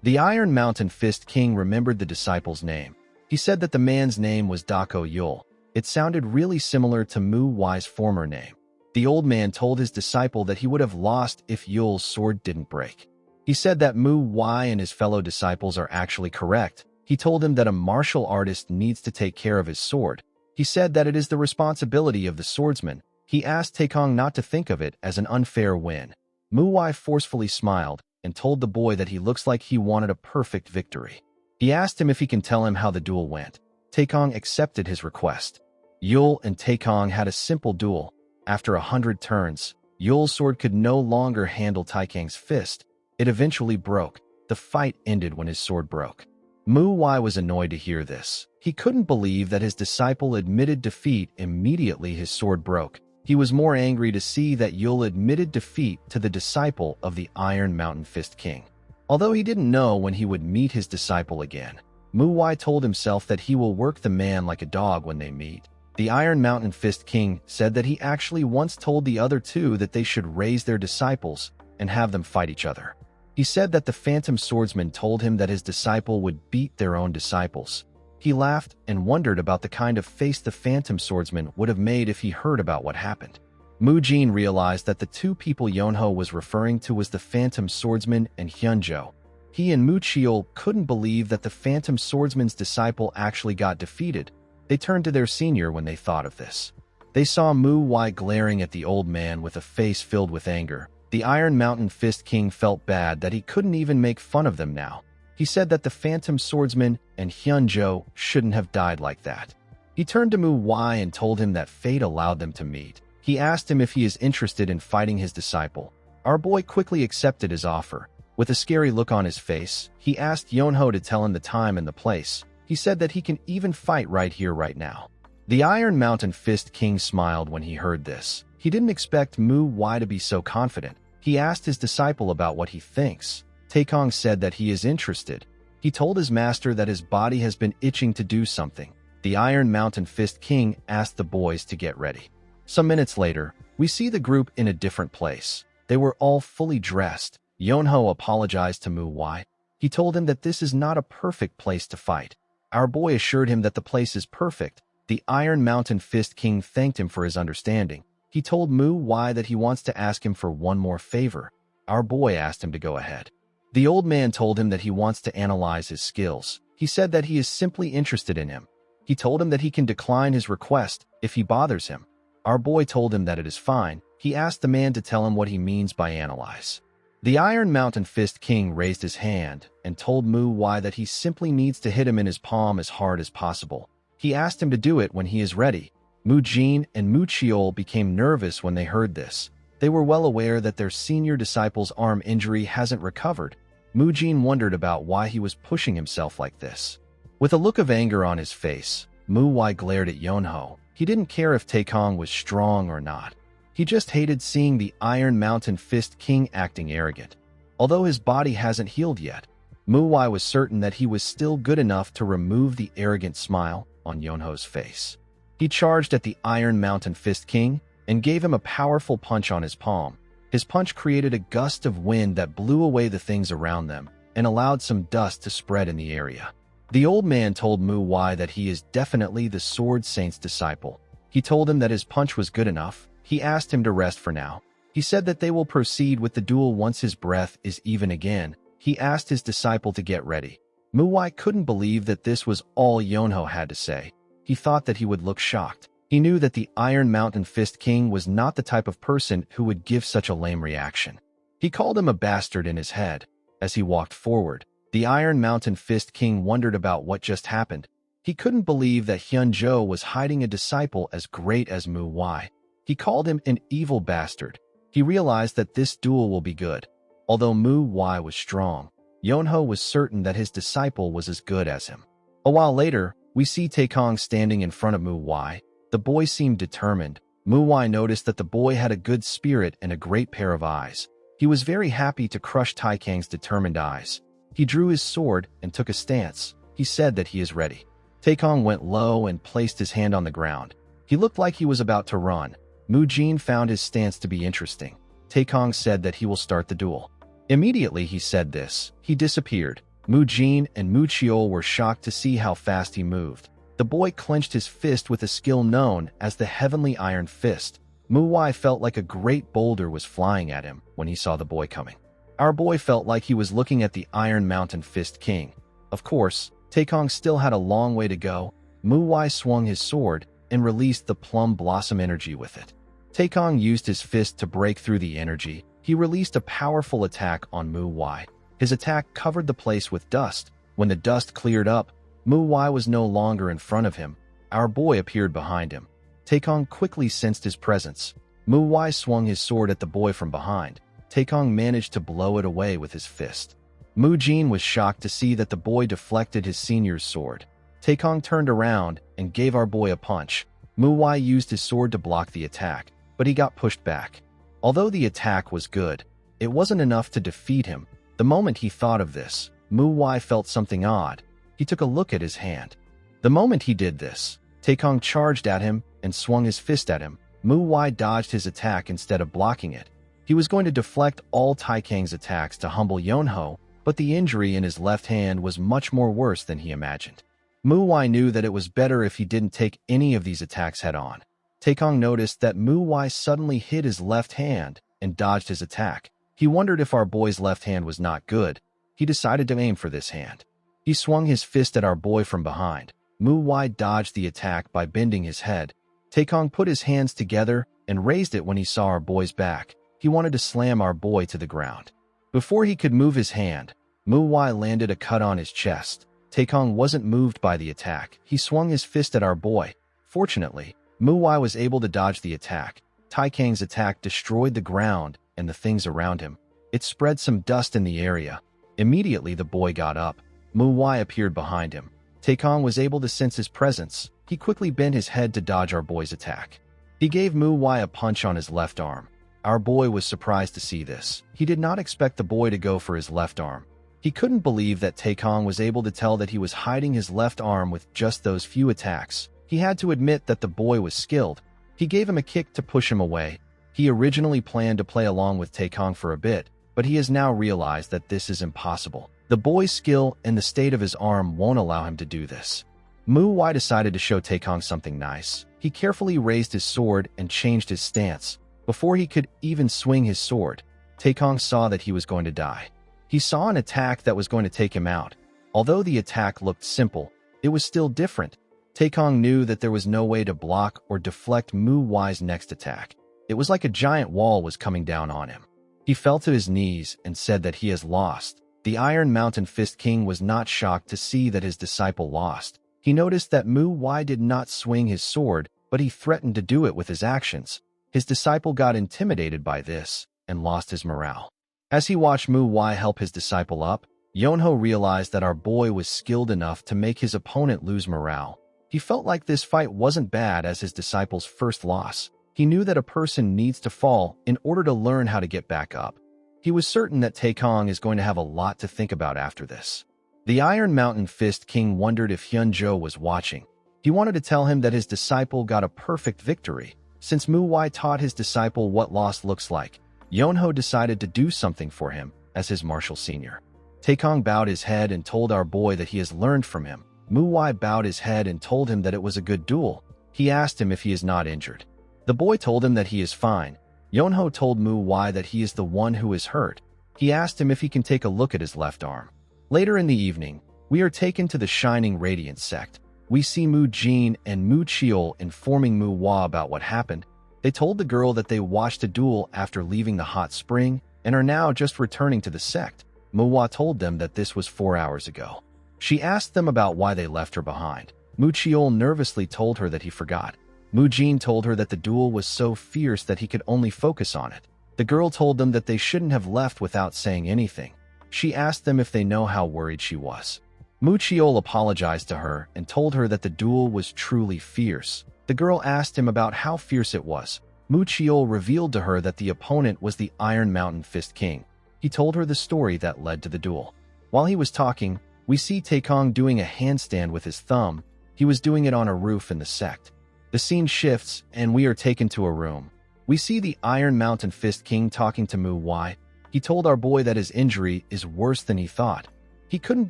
The Iron Mountain Fist King remembered the disciple's name. He said that the man's name was Dako Yul. It sounded really similar to Mu Wai's former name. The old man told his disciple that he would have lost if Yul's sword didn't break. He said that Mu Wai and his fellow disciples are actually correct. He told him that a martial artist needs to take care of his sword. He said that it is the responsibility of the swordsman. He asked Taekong not to think of it as an unfair win. Mu Wai forcefully smiled and told the boy that he looks like he wanted a perfect victory. He asked him if he can tell him how the duel went. Taekong accepted his request. Yul and Taekong had a simple duel. After 100 turns, Yul's sword could no longer handle Taekong's fist. It eventually broke. The fight ended when his sword broke. Mu Wai was annoyed to hear this. He couldn't believe that his disciple admitted defeat immediately his sword broke. He was more angry to see that Yul admitted defeat to the disciple of the Iron Mountain Fist King. Although he didn't know when he would meet his disciple again, Mu Wai told himself that he will work the man like a dog when they meet. The Iron Mountain Fist King said that he actually once told the other two that they should raise their disciples and have them fight each other. He said that the Phantom Swordsman told him that his disciple would beat their own disciples. He laughed and wondered about the kind of face the Phantom Swordsman would have made if he heard about what happened. Mu Jin realized that the two people Yonho was referring to was the Phantom Swordsman and Hyunjo. He and Mu Chiol couldn't believe that the Phantom Swordsman's disciple actually got defeated. They turned to their senior when they thought of this. They saw Mu Wai glaring at the old man with a face filled with anger. The Iron Mountain Fist King felt bad that he couldn't even make fun of them now. He said that the Phantom Swordsman and Hyunjo shouldn't have died like that. He turned to Mu Wai and told him that fate allowed them to meet. He asked him if he is interested in fighting his disciple. Our boy quickly accepted his offer. With a scary look on his face, he asked Yonho to tell him the time and the place. He said that he can even fight right here, right now. The Iron Mountain Fist King smiled when he heard this. He didn't expect Mu Wai to be so confident. He asked his disciple about what he thinks. Taekong said that he is interested. He told his master that his body has been itching to do something. The Iron Mountain Fist King asked the boys to get ready. Some minutes later, we see the group in a different place. They were all fully dressed. Yonho apologized to Mu Wai. He told him that this is not a perfect place to fight. Our boy assured him that the place is perfect. The Iron Mountain Fist King thanked him for his understanding. He told Mu Wai that he wants to ask him for one more favor. Our boy asked him to go ahead. The old man told him that he wants to analyze his skills. He said that he is simply interested in him. He told him that he can decline his request if he bothers him. Our boy told him that it is fine. He asked the man to tell him what he means by analyze. The Iron Mountain Fist King raised his hand and told Mu Wai that he simply needs to hit him in his palm as hard as possible. He asked him to do it when he is ready. Mu Jin and Mu Chiol became nervous when they heard this. They were well aware that their senior disciple's arm injury hasn't recovered. Mu Jin wondered about why he was pushing himself like this. With a look of anger on his face, Mu Wai glared at Yonho. He didn't care if Taekong was strong or not. He just hated seeing the Iron Mountain Fist King acting arrogant. Although his body hasn't healed yet, Mu Wai was certain that he was still good enough to remove the arrogant smile on Yonho's face. He charged at the Iron Mountain Fist King and gave him a powerful punch on his palm. His punch created a gust of wind that blew away the things around them and allowed some dust to spread in the area. The old man told Mu Wai that he is definitely the Sword Saint's disciple. He told him that his punch was good enough. He asked him to rest for now. He said that they will proceed with the duel once his breath is even again. He asked his disciple to get ready. Mu Wai couldn't believe that this was all Yonho had to say. He thought that he would look shocked. He knew that the Iron Mountain Fist King was not the type of person who would give such a lame reaction. He called him a bastard in his head. As he walked forward, the Iron Mountain Fist King wondered about what just happened. He couldn't believe that Hyun Jo was hiding a disciple as great as Mu Wai. He called him an evil bastard. He realized that this duel will be good. Although Mu Wai was strong, Yonho was certain that his disciple was as good as him. A while later, we see Taekong standing in front of Mu Wai. The boy seemed determined. Mu Wai noticed that the boy had a good spirit and a great pair of eyes. He was very happy to crush Taekong's determined eyes. He drew his sword and took a stance. He said that he is ready. Taekong went low and placed his hand on the ground. He looked like he was about to run. Mu Jin found his stance to be interesting. Taekong said that he will start the duel. Immediately he said this, he disappeared. Mu Jin and Mu Chiol were shocked to see how fast he moved. The boy clenched his fist with a skill known as the Heavenly Iron Fist. Mu Wai felt like a great boulder was flying at him when he saw the boy coming. Our boy felt like he was looking at the Iron Mountain Fist King. Of course, Taekong still had a long way to go. Mu Wai swung his sword and released the plum blossom energy with it. Taekong used his fist to break through the energy. He released a powerful attack on Mu Wai. His attack covered the place with dust. When the dust cleared up, Mu Wai was no longer in front of him. Our boy appeared behind him. Taekong quickly sensed his presence. Mu Wai swung his sword at the boy from behind. Taekong managed to blow it away with his fist. Mu Jin was shocked to see that the boy deflected his senior's sword. Taekong turned around and gave our boy a punch. Mu Wai used his sword to block the attack, but he got pushed back. Although the attack was good, it wasn't enough to defeat him. The moment he thought of this, Mu Wai felt something odd. He took a look at his hand. The moment he did this, Taekong charged at him and swung his fist at him. Mu Wai dodged his attack instead of blocking it. He was going to deflect all Taekong's attacks to humble Yonho, but the injury in his left hand was much more worse than he imagined. Mu Wai knew that it was better if he didn't take any of these attacks head-on. Taekong noticed that Mu Wai suddenly hit his left hand and dodged his attack. He wondered if our boy's left hand was not good. He decided to aim for this hand. He swung his fist at our boy from behind. Mu Wai dodged the attack by bending his head. Taekong put his hands together and raised it when he saw our boy's back. He wanted to slam our boy to the ground. Before he could move his hand, Mu Wai landed a cut on his chest. Taekong wasn't moved by the attack. He swung his fist at our boy. Fortunately, Mu Wai was able to dodge the attack. Taekong's attack destroyed the ground and the things around him. It spread some dust in the area. Immediately the boy got up. Mu Wai appeared behind him. Taekong was able to sense his presence. He quickly bent his head to dodge our boy's attack. He gave Mu Wai a punch on his left arm. Our boy was surprised to see this. He did not expect the boy to go for his left arm. He couldn't believe that Taekong was able to tell that he was hiding his left arm with just those few attacks. He had to admit that the boy was skilled. He gave him a kick to push him away. He originally planned to play along with Taekong for a bit, but he has now realized that this is impossible. The boy's skill and the state of his arm won't allow him to do this. Mu Wai decided to show Taekong something nice. He carefully raised his sword and changed his stance. Before he could even swing his sword, Taekong saw that he was going to die. He saw an attack that was going to take him out. Although the attack looked simple, it was still different. Taekong knew that there was no way to block or deflect Mu Wai's next attack. It was like a giant wall was coming down on him. He fell to his knees and said that he has lost. The Iron Mountain Fist King was not shocked to see that his disciple lost. He noticed that Mu Wai did not swing his sword, but he threatened to do it with his actions. His disciple got intimidated by this and lost his morale. As he watched Mu Wai help his disciple up, Yonho realized that our boy was skilled enough to make his opponent lose morale. He felt like this fight wasn't bad as his disciple's first loss. He knew that a person needs to fall in order to learn how to get back up. He was certain that Taekong is going to have a lot to think about after this. The Iron Mountain Fist King wondered if Hyunjo was watching. He wanted to tell him that his disciple got a perfect victory. Since Mu Wai taught his disciple what loss looks like, Yonho decided to do something for him as his martial senior. Taekong bowed his head and told our boy that he has learned from him. Mu Wai bowed his head and told him that it was a good duel. He asked him if he is not injured. The boy told him that he is fine. Yonho told Mu Wai that he is the one who is hurt. He asked him if he can take a look at his left arm. Later in the evening, we are taken to the Shining Radiance sect. We see Mu Jin and Mu Chiol informing Mu Hua about what happened. They told the girl that they watched a duel after leaving the hot spring and are now just returning to the sect. Mu Hua told them that this was 4 hours ago. She asked them about why they left her behind. Mu Chiol nervously told her that he forgot. Mu Jin told her that the duel was so fierce that he could only focus on it. The girl told them that they shouldn't have left without saying anything. She asked them if they know how worried she was. Mu Chiol apologized to her and told her that the duel was truly fierce. The girl asked him about how fierce it was. Mu Chiol revealed to her that the opponent was the Iron Mountain Fist King. He told her the story that led to the duel. While he was talking, we see Taekong doing a handstand with his thumb. He was doing it on a roof in the sect. The scene shifts, and we are taken to a room. We see the Iron Mountain Fist King talking to Mu Wai. He told our boy that his injury is worse than he thought. He couldn't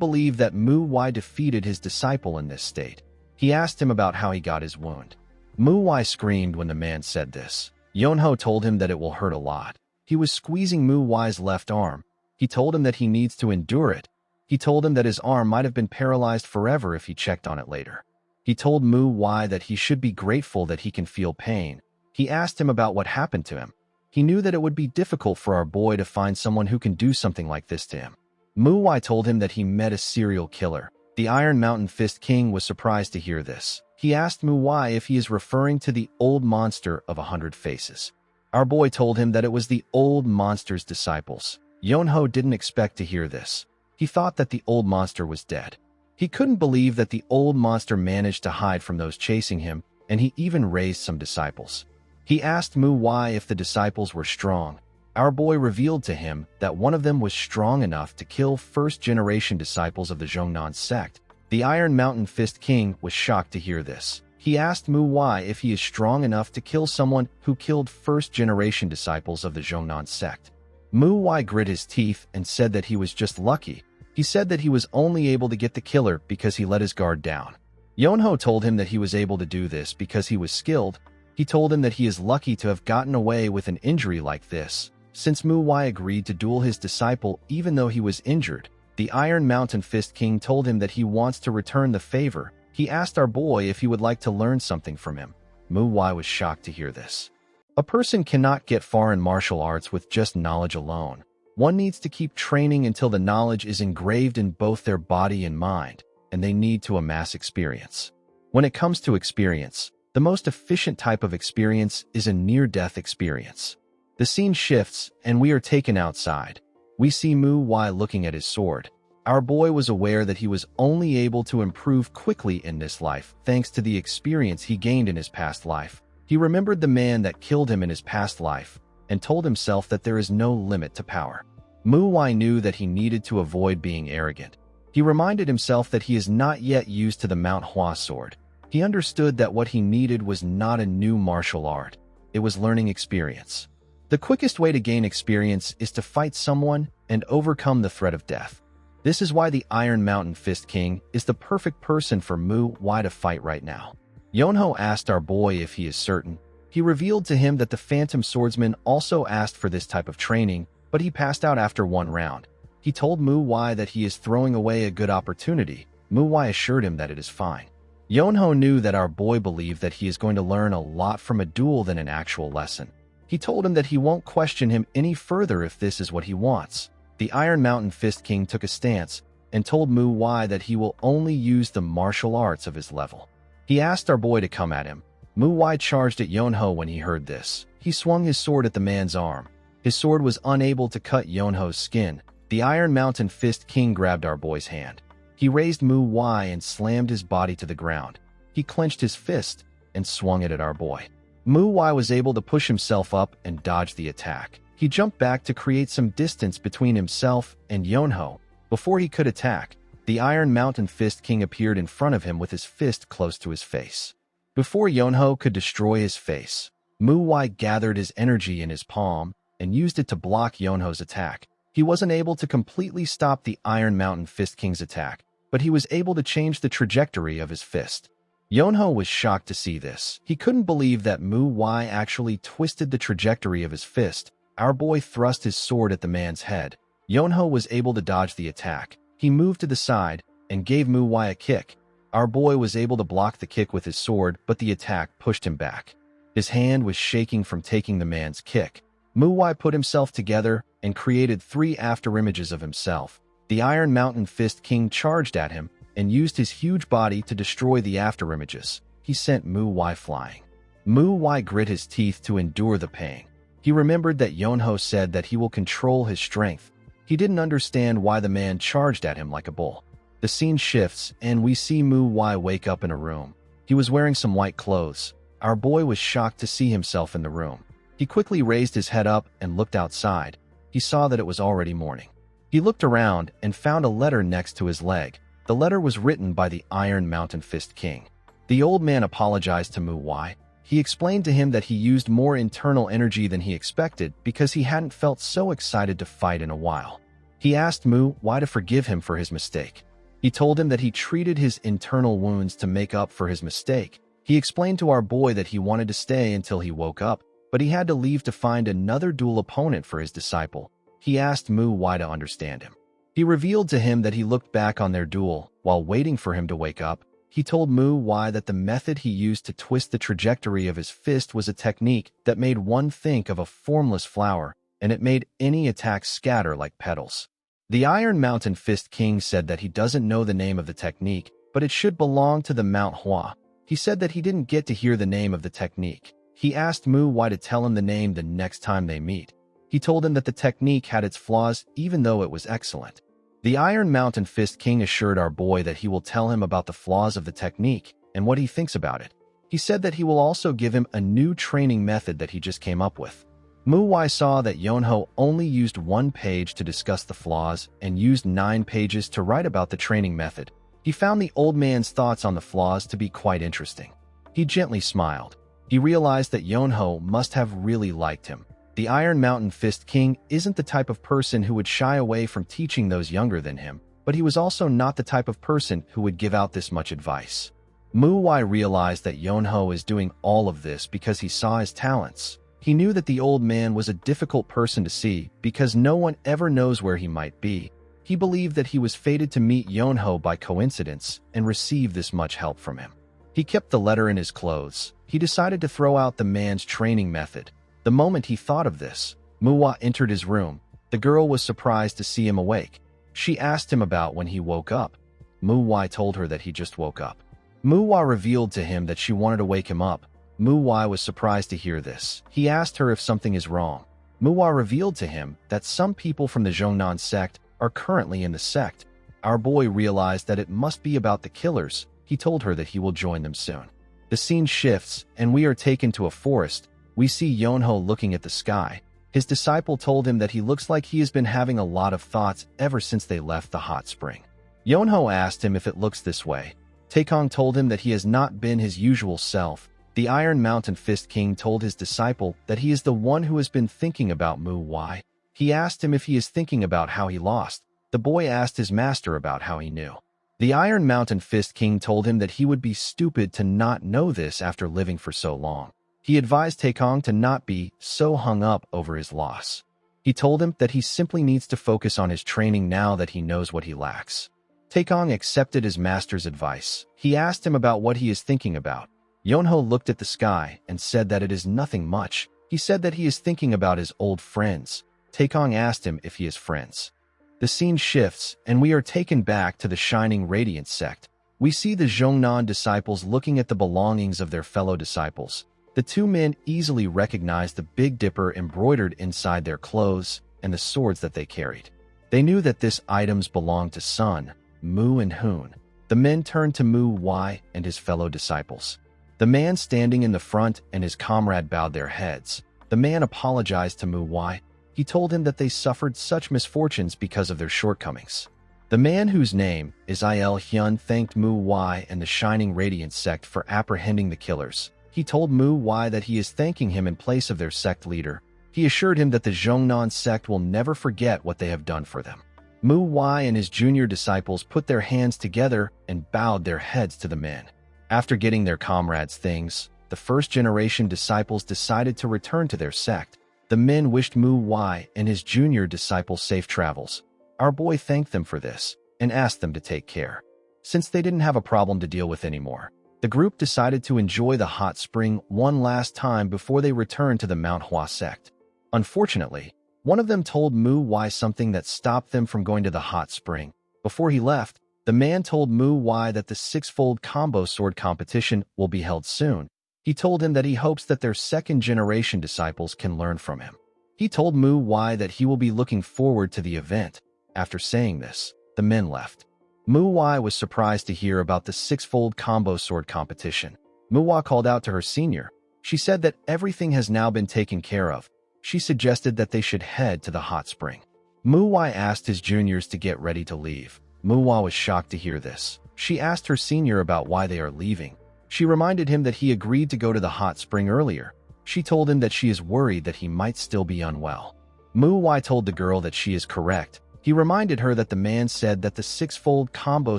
believe that Mu Wai defeated his disciple in this state. He asked him about how he got his wound. Mu Wai screamed when the man said this. Yonho told him that it will hurt a lot. He was squeezing Mu Wai's left arm. He told him that he needs to endure it. He told him that his arm might have been paralyzed forever if he checked on it later. He told Mu Wai that he should be grateful that he can feel pain. He asked him about what happened to him. He knew that it would be difficult for our boy to find someone who can do something like this to him. Mu Wai told him that he met a serial killer. The Iron Mountain Fist King was surprised to hear this. He asked Mu Wai if he is referring to the old monster of 100 faces. Our boy told him that it was the old monster's disciples. Yonho didn't expect to hear this. He thought that the old monster was dead. He couldn't believe that the old monster managed to hide from those chasing him, and he even raised some disciples. He asked Mu Wai if the disciples were strong. Our boy revealed to him that one of them was strong enough to kill first-generation disciples of the Zhongnan sect. The Iron Mountain Fist King was shocked to hear this. He asked Mu Wai if he is strong enough to kill someone who killed first-generation disciples of the Zhongnan sect. Mu Wai grit his teeth and said that he was just lucky. He said that he was only able to get the killer because he let his guard down. Yonho told him that he was able to do this because he was skilled. He told him that he is lucky to have gotten away with an injury like this. Since Mu Wai agreed to duel his disciple even though he was injured, the Iron Mountain Fist King told him that he wants to return the favor. He asked our boy if he would like to learn something from him. Mu Wai was shocked to hear this. A person cannot get far in martial arts with just knowledge alone. One needs to keep training until the knowledge is engraved in both their body and mind, and they need to amass experience. When it comes to experience, the most efficient type of experience is a near-death experience. The scene shifts, and we are taken outside. We see Mu Wai looking at his sword. Our boy was aware that he was only able to improve quickly in this life thanks to the experience he gained in his past life. He remembered the man that killed him in his past life and told himself that there is no limit to power. Muwai knew that he needed to avoid being arrogant. He reminded himself that he is not yet used to the Manhwa sword. He understood that what he needed was not a new martial art. It was learning experience. The quickest way to gain experience is to fight someone and overcome the threat of death. This is why the Iron Mountain Fist King is the perfect person for Muwai to fight right now. Yonho asked our boy if he is certain. He revealed to him that the Phantom Swordsman also asked for this type of training, but he passed out after one round. He told Muwai that he is throwing away a good opportunity. Muwai assured him that it is fine. Yonho knew that our boy believed that he is going to learn a lot from a duel than an actual lesson. He told him that he won't question him any further if this is what he wants. The Iron Mountain Fist King took a stance and told Muwai that he will only use the martial arts of his level. He asked our boy to come at him. Muwai charged at Yonho when he heard this. He swung his sword at the man's arm. His sword was unable to cut Yonho's skin. The Iron Mountain Fist King grabbed our boy's hand. He raised Muwai and slammed his body to the ground. He clenched his fist and swung it at our boy. Muwai was able to push himself up and dodge the attack. He jumped back to create some distance between himself and Yonho. Before he could attack, the Iron Mountain Fist King appeared in front of him with his fist close to his face. Before Yonho could destroy his face, Muwai gathered his energy in his palm and used it to block Yonho's attack. He wasn't able to completely stop the Iron Mountain Fist King's attack, but he was able to change the trajectory of his fist. Yonho was shocked to see this. He couldn't believe that Muwai actually twisted the trajectory of his fist. Our boy thrust his sword at the man's head. Yonho was able to dodge the attack. He moved to the side and gave Muwai a kick. Our boy was able to block the kick with his sword, but the attack pushed him back. His hand was shaking from taking the man's kick. Muwai put himself together and created 3 afterimages of himself. The Iron Mountain Fist King charged at him and used his huge body to destroy the afterimages. He sent Muwai flying. Muwai grit his teeth to endure the pain. He remembered that Yonho said that he will control his strength. He didn't understand why the man charged at him like a bull. The scene shifts, and we see Muwai wake up in a room. He was wearing some white clothes. Our boy was shocked to see himself in the room. He quickly raised his head up and looked outside. He saw that it was already morning. He looked around and found a letter next to his leg. The letter was written by the Iron Mountain Fist King. The old man apologized to Muwai. He explained to him that he used more internal energy than he expected because he hadn't felt so excited to fight in a while. He asked Muwai to forgive him for his mistake. He told him that he treated his internal wounds to make up for his mistake. He explained to our boy that he wanted to stay until he woke up, but he had to leave to find another dual opponent for his disciple. He asked Muwai to understand him. He revealed to him that he looked back on their duel while waiting for him to wake up. He told Muwai that the method he used to twist the trajectory of his fist was a technique that made one think of a formless flower, and it made any attack scatter like petals. The Iron Mountain Fist King said that he doesn't know the name of the technique, but it should belong to the Manhwa. He said that he didn't get to hear the name of the technique. He asked Muwai to tell him the name the next time they meet. He told him that the technique had its flaws even though it was excellent. The Iron Mountain Fist King assured our boy that he will tell him about the flaws of the technique and what he thinks about it. He said that he will also give him a new training method that he just came up with. Muwai saw that Yonho only used 1 page to discuss the flaws and used 9 pages to write about the training method. He found the old man's thoughts on the flaws to be quite interesting. He gently smiled. He realized that Yonho must have really liked him. The Iron Mountain Fist King isn't the type of person who would shy away from teaching those younger than him, but he was also not the type of person who would give out this much advice. Muwai realized that Yonho is doing all of this because he saw his talents. He knew that the old man was a difficult person to see because no one ever knows where he might be. He believed that he was fated to meet Yonho by coincidence and receive this much help from him. He kept the letter in his clothes. He decided to throw out the man's training method. The moment he thought of this, Muwai entered his room. The girl was surprised to see him awake. She asked him about when he woke up. Muwai told her that he just woke up. Muwai revealed to him that she wanted to wake him up. Muwai was surprised to hear this. He asked her if something is wrong. Muwai revealed to him that some people from the Zhongnan sect are currently in the sect. our boy realized that it must be about the killers. He told her that he will join them soon. The scene shifts, and we are taken to a forest. We see Yonho looking at the sky. His disciple told him that he looks like he has been having a lot of thoughts ever since they left the hot spring. Yonho asked him if it looks this way. Taekong told him that he has not been his usual self. The Iron Mountain Fist King told his disciple that he is the one who has been thinking about Mu Wai. He asked him if he is thinking about how he lost. The boy asked his master about how he knew. The Iron Mountain Fist King told him that he would be stupid to not know this after living for so long. He advised Taekong to not be so hung up over his loss. He told him that he simply needs to focus on his training now that he knows what he lacks. Taekong accepted his master's advice. He asked him about what he is thinking about. Yonho looked at the sky and said that it is nothing much. He said that he is thinking about his old friends. Taekong asked him if he has friends. The scene shifts, and we are taken back to the Shining Radiance sect. We see the Zhongnan disciples looking at the belongings of their fellow disciples. The two men easily recognized the Big Dipper embroidered inside their clothes and the swords that they carried. They knew that these items belonged to Sun, Mu, and Hoon. The men turned to Mu Wai and his fellow disciples. The man standing in the front and his comrade bowed their heads. The man apologized to Mu Wai. He told him that they suffered such misfortunes because of their shortcomings. The man whose name is Il Hyun thanked Mu Wai and the Shining Radiance sect for apprehending the killers. He told Mu Wai that he is thanking him in place of their sect leader. He assured him that the Zhongnan sect will never forget what they have done for them. Mu Wai and his junior disciples put their hands together and bowed their heads to the men. After getting their comrades' things, the first-generation disciples decided to return to their sect. The men wished Mu Wai and his junior disciple safe travels. Our boy thanked them for this and asked them to take care. Since they didn't have a problem to deal with anymore, the group decided to enjoy the hot spring one last time before they returned to the Manhwa sect. Unfortunately, one of them told Mu Wai something that stopped them from going to the hot spring. Before he left, the man told Mu Wai that the six-fold combo sword competition will be held soon. He told him that he hopes that their second-generation disciples can learn from him. He told Mu Wai that he will be looking forward to the event. After saying this, the men left. Mu Wai was surprised to hear about the six-fold combo sword competition. Mu Wai called out to her senior. She said that everything has now been taken care of. She suggested that they should head to the hot spring. Mu Wai asked his juniors to get ready to leave. Mu Wai was shocked to hear this. She asked her senior about why they are leaving. She reminded him that he agreed to go to the hot spring earlier. She told him that she is worried that he might still be unwell. Mu Wai told the girl that she is correct. He reminded her that the man said that the six-fold combo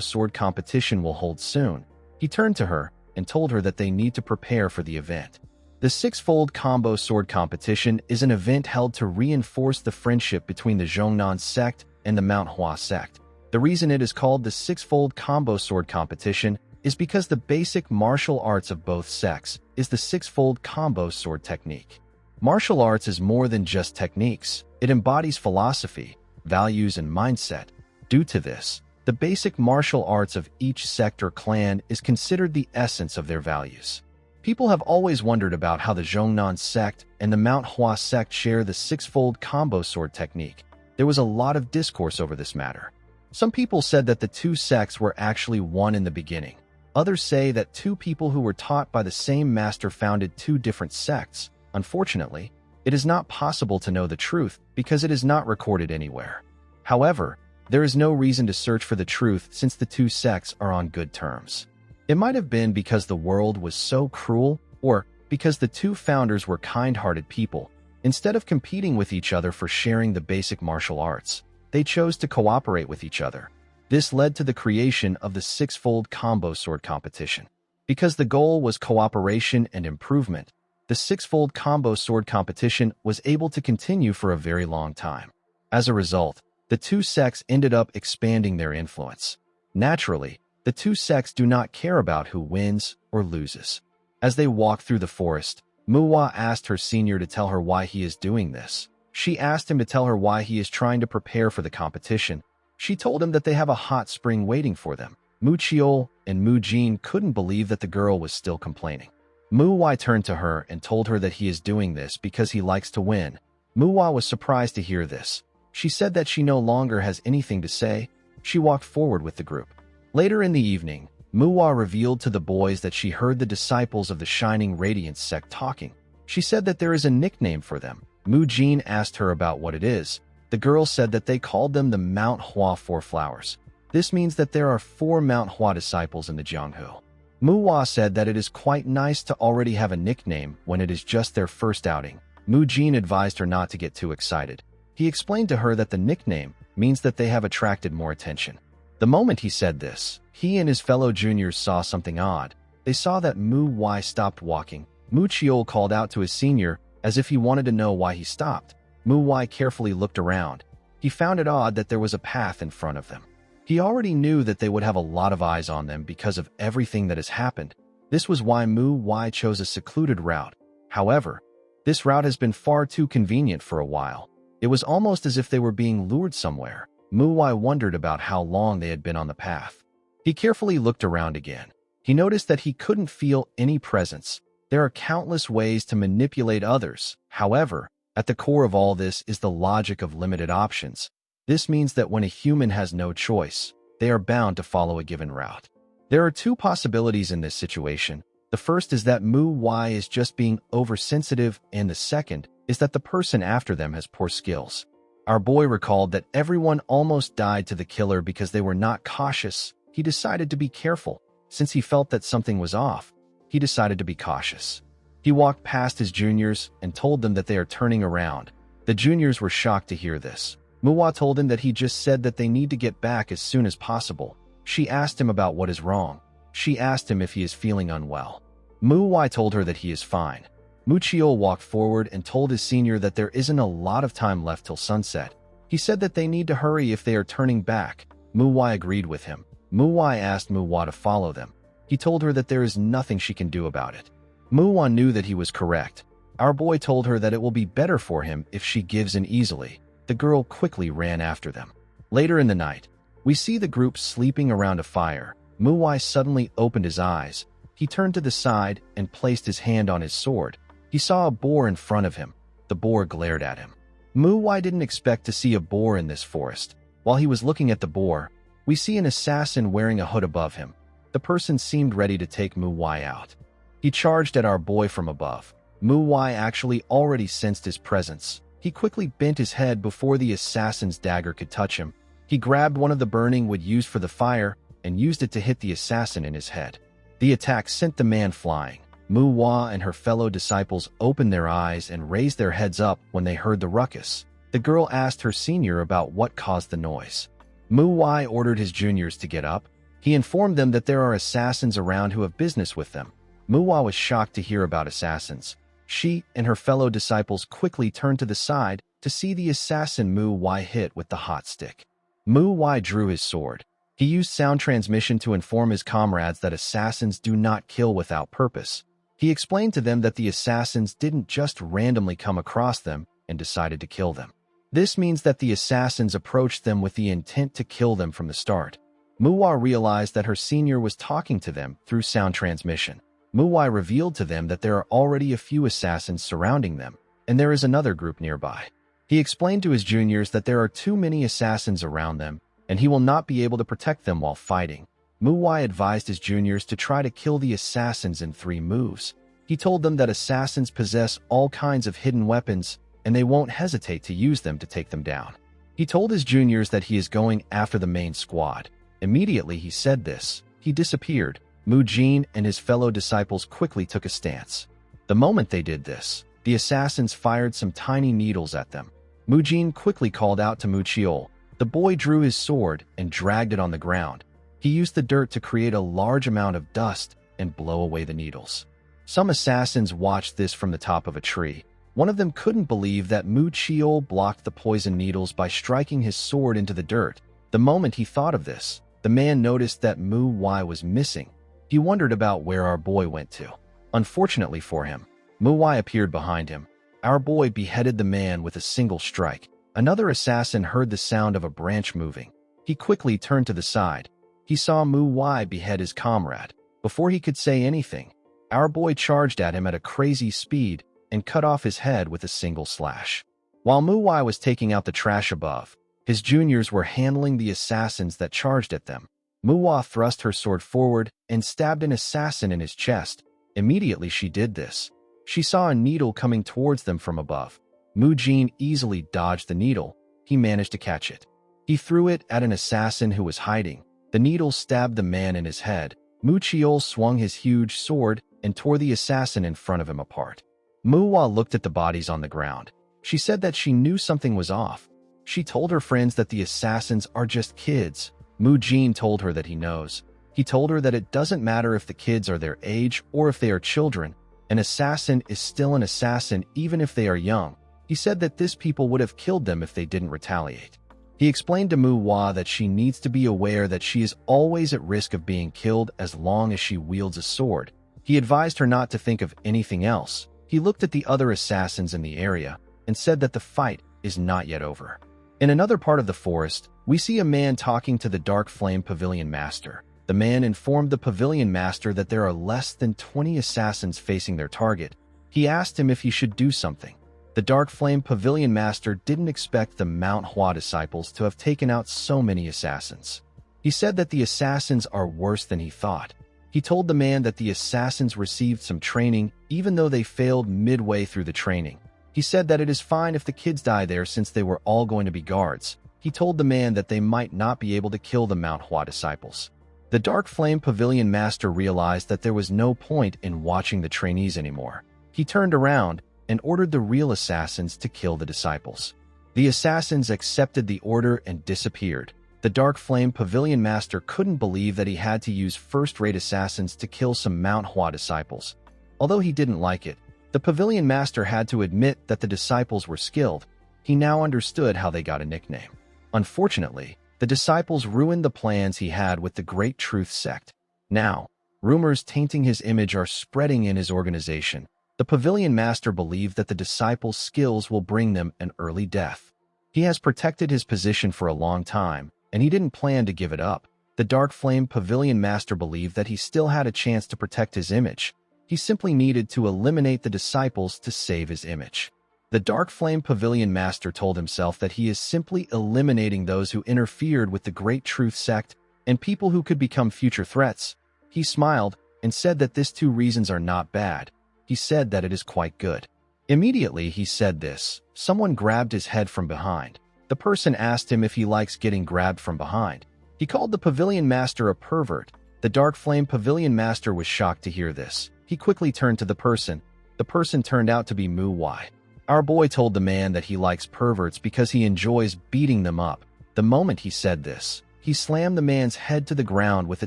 sword competition will hold soon. He turned to her and told her that they need to prepare for the event. The six-fold combo sword competition is an event held to reinforce the friendship between the Zhongnan sect and the Manhwa sect. The reason it is called the six-fold combo sword competition is because the basic martial arts of both sects is the six-fold combo sword technique. Martial arts is more than just techniques. It embodies philosophy, values, and mindset. Due to this, the basic martial arts of each sect or clan is considered the essence of their values. People have always wondered about how the Zhongnan sect and the Manhwa sect share the six-fold combo sword technique. There was a lot of discourse over this matter. Some people said that the two sects were actually one in the beginning. Others say that two people who were taught by the same master founded two different sects. Unfortunately, it is not possible to know the truth because it is not recorded anywhere. However, there is no reason to search for the truth since the two sects are on good terms. It might have been because the world was so cruel, or because the two founders were kind-hearted people. Instead of competing with each other for sharing the basic martial arts, they chose to cooperate with each other. This led to the creation of the six-fold combo sword competition. Because the goal was cooperation and improvement, the six-fold combo sword competition was able to continue for a very long time. As a result, the two sects ended up expanding their influence. Naturally, the two sects do not care about who wins or loses. As they walked through the forest, Mu Wai asked her senior to tell her why he is doing this. She asked him to tell her why he is trying to prepare for the competition. She told him that they have a hot spring waiting for them. Mu Chiol and Mu Jin couldn't believe that the girl was still complaining. Mu Wai turned to her and told her that he is doing this because he likes to win. Mu Wai was surprised to hear this. She said that she no longer has anything to say. She walked forward with the group. Later in the evening, Muhwa revealed to the boys that she heard the disciples of the Shining Radiance sect talking. She said that there is a nickname for them. Mu Jin asked her about what it is. The girl said that they called them the Mount Hua Four Flowers. This means that there are 4 Mount Hua disciples in the Jianghu. Muhwa said that it is quite nice to already have a nickname when it is just their first outing. Mu Jin advised her not to get too excited. He explained to her that the nickname means that they have attracted more attention. The moment he said this, he and his fellow juniors saw something odd. They saw that Mu Wai stopped walking. Mu Chiol called out to his senior as if he wanted to know why he stopped. Mu Wai carefully looked around. He found it odd that there was a path in front of them. He already knew that they would have a lot of eyes on them because of everything that has happened. This was why Mu Wai chose a secluded route. However, this route has been far too convenient for a while. It was almost as if they were being lured somewhere. Mu Wai wondered about how long they had been on the path. He carefully looked around again. He noticed that he couldn't feel any presence. There are countless ways to manipulate others. However, at the core of all this is the logic of limited options. This means that when a human has no choice, they are bound to follow a given route. There are 2 possibilities in this situation. The first is that Mu Wai is just being oversensitive, and the second is that the person after them has poor skills. Our boy recalled that everyone almost died to the killer because they were not cautious. He decided to be careful. Since he felt that something was off, he decided to be cautious. He walked past his juniors and told them that they are turning around. The juniors were shocked to hear this. Muhwa told him that he just said that they need to get back as soon as possible. She asked him about what is wrong. She asked him if he is feeling unwell. Muhwa told her that he is fine. Mu Chiol walked forward and told his senior that there isn't a lot of time left till sunset. He said that they need to hurry if they are turning back. Muhwa agreed with him. Muhwa asked Muhwa to follow them. He told her that there is nothing she can do about it. Muhwa knew that he was correct. Our boy told her that it will be better for him if she gives in easily. The girl quickly ran after them. Later in the night, we see the group sleeping around a fire. Muhwa suddenly opened his eyes. He turned to the side and placed his hand on his sword. He saw a boar in front of him. The boar glared at him. Muhwa didn't expect to see a boar in this forest. While he was looking at the boar, we see an assassin wearing a hood above him. The person seemed ready to take Muhwa out. He charged at our boy from above. Muhwa actually already sensed his presence. He quickly bent his head before the assassin's dagger could touch him. He grabbed one of the burning wood used for the fire and used it to hit the assassin in his head. The attack sent the man flying. Muhwa and her fellow disciples opened their eyes and raised their heads up when they heard the ruckus. The girl asked her senior about what caused the noise. Muhwa ordered his juniors to get up. He informed them that there are assassins around who have business with them. Muhwa was shocked to hear about assassins. She and her fellow disciples quickly turned to the side to see the assassin Muhwa hit with the hot stick. Muhwa drew his sword. He used sound transmission to inform his comrades that assassins do not kill without purpose. He explained to them that the assassins didn't just randomly come across them and decided to kill them. This means that the assassins approached them with the intent to kill them from the start. Muhwa realized that her senior was talking to them through sound transmission. Muhwa revealed to them that there are already a few assassins surrounding them, and there is another group nearby. He explained to his juniors that there are too many assassins around them, and he will not be able to protect them while fighting. Muhwa advised his juniors to try to kill the assassins in 3 moves. He told them that assassins possess all kinds of hidden weapons, and they won't hesitate to use them to take them down. He told his juniors that he is going after the main squad. Immediately he said this, he disappeared. Mu Jin and his fellow disciples quickly took a stance. The moment they did this, the assassins fired some tiny needles at them. Mu Jin quickly called out to Mu Chiol. The boy drew his sword and dragged it on the ground. He used the dirt to create a large amount of dust and blow away the needles. Some assassins watched this from the top of a tree. One of them couldn't believe that Mu Chiol blocked the poison needles by striking his sword into the dirt. The moment he thought of this, the man noticed that Mu Wai was missing. He wondered about where our boy went to. Unfortunately for him, Mu Wai appeared behind him. Our boy beheaded the man with a single strike. Another assassin heard the sound of a branch moving. He quickly turned to the side. He saw Mu Wai behead his comrade. Before he could say anything, our boy charged at him at a crazy speed and cut off his head with a single slash. While Mu Wai was taking out the trash above, His juniors were handling the assassins that charged at them. Manhwa thrust her sword forward and stabbed an assassin in his chest. Immediately she did this, she saw a needle coming towards them from above. Mu-jin easily dodged the needle. He managed to catch it. He threw it at an assassin who was hiding. The needle stabbed the man in his head. Mu-cheol swung his huge sword and tore the assassin in front of him apart. Manhwa looked at the bodies on the ground. She said that she knew something was off. She told her friends that the assassins are just kids. Mu-jin told her that he knows. He told her that it doesn't matter if the kids are their age or if they are children. An assassin is still an assassin even if they are young. He said that this people would have killed them if they didn't retaliate. He explained to Manhwa that she needs to be aware that she is always at risk of being killed as long as she wields a sword. He advised her not to think of anything else. He looked at the other assassins in the area and said that the fight is not yet over. In another part of the forest, we see a man talking to the Dark Flame Pavilion Master. The man informed the Pavilion Master that there are less than 20 assassins facing their target. He asked him if he should do something. The Dark Flame Pavilion Master didn't expect the Manhwa disciples to have taken out so many assassins. He said that the assassins are worse than he thought. He told the man that the assassins received some training even though they failed midway through the training. He said that it is fine if the kids die there since they were all going to be guards. He told the man that they might not be able to kill the Manhwa disciples. The Dark Flame Pavilion Master realized that there was no point in watching the trainees anymore. He turned around and ordered the real assassins to kill the disciples. The assassins accepted the order and disappeared. The Dark Flame Pavilion Master couldn't believe that he had to use first-rate assassins to kill some Manhwa disciples. Although he didn't like it, the Pavilion Master had to admit that the disciples were skilled. He now understood how they got a nickname. Unfortunately, the disciples ruined the plans he had with the Great Truth Sect. Now, rumors tainting his image are spreading in his organization. The Pavilion Master believed that the disciples' skills will bring them an early death. He has protected his position for a long time, and he didn't plan to give it up. The Dark Flame Pavilion Master believed that he still had a chance to protect his image. He simply needed to eliminate the disciples to save his image. The Dark Flame Pavilion Master told himself that he is simply eliminating those who interfered with the Great Truth Sect and people who could become future threats. He smiled and said that these two reasons are not bad. He said that it is quite good. Immediately he said this, someone grabbed his head from behind. The person asked him if he likes getting grabbed from behind. He called the Pavilion Master a pervert. The Dark Flame Pavilion Master was shocked to hear this. He quickly turned to the person. The person turned out to be Manhwa. Our boy told the man that he likes perverts because he enjoys beating them up. The moment he said this, he slammed the man's head to the ground with a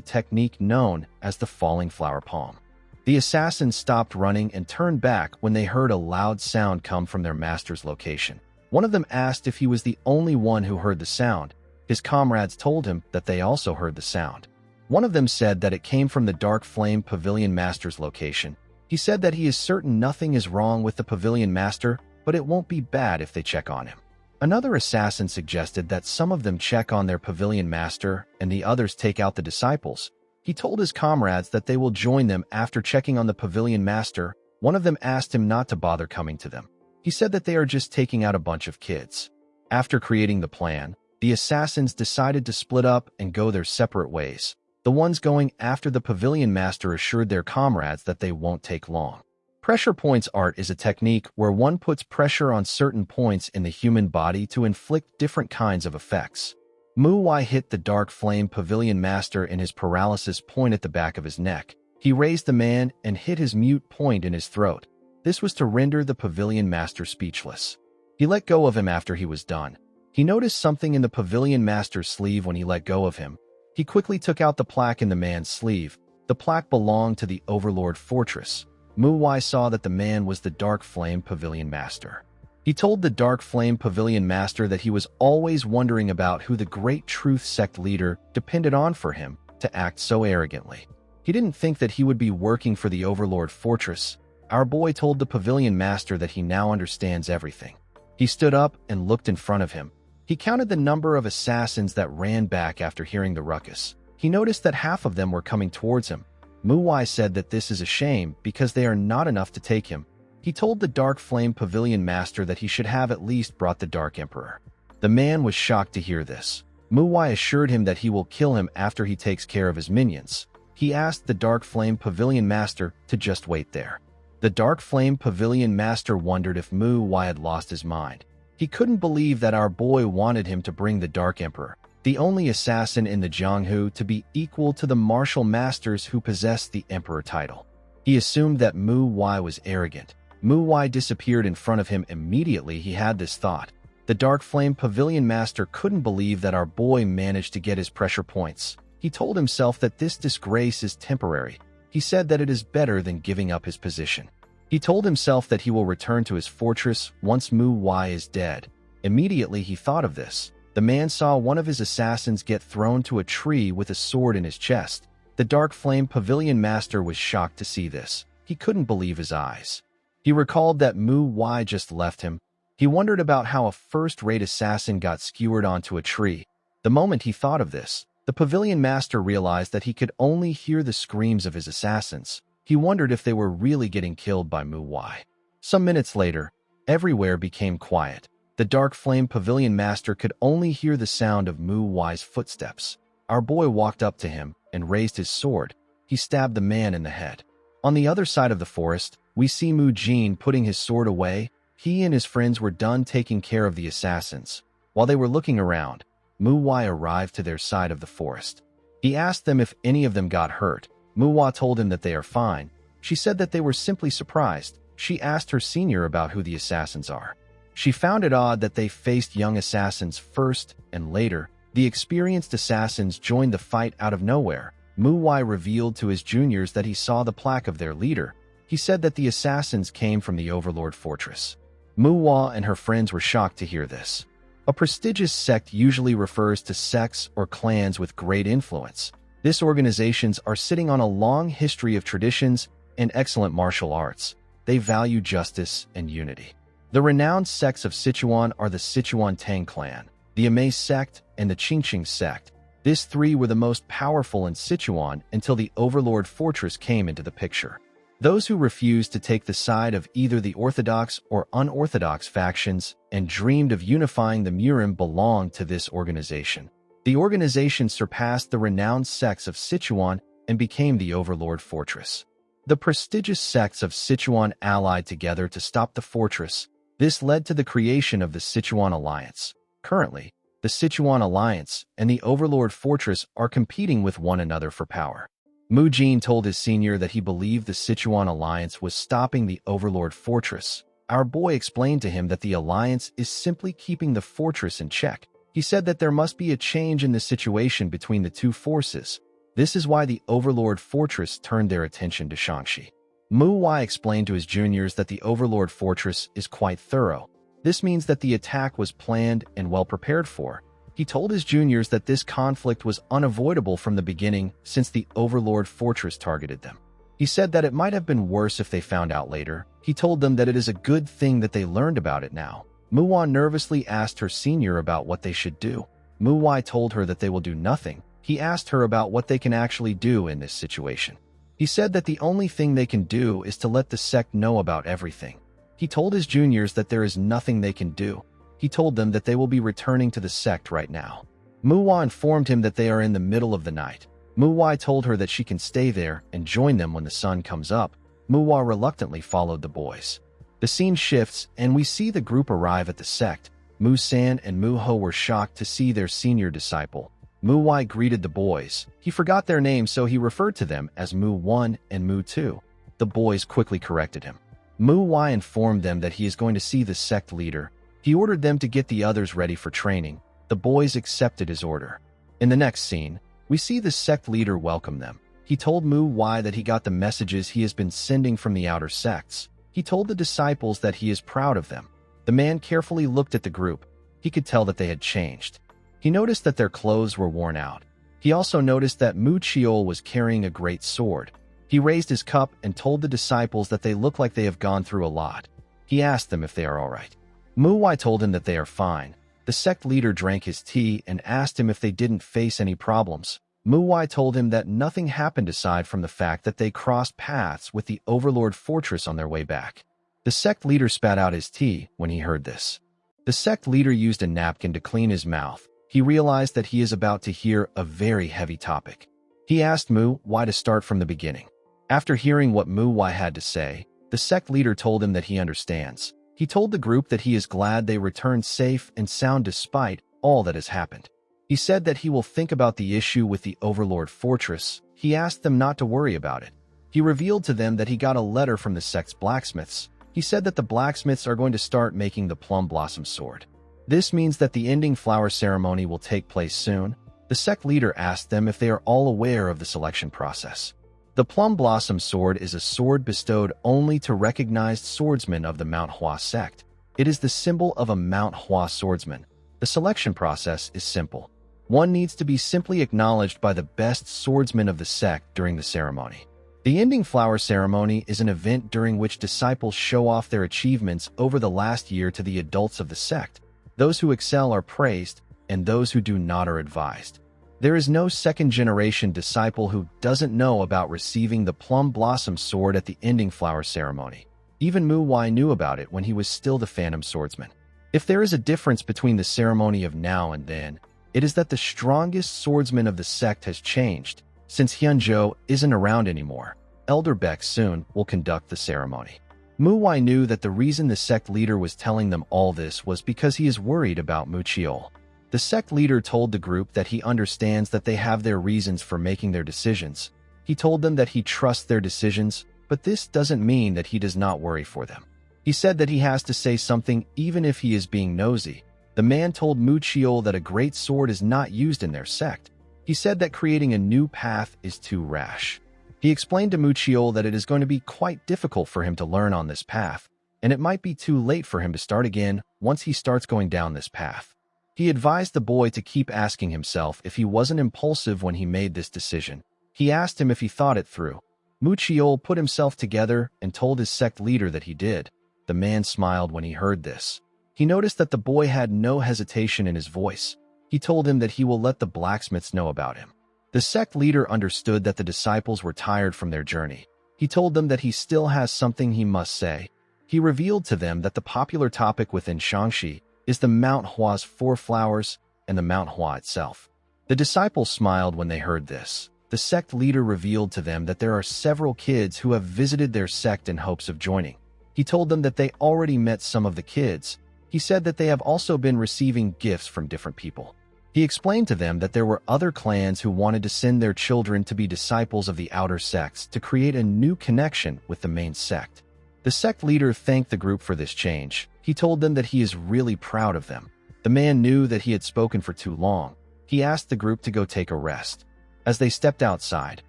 technique known as the falling flower palm. The assassins stopped running and turned back when they heard a loud sound come from their master's location. One of them asked if he was the only one who heard the sound. His comrades told him that they also heard the sound. One of them said that it came from the Dark Flame Pavilion Master's location. He said that he is certain nothing is wrong with the Pavilion Master, but it won't be bad if they check on him. Another assassin suggested that some of them check on their Pavilion Master and the others take out the disciples. He told his comrades that they will join them after checking on the Pavilion Master. One of them asked him not to bother coming to them. He said that they are just taking out a bunch of kids. After creating the plan, the assassins decided to split up and go their separate ways. The ones going after the Pavilion Master assured their comrades that they won't take long. Pressure points art is a technique where one puts pressure on certain points in the human body to inflict different kinds of effects. Manhwa hit the Dark Flame Pavilion Master in his paralysis point at the back of his neck. He raised the man and hit his mute point in his throat. This was to render the Pavilion Master speechless. He let go of him after he was done. He noticed something in the Pavilion Master's sleeve when he let go of him. He quickly took out the plaque in the man's sleeve. The plaque belonged to the Overlord Fortress. Manhwa saw that the man was the Dark Flame Pavilion Master. He told the Dark Flame Pavilion Master that he was always wondering about who the Great Truth Sect leader depended on for him to act so arrogantly. He didn't think that he would be working for the Overlord Fortress. Our boy told the Pavilion Master that he now understands everything. He stood up and looked in front of him. He counted the number of assassins that ran back after hearing the ruckus. He noticed that half of them were coming towards him. Manhwa said that this is a shame because they are not enough to take him. He told the Dark Flame Pavilion Master that he should have at least brought the Dark Emperor. The man was shocked to hear this. Mu Wai assured him that he will kill him after he takes care of his minions. He asked the Dark Flame Pavilion Master to just wait there. The Dark Flame Pavilion Master wondered if Mu Wai had lost his mind. He couldn't believe that our boy wanted him to bring the Dark Emperor, the only assassin in the Jianghu, to be equal to the martial masters who possessed the Emperor title. He assumed that Mu Wai was arrogant. Mu Wai disappeared in front of him immediately he had this thought. The Dark Flame Pavilion Master couldn't believe that our boy managed to get his pressure points. He told himself that this disgrace is temporary. He said that it is better than giving up his position. He told himself that he will return to his fortress once Mu Wai is dead. Immediately he thought of this. The man saw one of his assassins get thrown to a tree with a sword in his chest. The Dark Flame Pavilion Master was shocked to see this. He couldn't believe his eyes. He recalled that Mu Wai just left him. He wondered about how a first-rate assassin got skewered onto a tree. The moment he thought of this, the Pavilion Master realized that he could only hear the screams of his assassins. He wondered if they were really getting killed by Mu Wai. Some minutes later, everywhere became quiet. The Dark Flame Pavilion Master could only hear the sound of Mu Wai's footsteps. Our boy walked up to him and raised his sword. He stabbed the man in the head. On the other side of the forest, we see Mu Jin putting his sword away. He and his friends were done taking care of the assassins. While they were looking around, Mu Wai arrived to their side of the forest. He asked them if any of them got hurt. Mu Wai told him that they are fine. She said that they were simply surprised. She asked her senior about who the assassins are. She found it odd that they faced young assassins first, and later, the experienced assassins joined the fight out of nowhere. Mu Wai revealed to his juniors that he saw the plaque of their leader. He said that the assassins came from the Overlord Fortress. Mu Wai and her friends were shocked to hear this. A prestigious sect usually refers to sects or clans with great influence. These organizations are sitting on a long history of traditions and excellent martial arts. They value justice and unity. The renowned sects of Sichuan are the Sichuan Tang clan, the Amei sect, and the Qingqing sect. These three were the most powerful in Sichuan until the Overlord Fortress came into the picture. Those who refused to take the side of either the orthodox or unorthodox factions and dreamed of unifying the Murim belonged to this organization. The organization surpassed the renowned sects of Sichuan and became the Overlord Fortress. The prestigious sects of Sichuan allied together to stop the fortress. This led to the creation of the Sichuan Alliance. Currently, the Sichuan Alliance and the Overlord Fortress are competing with one another for power. Mu Jin told his senior that he believed the Sichuan Alliance was stopping the Overlord Fortress. Our boy explained to him that the Alliance is simply keeping the fortress in check. He said that there must be a change in the situation between the two forces. This is why the Overlord Fortress turned their attention to Shangxi. Mu Wai explained to his juniors that the Overlord Fortress is quite thorough. This means that the attack was planned and well prepared for. He told his juniors that this conflict was unavoidable from the beginning since the Overlord Fortress targeted them. He said that it might have been worse if they found out later. He told them that it is a good thing that they learned about it now. Mu Wai nervously asked her senior about what they should do. Mu Wai told her that they will do nothing. He asked her about what they can actually do in this situation. He said that the only thing they can do is to let the sect know about everything. He told his juniors that there is nothing they can do. He told them that they will be returning to the sect right now. Mu Wai informed him that they are in the middle of the night. Mu Wai told her that she can stay there and join them when the sun comes up. Mu Wai reluctantly followed the boys. The scene shifts and we see the group arrive at the sect. Mu San and Mu Ho were shocked to see their senior disciple. Mu Wai greeted the boys. He forgot their names, so he referred to them as Mu 1 and Mu 2. The boys quickly corrected him. Mu Wai informed them that he is going to see the sect leader. He ordered them to get the others ready for training. The boys accepted his order. In the next scene, we see the sect leader welcome them. He told Mu Wai that he got the messages he has been sending from the outer sects. He told the disciples that he is proud of them. The man carefully looked at the group. He could tell that they had changed. He noticed that their clothes were worn out. He also noticed that Mu Chiol was carrying a great sword. He raised his cup and told the disciples that they look like they have gone through a lot. He asked them if they are all right. Mu Wai told him that they are fine. The sect leader drank his tea and asked him if they didn't face any problems. Mu Wai told him that nothing happened aside from the fact that they crossed paths with the Overlord Fortress on their way back. The sect leader spat out his tea when he heard this. The sect leader used a napkin to clean his mouth. He realized that he is about to hear a very heavy topic. He asked Mu Wai to start from the beginning. After hearing what Mu Wai had to say, the sect leader told him that he understands. He told the group that he is glad they returned safe and sound despite all that has happened. He said that he will think about the issue with the Overlord Fortress. He asked them not to worry about it. He revealed to them that he got a letter from the sect's blacksmiths. He said that the blacksmiths are going to start making the Plum Blossom Sword. This means that the ending flower ceremony will take place soon. The sect leader asked them if they are all aware of the selection process. The Plum Blossom Sword is a sword bestowed only to recognized swordsmen of the Manhwa sect. It is the symbol of a Manhwa swordsman. The selection process is simple. One needs to be simply acknowledged by the best swordsman of the sect during the ceremony. The ending flower ceremony is an event during which disciples show off their achievements over the last year to the adults of the sect. Those who excel are praised, and those who do not are advised. There is no second-generation disciple who doesn't know about receiving the Plum Blossom Sword at the ending flower ceremony. Even Mu Wai knew about it when he was still the Phantom Swordsman. If there is a difference between the ceremony of now and then, it is that the strongest swordsman of the sect has changed. Since Hyunjo isn't around anymore, Elder Baek soon will conduct the ceremony. Mu Wai knew that the reason the sect leader was telling them all this was because he is worried about Mu Cheol. The sect leader told the group that he understands that they have their reasons for making their decisions. He told them that he trusts their decisions, but this doesn't mean that he does not worry for them. He said that he has to say something even if he is being nosy. The man told Mu Cheol that a great sword is not used in their sect. He said that creating a new path is too rash. He explained to Mu Cheol that it is going to be quite difficult for him to learn on this path, and it might be too late for him to start again once he starts going down this path. He advised the boy to keep asking himself if he wasn't impulsive when he made this decision. He asked him if he thought it through. Mu Cheol put himself together and told his sect leader that he did. The man smiled when he heard this. He noticed that the boy had no hesitation in his voice. He told him that he will let the blacksmiths know about him. The sect leader understood that the disciples were tired from their journey. He told them that he still has something he must say. He revealed to them that the popular topic within Shangxi is the Mount Hua's 4 flowers and the Mount Hua itself. The disciples smiled when they heard this. The sect leader revealed to them that there are several kids who have visited their sect in hopes of joining. He told them that they already met some of the kids. He said that they have also been receiving gifts from different people. He explained to them that there were other clans who wanted to send their children to be disciples of the outer sects to create a new connection with the main sect. The sect leader thanked the group for this change. He told them that he is really proud of them. The man knew that he had spoken for too long. He asked the group to go take a rest. As they stepped outside,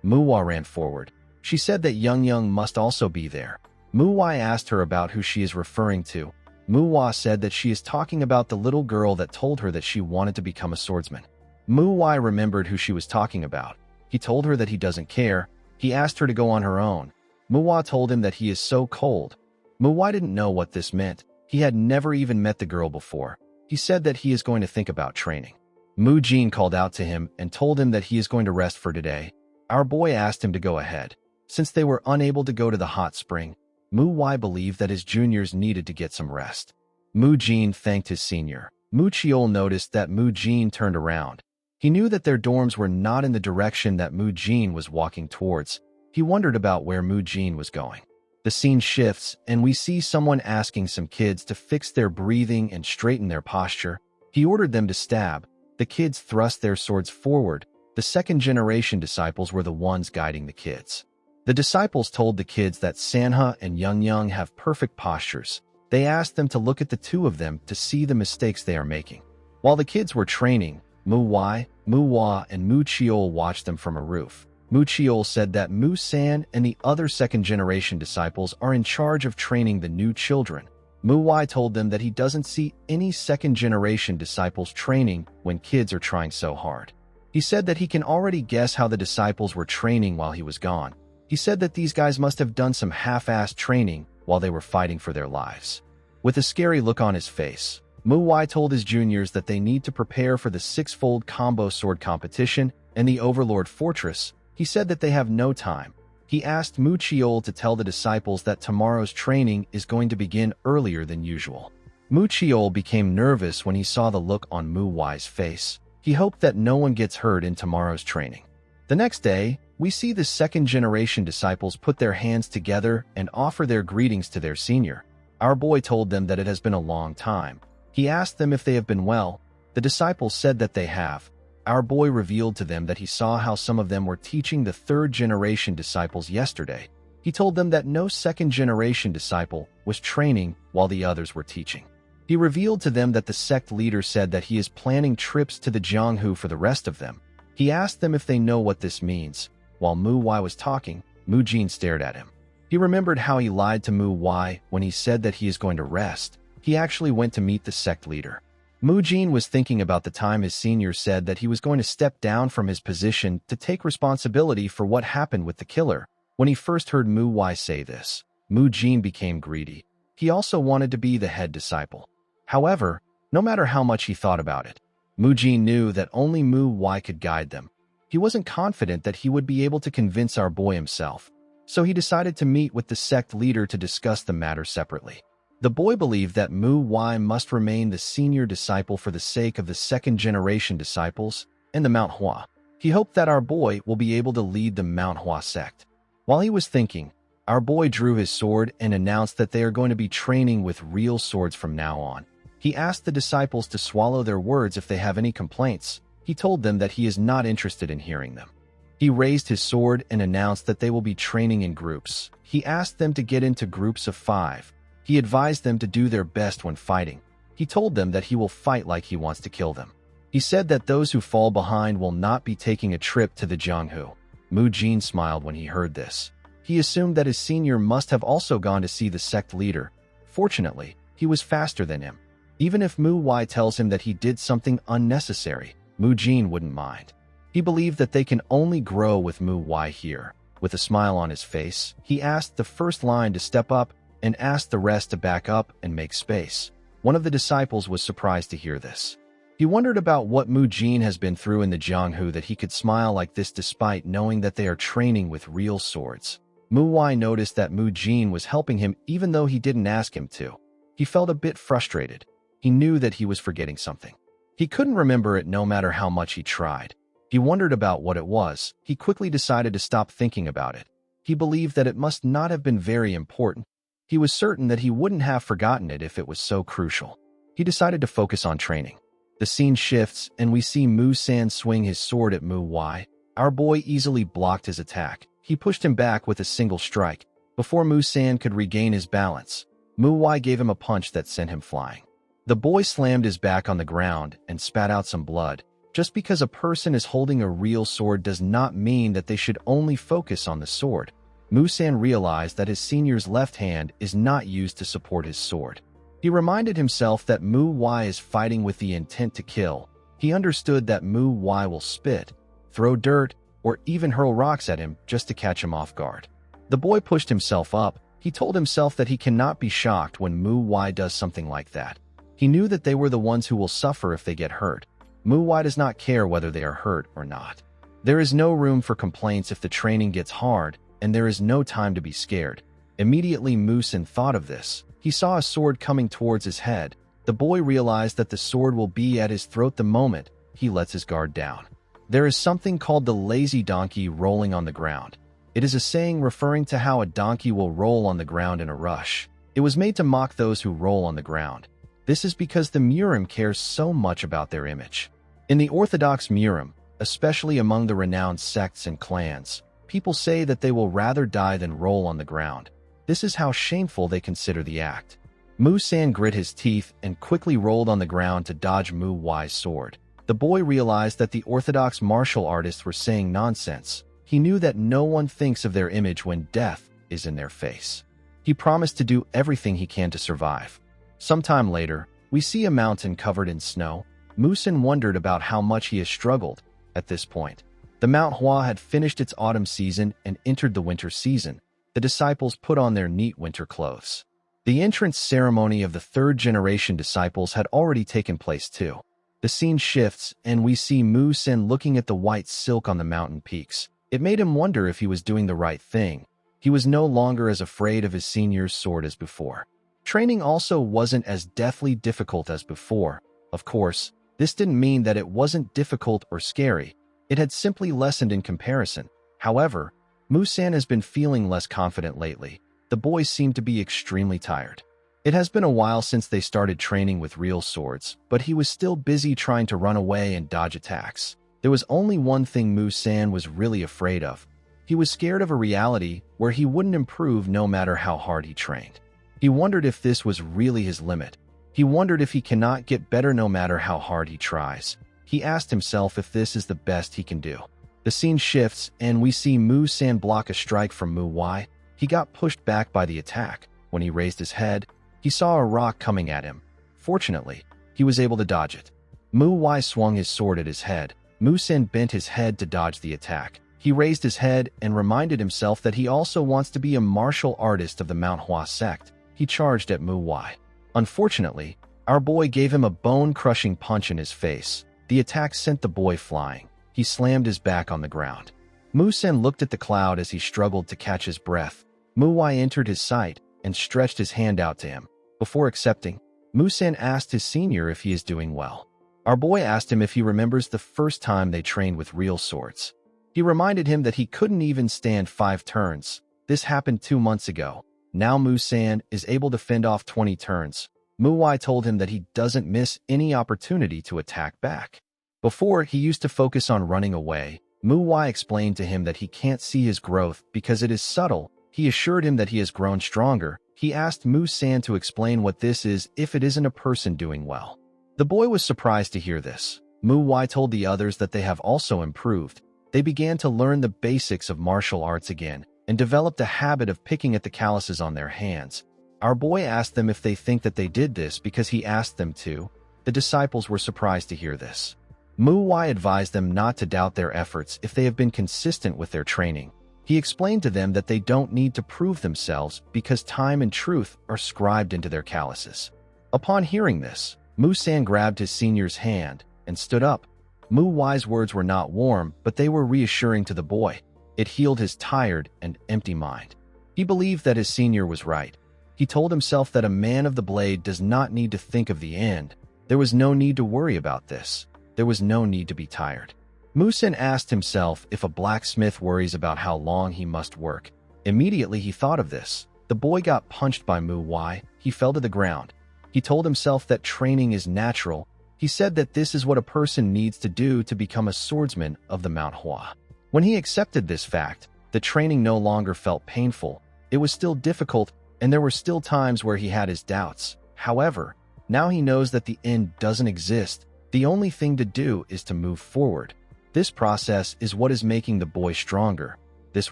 Mu Wai ran forward. She said that Young must also be there. Mu Wai asked her about who she is referring to. Mu Wai said that she is talking about the little girl that told her that she wanted to become a swordsman. Mu Wai remembered who she was talking about. He told her that he doesn't care. He asked her to go on her own. Mu Wai told him that he is so cold. Mu Wai didn't know what this meant. He had never even met the girl before. He said that he is going to think about training. Mu Jin called out to him and told him that he is going to rest for today. Our boy asked him to go ahead. Since they were unable to go to the hot spring, Mu Wai believed that his juniors needed to get some rest. Mu Jin thanked his senior. Mu Cheol noticed that Mu Jin turned around. He knew that their dorms were not in the direction that Mu Jin was walking towards. He wondered about where Mu Jin was going. The scene shifts, and we see someone asking some kids to fix their breathing and straighten their posture. He ordered them to stab. The kids thrust their swords forward. The second-generation disciples were the ones guiding the kids. The disciples told the kids that Sanha and Young have perfect postures. They asked them to look at the two of them to see the mistakes they are making. While the kids were training, Mu Wai, Mu Hua, and Mu Cheol watched them from a roof. Mu Cheol said that Mu San and the other second-generation disciples are in charge of training the new children. Mu Wai told them that he doesn't see any second-generation disciples training when kids are trying so hard. He said that he can already guess how the disciples were training while he was gone. He said that these guys must have done some half-assed training while they were fighting for their lives. With a scary look on his face, Mu Wai told his juniors that they need to prepare for the 6-fold combo sword competition and the Overlord Fortress. He said that they have no time. He asked Mu Cheol to tell the disciples that tomorrow's training is going to begin earlier than usual. Mu Chiol became nervous when he saw the look on Mu Wai's face. He hoped that no one gets hurt in tomorrow's training. The next day, we see the second-generation disciples put their hands together and offer their greetings to their senior. Our boy told them that it has been a long time. He asked them if they have been well. The disciples said that they have. Our boy revealed to them that he saw how some of them were teaching the third-generation disciples yesterday. He told them that no second-generation disciple was training while the others were teaching. He revealed to them that the sect leader said that he is planning trips to the Jianghu for the rest of them. He asked them if they know what this means. While Mu Wai was talking, Mu Jin stared at him. He remembered how he lied to Mu Wai when he said that he is going to rest. He actually went to meet the sect leader. Mu Jin was thinking about the time his senior said that he was going to step down from his position to take responsibility for what happened with the killer. When he first heard Mu Wai say this, Mu Jin became greedy. He also wanted to be the head disciple. However, no matter how much he thought about it, Mu Jin knew that only Mu Wai could guide them. He wasn't confident that he would be able to convince our boy himself, so he decided to meet with the sect leader to discuss the matter separately. The boy believed that Mu Wai must remain the senior disciple for the sake of the second-generation disciples and the Manhwa. He hoped that our boy will be able to lead the Manhwa sect. While he was thinking, our boy drew his sword and announced that they are going to be training with real swords from now on. He asked the disciples to swallow their words if they have any complaints. He told them that he is not interested in hearing them. He raised his sword and announced that they will be training in groups. He asked them to get into groups of 5. He advised them to do their best when fighting. He told them that he will fight like he wants to kill them. He said that those who fall behind will not be taking a trip to the Jianghu. Mu Jin smiled when he heard this. He assumed that his senior must have also gone to see the sect leader. Fortunately, he was faster than him. Even if Mu Wai tells him that he did something unnecessary, Mu Jin wouldn't mind. He believed that they can only grow with Mu Wai here. With a smile on his face, he asked the first line to step up and asked the rest to back up and make space. One of the disciples was surprised to hear this. He wondered about what Mu Jin has been through in the Jianghu that he could smile like this despite knowing that they are training with real swords. Mu Wai noticed that Mu Jin was helping him even though he didn't ask him to. He felt a bit frustrated. He knew that he was forgetting something. He couldn't remember it no matter how much he tried. He wondered about what it was. He quickly decided to stop thinking about it. He believed that it must not have been very important. He was certain that he wouldn't have forgotten it if it was so crucial. He decided to focus on training. The scene shifts and we see Mu San swing his sword at Mu Wai. Our boy easily blocked his attack. He pushed him back with a single strike. Before Mu San could regain his balance, Mu Wai gave him a punch that sent him flying. The boy slammed his back on the ground and spat out some blood. Just because a person is holding a real sword does not mean that they should only focus on the sword. Mu San realized that his senior's left hand is not used to support his sword. He reminded himself that Mu Wai is fighting with the intent to kill. He understood that Mu Wai will spit, throw dirt, or even hurl rocks at him just to catch him off guard. The boy pushed himself up. He told himself that he cannot be shocked when Mu Wai does something like that. He knew that they were the ones who will suffer if they get hurt. Mu Wai does not care whether they are hurt or not. There is no room for complaints if the training gets hard, and there is no time to be scared. Immediately Mu San thought of this. He saw a sword coming towards his head. The boy realized that the sword will be at his throat the moment he lets his guard down. There is something called the lazy donkey rolling on the ground. It is a saying referring to how a donkey will roll on the ground in a rush. It was made to mock those who roll on the ground. This is because the Murim cares so much about their image. In the Orthodox Murim, especially among the renowned sects and clans, people say that they will rather die than roll on the ground. This is how shameful they consider the act. Mu San grit his teeth and quickly rolled on the ground to dodge Mu Wai's sword. The boy realized that the Orthodox martial artists were saying nonsense. He knew that no one thinks of their image when death is in their face. He promised to do everything he can to survive. Sometime later, we see a mountain covered in snow. Mu San wondered about how much he has struggled. At this point, the Manhwa had finished its autumn season and entered the winter season. The disciples put on their neat winter clothes. The entrance ceremony of the third-generation disciples had already taken place too. The scene shifts and we see Mu San looking at the white silk on the mountain peaks. It made him wonder if he was doing the right thing. He was no longer as afraid of his senior's sword as before. Training also wasn't as deathly difficult as before. Of course, this didn't mean that it wasn't difficult or scary. It had simply lessened in comparison. However, Musan has been feeling less confident lately. The boys seem to be extremely tired. It has been a while since they started training with real swords, but he was still busy trying to run away and dodge attacks. There was only one thing Musan was really afraid of. He was scared of a reality where he wouldn't improve no matter how hard he trained. He wondered if this was really his limit. He wondered if he cannot get better no matter how hard he tries. He asked himself if this is the best he can do. The scene shifts, and we see Musan block a strike from Mu-Wai. He got pushed back by the attack. When he raised his head, he saw a rock coming at him. Fortunately, he was able to dodge it. Mu-Wai swung his sword at his head. Musan bent his head to dodge the attack. He raised his head and reminded himself that he also wants to be a martial artist of the Manhwa sect. He charged at Mu-Wai. Unfortunately, our boy gave him a bone-crushing punch in his face. The attack sent the boy flying. He slammed his back on the ground. Musan looked at the cloud as he struggled to catch his breath. Mu-Wai entered his sight and stretched his hand out to him. Before accepting, Musan asked his senior if he is doing well. Our boy asked him if he remembers the first time they trained with real swords. He reminded him that he couldn't even stand 5 turns. This happened 2 months ago. Now Musan is able to fend off 20 turns. Mu-Wai told him that he doesn't miss any opportunity to attack back. Before, he used to focus on running away. Mu-Wai explained to him that he can't see his growth because it is subtle. He assured him that he has grown stronger. He asked Musan to explain what this is if it isn't a person doing well. The boy was surprised to hear this. Mu-Wai told the others that they have also improved. They began to learn the basics of martial arts again and developed a habit of picking at the calluses on their hands. Our boy asked them if they think that they did this because he asked them to. The disciples were surprised to hear this. Mu-Wai advised them not to doubt their efforts if they have been consistent with their training. He explained to them that they don't need to prove themselves because time and truth are scribed into their calluses. Upon hearing this, Musan grabbed his senior's hand and stood up. Mu-Wai's words were not warm, but they were reassuring to the boy. It healed his tired and empty mind. He believed that his senior was right. He told himself that a man of the blade does not need to think of the end. There was no need to worry about this. There was no need to be tired. Musan asked himself if a blacksmith worries about how long he must work. Immediately he thought of this. The boy got punched by Mu-Wai. He fell to the ground. He told himself that training is natural. He said that this is what a person needs to do to become a swordsman of the Manhwa. When he accepted this fact, the training no longer felt painful. It was still difficult, and there were still times where he had his doubts. However, now he knows that the end doesn't exist. The only thing to do is to move forward. This process is what is making the boy stronger. This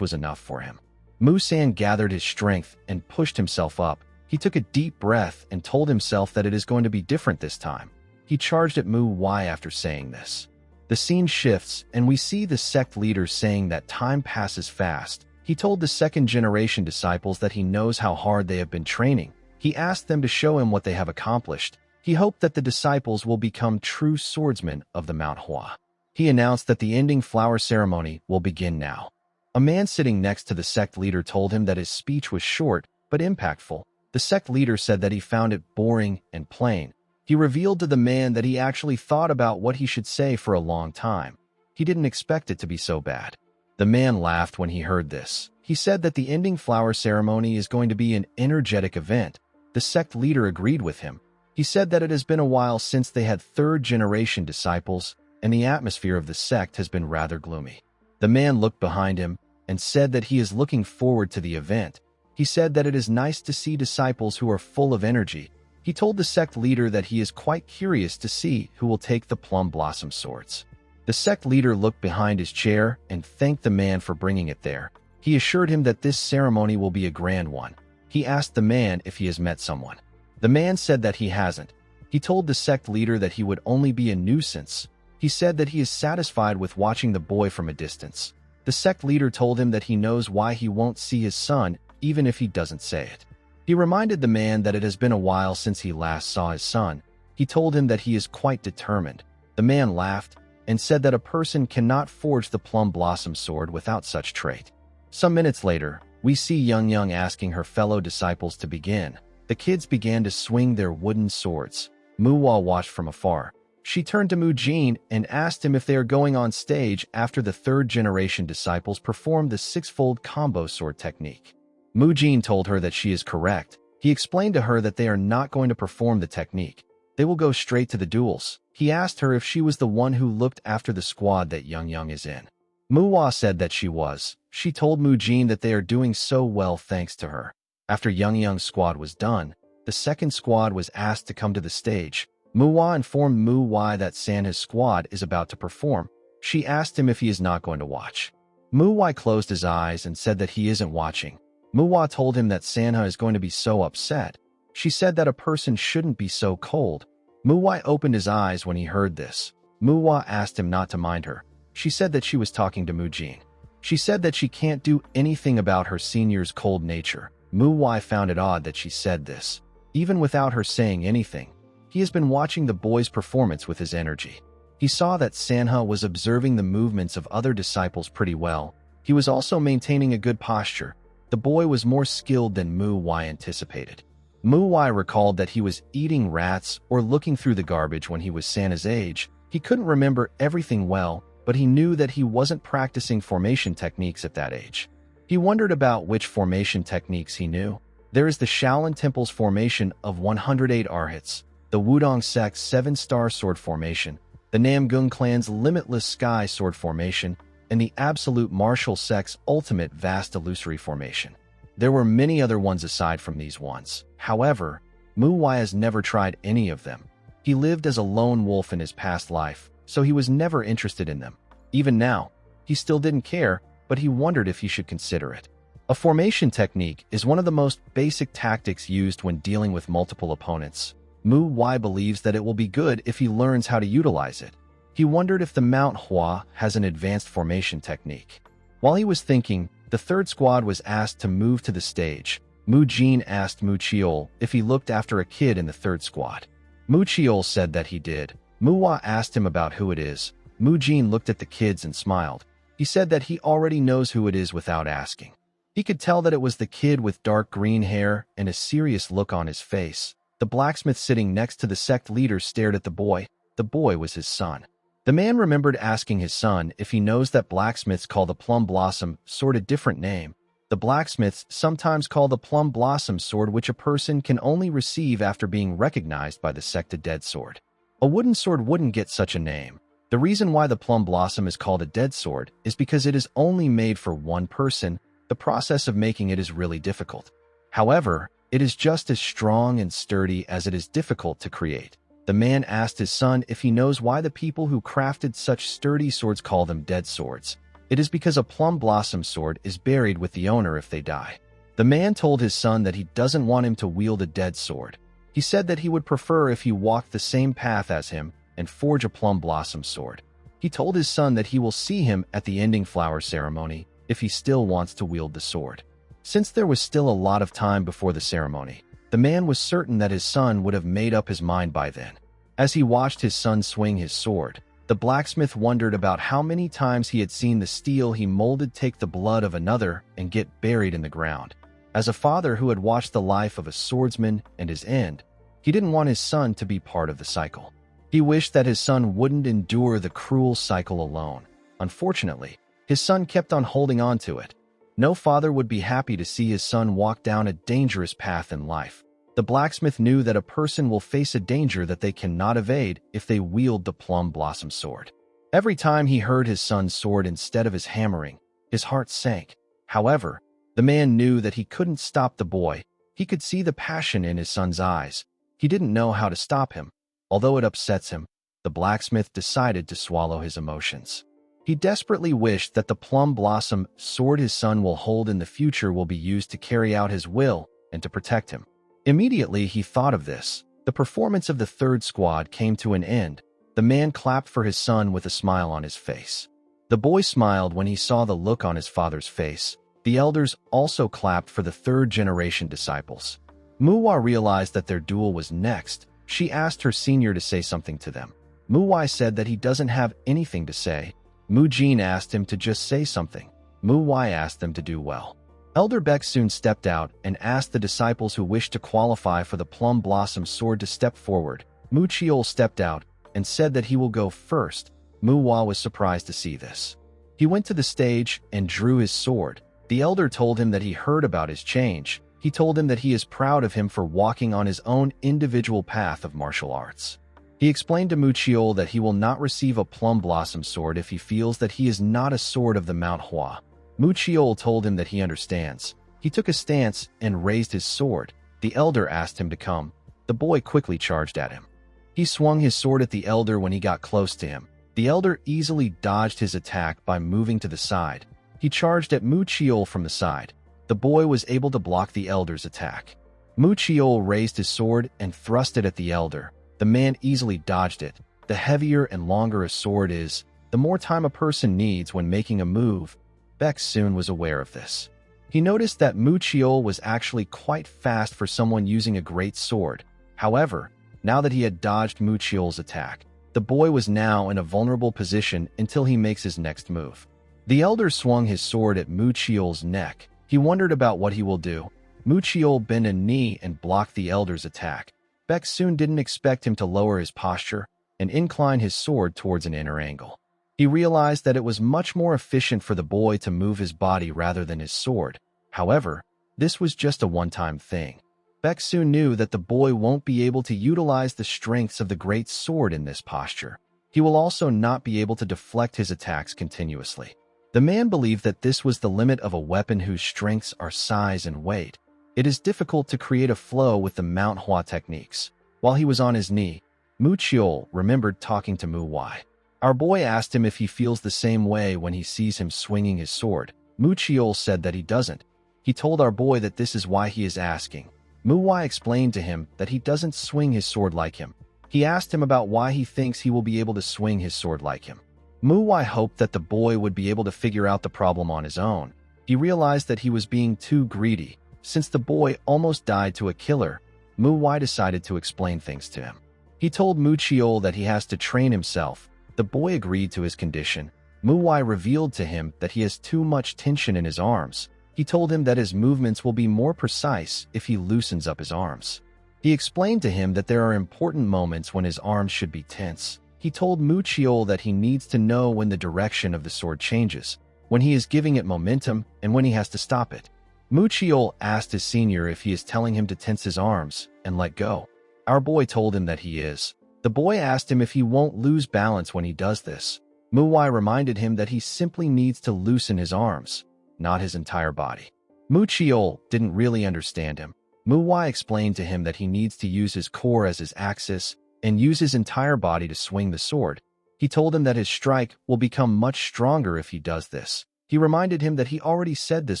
was enough for him. Musan gathered his strength and pushed himself up. He took a deep breath and told himself that it is going to be different this time. He charged at Mu-Wai after saying this. The scene shifts, and we see the sect leader saying that time passes fast. He told the second-generation disciples that he knows how hard they have been training. He asked them to show him what they have accomplished. He hoped that the disciples will become true swordsmen of the Manhwa. He announced that the ending flower ceremony will begin now. A man sitting next to the sect leader told him that his speech was short but impactful. The sect leader said that he found it boring and plain. He revealed to the man that he actually thought about what he should say for a long time. He didn't expect it to be so bad. The man laughed when he heard this. He said that the ending flower ceremony is going to be an energetic event. The sect leader agreed with him. He said that it has been a while since they had third-generation disciples, and the atmosphere of the sect has been rather gloomy. The man looked behind him and said that he is looking forward to the event. He said that it is nice to see disciples who are full of energy. He told the sect leader that he is quite curious to see who will take the plum blossom swords. The sect leader looked behind his chair and thanked the man for bringing it there. He assured him that this ceremony will be a grand one. He asked the man if he has met someone. The man said that he hasn't. He told the sect leader that he would only be a nuisance. He said that he is satisfied with watching the boy from a distance. The sect leader told him that he knows why he won't see his son, even if he doesn't say it. He reminded the man that it has been a while since he last saw his son. He told him that he is quite determined. The man laughed and said that a person cannot forge the plum blossom sword without such trait. Some minutes later, we see Young asking her fellow disciples to begin. The kids began to swing their wooden swords. Manhwa watched from afar. She turned to Mujin and asked him if they are going on stage after the third-generation disciples performed the six-fold combo sword technique. Mujin told her that she is correct. He explained to her that they are not going to perform the technique. They will go straight to the duels. He asked her if she was the one who looked after the squad that Young is in. Manhwa said that she was. She told Mujin that they are doing so well thanks to her. After Young's squad was done, the second squad was asked to come to the stage. Manhwa informed Manhwa that Sanha's squad is about to perform. She asked him if he is not going to watch. Manhwa closed his eyes and said that he isn't watching. Manhwa told him that Sanha is going to be so upset. She said that a person shouldn't be so cold. Manhwa opened his eyes when he heard this. Manhwa asked him not to mind her. She said that she was talking to Mujin. She said that she can't do anything about her senior's cold nature. Manhwa found it odd that she said this. Even without her saying anything, he has been watching the boy's performance with his energy. He saw that Sanha was observing the movements of other disciples pretty well. He was also maintaining a good posture. The boy was more skilled than Manhwa anticipated. Manhwa recalled that he was eating rats or looking through the garbage when he was Sanha's age. He couldn't remember everything well, but he knew that he wasn't practicing formation techniques at that age. He wondered about which formation techniques he knew. There is the Shaolin Temple's formation of 108 Arhats, the Wudong sect's 7-star sword formation, the Namgung clan's limitless sky sword formation, and the absolute martial sect's ultimate vast illusory formation. There were many other ones aside from these ones. However, Manhwa has never tried any of them. He lived as a lone wolf in his past life, so he was never interested in them. Even now, he still didn't care, but he wondered if he should consider it. A formation technique is one of the most basic tactics used when dealing with multiple opponents. Manhwa believes that it will be good if he learns how to utilize it. He wondered if the Mount Hua has an advanced formation technique. While he was thinking, the third squad was asked to move to the stage. Mujin asked Muchiol if he looked after a kid in the third squad. Muchiol said that he did. Manhwa asked him about who it is. Mujin looked at the kids and smiled. He said that he already knows who it is without asking. He could tell that it was the kid with dark green hair and a serious look on his face. The blacksmith sitting next to the sect leader stared at the boy. The boy was his son. The man remembered asking his son if he knows that blacksmiths call the plum blossom sword a different name. The blacksmiths sometimes call the plum blossom sword which a person can only receive after being recognized by the sect a dead sword. A wooden sword wouldn't get such a name. The reason why the plum blossom is called a dead sword is because it is only made for one person. The process of making it is really difficult. However, it is just as strong and sturdy as it is difficult to create. The man asked his son if he knows why the people who crafted such sturdy swords call them dead swords. It is because a plum blossom sword is buried with the owner if they die. The man told his son that he doesn't want him to wield a dead sword. He said that he would prefer if he walked the same path as him and forge a plum blossom sword. He told his son that he will see him at the ending flower ceremony if he still wants to wield the sword. Since there was still a lot of time before the ceremony, the man was certain that his son would have made up his mind by then. As he watched his son swing his sword, the blacksmith wondered about how many times he had seen the steel he molded take the blood of another and get buried in the ground. As a father who had watched the life of a swordsman and his end, he didn't want his son to be part of the cycle. He wished that his son wouldn't endure the cruel cycle alone. Unfortunately, his son kept on holding on to it. No father would be happy to see his son walk down a dangerous path in life. The blacksmith knew that a person will face a danger that they cannot evade if they wield the plum blossom sword. Every time he heard his son's sword instead of his hammering, his heart sank. However, the man knew that he couldn't stop the boy. He could see the passion in his son's eyes. He didn't know how to stop him. Although it upsets him, the blacksmith decided to swallow his emotions. He desperately wished that the plum blossom sword his son will hold in the future will be used to carry out his will and to protect him. Immediately he thought of this. The performance of the third squad came to an end. The man clapped for his son with a smile on his face. The boy smiled when he saw the look on his father's face. The elders also clapped for the third-generation disciples. Manhwa realized that their duel was next. She asked her senior to say something to them. Manhwa said that he doesn't have anything to say. Mujin asked him to just say something. Manhwa asked them to do well. Elder Beck soon stepped out and asked the disciples who wished to qualify for the Plum Blossom Sword to step forward. Mu Chiol stepped out and said that he will go first. Mu Hua was surprised to see this. He went to the stage and drew his sword. The elder told him that he heard about his change. He told him that he is proud of him for walking on his own individual path of martial arts. He explained to Mu Chiol that he will not receive a Plum Blossom Sword if he feels that he is not a sword of the Mount Hua. Mu Chiol told him that he understands. He took a stance and raised his sword. The elder asked him to come. The boy quickly charged at him. He swung his sword at the elder when he got close to him. The elder easily dodged his attack by moving to the side. He charged at Mu Chiol from the side. The boy was able to block the elder's attack. Mu Chiol raised his sword and thrust it at the elder. The man easily dodged it. The heavier and longer a sword is, the more time a person needs when making a move. Beck soon was aware of this. He noticed that Mu Chiol was actually quite fast for someone using a great sword. However, now that he had dodged Mu Chiol's attack, the boy was now in a vulnerable position until he makes his next move. The elder swung his sword at Mu Chiol's neck. He wondered about what he will do. Mu Chiol bent a knee and blocked the elder's attack. Beck soon didn't expect him to lower his posture and incline his sword towards an inner angle. He realized that it was much more efficient for the boy to move his body rather than his sword. However, this was just a one-time thing. Beck soon knew that the boy won't be able to utilize the strengths of the great sword in this posture. He will also not be able to deflect his attacks continuously. The man believed that this was the limit of a weapon whose strengths are size and weight. It is difficult to create a flow with the Mount Hua techniques. While he was on his knee, Mu Chiol remembered talking to Mu Wai. Our boy asked him if he feels the same way when he sees him swinging his sword. Mu Chiol said that he doesn't. He told our boy that this is why he is asking. Mu Wai explained to him that he doesn't swing his sword like him. He asked him about why he thinks he will be able to swing his sword like him. Mu Wai hoped that the boy would be able to figure out the problem on his own. He realized that he was being too greedy. Since the boy almost died to a killer, Mu Wai decided to explain things to him. He told Mu Chiol that he has to train himself. The boy agreed to his condition. Mu Wai revealed to him that he has too much tension in his arms. He told him that his movements will be more precise if he loosens up his arms. He explained to him that there are important moments when his arms should be tense. He told Mu Chiol that he needs to know when the direction of the sword changes, when he is giving it momentum, and when he has to stop it. Mu Chiol asked his senior if he is telling him to tense his arms and let go. Our boy told him that he is. The boy asked him if he won't lose balance when he does this. Mu Wai reminded him that he simply needs to loosen his arms, not his entire body. Mu Chiol didn't really understand him. Mu Wai explained to him that he needs to use his core as his axis and use his entire body to swing the sword. He told him that his strike will become much stronger if he does this. He reminded him that he already said this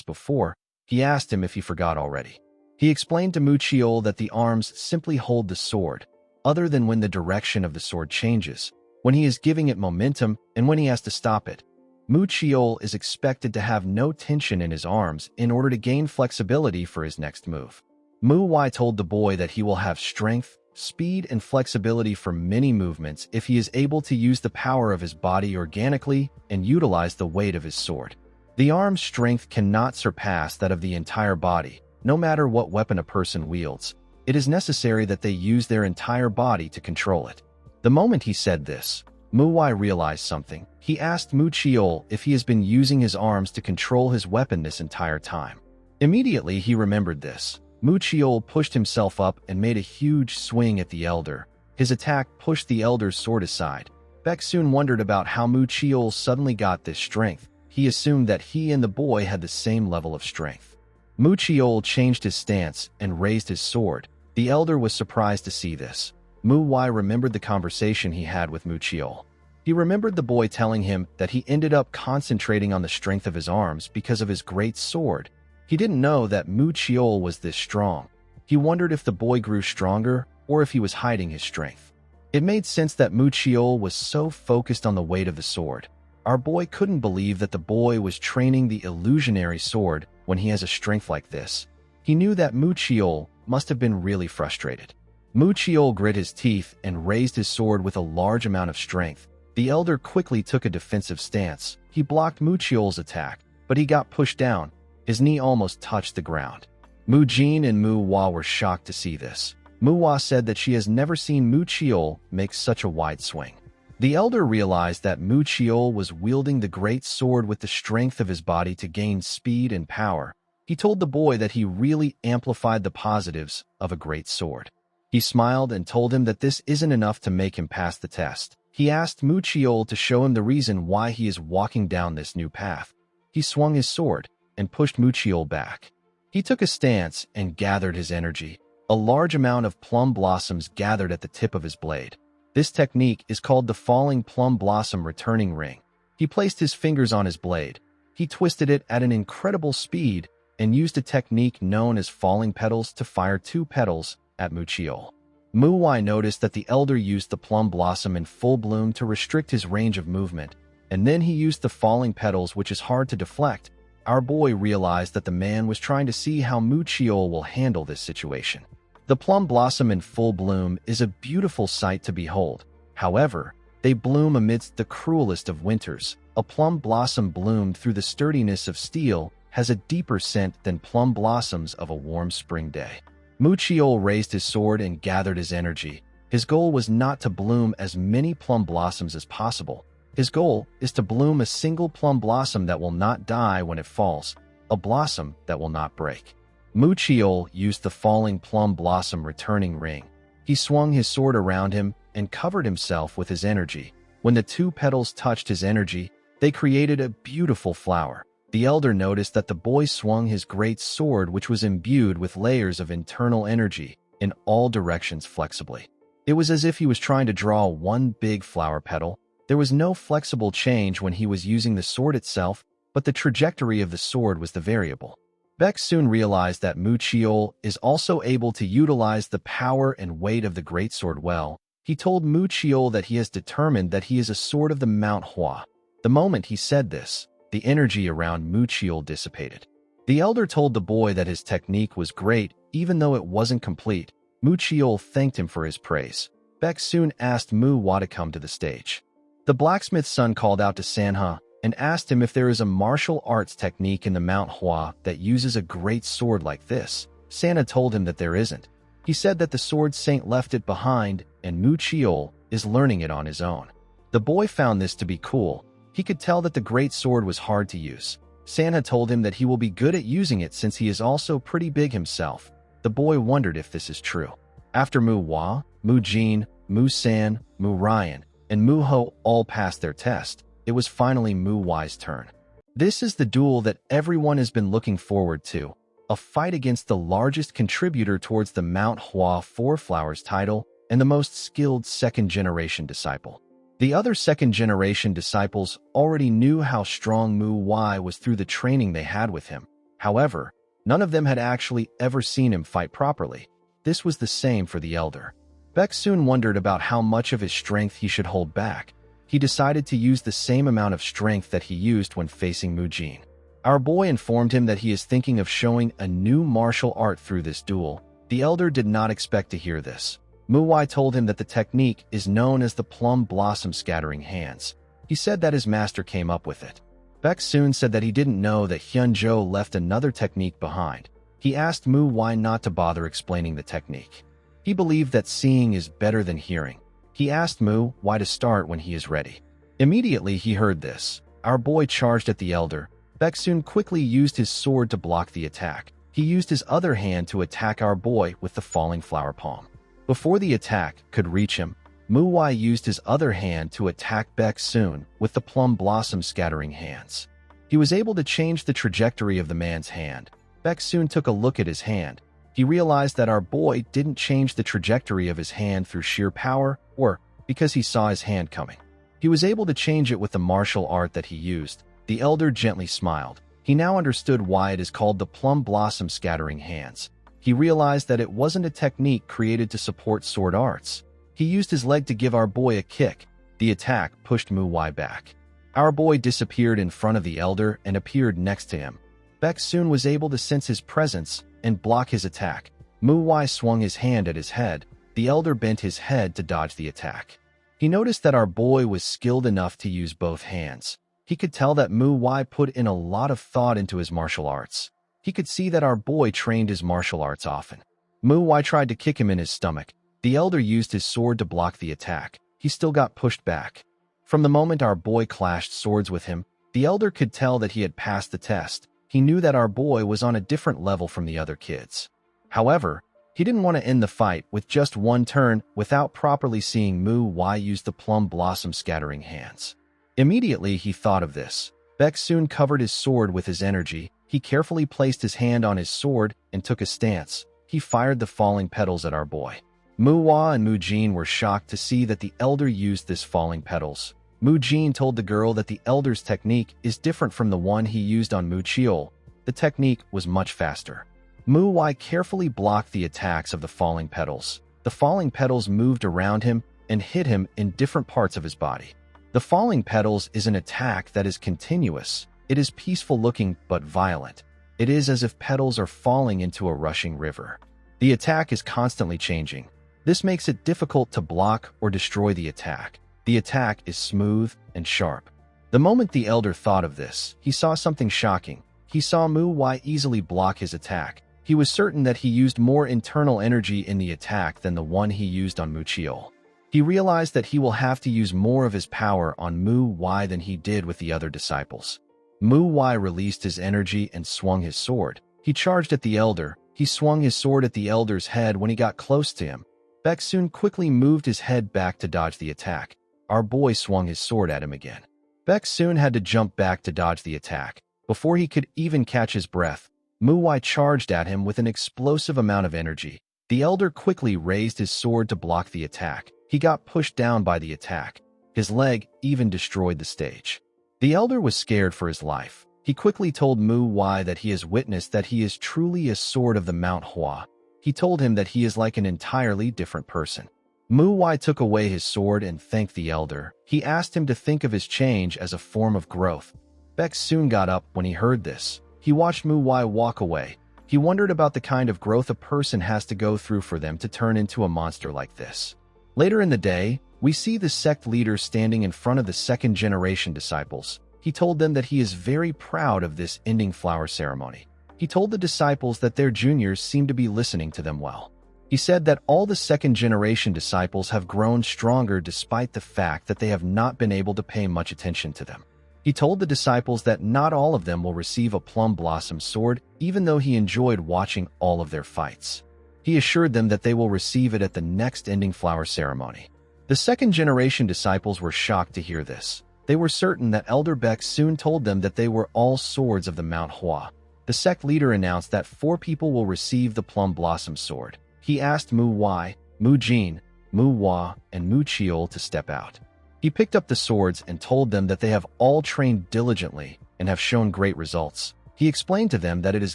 before. He asked him if he forgot already. He explained to Mu Chiol that the arms simply hold the sword, other than when the direction of the sword changes, when he is giving it momentum, and when he has to stop it. Mu Chiol is expected to have no tension in his arms in order to gain flexibility for his next move. Mu Wai told the boy that he will have strength, speed, and flexibility for many movements if he is able to use the power of his body organically and utilize the weight of his sword. The arm's strength cannot surpass that of the entire body, no matter what weapon a person wields. It is necessary that they use their entire body to control it. The moment he said this, Mu Wai realized something. He asked Mu Chiol if he has been using his arms to control his weapon this entire time. Immediately, he remembered this. Mu Chiol pushed himself up and made a huge swing at the elder. His attack pushed the elder's sword aside. Beck soon wondered about how Mu Chiol suddenly got this strength. He assumed that he and the boy had the same level of strength. Mu Chiol changed his stance and raised his sword. The elder was surprised to see this. Mu Wai remembered the conversation he had with Mu Chiol. He remembered the boy telling him that he ended up concentrating on the strength of his arms because of his great sword. He didn't know that Mu Chiol was this strong. He wondered if the boy grew stronger or if he was hiding his strength. It made sense that Mu Chiol was so focused on the weight of the sword. Our boy couldn't believe that the boy was training the illusionary sword when he has a strength like this. He knew that Mu Chiol must have been really frustrated. Mu Chiol grit his teeth and raised his sword with a large amount of strength. The elder quickly took a defensive stance. He blocked Mu Chiol's attack, but he got pushed down. His knee almost touched the ground. Mu Jin and Mu Hua were shocked to see this. Mu Hua said that she has never seen Mu Chiol make such a wide swing. The elder realized that Mu Chiol was wielding the great sword with the strength of his body to gain speed and power. He told the boy that he really amplified the positives of a great sword. He smiled and told him that this isn't enough to make him pass the test. He asked Mu Chiol to show him the reason why he is walking down this new path. He swung his sword and pushed Mu Chiol back. He took a stance and gathered his energy. A large amount of plum blossoms gathered at the tip of his blade. This technique is called the falling plum blossom returning ring. He placed his fingers on his blade. He twisted it at an incredible speed and used a technique known as falling petals to fire 2 petals at Mu Chiol. Mu Wai noticed that the elder used the plum blossom in full bloom to restrict his range of movement, and then he used the falling petals, which is hard to deflect. Our boy realized that the man was trying to see how Mu Chiol will handle this situation. The plum blossom in full bloom is a beautiful sight to behold. However, they bloom amidst the cruelest of winters. A plum blossom bloomed through the sturdiness of steel has a deeper scent than plum blossoms of a warm spring day. Mu Chiol raised his sword and gathered his energy. His goal was not to bloom as many plum blossoms as possible. His goal is to bloom a single plum blossom that will not die when it falls, a blossom that will not break. Mu Chiol used the falling plum blossom returning ring. He swung his sword around him and covered himself with his energy. When the 2 petals touched his energy, they created a beautiful flower. The elder noticed that the boy swung his great sword, which was imbued with layers of internal energy, in all directions flexibly. It was as if he was trying to draw one big flower petal. There was no flexible change when he was using the sword itself, but the trajectory of the sword was the variable. Beck soon realized that Mu Chiol is also able to utilize the power and weight of the greatsword well. He told Mu Chiol that he has determined that he is a sword of the Mount Hua. The moment he said this, the energy around Mu Chiol dissipated. The elder told the boy that his technique was great, even though it wasn't complete. Mu Chiol thanked him for his praise. Beck soon asked Mu Hua to come to the stage. The blacksmith's son called out to Sanha and asked him if there is a martial arts technique in the Mount Hua that uses a great sword like this. Sanha told him that there isn't. He said that the sword saint left it behind and Mu Chiol is learning it on his own. The boy found this to be cool. He could tell that the great sword was hard to use. Sanha told him that he will be good at using it since he is also pretty big himself. The boy wondered if this is true. After Mu Hua, Mu Jin, Mu San, Mu Ryan, and Mu Ho all passed their test, it was finally Mu Wai's turn. This is the duel that everyone has been looking forward to, a fight against the largest contributor towards the Mount Hua Four Flowers title and the most skilled second-generation disciple. The other second-generation disciples already knew how strong Mu Wai was through the training they had with him. However, none of them had actually ever seen him fight properly. This was the same for the elder. Beck soon wondered about how much of his strength he should hold back. He decided to use the same amount of strength that he used when facing Mu Jin. Our boy informed him that he is thinking of showing a new martial art through this duel. The elder did not expect to hear this. Mu Wai told him that the technique is known as the plum blossom scattering hands. He said that his master came up with it. Beck soon said that he didn't know that Hyun Jo left another technique behind. He asked Mu Wai not to bother explaining the technique. He believed that seeing is better than hearing. He asked Mu Wai to start when he is ready. Immediately he heard this. Our boy charged at the elder. Beck soon quickly used his sword to block the attack. He used his other hand to attack our boy with the falling flower palm. Before the attack could reach him, Mu Wai used his other hand to attack Beck soon with the plum blossom scattering hands. He was able to change the trajectory of the man's hand. Beck soon took a look at his hand. He realized that our boy didn't change the trajectory of his hand through sheer power or because he saw his hand coming. He was able to change it with the martial art that he used. The elder gently smiled. He now understood why it is called the plum blossom scattering hands. He realized that it wasn't a technique created to support sword arts. He used his leg to give our boy a kick. The attack pushed Mu Wai back. Our boy disappeared in front of the elder and appeared next to him. Beck soon was able to sense his presence and block his attack. Mu Wai swung his hand at his head. The elder bent his head to dodge the attack. He noticed that our boy was skilled enough to use both hands. He could tell that Mu Wai put in a lot of thought into his martial arts. He could see that our boy trained his martial arts often. Mu Wai tried to kick him in his stomach. The elder used his sword to block the attack. He still got pushed back. From the moment our boy clashed swords with him, the elder could tell that he had passed the test. He knew that our boy was on a different level from the other kids. However, he didn't want to end the fight with just one turn without properly seeing Mu Wai use the plum blossom scattering hands. Immediately he thought of this. Beck soon covered his sword with his energy. He carefully placed his hand on his sword and took a stance. He fired the falling petals at our boy. Mu Wai and Mu Jin were shocked to see that the elder used this falling petals. Mu Jin told the girl that the elder's technique is different from the one he used on Mu Chiol. The technique was much faster. Mu Wai carefully blocked the attacks of the falling petals. The falling petals moved around him and hit him in different parts of his body. The falling petals is an attack that is continuous. It is peaceful looking but violent. It is as if petals are falling into a rushing river. The attack is constantly changing. This makes it difficult to block or destroy the attack. The attack is smooth and sharp. The moment the elder thought of this, he saw something shocking. He saw Mu Wai easily block his attack. He was certain that he used more internal energy in the attack than the one he used on Mu Chiol. He realized that he will have to use more of his power on Mu Wai than he did with the other disciples. Mu Wai released his energy and swung his sword. He charged at the elder. He swung his sword at the elder's head when he got close to him. Beck soon quickly moved his head back to dodge the attack. Our boy swung his sword at him again. Beck soon had to jump back to dodge the attack. Before he could even catch his breath, Mu Wai charged at him with an explosive amount of energy. The elder quickly raised his sword to block the attack. He got pushed down by the attack. His leg even destroyed the stage. The elder was scared for his life. He quickly told Mu Wai that he has witnessed that he is truly a sword of the Mount Hua. He told him that he is like an entirely different person. Mu Wai took away his sword and thanked the elder. He asked him to think of his change as a form of growth. Beck soon got up when he heard this. He watched Mu Wai walk away. He wondered about the kind of growth a person has to go through for them to turn into a monster like this. Later in the day, we see the sect leader standing in front of the second-generation disciples. He told them that he is very proud of this ending flower ceremony. He told the disciples that their juniors seem to be listening to them well. He said that all the second-generation disciples have grown stronger despite the fact that they have not been able to pay much attention to them. He told the disciples that not all of them will receive a plum blossom sword, even though he enjoyed watching all of their fights. He assured them that they will receive it at the next ending flower ceremony. The second-generation disciples were shocked to hear this. They were certain that Elder Beck soon told them that they were all swords of the Mount Hua. The sect leader announced that 4 people will receive the plum blossom sword. He asked Mu Wai, Mu Jin, Mu Hua, and Mu Chiol to step out. He picked up the swords and told them that they have all trained diligently and have shown great results. He explained to them that it is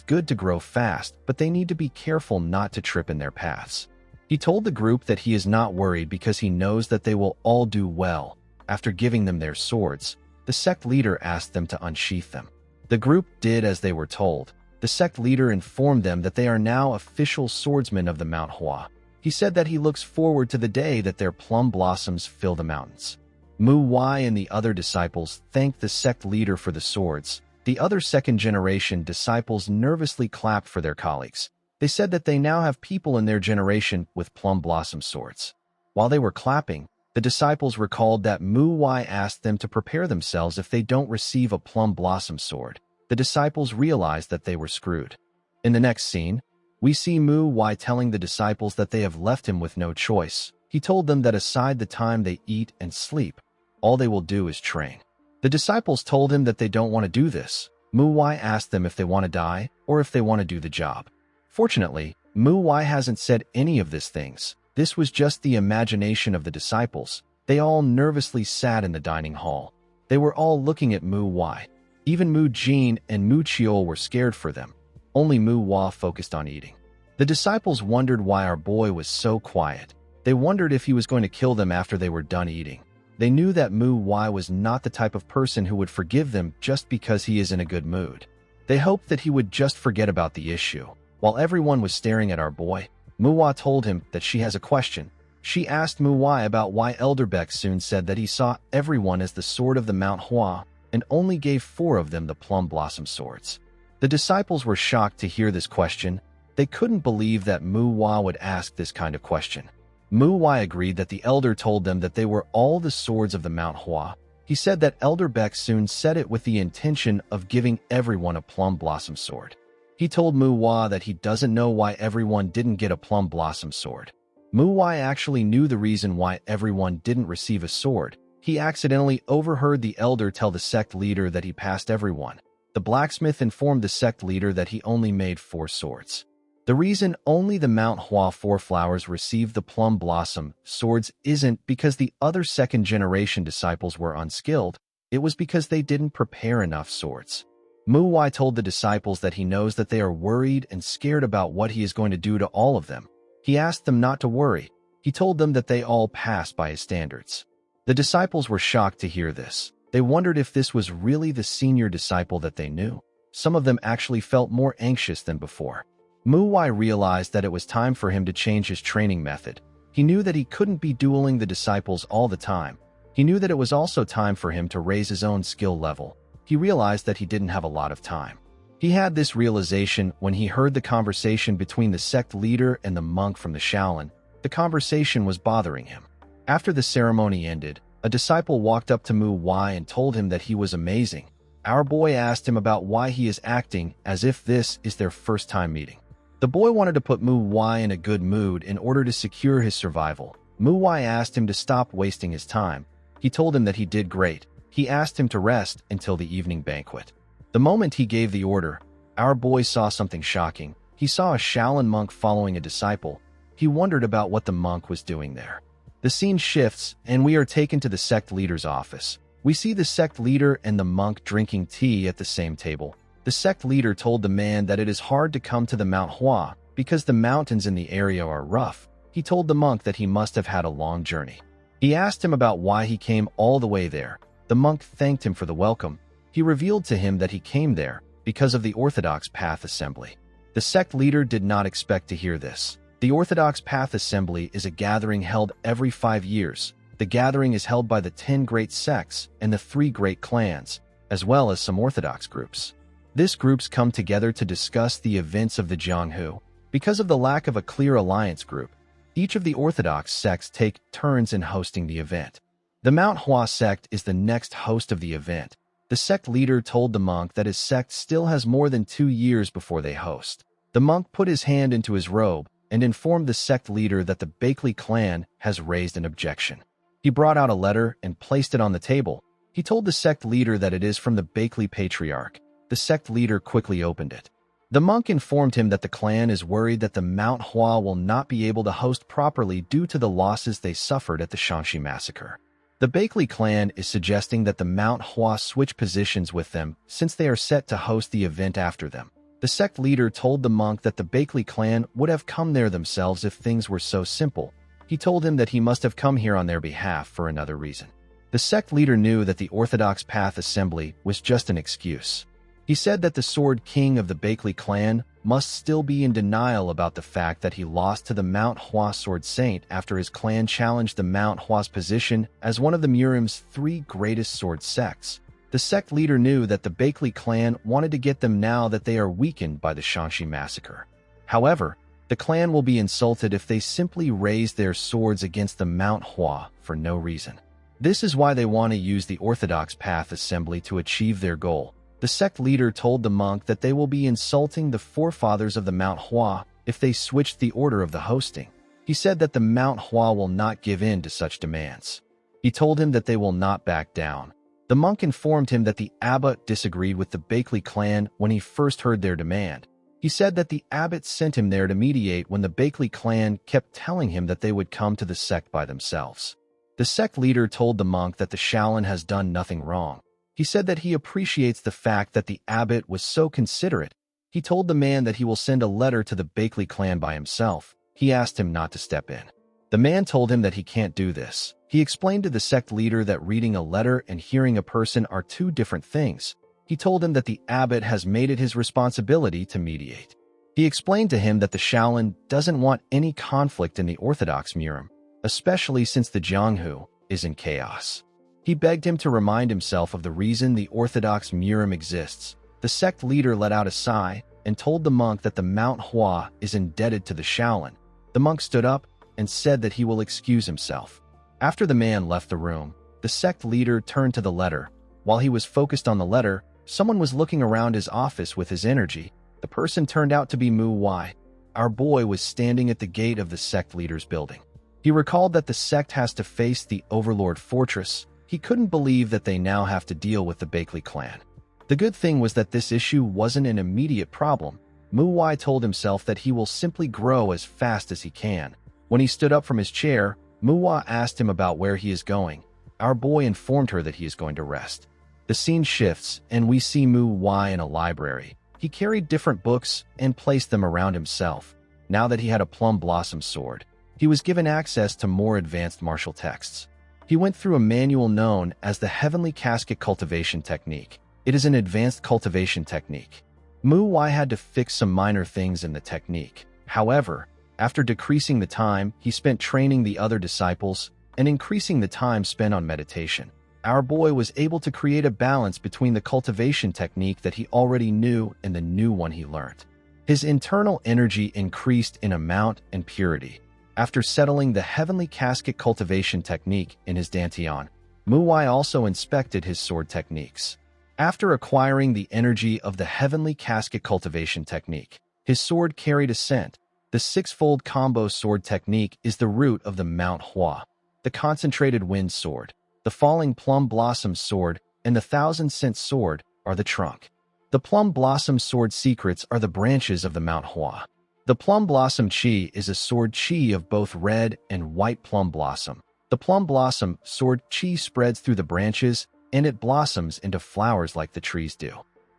good to grow fast, but they need to be careful not to trip in their paths. He told the group that he is not worried because he knows that they will all do well. After giving them their swords, the sect leader asked them to unsheath them. The group did as they were told. The sect leader informed them that they are now official swordsmen of the Mount Hua. He said that he looks forward to the day that their plum blossoms fill the mountains. Mu Wai and the other disciples thanked the sect leader for the swords. The other second-generation disciples nervously clapped for their colleagues. They said that they now have people in their generation with plum blossom swords. While they were clapping, the disciples recalled that Mu Wai asked them to prepare themselves if they don't receive a plum blossom sword. The disciples realized that they were screwed. In the next scene, we see Mu Wai telling the disciples that they have left him with no choice. He told them that aside the time they eat and sleep, all they will do is train. The disciples told him that they don't want to do this. Mu Wai asked them if they want to die or if they want to do the job. Fortunately, Mu Wai hasn't said any of these things. This was just the imagination of the disciples. They all nervously sat in the dining hall. They were all looking at Mu Wai. Even Mu Jin and Mu Chiol were scared for them. Only Mu Wai focused on eating. The disciples wondered why our boy was so quiet. They wondered if he was going to kill them after they were done eating. They knew that Mu Wai was not the type of person who would forgive them just because he is in a good mood. They hoped that he would just forget about the issue. While everyone was staring at our boy, Mu Wai told him that she has a question. She asked Mu Wai about why Elder Beck soon said that he saw everyone as the sword of the Mount Hua and only gave 4 of them the plum blossom swords. The disciples were shocked to hear this question. They couldn't believe that Manhwa would ask this kind of question. Manhwa agreed that the elder told them that they were all the swords of the Manhwa. He said that Elder Beck soon said it with the intention of giving everyone a plum blossom sword. He told Manhwa that he doesn't know why everyone didn't get a plum blossom sword. Manhwa actually knew the reason why everyone didn't receive a sword. He accidentally overheard the elder tell the sect leader that he passed everyone. The blacksmith informed the sect leader that he only made 4 swords. The reason only the Manhwa 4 flowers received the plum blossom swords isn't because the other second-generation disciples were unskilled. It was because they didn't prepare enough swords. Manhwa told the disciples that he knows that they are worried and scared about what he is going to do to all of them. He asked them not to worry. He told them that they all passed by his standards. The disciples were shocked to hear this. They wondered if this was really the senior disciple that they knew. Some of them actually felt more anxious than before. Manhwa realized that it was time for him to change his training method. He knew that he couldn't be dueling the disciples all the time. He knew that it was also time for him to raise his own skill level. He realized that he didn't have a lot of time. He had this realization when he heard the conversation between the sect leader and the monk from the Shaolin. The conversation was bothering him. After the ceremony ended, a disciple walked up to Manhwa and told him that he was amazing. Our boy asked him about why he is acting as if this is their first time meeting. The boy wanted to put Manhwa in a good mood in order to secure his survival. Manhwa asked him to stop wasting his time. He told him that he did great. He asked him to rest until the evening banquet. The moment he gave the order, our boy saw something shocking. He saw a Shaolin monk following a disciple. He wondered about what the monk was doing there. The scene shifts, and we are taken to the sect leader's office. We see the sect leader and the monk drinking tea at the same table. The sect leader told the man that it is hard to come to the Manhwa because the mountains in the area are rough. He told the monk that he must have had a long journey. He asked him about why he came all the way there. The monk thanked him for the welcome. He revealed to him that he came there because of the Orthodox Path Assembly. The sect leader did not expect to hear this. The Orthodox Path Assembly is a gathering held every 5 years. The gathering is held by the 10 great sects and the 3 great clans, as well as some Orthodox groups. These groups come together to discuss the events of the Jianghu. Because of the lack of a clear alliance group, each of the Orthodox sects take turns in hosting the event. The Manhwa sect is the next host of the event. The sect leader told the monk that his sect still has more than 2 years before they host. The monk put his hand into his robe and informed the sect leader that the Bakley clan has raised an objection. He brought out a letter and placed it on the table. He told the sect leader that it is from the Bakley patriarch. The sect leader quickly opened it. The monk informed him that the clan is worried that the Manhwa will not be able to host properly due to the losses they suffered at the Shanxi massacre. The Bakley clan is suggesting that the Manhwa switch positions with them since they are set to host the event after them. The sect leader told the monk that the Bakley clan would have come there themselves if things were so simple. He told him that he must have come here on their behalf for another reason. The sect leader knew that the Orthodox Path Assembly was just an excuse. He said that the Sword King of the Bakley clan must still be in denial about the fact that he lost to the Manhwa Sword Saint after his clan challenged the Manhwa's position as one of the Murim's 3 greatest sword sects. The sect leader knew that the Bakley clan wanted to get them now that they are weakened by the Shanxi massacre. However, the clan will be insulted if they simply raise their swords against the Manhwa for no reason. This is why they want to use the Orthodox Path Assembly to achieve their goal. The sect leader told the monk that they will be insulting the forefathers of the Manhwa if they switched the order of the hosting. He said that the Manhwa will not give in to such demands. He told him that they will not back down. The monk informed him that the abbot disagreed with the Bakley clan when he first heard their demand. He said that the abbot sent him there to mediate when the Bakley clan kept telling him that they would come to the sect by themselves. The sect leader told the monk that the Shaolin has done nothing wrong. He said that he appreciates the fact that the abbot was so considerate. He told the man that he will send a letter to the Bakley clan by himself. He asked him not to step in. The man told him that he can't do this. He explained to the sect leader that reading a letter and hearing a person are 2 different things. He told him that the abbot has made it his responsibility to mediate. He explained to him that the Shaolin doesn't want any conflict in the Orthodox Murim, especially since the Jianghu is in chaos. He begged him to remind himself of the reason the Orthodox Murim exists. The sect leader let out a sigh and told the monk that the Mount Hua is indebted to the Shaolin. The monk stood up and said that he will excuse himself. After the man left the room, the sect leader turned to the letter. While he was focused on the letter, someone was looking around his office with his energy. The person turned out to be Mu Wai. Our boy was standing at the gate of the sect leader's building. He recalled that the sect has to face the Overlord Fortress. He couldn't believe that they now have to deal with the Bakley clan. The good thing was that this issue wasn't an immediate problem. Mu Wai told himself that he will simply grow as fast as he can. When he stood up from his chair, Mu Wai asked him about where he is going. Our boy informed her that he is going to rest. The scene shifts, and we see Mu Wai in a library. He carried different books and placed them around himself. Now that he had a plum blossom sword, he was given access to more advanced martial texts. He went through a manual known as the Heavenly Casket Cultivation Technique. It is an advanced cultivation technique. Mu Wai had to fix some minor things in the technique. However, after decreasing the time he spent training the other disciples and increasing the time spent on meditation, our boy was able to create a balance between the cultivation technique that he already knew and the new one he learned. His internal energy increased in amount and purity. After settling the Heavenly Casket Cultivation Technique in his dantian, Mu Wai also inspected his sword techniques. After acquiring the energy of the Heavenly Casket Cultivation Technique, his sword carried a scent. The six-fold combo sword technique is the root of the Mount Hua. The Concentrated Wind Sword, the Falling Plum Blossom Sword, and the Thousand Scent Sword are the trunk. The Plum Blossom Sword secrets are the branches of the Mount Hua. The Plum Blossom Chi is a sword chi of both red and white plum blossom. The Plum Blossom Sword Chi spreads through the branches, and it blossoms into flowers like the trees do.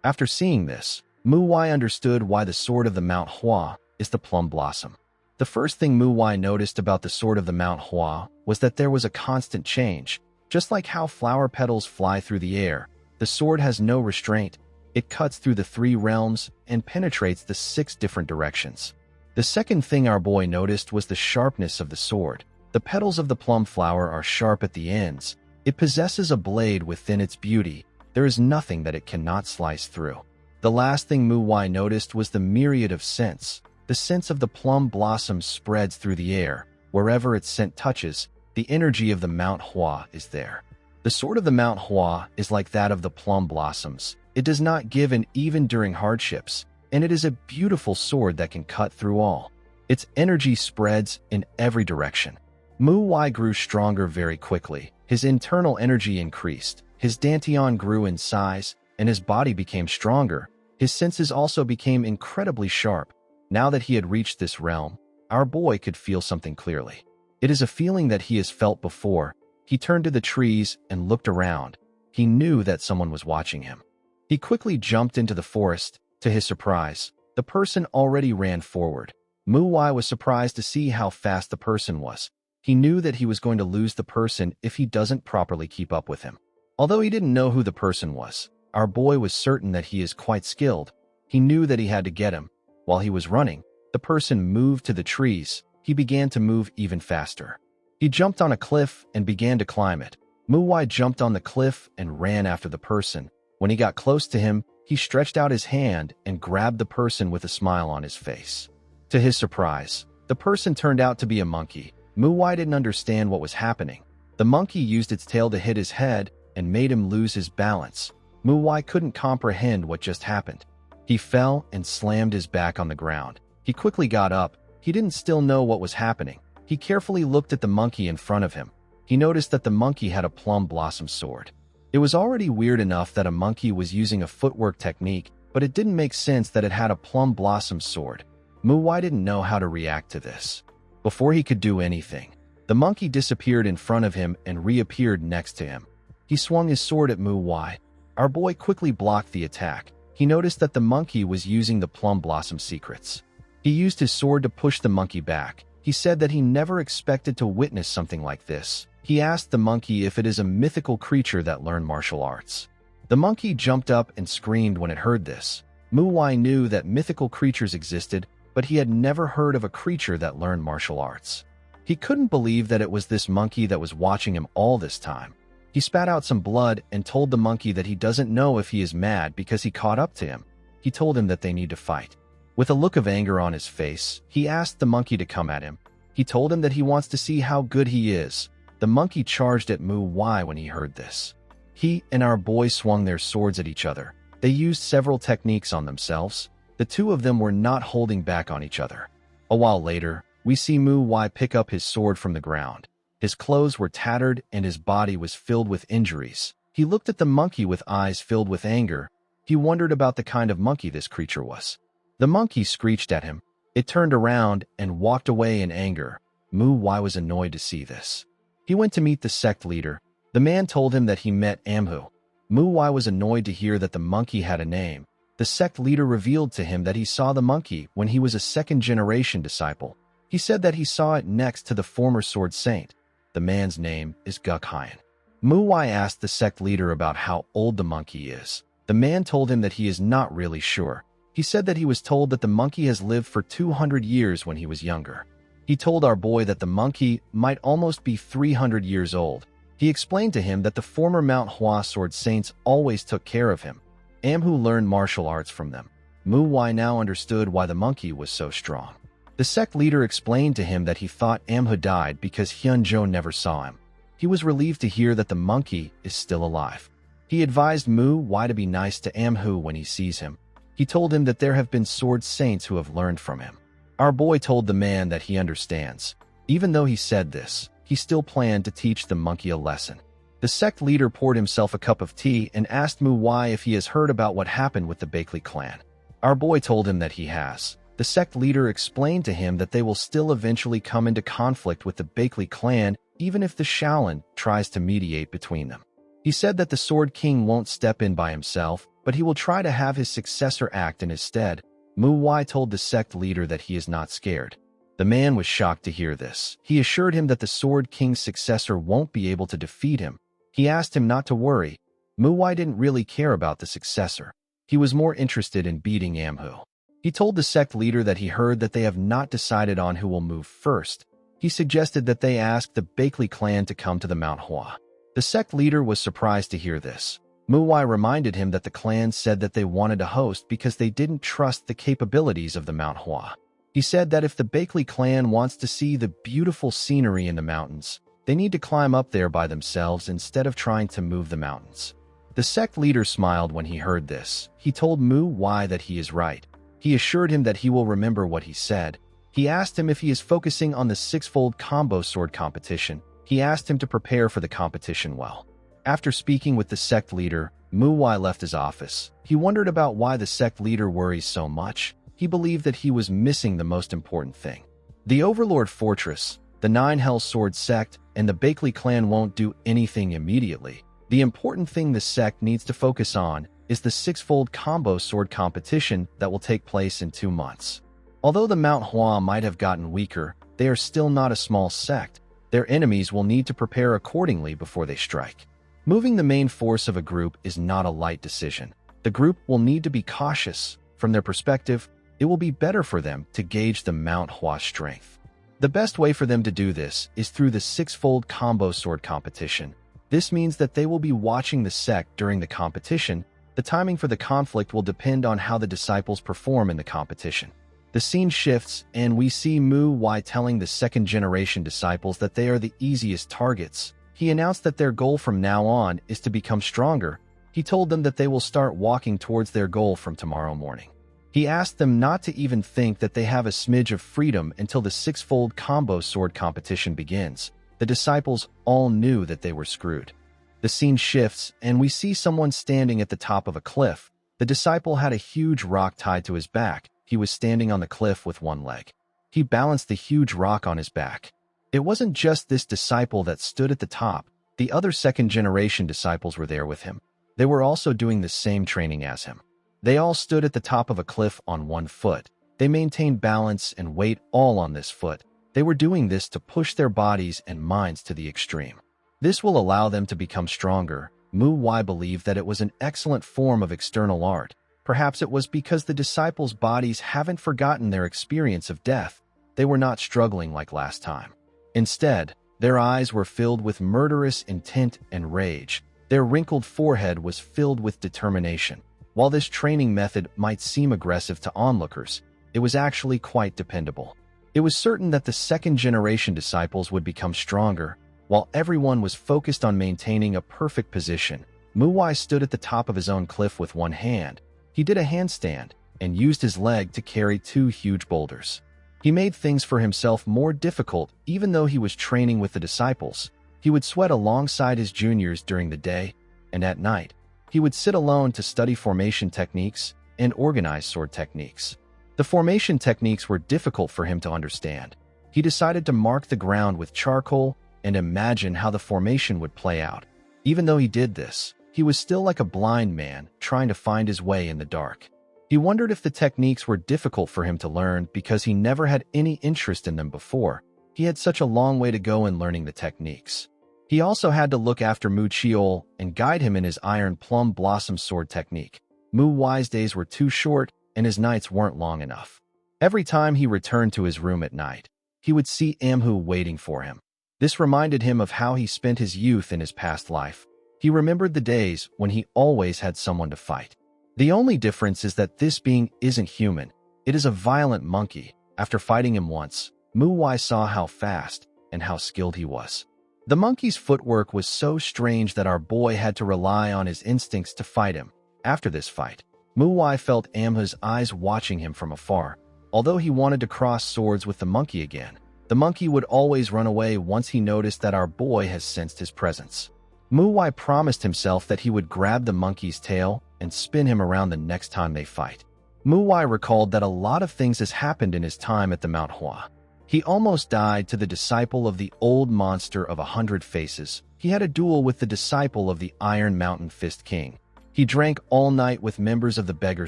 After seeing this, Mu Wai understood why the sword of the Mount Hua is the plum blossom. The first thing Mu Wai noticed about the sword of the Mount Hua was that there was a constant change. Just like how flower petals fly through the air, the sword has no restraint. It cuts through the 3 realms and penetrates the 6 different directions. The second thing our boy noticed was the sharpness of the sword. The petals of the plum flower are sharp at the ends. It possesses a blade within its beauty. There is nothing that it cannot slice through. The last thing Mu Wai noticed was the myriad of scents. The scent of the plum blossom spreads through the air. Wherever its scent touches, the energy of the Mount Hua is there. The sword of the Mount Hua is like that of the plum blossoms. It does not give in even during hardships, and it is a beautiful sword that can cut through all. Its energy spreads in every direction. Mu Wai grew stronger very quickly. His internal energy increased. His dantian grew in size, and his body became stronger. His senses also became incredibly sharp. Now that he had reached this realm, our boy could feel something clearly. It is a feeling that he has felt before. He turned to the trees and looked around. He knew that someone was watching him. He quickly jumped into the forest. To his surprise, the person already ran forward. Mu Wai was surprised to see how fast the person was. He knew that he was going to lose the person if he doesn't properly keep up with him. Although he didn't know who the person was, our boy was certain that he is quite skilled. He knew that he had to get him. While he was running, the person moved to the trees. He began to move even faster. He jumped on a cliff and began to climb it. Mu Wai jumped on the cliff and ran after the person. When he got close to him, he stretched out his hand and grabbed the person with a smile on his face. To his surprise, the person turned out to be a monkey. Mu Wai didn't understand what was happening. The monkey used its tail to hit his head and made him lose his balance. Mu Wai couldn't comprehend what just happened. He fell and slammed his back on the ground. He quickly got up. He didn't still know what was happening. He carefully looked at the monkey in front of him. He noticed that the monkey had a plum blossom sword. It was already weird enough that a monkey was using a footwork technique, but it didn't make sense that it had a plum blossom sword. Mu Wai didn't know how to react to this. Before he could do anything, the monkey disappeared in front of him and reappeared next to him. He swung his sword at Mu Wai. Our boy quickly blocked the attack. He noticed that the monkey was using the plum blossom secrets. He used his sword to push the monkey back. He said that he never expected to witness something like this. He asked the monkey if it is a mythical creature that learned martial arts. The monkey jumped up and screamed when it heard this. Mu Wai knew that mythical creatures existed, but he had never heard of a creature that learned martial arts. He couldn't believe that it was this monkey that was watching him all this time. He spat out some blood and told the monkey that he doesn't know if he is mad because he caught up to him. He told him that they need to fight. With a look of anger on his face, he asked the monkey to come at him. He told him that he wants to see how good he is. The monkey charged at Mu Wai when he heard this. He and our boy swung their swords at each other. They used several techniques on themselves. The two of them were not holding back on each other. A while later, we see Mu Wai pick up his sword from the ground. His clothes were tattered and his body was filled with injuries. He looked at the monkey with eyes filled with anger. He wondered about the kind of monkey this creature was. The monkey screeched at him. It turned around and walked away in anger. Mu Wai was annoyed to see this. He went to meet the sect leader. The man told him that he met Amhu. Mu Wai was annoyed to hear that the monkey had a name. The sect leader revealed to him that he saw the monkey when he was a second-generation disciple. He said that he saw it next to the former sword saint. The man's name is Gukhayan. Mu Wai asked the sect leader about how old the monkey is. The man told him that he is not really sure. He said that he was told that the monkey has lived for 200 years when he was younger. He told our boy that the monkey might almost be 300 years old. He explained to him that the former Mount Hua sword saints always took care of him. Amhu learned martial arts from them. Mu Wai now understood why the monkey was so strong. The sect leader explained to him that he thought Amhu died because Hyunjo never saw him. He was relieved to hear that the monkey is still alive. He advised Mu Wai to be nice to Amhu when he sees him. He told him that there have been sword saints who have learned from him. Our boy told the man that he understands. Even though he said this, he still planned to teach the monkey a lesson. The sect leader poured himself a cup of tea and asked Mu Wai if he has heard about what happened with the Bakley clan. Our boy told him that he has. The sect leader explained to him that they will still eventually come into conflict with the Bakley clan even if the Shaolin tries to mediate between them. He said that the Sword King won't step in by himself, but he will try to have his successor act in his stead. Mu Wai told the sect leader that he is not scared. The man was shocked to hear this. He assured him that the Sword King's successor won't be able to defeat him. He asked him not to worry. Mu Wai didn't really care about the successor. He was more interested in beating Amhu. He told the sect leader that he heard that they have not decided on who will move first. He suggested that they ask the Bakley clan to come to the Mount Hua. The sect leader was surprised to hear this. Mu Wai reminded him that the clan said that they wanted to host because they didn't trust the capabilities of the Mount Hua. He said that if the Bakley clan wants to see the beautiful scenery in the mountains, they need to climb up there by themselves instead of trying to move the mountains. The sect leader smiled when he heard this. He told Mu Wai that he is right. He assured him that he will remember what he said. He asked him if he is focusing on the six-fold combo sword competition. He asked him to prepare for the competition well. After speaking with the sect leader, Mu Wai left his office. He wondered about why the sect leader worries so much. He believed that he was missing the most important thing. The Overlord Fortress, the Nine Hell Sword sect, and the Bakley clan won't do anything immediately. The important thing the sect needs to focus on is the six-fold combo sword competition that will take place in 2 months. Although the Mount Hua might have gotten weaker, they are still not a small sect. Their enemies will need to prepare accordingly before they strike. Moving the main force of a group is not a light decision. The group will need to be cautious. From their perspective, it will be better for them to gauge the Mount Hua strength. The best way for them to do this is through the six-fold combo sword competition. This means that they will be watching the sect during the competition. The timing for the conflict will depend on how the disciples perform in the competition. The scene shifts, and we see Mu Wai telling the second-generation disciples that they are the easiest targets. He announced that their goal from now on is to become stronger. He told them that they will start walking towards their goal from tomorrow morning. He asked them not to even think that they have a smidge of freedom until the six-fold combo sword competition begins. The disciples all knew that they were screwed. The scene shifts, and we see someone standing at the top of a cliff. The disciple had a huge rock tied to his back. He was standing on the cliff with one leg. He balanced the huge rock on his back. It wasn't just this disciple that stood at the top. The other second-generation disciples were there with him. They were also doing the same training as him. They all stood at the top of a cliff on one foot. They maintained balance and weight all on this foot. They were doing this to push their bodies and minds to the extreme. This will allow them to become stronger. Mu Wai believed that it was an excellent form of external art. Perhaps it was because the disciples' bodies haven't forgotten their experience of death. They were not struggling like last time. Instead, Their eyes were filled with murderous intent and rage. Their wrinkled forehead was filled with determination. While this training method might seem aggressive to onlookers, it was actually quite dependable. It was certain that the second-generation disciples would become stronger. While everyone was focused on maintaining a perfect position, Muwai stood at the top of his own cliff with one hand. He did a handstand and used his leg to carry 2 huge boulders. He made things for himself more difficult even though he was training with the disciples. He would sweat alongside his juniors during the day, and at night, he would sit alone to study formation techniques and organize sword techniques. The formation techniques were difficult for him to understand. He decided to mark the ground with charcoal and imagine how the formation would play out. Even though he did this, he was still like a blind man trying to find his way in the dark. He wondered if the techniques were difficult for him to learn because he never had any interest in them before. He had such a long way to go in learning the techniques. He also had to look after Mu Chiol and guide him in his Iron Plum Blossom sword technique. Mu Wai's days were too short and his nights weren't long enough. Every time he returned to his room at night, he would see Amhu waiting for him. This reminded him of how he spent his youth in his past life. He remembered the days when he always had someone to fight. The only difference is that this being isn't human. It is a violent monkey. After fighting him once, Mu Wai saw how fast and how skilled he was. The monkey's footwork was so strange that our boy had to rely on his instincts to fight him. After this fight, Mu Wai felt Amhu's eyes watching him from afar. Although he wanted to cross swords with the monkey again, the monkey would always run away once he noticed that our boy has sensed his presence. Mu Wai promised himself that he would grab the monkey's tail and spin him around the next time they fight. Mu Wai recalled that a lot of things has happened in his time at the Manhwa. He almost died to the disciple of the old monster of 100 faces. He had a duel with the disciple of the Iron Mountain Fist King. He drank all night with members of the Beggar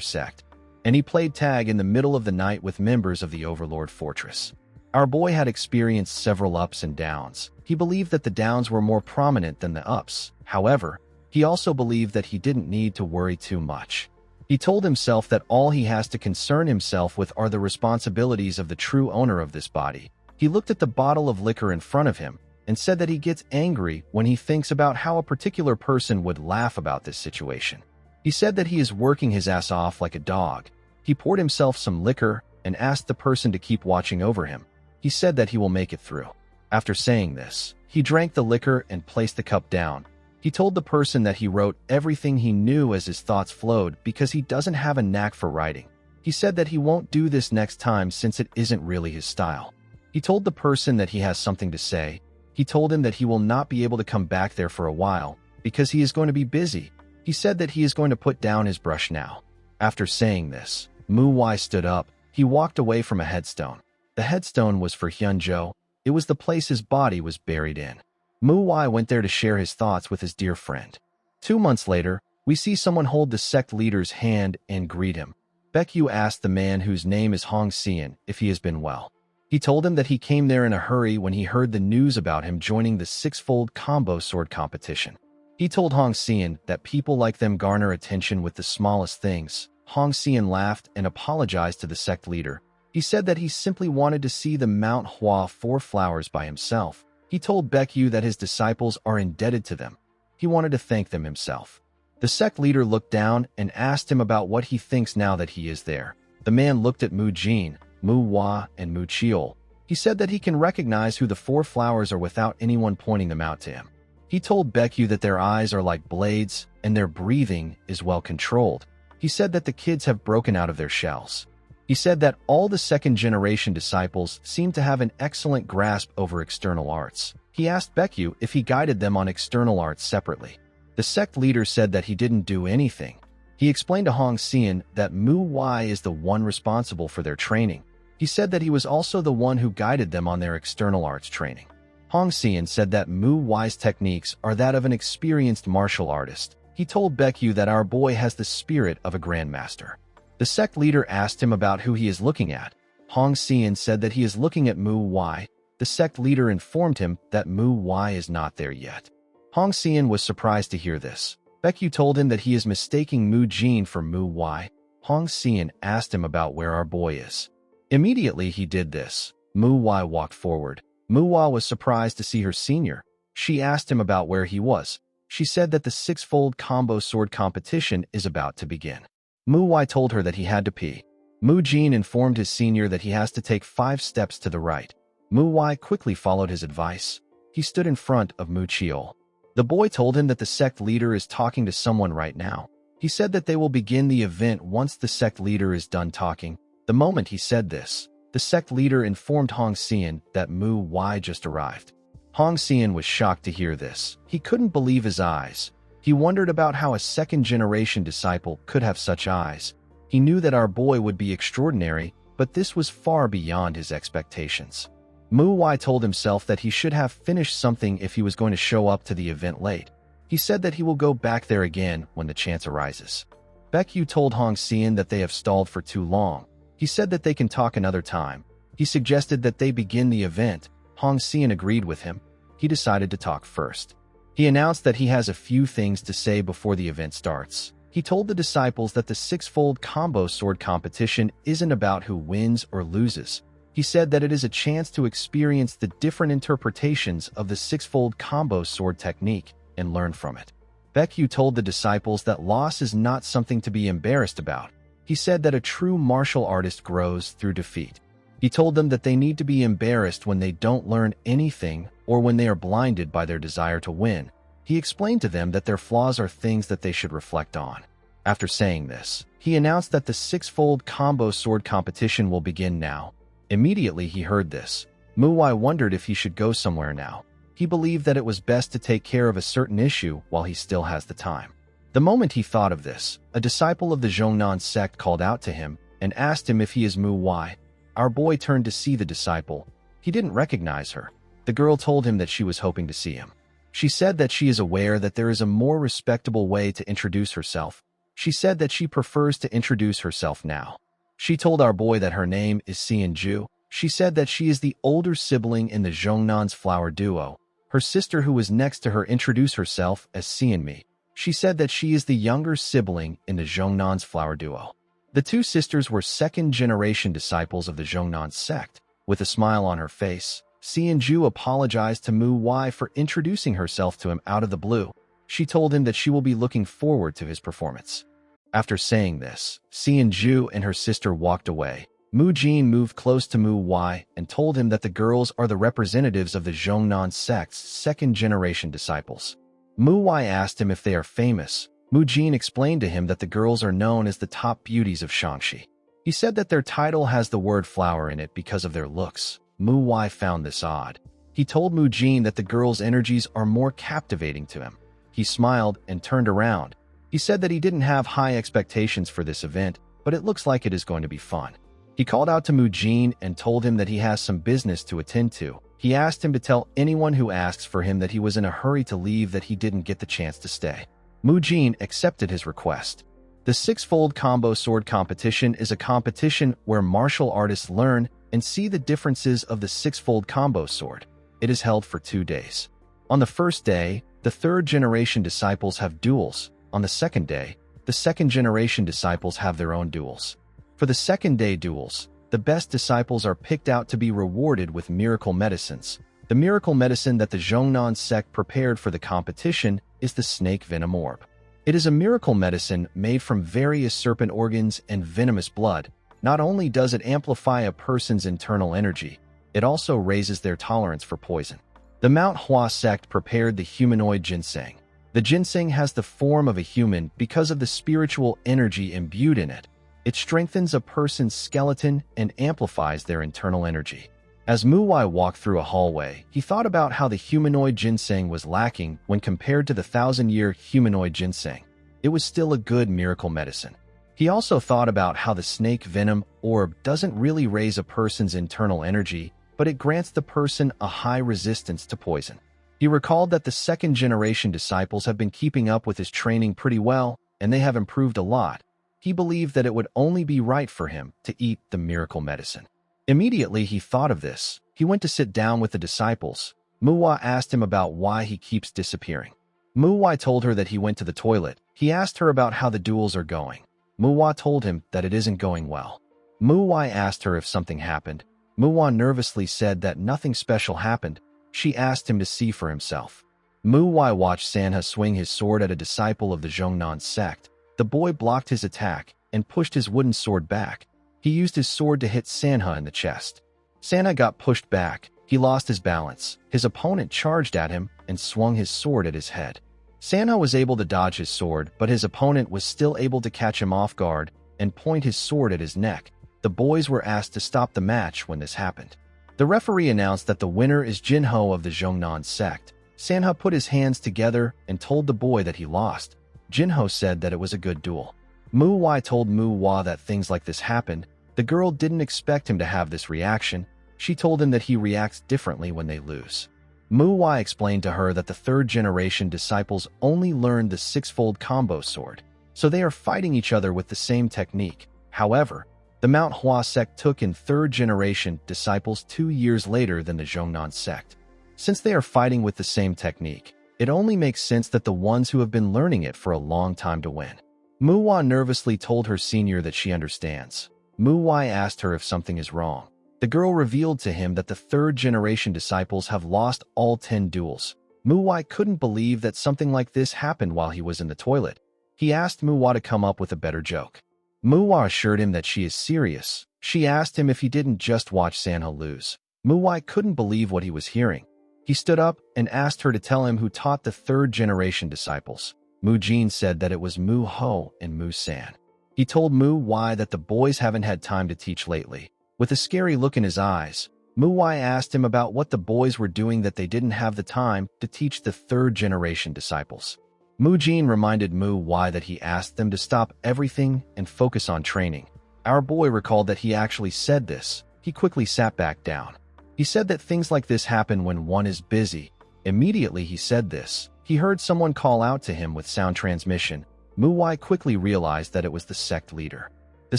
sect, and he played tag in the middle of the night with members of the Overlord Fortress. Our boy had experienced several ups and downs. He believed that the downs were more prominent than the ups. However, he also believed that he didn't need to worry too much. He told himself that all he has to concern himself with are the responsibilities of the true owner of this body. He looked at the bottle of liquor in front of him and said that he gets angry when he thinks about how a particular person would laugh about this situation. He said that he is working his ass off like a dog. He poured himself some liquor and asked the person to keep watching over him. He said that he will make it through. After saying this, he drank the liquor and placed the cup down. He told the person that he wrote everything he knew as his thoughts flowed because he doesn't have a knack for writing. He said that he won't do this next time since it isn't really his style. He told the person that he has something to say. He told him that he will not be able to come back there for a while because he is going to be busy. He said that he is going to put down his brush now. After saying this, Mu Wai stood up. He walked away from a headstone. The headstone was for Hyunjo. It was the place his body was buried in. Mu Wai went there to share his thoughts with his dear friend. 2 months later, we see someone hold the sect leader's hand and greet him. Baekyu asked the man whose name is Hong Xian if he has been well. He told him that he came there in a hurry when he heard the news about him joining the six-fold combo sword competition. He told Hong Xian that people like them garner attention with the smallest things. Hong Xian laughed and apologized to the sect leader. He said that he simply wanted to see the Mount Hua 4 flowers by himself. He told Baekyu that his disciples are indebted to them. He wanted to thank them himself. The sect leader looked down and asked him about what he thinks now that he is there. The man looked at Mu Jin, Mu Hua, and Mu Chiol. He said that he can recognize who the 4 flowers are without anyone pointing them out to him. He told Baekyu that their eyes are like blades and their breathing is well controlled. He said that the kids have broken out of their shells. He said that all the second-generation disciples seem to have an excellent grasp over external arts. He asked Baekyu if he guided them on external arts separately. The sect leader said that he didn't do anything. He explained to Hong Xian that Mu Wai is the one responsible for their training. He said that he was also the one who guided them on their external arts training. Hong Xian said that Mu Wai's techniques are that of an experienced martial artist. He told Baekyu that our boy has the spirit of a grandmaster. The sect leader asked him about who he is looking at. Hong Xian said that he is looking at Mu Wai. The sect leader informed him that Mu Wai is not there yet. Hong Xian was surprised to hear this. Baekyu told him that he is mistaking Mu Jin for Mu Wai. Hong Xian asked him about where our boy is. Immediately he did this. Mu Wai walked forward. Muhwa was surprised to see her senior. She asked him about where he was. She said that the six-fold combo sword competition is about to begin. Muhwa told her that he had to pee. Mu Jin informed his senior that he has to take 5 steps to the right. Muhwa quickly followed his advice. He stood in front of Mu Chiol. The boy told him that the sect leader is talking to someone right now. He said that they will begin the event once the sect leader is done talking. The moment he said this, the sect leader informed Hong Xian that Mu Wai just arrived. Hong Xian was shocked to hear this. He couldn't believe his eyes. He wondered about how a second-generation disciple could have such eyes. He knew that our boy would be extraordinary, but this was far beyond his expectations. Mu Wai told himself that he should have finished something if he was going to show up to the event late. He said that he will go back there again when the chance arises. Baekyu told Hong Xian that they have stalled for too long. He said that they can talk another time. He suggested that they begin the event. Hong Xian agreed with him. He decided to talk first. He announced that he has a few things to say before the event starts. He told the disciples that the six-fold combo sword competition isn't about who wins or loses. He said that it is a chance to experience the different interpretations of the six-fold combo sword technique and learn from it. Baekyu told the disciples that loss is not something to be embarrassed about. He said that a true martial artist grows through defeat. He told them that they need to be embarrassed when they don't learn anything or when they are blinded by their desire to win. He explained to them that their flaws are things that they should reflect on. After saying this, he announced that the six-fold combo sword competition will begin now. Immediately he heard this. Muwai wondered if he should go somewhere now. He believed that it was best to take care of a certain issue while he still has the time. The moment he thought of this, a disciple of the Zhongnan sect called out to him and asked him if he is Mu Wai. Our boy turned to see the disciple. He didn't recognize her. The girl told him that she was hoping to see him. She said that she is aware that there is a more respectable way to introduce herself. She said that she prefers to introduce herself now. She told our boy that her name is Xianju. She said that she is the older sibling in the Zhongnan's flower duo. Her sister who was next to her introduced herself as Xianmi. She said that she is the younger sibling in the Zhongnan's flower duo. The two sisters were second-generation disciples of the Zhongnan sect. With a smile on her face, Xianju apologized to Mu Wai for introducing herself to him out of the blue. She told him that she will be looking forward to his performance. After saying this, Xianju and her sister walked away. Mu Jin moved close to Mu Wai and told him that the girls are the representatives of the Zhongnan sect's second-generation disciples. Mu Wai asked him if they are famous. Mu Jin explained to him that the girls are known as the top beauties of Shangxi. He said that their title has the word flower in it because of their looks. Mu Wai found this odd. He told Mu Jin that the girls' energies are more captivating to him. He smiled and turned around. He said that he didn't have high expectations for this event, but it looks like it is going to be fun. He called out to Mu Jin and told him that he has some business to attend to. He asked him to tell anyone who asks for him that he was in a hurry to leave, that he didn't get the chance to stay. Mu Jin accepted his request. The six-fold combo sword competition is a competition where martial artists learn and see the differences of the six-fold combo sword. It is held for 2 days. On the first day, the third-generation disciples have duels. On the second day, the second-generation disciples have their own duels. For the second-day duels, the best disciples are picked out to be rewarded with miracle medicines. The miracle medicine that the Zhongnan sect prepared for the competition is the snake venom orb. It is a miracle medicine made from various serpent organs and venomous blood. Not only does it amplify a person's internal energy, it also raises their tolerance for poison. The Manhwa sect prepared the humanoid ginseng. The ginseng has the form of a human because of the spiritual energy imbued in it. It strengthens a person's skeleton and amplifies their internal energy. As Muwai walked through a hallway, he thought about how the humanoid ginseng was lacking when compared to the 1,000-year humanoid ginseng. It was still a good miracle medicine. He also thought about how the snake venom orb doesn't really raise a person's internal energy, but it grants the person a high resistance to poison. He recalled that the second-generation disciples have been keeping up with his training pretty well, and they have improved a lot. He believed that it would only be right for him to eat the miracle medicine. Immediately he thought of this. He went to sit down with the disciples. Muwai asked him about why he keeps disappearing. Muwai told her that he went to the toilet. He asked her about how the duels are going. Muwai told him that it isn't going well. Muwai asked her if something happened. Manhwa nervously said that nothing special happened. She asked him to see for himself. Manhwa watched Sanha swing his sword at a disciple of the Zhongnan sect. The boy blocked his attack and pushed his wooden sword back. He used his sword to hit Sanha in the chest. Sanha got pushed back. He lost his balance. His opponent charged at him and swung his sword at his head. Sanha was able to dodge his sword, but his opponent was still able to catch him off guard and point his sword at his neck. The boys were asked to stop the match when this happened. The referee announced that the winner is Jinho of the Zhongnan sect. Sanha put his hands together and told the boy that he lost. Jinho said that it was a good duel. Manhwa told Manhwa that things like this happened. The girl didn't expect him to have this reaction. She told him that he reacts differently when they lose. Manhwa explained to her that the third-generation disciples only learned the six-fold combo sword, so they are fighting each other with the same technique. However, the Mount Hua sect took in third-generation disciples 2 years later than the Zhongnan sect. Since they are fighting with the same technique, it only makes sense that the ones who have been learning it for a long time to win. Manhwa nervously told her senior that she understands. Manhwa asked her if something is wrong. The girl revealed to him that the third-generation disciples have lost all 10 duels. Manhwa couldn't believe that something like this happened while he was in the toilet. He asked Manhwa to come up with a better joke. Manhwa assured him that she is serious. She asked him if he didn't just watch Sanha lose. Manhwa couldn't believe what he was hearing. He stood up and asked her to tell him who taught the third-generation disciples. Mu Jin said that it was Mu Ho and Mu San. He told Manhwa that the boys haven't had time to teach lately. With a scary look in his eyes, Manhwa asked him about what the boys were doing that they didn't have the time to teach the third-generation disciples. Mu Jin reminded Manhwa that he asked them to stop everything and focus on training. Our boy recalled that he actually said this. He quickly sat back down. He said that things like this happen when one is busy. Immediately he said this, he heard someone call out to him with sound transmission. Manhwa quickly realized that it was the sect leader. The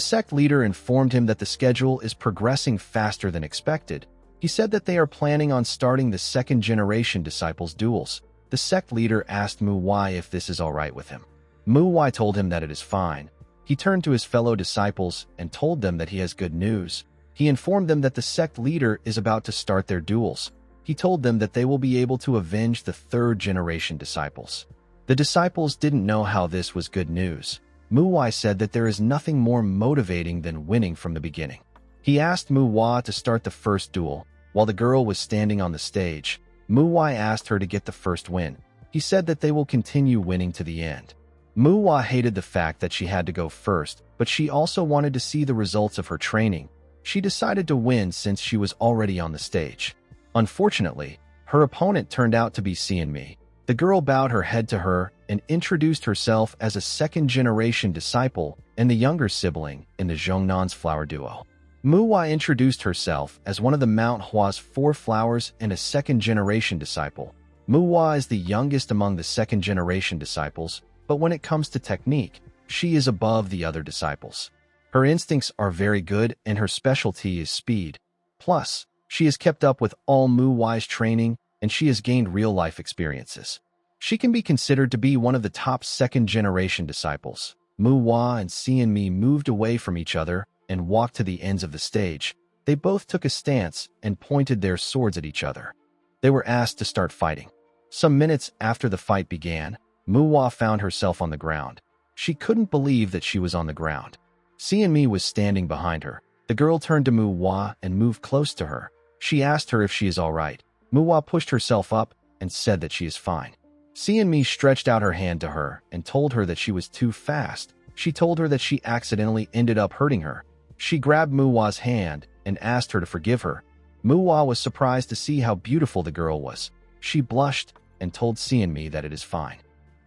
sect leader informed him that the schedule is progressing faster than expected. He said that they are planning on starting the second-generation disciples' duels. The sect leader asked Manhwa if this is all right with him. Manhwa told him that it is fine. He turned to his fellow disciples and told them that he has good news. He informed them that the sect leader is about to start their duels. He told them that they will be able to avenge the third-generation disciples. The disciples didn't know how this was good news. Manhwa said that there is nothing more motivating than winning from the beginning. He asked Manhwa to start the first duel. While the girl was standing on the stage, Manhwa asked her to get the first win. He said that they will continue winning to the end. Manhwa hated the fact that she had to go first, but she also wanted to see the results of her training. She decided to win since she was already on the stage. Unfortunately, her opponent turned out to be Seein-mi. The girl bowed her head to her and introduced herself as a second-generation disciple and the younger sibling in the Zhongnan's flower duo. Manhwa introduced herself as one of the Mount Hua's 4 flowers and a second-generation disciple. Manhwa is the youngest among the second-generation disciples, but when it comes to technique, she is above the other disciples. Her instincts are very good and her specialty is speed. Plus, she has kept up with all Manhwa's training and she has gained real-life experiences. She can be considered to be one of the top second-generation disciples. Manhwa and Seein-mi moved away from each other and walked to the ends of the stage. They both took a stance and pointed their swords at each other. They were asked to start fighting. Some minutes after the fight began, Manhwa found herself on the ground. She couldn't believe that she was on the ground. Seein-mi was standing behind her. The girl turned to Manhwa and moved close to her. She asked her if she is all right. Manhwa pushed herself up and said that she is fine. Seein-mi stretched out her hand to her and told her that she was too fast. She told her that she accidentally ended up hurting her. She grabbed Manhwa's hand and asked her to forgive her. Manhwa was surprised to see how beautiful the girl was. She blushed and told Seein-mi that it is fine.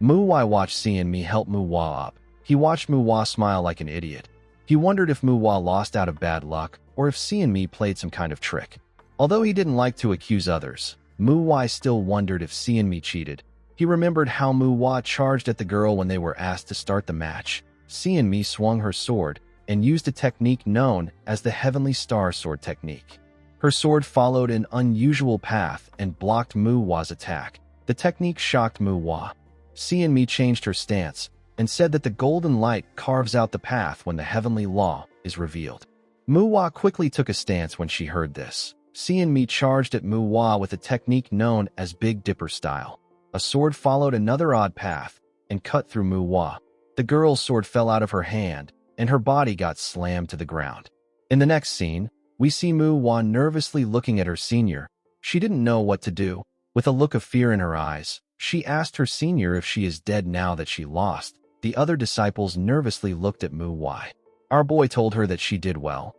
Manhwa watched Seein-mi help Manhwa up. He watched Manhwa smile like an idiot. He wondered if Manhwa lost out of bad luck or if Seein-mi played some kind of trick. Although he didn't like to accuse others, Manhwa still wondered if Seein-mi cheated. He remembered how Manhwa charged at the girl when they were asked to start the match. Seein-mi swung her sword and used a technique known as the Heavenly Star Sword technique. Her sword followed an unusual path and blocked Manhwa's attack. The technique shocked Manhwa. Seein-mi changed her stance and said that the golden light carves out the path when the heavenly law is revealed. Muhwa quickly took a stance when she heard this. Mi charged at Muhwa with a technique known as Big Dipper style. A sword followed another odd path and cut through Muhwa. The girl's sword fell out of her hand, and her body got slammed to the ground. In the next scene, we see Muhwa nervously looking at her senior. She didn't know what to do. With a look of fear in her eyes, she asked her senior if she is dead now that she lost. The other disciples nervously looked at Muhwa. Our boy told her that she did well.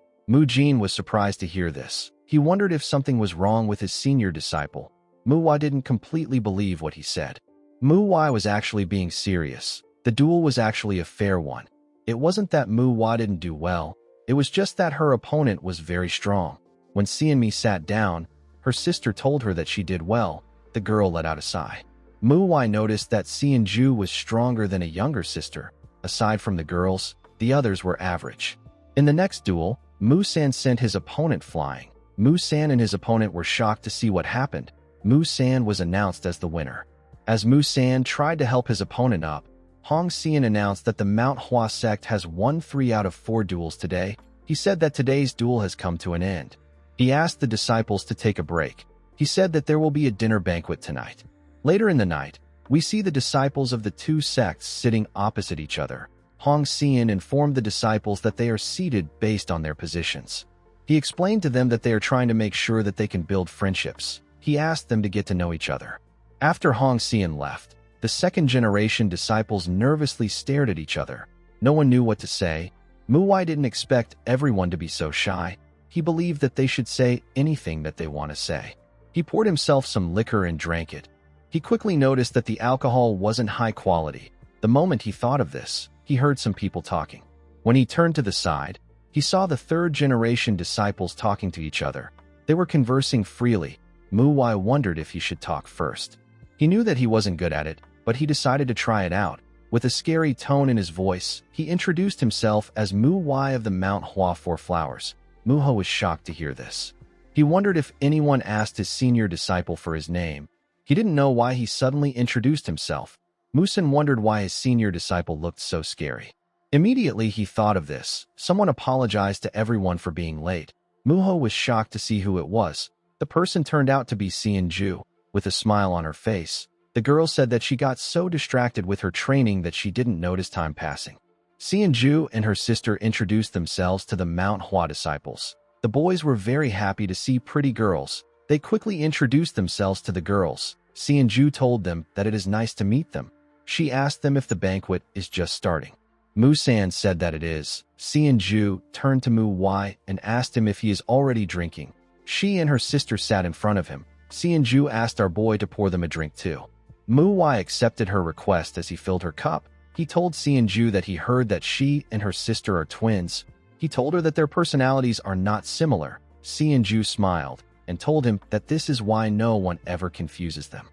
Jin was surprised to hear this. He wondered if something was wrong with his senior disciple. Muhwa didn't completely believe what he said. Muhwa was actually being serious. The duel was actually a fair one. It wasn't that Muhwa didn't do well. It was just that her opponent was very strong. When Mi sat down, her sister told her that she did well. The girl let out a sigh. Muhwa noticed that Ju was stronger than a younger sister. Aside from the girls, the others were average. In the next duel, Musan sent his opponent flying. Musan and his opponent were shocked to see what happened. Musan was announced as the winner. As Musan tried to help his opponent up, Hong Xian announced that the Mount Hua sect has won 3 out of 4 duels today. He said that today's duel has come to an end. He asked the disciples to take a break. He said that there will be a dinner banquet tonight. Later in the night, we see the disciples of the 2 sects sitting opposite each other. Hong Xian informed the disciples that they are seated based on their positions. He explained to them that they are trying to make sure that they can build friendships. He asked them to get to know each other. After Hong Xian left, the second-generation disciples nervously stared at each other. No one knew what to say. Muhwa didn't expect everyone to be so shy. He believed that they should say anything that they want to say. He poured himself some liquor and drank it. He quickly noticed that the alcohol wasn't high quality. The moment he thought of this, he heard some people talking. When he turned to the side, he saw the third-generation disciples talking to each other. They were conversing freely. Muhwa wondered if he should talk first. He knew that he wasn't good at it, but he decided to try it out. With a scary tone in his voice, he introduced himself as Muhwa of the Mount Hua 4 Flowers. Muhwa was shocked to hear this. He wondered if anyone asked his senior disciple for his name. He didn't know why he suddenly introduced himself. Musan wondered why his senior disciple looked so scary. Immediately he thought of this. Someone apologized to everyone for being late. Muhwa was shocked to see who it was. The person turned out to be Ju. With a smile on her face, the girl said that she got so distracted with her training that she didn't notice time passing. Ju and her sister introduced themselves to the Mount Hua disciples. The boys were very happy to see pretty girls. They quickly introduced themselves to the girls. Ju told them that it is nice to meet them. She asked them if the banquet is just starting. Musan said that it is. Ju turned to Muhwa and asked him if he is already drinking. She and her sister sat in front of him. Ju asked our boy to pour them a drink too. Muhwa accepted her request as he filled her cup. He told Ju that he heard that she and her sister are twins. He told her that their personalities are not similar. Ju smiled and told him that this is why no one ever confuses them.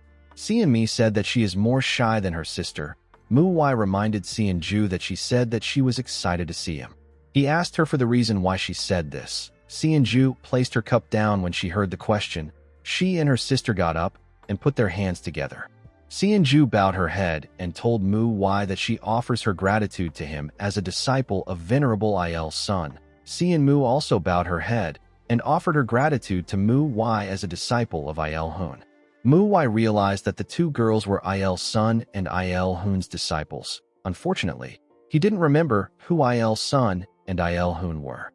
Mi said that she is more shy than her sister. Muhwa reminded Ju that she said that she was excited to see him. He asked her for the reason why she said this. Ju placed her cup down when she heard the question. She and her sister got up and put their hands together. Ju bowed her head and told Muhwa that she offers her gratitude to him as a disciple of Venerable Il's son. Mu also bowed her head and offered her gratitude to Muhwa as a disciple of Il Hun. Muhwa realized that the 2 girls were Il's son and Il Hun's disciples. Unfortunately, he didn't remember who Il's son and Il Hun were.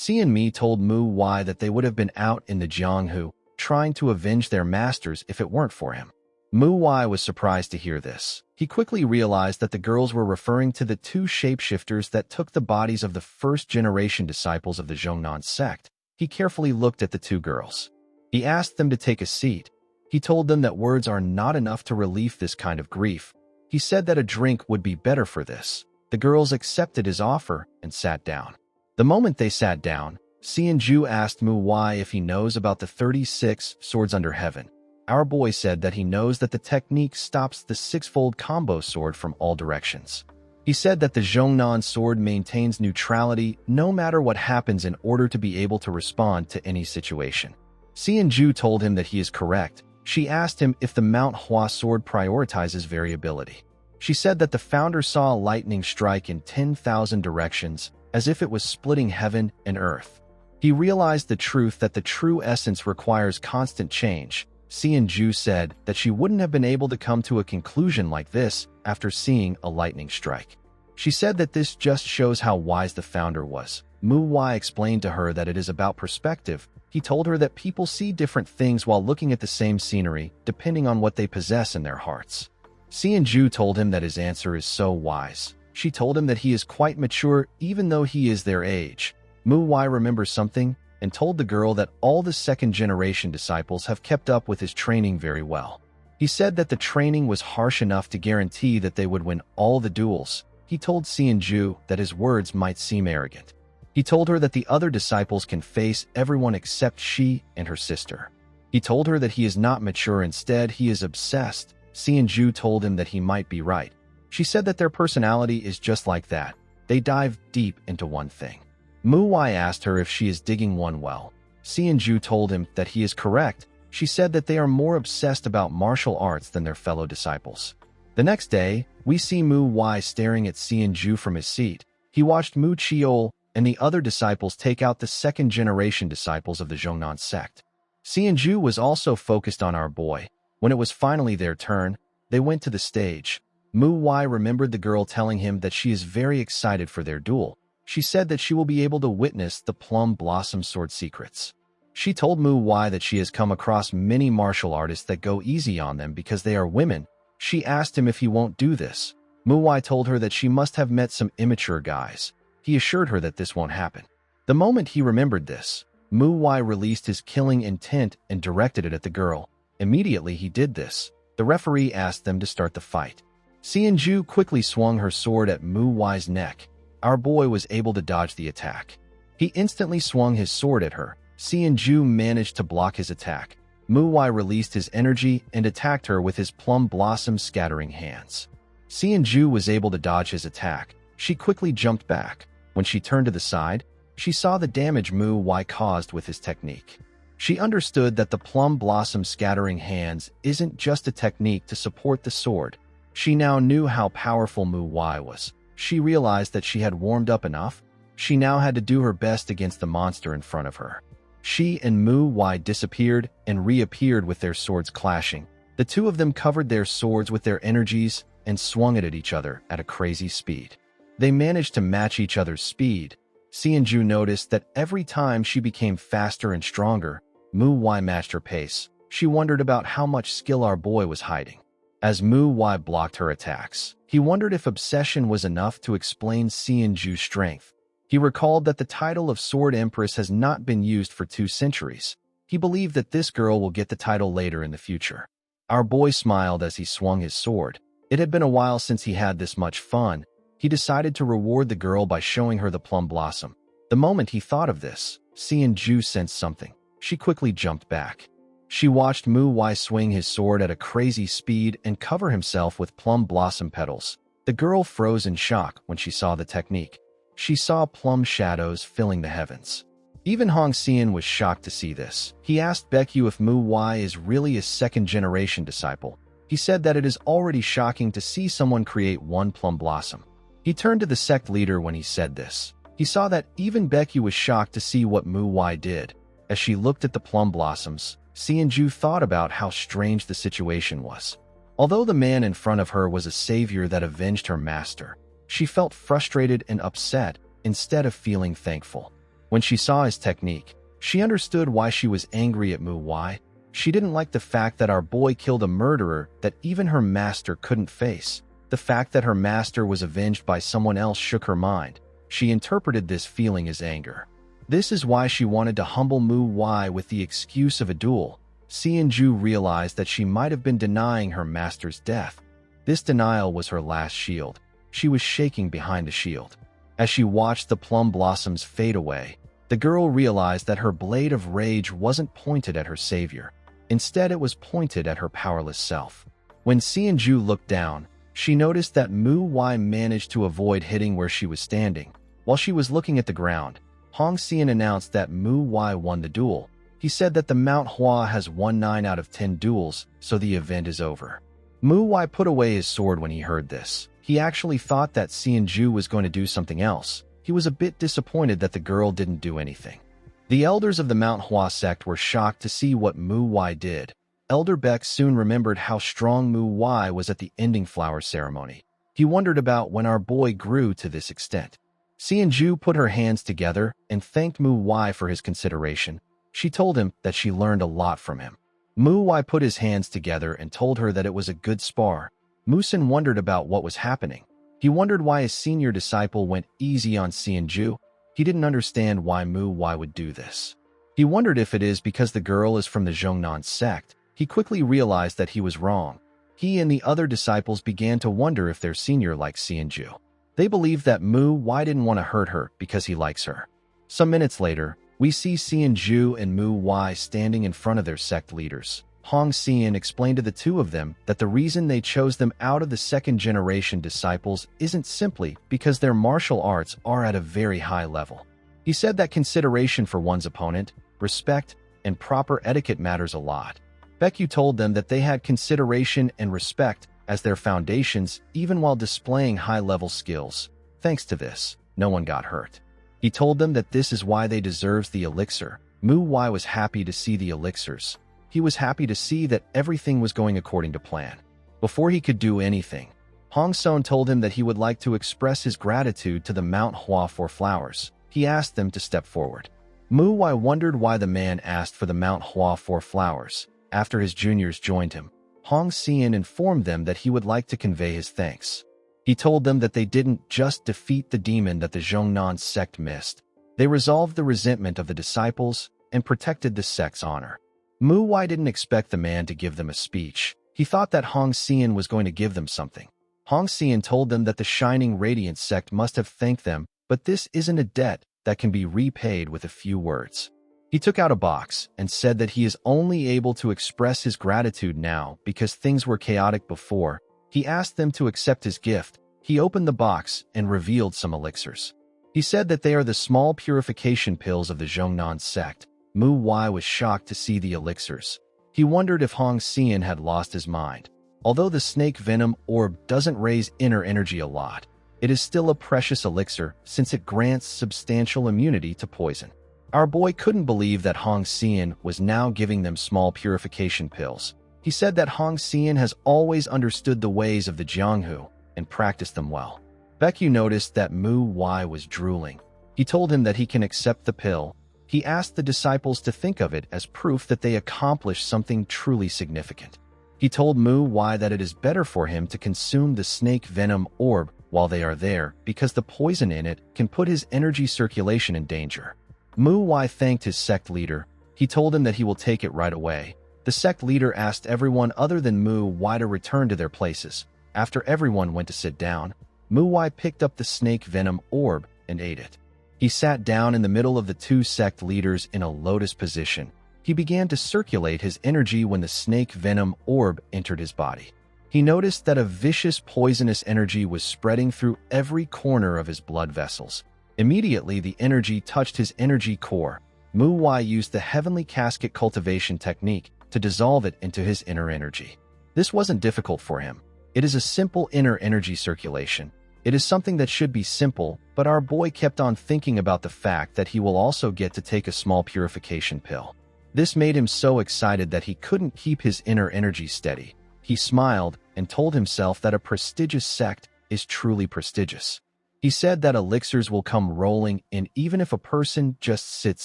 Mi told Muhwa that they would have been out in the Jianghu, trying to avenge their masters if it weren't for him. Muhwa was surprised to hear this. He quickly realized that the girls were referring to the 2 shapeshifters that took the bodies of the first-generation disciples of the Zhongnan sect. He carefully looked at the 2 girls. He asked them to take a seat. He told them that words are not enough to relieve this kind of grief. He said that a drink would be better for this. The girls accepted his offer and sat down. The moment they sat down, Ju asked Muhwa if he knows about the 36 swords under heaven. Our boy said that he knows that the technique stops the 6-fold combo sword from all directions. He said that the Zhongnan sword maintains neutrality no matter what happens in order to be able to respond to any situation. Ju told him that he is correct. She asked him if the Mount Hua sword prioritizes variability. She said that the founder saw a lightning strike in 10,000 directions, as if it was splitting heaven and earth. He realized the truth that the true essence requires constant change. Seon-ju said that she wouldn't have been able to come to a conclusion like this after seeing a lightning strike. She said that this just shows how wise the founder was. Mu-wai explained to her that it is about perspective. He told her that people see different things while looking at the same scenery, depending on what they possess in their hearts. Seon-ju told him that his answer is so wise. She told him that he is quite mature even though he is their age. Mu-wai remembers something and told the girl that all the second-generation disciples have kept up with his training very well. He said that the training was harsh enough to guarantee that they would win all the duels. He told Seon-ju that his words might seem arrogant. He told her that the other disciples can face everyone except she and her sister. He told her that he is not mature, instead he is obsessed. Seon-ju told him that he might be right. She said that their personality is just like that. They dive deep into one thing. Mu-wai asked her if she is digging one well. Seon-ju told him that he is correct. She said that they are more obsessed about martial arts than their fellow disciples. The next day, we see Mu-wai staring at Seon-ju from his seat. He watched Mu-cheol and the other disciples take out the second-generation disciples of the Zhongnan sect. Seon-ju was also focused on our boy. When it was finally their turn, they went to the stage. Mu-wai remembered the girl telling him that she is very excited for their duel. She said that she will be able to witness the Plum Blossom sword secrets. She told Mu-wai that she has come across many martial artists that go easy on them because they are women. She asked him if he won't do this. Mu-wai told her that she must have met some immature guys. He assured her that this won't happen. The moment he remembered this, Mu-wai released his killing intent and directed it at the girl. Immediately he did this. The referee asked them to start the fight. Seon-ju quickly swung her sword at Mu-wai's neck. Our boy was able to dodge the attack. He instantly swung his sword at her. Seon-ju managed to block his attack. Mu-wai released his energy and attacked her with his plum blossom scattering hands. Seon-ju was able to dodge his attack. She quickly jumped back. When she turned to the side, she saw the damage Mu-wai caused with his technique. She understood that the plum blossom scattering hands isn't just a technique to support the sword. She now knew how powerful Mu-wai was. She realized that she had warmed up enough. She now had to do her best against the monster in front of her. She and Mu-wai disappeared and reappeared with their swords clashing. The two of them covered their swords with their energies and swung it at each other at a crazy speed. They managed to match each other's speed. Seon-ju noticed that every time she became faster and stronger, Mu-wai matched her pace. She wondered about how much skill our boy was hiding. As Mu-wai blocked her attacks, he wondered if obsession was enough to explain Seon-ju's strength. He recalled that the title of Sword Empress has not been used for 2 centuries. He believed that this girl will get the title later in the future. Our boy smiled as he swung his sword. It had been a while since he had this much fun. He decided to reward the girl by showing her the plum blossom. The moment he thought of this, Seon-ju sensed something. She quickly jumped back. She watched Mu-wai swing his sword at a crazy speed and cover himself with plum blossom petals. The girl froze in shock when she saw the technique. She saw plum shadows filling the heavens. Even Hong Xian was shocked to see this. He asked Baekyu if Mu-wai is really a second-generation disciple. He said that it is already shocking to see someone create one plum blossom. He turned to the sect leader when he said this. He saw that even Baekyu was shocked to see what Mu-wai did. As she looked at the plum blossoms, Seon-ju thought about how strange the situation was. Although the man in front of her was a savior that avenged her master, she felt frustrated and upset instead of feeling thankful. When she saw his technique, she understood why she was angry at Mu-wai. She didn't like the fact that our boy killed a murderer that even her master couldn't face. The fact that her master was avenged by someone else shook her mind. She interpreted this feeling as anger. This is why she wanted to humble Mu-wai with the excuse of a duel. Seon-ju realized that she might have been denying her master's death. This denial was her last shield. She was shaking behind the shield. As she watched the plum blossoms fade away, the girl realized that her blade of rage wasn't pointed at her savior. Instead, it was pointed at her powerless self. When Seon-ju looked down, she noticed that Mu-wai managed to avoid hitting where she was standing. While she was looking at the ground, Hong Xian announced that Mu-wai won the duel. He said that the Mount Hua has won 9 out of 10 duels, so the event is over. Mu-wai put away his sword when he heard this. He actually thought that Seon-ju was going to do something else. He was a bit disappointed that the girl didn't do anything. The elders of the Manhwa sect were shocked to see what Mu Wai did. Elder Beck soon remembered how strong Mu Wai was at the ending flower ceremony. He wondered about when our boy grew to this extent. Xianju put her hands together and thanked Mu Wai for his consideration. She told him that she learned a lot from him. Mu Wai put his hands together and told her that it was a good spar. Musin wondered about what was happening. He wondered why his senior disciple went easy on Xianju. He didn't understand why Mu Wai would do this. He wondered if it is because the girl is from the Zhongnan sect. He quickly realized that he was wrong. He and the other disciples began to wonder if their senior likes Xianju. They believed that Mu Wai didn't want to hurt her because he likes her. Some minutes later, we see Xianju and Mu Wai standing in front of their sect leaders. Hong Xian explained to the two of them that the reason they chose them out of the second-generation disciples isn't simply because their martial arts are at a very high level. He said that consideration for one's opponent, respect, and proper etiquette matters a lot. Baekyu told them that they had consideration and respect as their foundations even while displaying high-level skills. Thanks to this, no one got hurt. He told them that this is why they deserve the elixir. Mu Wai was happy to see the elixirs. He was happy to see that everything was going according to plan. Before he could do anything, Hong Son told him that he would like to express his gratitude to the Mount Hua for flowers. He asked them to step forward. Mu Wai wondered why the man asked for the Mount Hua for flowers. After his juniors joined him, Hong Xian informed them that he would like to convey his thanks. He told them that they didn't just defeat the demon that the Zhongnan sect missed. They resolved the resentment of the disciples and protected the sect's honor. Mu Wai didn't expect the man to give them a speech. He thought that Hong Xian was going to give them something. Hong Xian told them that the Shining Radiance sect must have thanked them, but this isn't a debt that can be repaid with a few words. He took out a box and said that he is only able to express his gratitude now because things were chaotic before. He asked them to accept his gift. He opened the box and revealed some elixirs. He said that they are the small purification pills of the Zhongnan sect. Mu Wai was shocked to see the elixirs. He wondered if Hong Xian had lost his mind. Although the snake venom orb doesn't raise inner energy a lot, it is still a precious elixir since it grants substantial immunity to poison. Our boy couldn't believe that Hong Xian was now giving them small purification pills. He said that Hong Xian has always understood the ways of the Jianghu and practiced them well. Baekyu noticed that Mu Wai was drooling. He told him that he can accept the pill. He asked the disciples to think of it as proof that they accomplished something truly significant. He told Mu Wai that it is better for him to consume the snake venom orb while they are there because the poison in it can put his energy circulation in danger. Mu Wai thanked his sect leader. He told him that he will take it right away. The sect leader asked everyone other than Mu Wai to return to their places. After everyone went to sit down, Mu Wai picked up the snake venom orb and ate it. He sat down in the middle of the two sect leaders in a lotus position. He began to circulate his energy when the snake venom orb entered his body. He noticed that a vicious poisonous energy was spreading through every corner of his blood vessels. Immediately, the energy touched his energy core. Mu Wai used the heavenly casket cultivation technique to dissolve it into his inner energy. This wasn't difficult for him. It is a simple inner energy circulation. It is something that should be simple, but our boy kept on thinking about the fact that he will also get to take a small purification pill. This made him so excited that he couldn't keep his inner energy steady. He smiled and told himself that a prestigious sect is truly prestigious. He said that elixirs will come rolling in even if a person just sits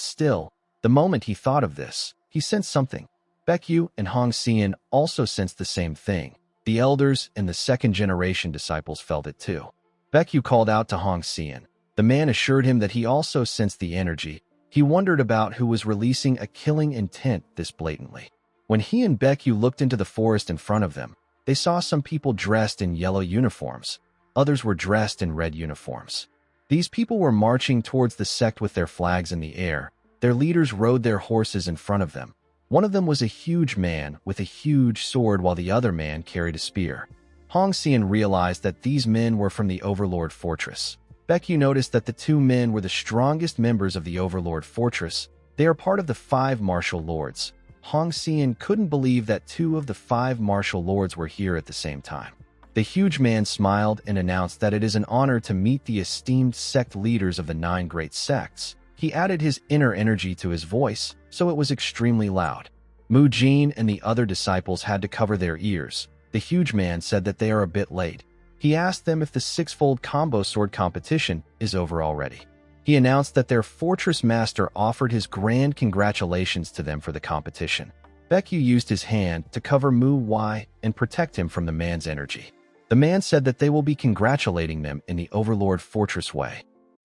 still. The moment he thought of this, he sensed something. Baekyu and Hong Xian also sensed the same thing. The elders and the second-generation disciples felt it too. Baekyu called out to Hong Xian. The man assured him that he also sensed the energy. He wondered about who was releasing a killing intent this blatantly. When he and Baekyu looked into the forest in front of them, they saw some people dressed in yellow uniforms. Others were dressed in red uniforms. These people were marching towards the sect with their flags in the air. Their leaders rode their horses in front of them. One of them was a huge man with a huge sword while the other man carried a spear. Hong Xian realized that these men were from the Overlord Fortress. Baekyu noticed that the two men were the strongest members of the Overlord Fortress. They are part of the 5 martial lords. Hong Xian couldn't believe that 2 of the 5 martial lords were here at the same time. The huge man smiled and announced that it is an honor to meet the esteemed sect leaders of the 9 great sects. He added his inner energy to his voice, so it was extremely loud. Mu Jin and the other disciples had to cover their ears. The huge man said that they are a bit late. He asked them if the six-fold combo sword competition is over already. He announced that their fortress master offered his grand congratulations to them for the competition. Baekyu used his hand to cover Mu Y and protect him from the man's energy. The man said that they will be congratulating them in the Overlord Fortress way.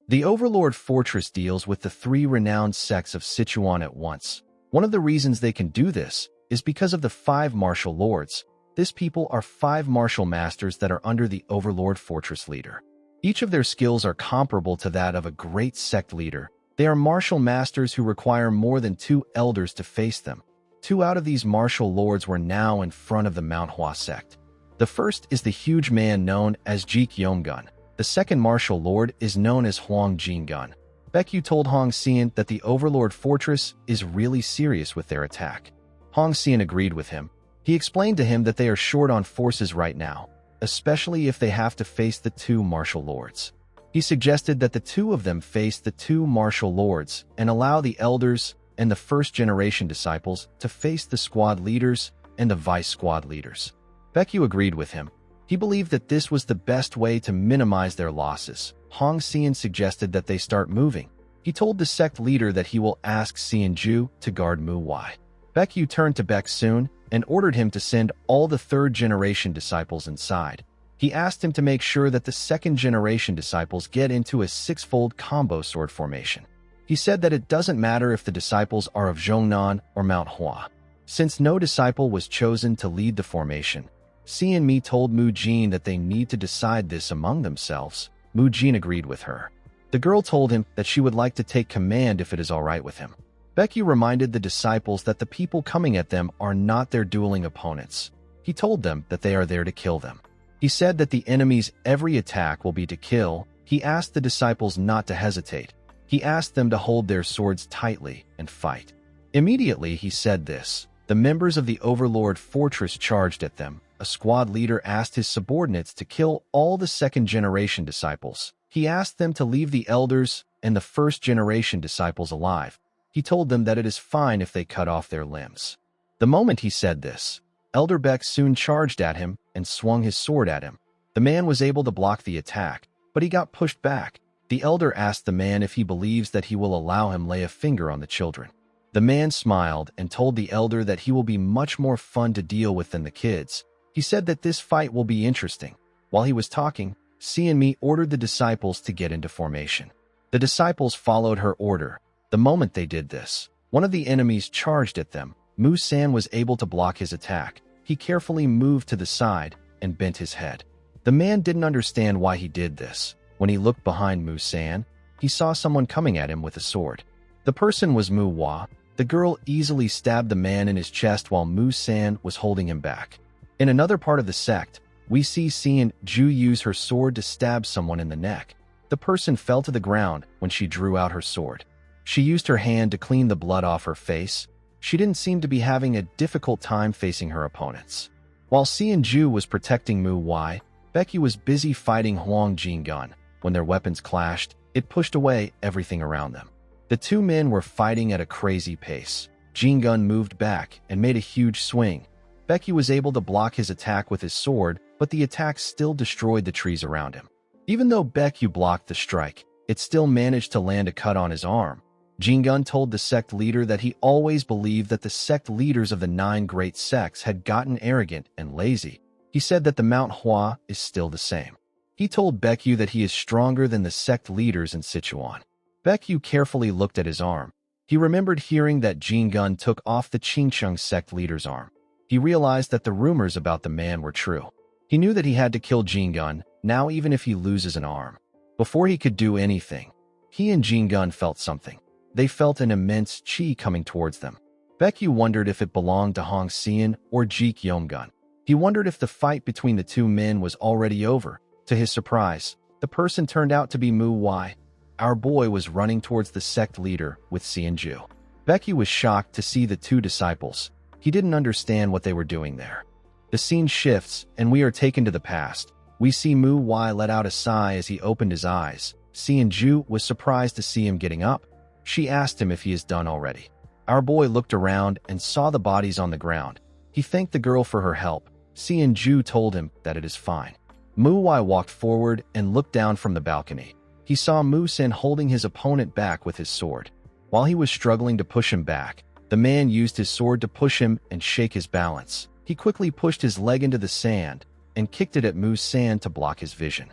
The Overlord Fortress deals with the three renowned sects of Sichuan at once. One of the reasons they can do this is because of the 5 martial lords. These people are 5 martial masters that are under the Overlord Fortress leader. Each of their skills are comparable to that of a great sect leader. They are martial masters who require more than 2 elders to face them. 2 out of these martial lords were now in front of the Manhwa sect. The first is the huge man known as Jik Yomgun. The second martial lord is known as Huang Jingun. Baekyu told Hong Xian that the Overlord Fortress is really serious with their attack. Hong Xian agreed with him. He explained to him that they are short on forces right now, especially if they have to face the 2 martial lords. He suggested that the 2 of them face the 2 martial lords and allow the elders and the first-generation disciples to face the squad leaders and the vice-squad leaders. Baekyu agreed with him. He believed that this was the best way to minimize their losses. Hong Xian suggested that they start moving. He told the sect leader that he will ask Xianju to guard Mu Y. Baekyu turned to Baek Soon and ordered him to send all the third-generation disciples inside. He asked him to make sure that the second-generation disciples get into a 6-fold combo sword formation. He said that it doesn't matter if the disciples are of Zhongnan or Mount Hua. Since no disciple was chosen to lead the formation, Xian Mi told Mu Jin that they need to decide this among themselves. Mu Jin agreed with her. The girl told him that she would like to take command if it is all right with him. Baekyu reminded the disciples that the people coming at them are not their dueling opponents. He told them that they are there to kill them. He said that the enemy's every attack will be to kill. He asked the disciples not to hesitate. He asked them to hold their swords tightly and fight. Immediately he said this. The members of the Overlord Fortress charged at them. A squad leader asked his subordinates to kill all the second-generation disciples. He asked them to leave the elders and the first-generation disciples alive. He told them that it is fine if they cut off their limbs. The moment he said this, Elder Baek soon charged at him and swung his sword at him. The man was able to block the attack, but he got pushed back. The elder asked the man if he believes that he will allow him lay a finger on the children. The man smiled and told the elder that he will be much more fun to deal with than the kids. He said that this fight will be interesting. While he was talking, Xian Mi ordered the disciples to get into formation. The disciples followed her order. The moment they did this, one of the enemies charged at them. Mu San was able to block his attack. He carefully moved to the side and bent his head. The man didn't understand why he did this. When he looked behind Mu San, he saw someone coming at him with a sword. The person was Mu Hua. The girl easily stabbed the man in his chest while Mu San was holding him back. In another part of the sect, we see Xian Ju use her sword to stab someone in the neck. The person fell to the ground when she drew out her sword. She used her hand to clean the blood off her face. She didn't seem to be having a difficult time facing her opponents. While Xian Ju was protecting Mu Y, Baekyu was busy fighting Huang Jingun. When their weapons clashed, it pushed away everything around them. The 2 men were fighting at a crazy pace. Jingun moved back and made a huge swing. Baekyu was able to block his attack with his sword, but the attack still destroyed the trees around him. Even though Baekyu blocked the strike, it still managed to land a cut on his arm. Jingun told the sect leader that he always believed that the sect leaders of the 9 great sects had gotten arrogant and lazy. He said that the Mount Hua is still the same. He told Baekyu that he is stronger than the sect leaders in Sichuan. Baekyu carefully looked at his arm. He remembered hearing that Jingun took off the Qingcheng sect leader's arm. He realized that the rumors about the man were true. He knew that he had to kill Jingun, now even if he loses an arm. Before he could do anything, he and Jingun felt something. They felt an immense qi coming towards them. Baekyu wondered if it belonged to Hong Xian or Jik Yomgun. He wondered if the fight between the 2 men was already over. To his surprise, the person turned out to be Mu Y. Our boy was running towards the sect leader with Xianju. Baekyu was shocked to see the 2 disciples. He didn't understand what they were doing there. The scene shifts, and we are taken to the past. We see Mu Y let out a sigh as he opened his eyes. Xianju was surprised to see him getting up. She asked him if he is done already. Our boy looked around and saw the bodies on the ground. He thanked the girl for her help. Ju told him that it is fine. Wai walked forward and looked down from the balcony. He saw Sin holding his opponent back with his sword. While he was struggling to push him back, the man used his sword to push him and shake his balance. He quickly pushed his leg into the sand and kicked it at San to block his vision.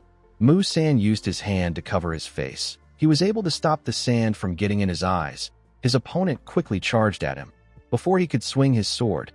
San used his hand to cover his face. He was able to stop the sand from getting in his eyes. His opponent quickly charged at him. Before he could swing his sword,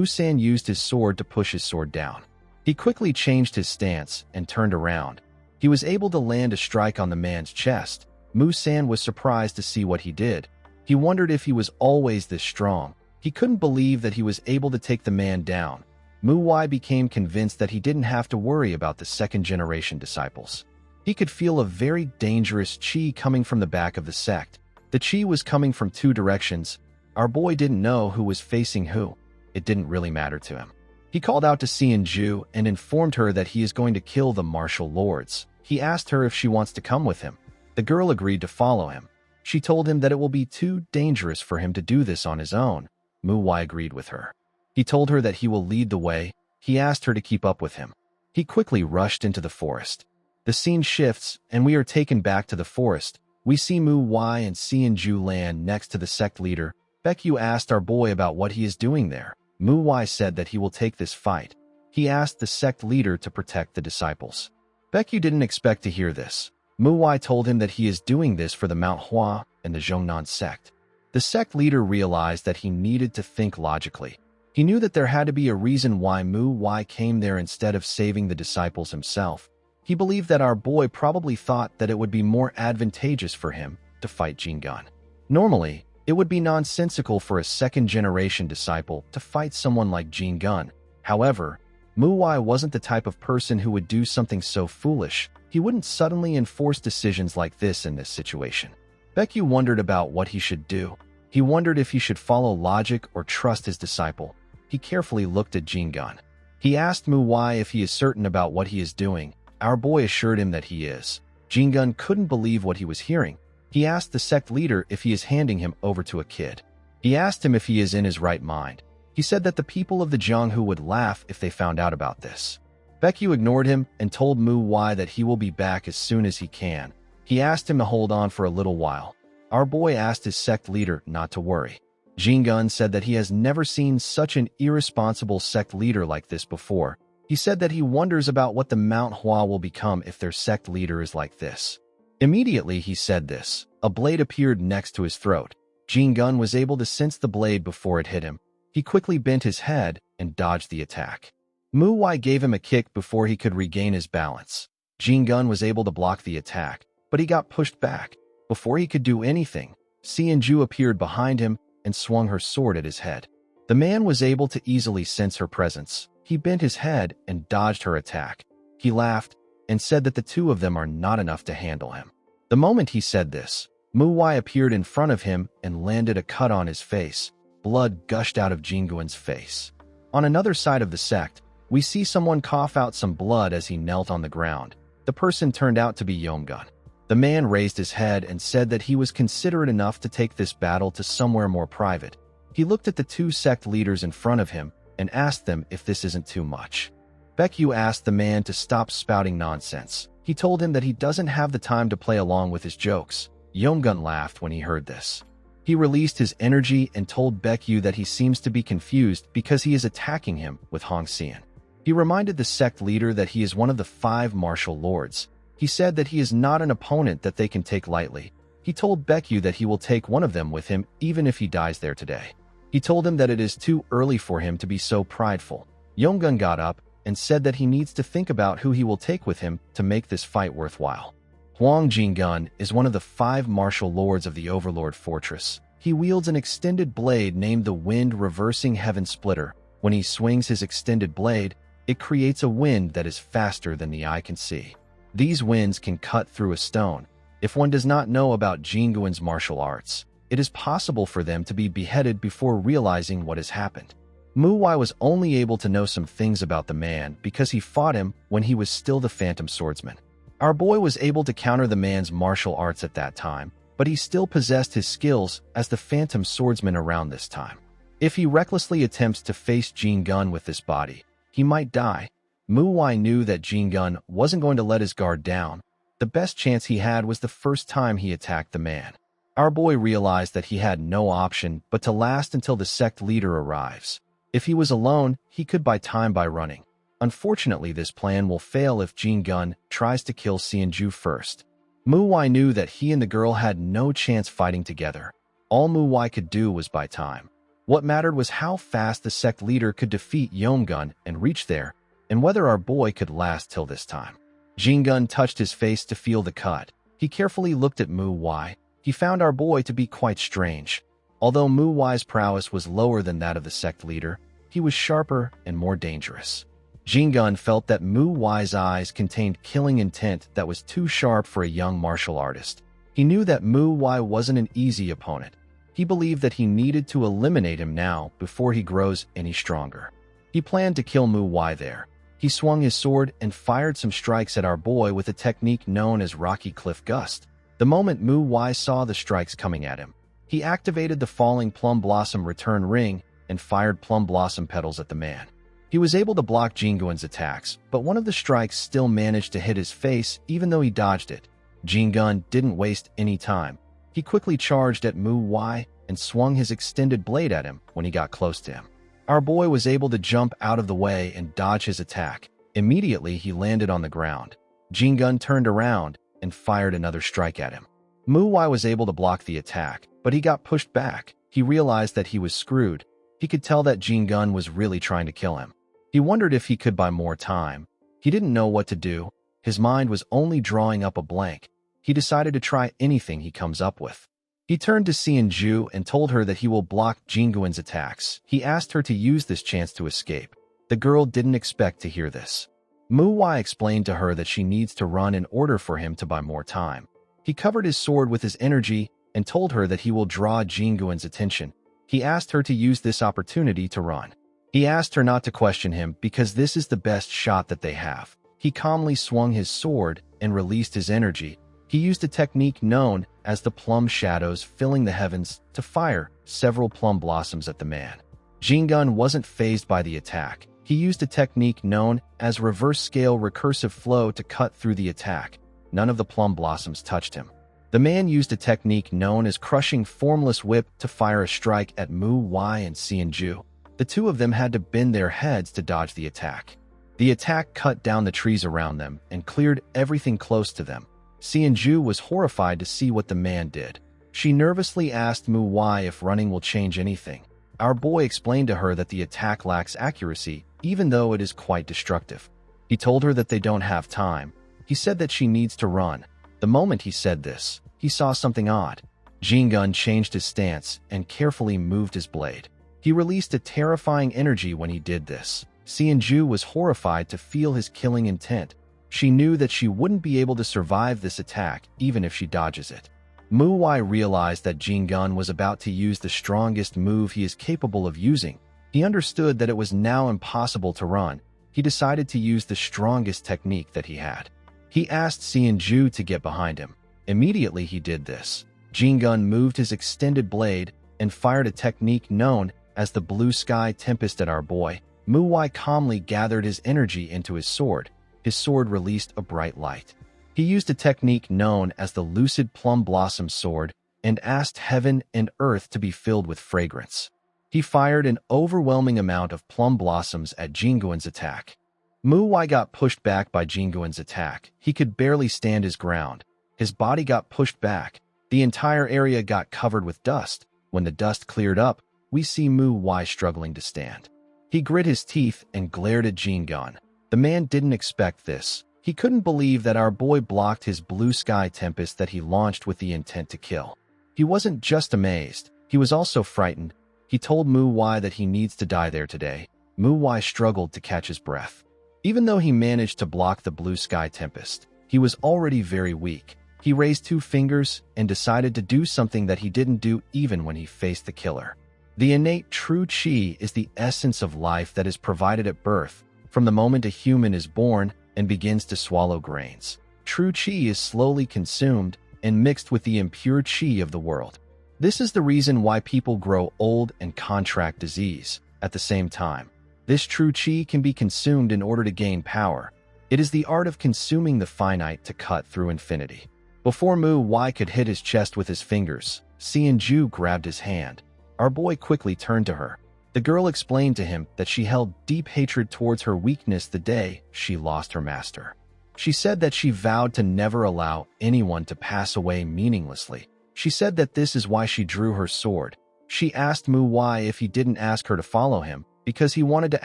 San used his sword to push his sword down. He quickly changed his stance and turned around. He was able to land a strike on the man's chest. San was surprised to see what he did. He wondered if he was always this strong. He couldn't believe that he was able to take the man down. Wai became convinced that he didn't have to worry about the second-generation disciples. He could feel a very dangerous chi coming from the back of the sect. The chi was coming from two directions. Our boy didn't know who was facing who. It didn't really matter to him. He called out to Ju and informed her that he is going to kill the martial lords. He asked her if she wants to come with him. The girl agreed to follow him. She told him that it will be too dangerous for him to do this on his own. Wai agreed with her. He told her that he will lead the way. He asked her to keep up with him. He quickly rushed into the forest. The scene shifts, and we are taken back to the forest. We see Wai and Ju land next to the sect leader. Baekyu asked our boy about what he is doing there. Wai said that he will take this fight. He asked the sect leader to protect the disciples. Baekyu didn't expect to hear this. Wai told him that he is doing this for the Manhwa and the Zhongnan sect. The sect leader realized that he needed to think logically. He knew that there had to be a reason why Wai came there instead of saving the disciples himself. He believed that our boy probably thought that it would be more advantageous for him to fight Jingun. Normally, it would be nonsensical for a second-generation disciple to fight someone like Jingun. However, Wai wasn't the type of person who would do something so foolish. He wouldn't suddenly enforce decisions like this in this situation. Baekyu wondered about what he should do. He wondered if he should follow logic or trust his disciple. He carefully looked at Jingun. He asked Wai if he is certain about what he is doing. Our boy assured him that he is. Jingun couldn't believe what he was hearing. He asked the sect leader if he is handing him over to a kid. He asked him if he is in his right mind. He said that the people of the Jianghu would laugh if they found out about this. Baekyu ignored him and told Wai that he will be back as soon as he can. He asked him to hold on for a little while. Our boy asked his sect leader not to worry. Jingun said that he has never seen such an irresponsible sect leader like this before. He said that he wonders about what the Mount Hua will become if their sect leader is like this. Immediately he said this, a blade appeared next to his throat. Jingun was able to sense the blade before it hit him. He quickly bent his head and dodged the attack. Wai gave him a kick before he could regain his balance. Jingun was able to block the attack, but he got pushed back. Before he could do anything, Ju appeared behind him and swung her sword at his head. The man was able to easily sense her presence. He bent his head and dodged her attack. He laughed and said that the two of them are not enough to handle him. The moment he said this, Wai appeared in front of him and landed a cut on his face. Blood gushed out of Jingun's face. On another side of the sect, we see someone cough out some blood as he knelt on the ground. The person turned out to be Yomgun. The man raised his head and said that he was considerate enough to take this battle to somewhere more private. He looked at the two sect leaders in front of him and asked them if this isn't too much. Baekyu asked the man to stop spouting nonsense. He told him that he doesn't have the time to play along with his jokes. Yomgun laughed when he heard this. He released his energy and told Baekyu that he seems to be confused because he is attacking him with Hongxian. He reminded the sect leader that he is one of the 5 martial lords. He said that he is not an opponent that they can take lightly. He told Baekyu that he will take one of them with him even if he dies there today. He told him that it is too early for him to be so prideful. Yomgun got up and said that he needs to think about who he will take with him to make this fight worthwhile. Huang Jingun is one of the 5 martial lords of the Overlord Fortress. He wields an extended blade named the Wind Reversing Heaven Splitter. When he swings his extended blade, it creates a wind that is faster than the eye can see. These winds can cut through a stone. If one does not know about Jingun's martial arts, it is possible for them to be beheaded before realizing what has happened. Wai was only able to know some things about the man because he fought him when he was still the Phantom Swordsman. Our boy was able to counter the man's martial arts at that time, but he still possessed his skills as the Phantom Swordsman around this time. If he recklessly attempts to face Jin Gun with this body, he might die. Mu Wai knew that Jin Gun wasn't going to let his guard down. The best chance he had was the first time he attacked the man. Our boy realized that he had no option but to last until the sect leader arrives. If he was alone, he could buy time by running. Unfortunately, this plan will fail if Jin Gun tries to kill Xianju first. Mu Wai knew that he and the girl had no chance fighting together. All Mu Wai could do was buy time. What mattered was how fast the sect leader could defeat Yomgun and reach there, and whether our boy could last till this time. Jin Gun touched his face to feel the cut. He carefully looked at Mu Wai. He found our boy to be quite strange. Although Mu Wai's prowess was lower than that of the sect leader, he was sharper and more dangerous. Jin Gun felt that Mu Wai's eyes contained killing intent that was too sharp for a young martial artist. He knew that Mu Wai wasn't an easy opponent. He believed that he needed to eliminate him now before he grows any stronger. He planned to kill Mu Wai there. He swung his sword and fired some strikes at our boy with a technique known as Rocky Cliff Gust. The moment Mu Wai saw the strikes coming at him, he activated the falling Plum Blossom return ring and fired Plum Blossom petals at the man. He was able to block Jinguan's attacks, but one of the strikes still managed to hit his face even though he dodged it. Jingun didn't waste any time. He quickly charged at Mu Wai and swung his extended blade at him when he got close to him. Our boy was able to jump out of the way and dodge his attack. Immediately, he landed on the ground. Jingun turned around and fired another strike at him. Mu Wai was able to block the attack, but he got pushed back. He realized that he was screwed. He could tell that Jingun was really trying to kill him. He wondered if he could buy more time. He didn't know what to do. His mind was only drawing up a blank. He decided to try anything he comes up with. He turned to Xianju and told her that he will block Jinguan's attacks. He asked her to use this chance to escape. The girl didn't expect to hear this. Mu Wai explained to her that she needs to run in order for him to buy more time. He covered his sword with his energy and told her that he will draw Jinguan's attention. He asked her to use this opportunity to run. He asked her not to question him because this is the best shot that they have. He calmly swung his sword and released his energy. He used a technique known as the plum shadows filling the heavens to fire several plum blossoms at the man. Jingun wasn't fazed by the attack. He used a technique known as reverse scale recursive flow to cut through the attack. None of the plum blossoms touched him. The man used a technique known as crushing formless whip to fire a strike at Mu Wai and Xianju. The two of them had to bend their heads to dodge the attack. The attack cut down the trees around them and cleared everything close to them. Xianju was horrified to see what the man did. She nervously asked Mu Wai if running will change anything. Our boy explained to her that the attack lacks accuracy, even though it is quite destructive. He told her that they don't have time. He said that she needs to run. The moment he said this, he saw something odd. Jingun changed his stance and carefully moved his blade. He released a terrifying energy when he did this. Xianju was horrified to feel his killing intent. She knew that she wouldn't be able to survive this attack even if she dodges it. Mu Wai realized that Jingun was about to use the strongest move he is capable of using. He understood that it was now impossible to run. He decided to use the strongest technique that he had. He asked Xianju to get behind him. Immediately he did this. Jingun moved his extended blade and fired a technique known as the Blue Sky Tempest at our boy. Mu Wai calmly gathered his energy into his sword. His sword released a bright light. He used a technique known as the Lucid Plum Blossom Sword and asked heaven and earth to be filled with fragrance. He fired an overwhelming amount of plum blossoms at Jinguan's attack. Mu Wai got pushed back by Jinguan's attack. He could barely stand his ground. His body got pushed back. The entire area got covered with dust. When the dust cleared up, we see Mu Wai struggling to stand. He grit his teeth and glared at Jingun. The man didn't expect this. He couldn't believe that our boy blocked his Blue Sky Tempest that he launched with the intent to kill. He wasn't just amazed. He was also frightened. He told Mu Wai that he needs to die there today. Mu Wai struggled to catch his breath. Even though he managed to block the Blue Sky Tempest, he was already very weak. He raised two fingers and decided to do something that he didn't do even when he faced the killer. The innate true chi is the essence of life that is provided at birth, from the moment a human is born and begins to swallow grains. True chi is slowly consumed and mixed with the impure chi of the world. This is the reason why people grow old and contract disease at the same time. This true chi can be consumed in order to gain power. It is the art of consuming the finite to cut through infinity. Before Mu Wai could hit his chest with his fingers, Xianju grabbed his hand. Our boy quickly turned to her. The girl explained to him that she held deep hatred towards her weakness the day she lost her master. She said that she vowed to never allow anyone to pass away meaninglessly. She said that this is why she drew her sword. She asked Mu Wai if he didn't ask her to follow him, because he wanted to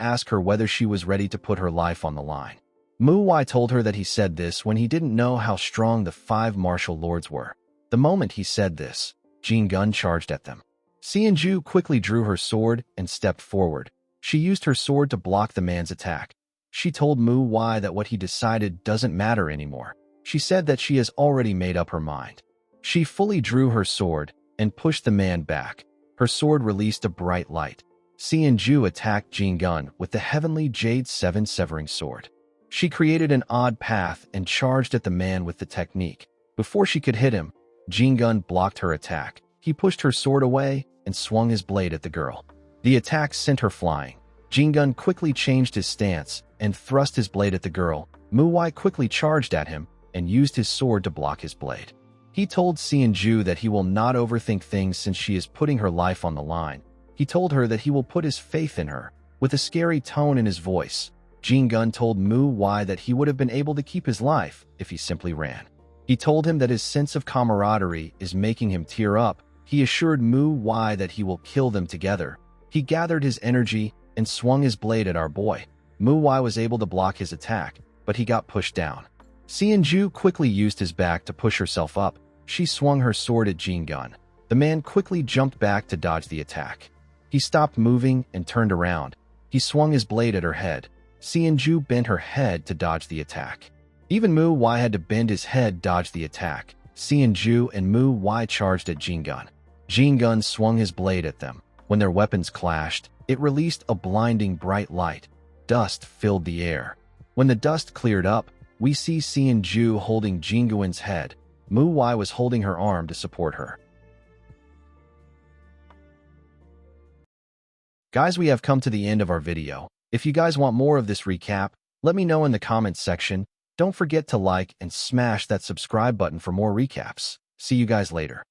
ask her whether she was ready to put her life on the line. Mu Wai told her that he said this when he didn't know how strong the 5 martial lords were. The moment he said this, Jin Gun charged at them. Xianju quickly drew her sword and stepped forward. She used her sword to block the man's attack. She told Mu Wai that what he decided doesn't matter anymore. She said that she has already made up her mind. She fully drew her sword and pushed the man back. Her sword released a bright light. Xianju attacked Jin Gun with the heavenly Jade 7 severing sword. She created an odd path and charged at the man with the technique. Before she could hit him, Jin Gun blocked her attack. He pushed her sword away and swung his blade at the girl. The attack sent her flying. Jin Gun quickly changed his stance and thrust his blade at the girl. Mu Wai quickly charged at him and used his sword to block his blade. He told Xianju that he will not overthink things since she is putting her life on the line. He told her that he will put his faith in her. With a scary tone in his voice, Jin Gun told Mu Wai that he would have been able to keep his life if he simply ran. He told him that his sense of camaraderie is making him tear up. He assured Mu Wai that he will kill them together. He gathered his energy and swung his blade at our boy. Mu Wai was able to block his attack, but he got pushed down. Xianju quickly used his back to push herself up. She swung her sword at Jin Gun. The man quickly jumped back to dodge the attack. He stopped moving and turned around. He swung his blade at her head. Xianju bent her head to dodge the attack. Even Mu Wai had to bend his head dodge the attack. Xianju and Mu Wai charged at Jin Gun. Jin Gun swung his blade at them. When their weapons clashed, it released a blinding bright light. Dust filled the air. When the dust cleared up, we see Xianju holding Jin Guan's head. Mu Wai was holding her arm to support her. Guys, we have come to the end of our video. If you guys want more of this recap, let me know in the comments section. Don't forget to like and smash that subscribe button for more recaps. See you guys later.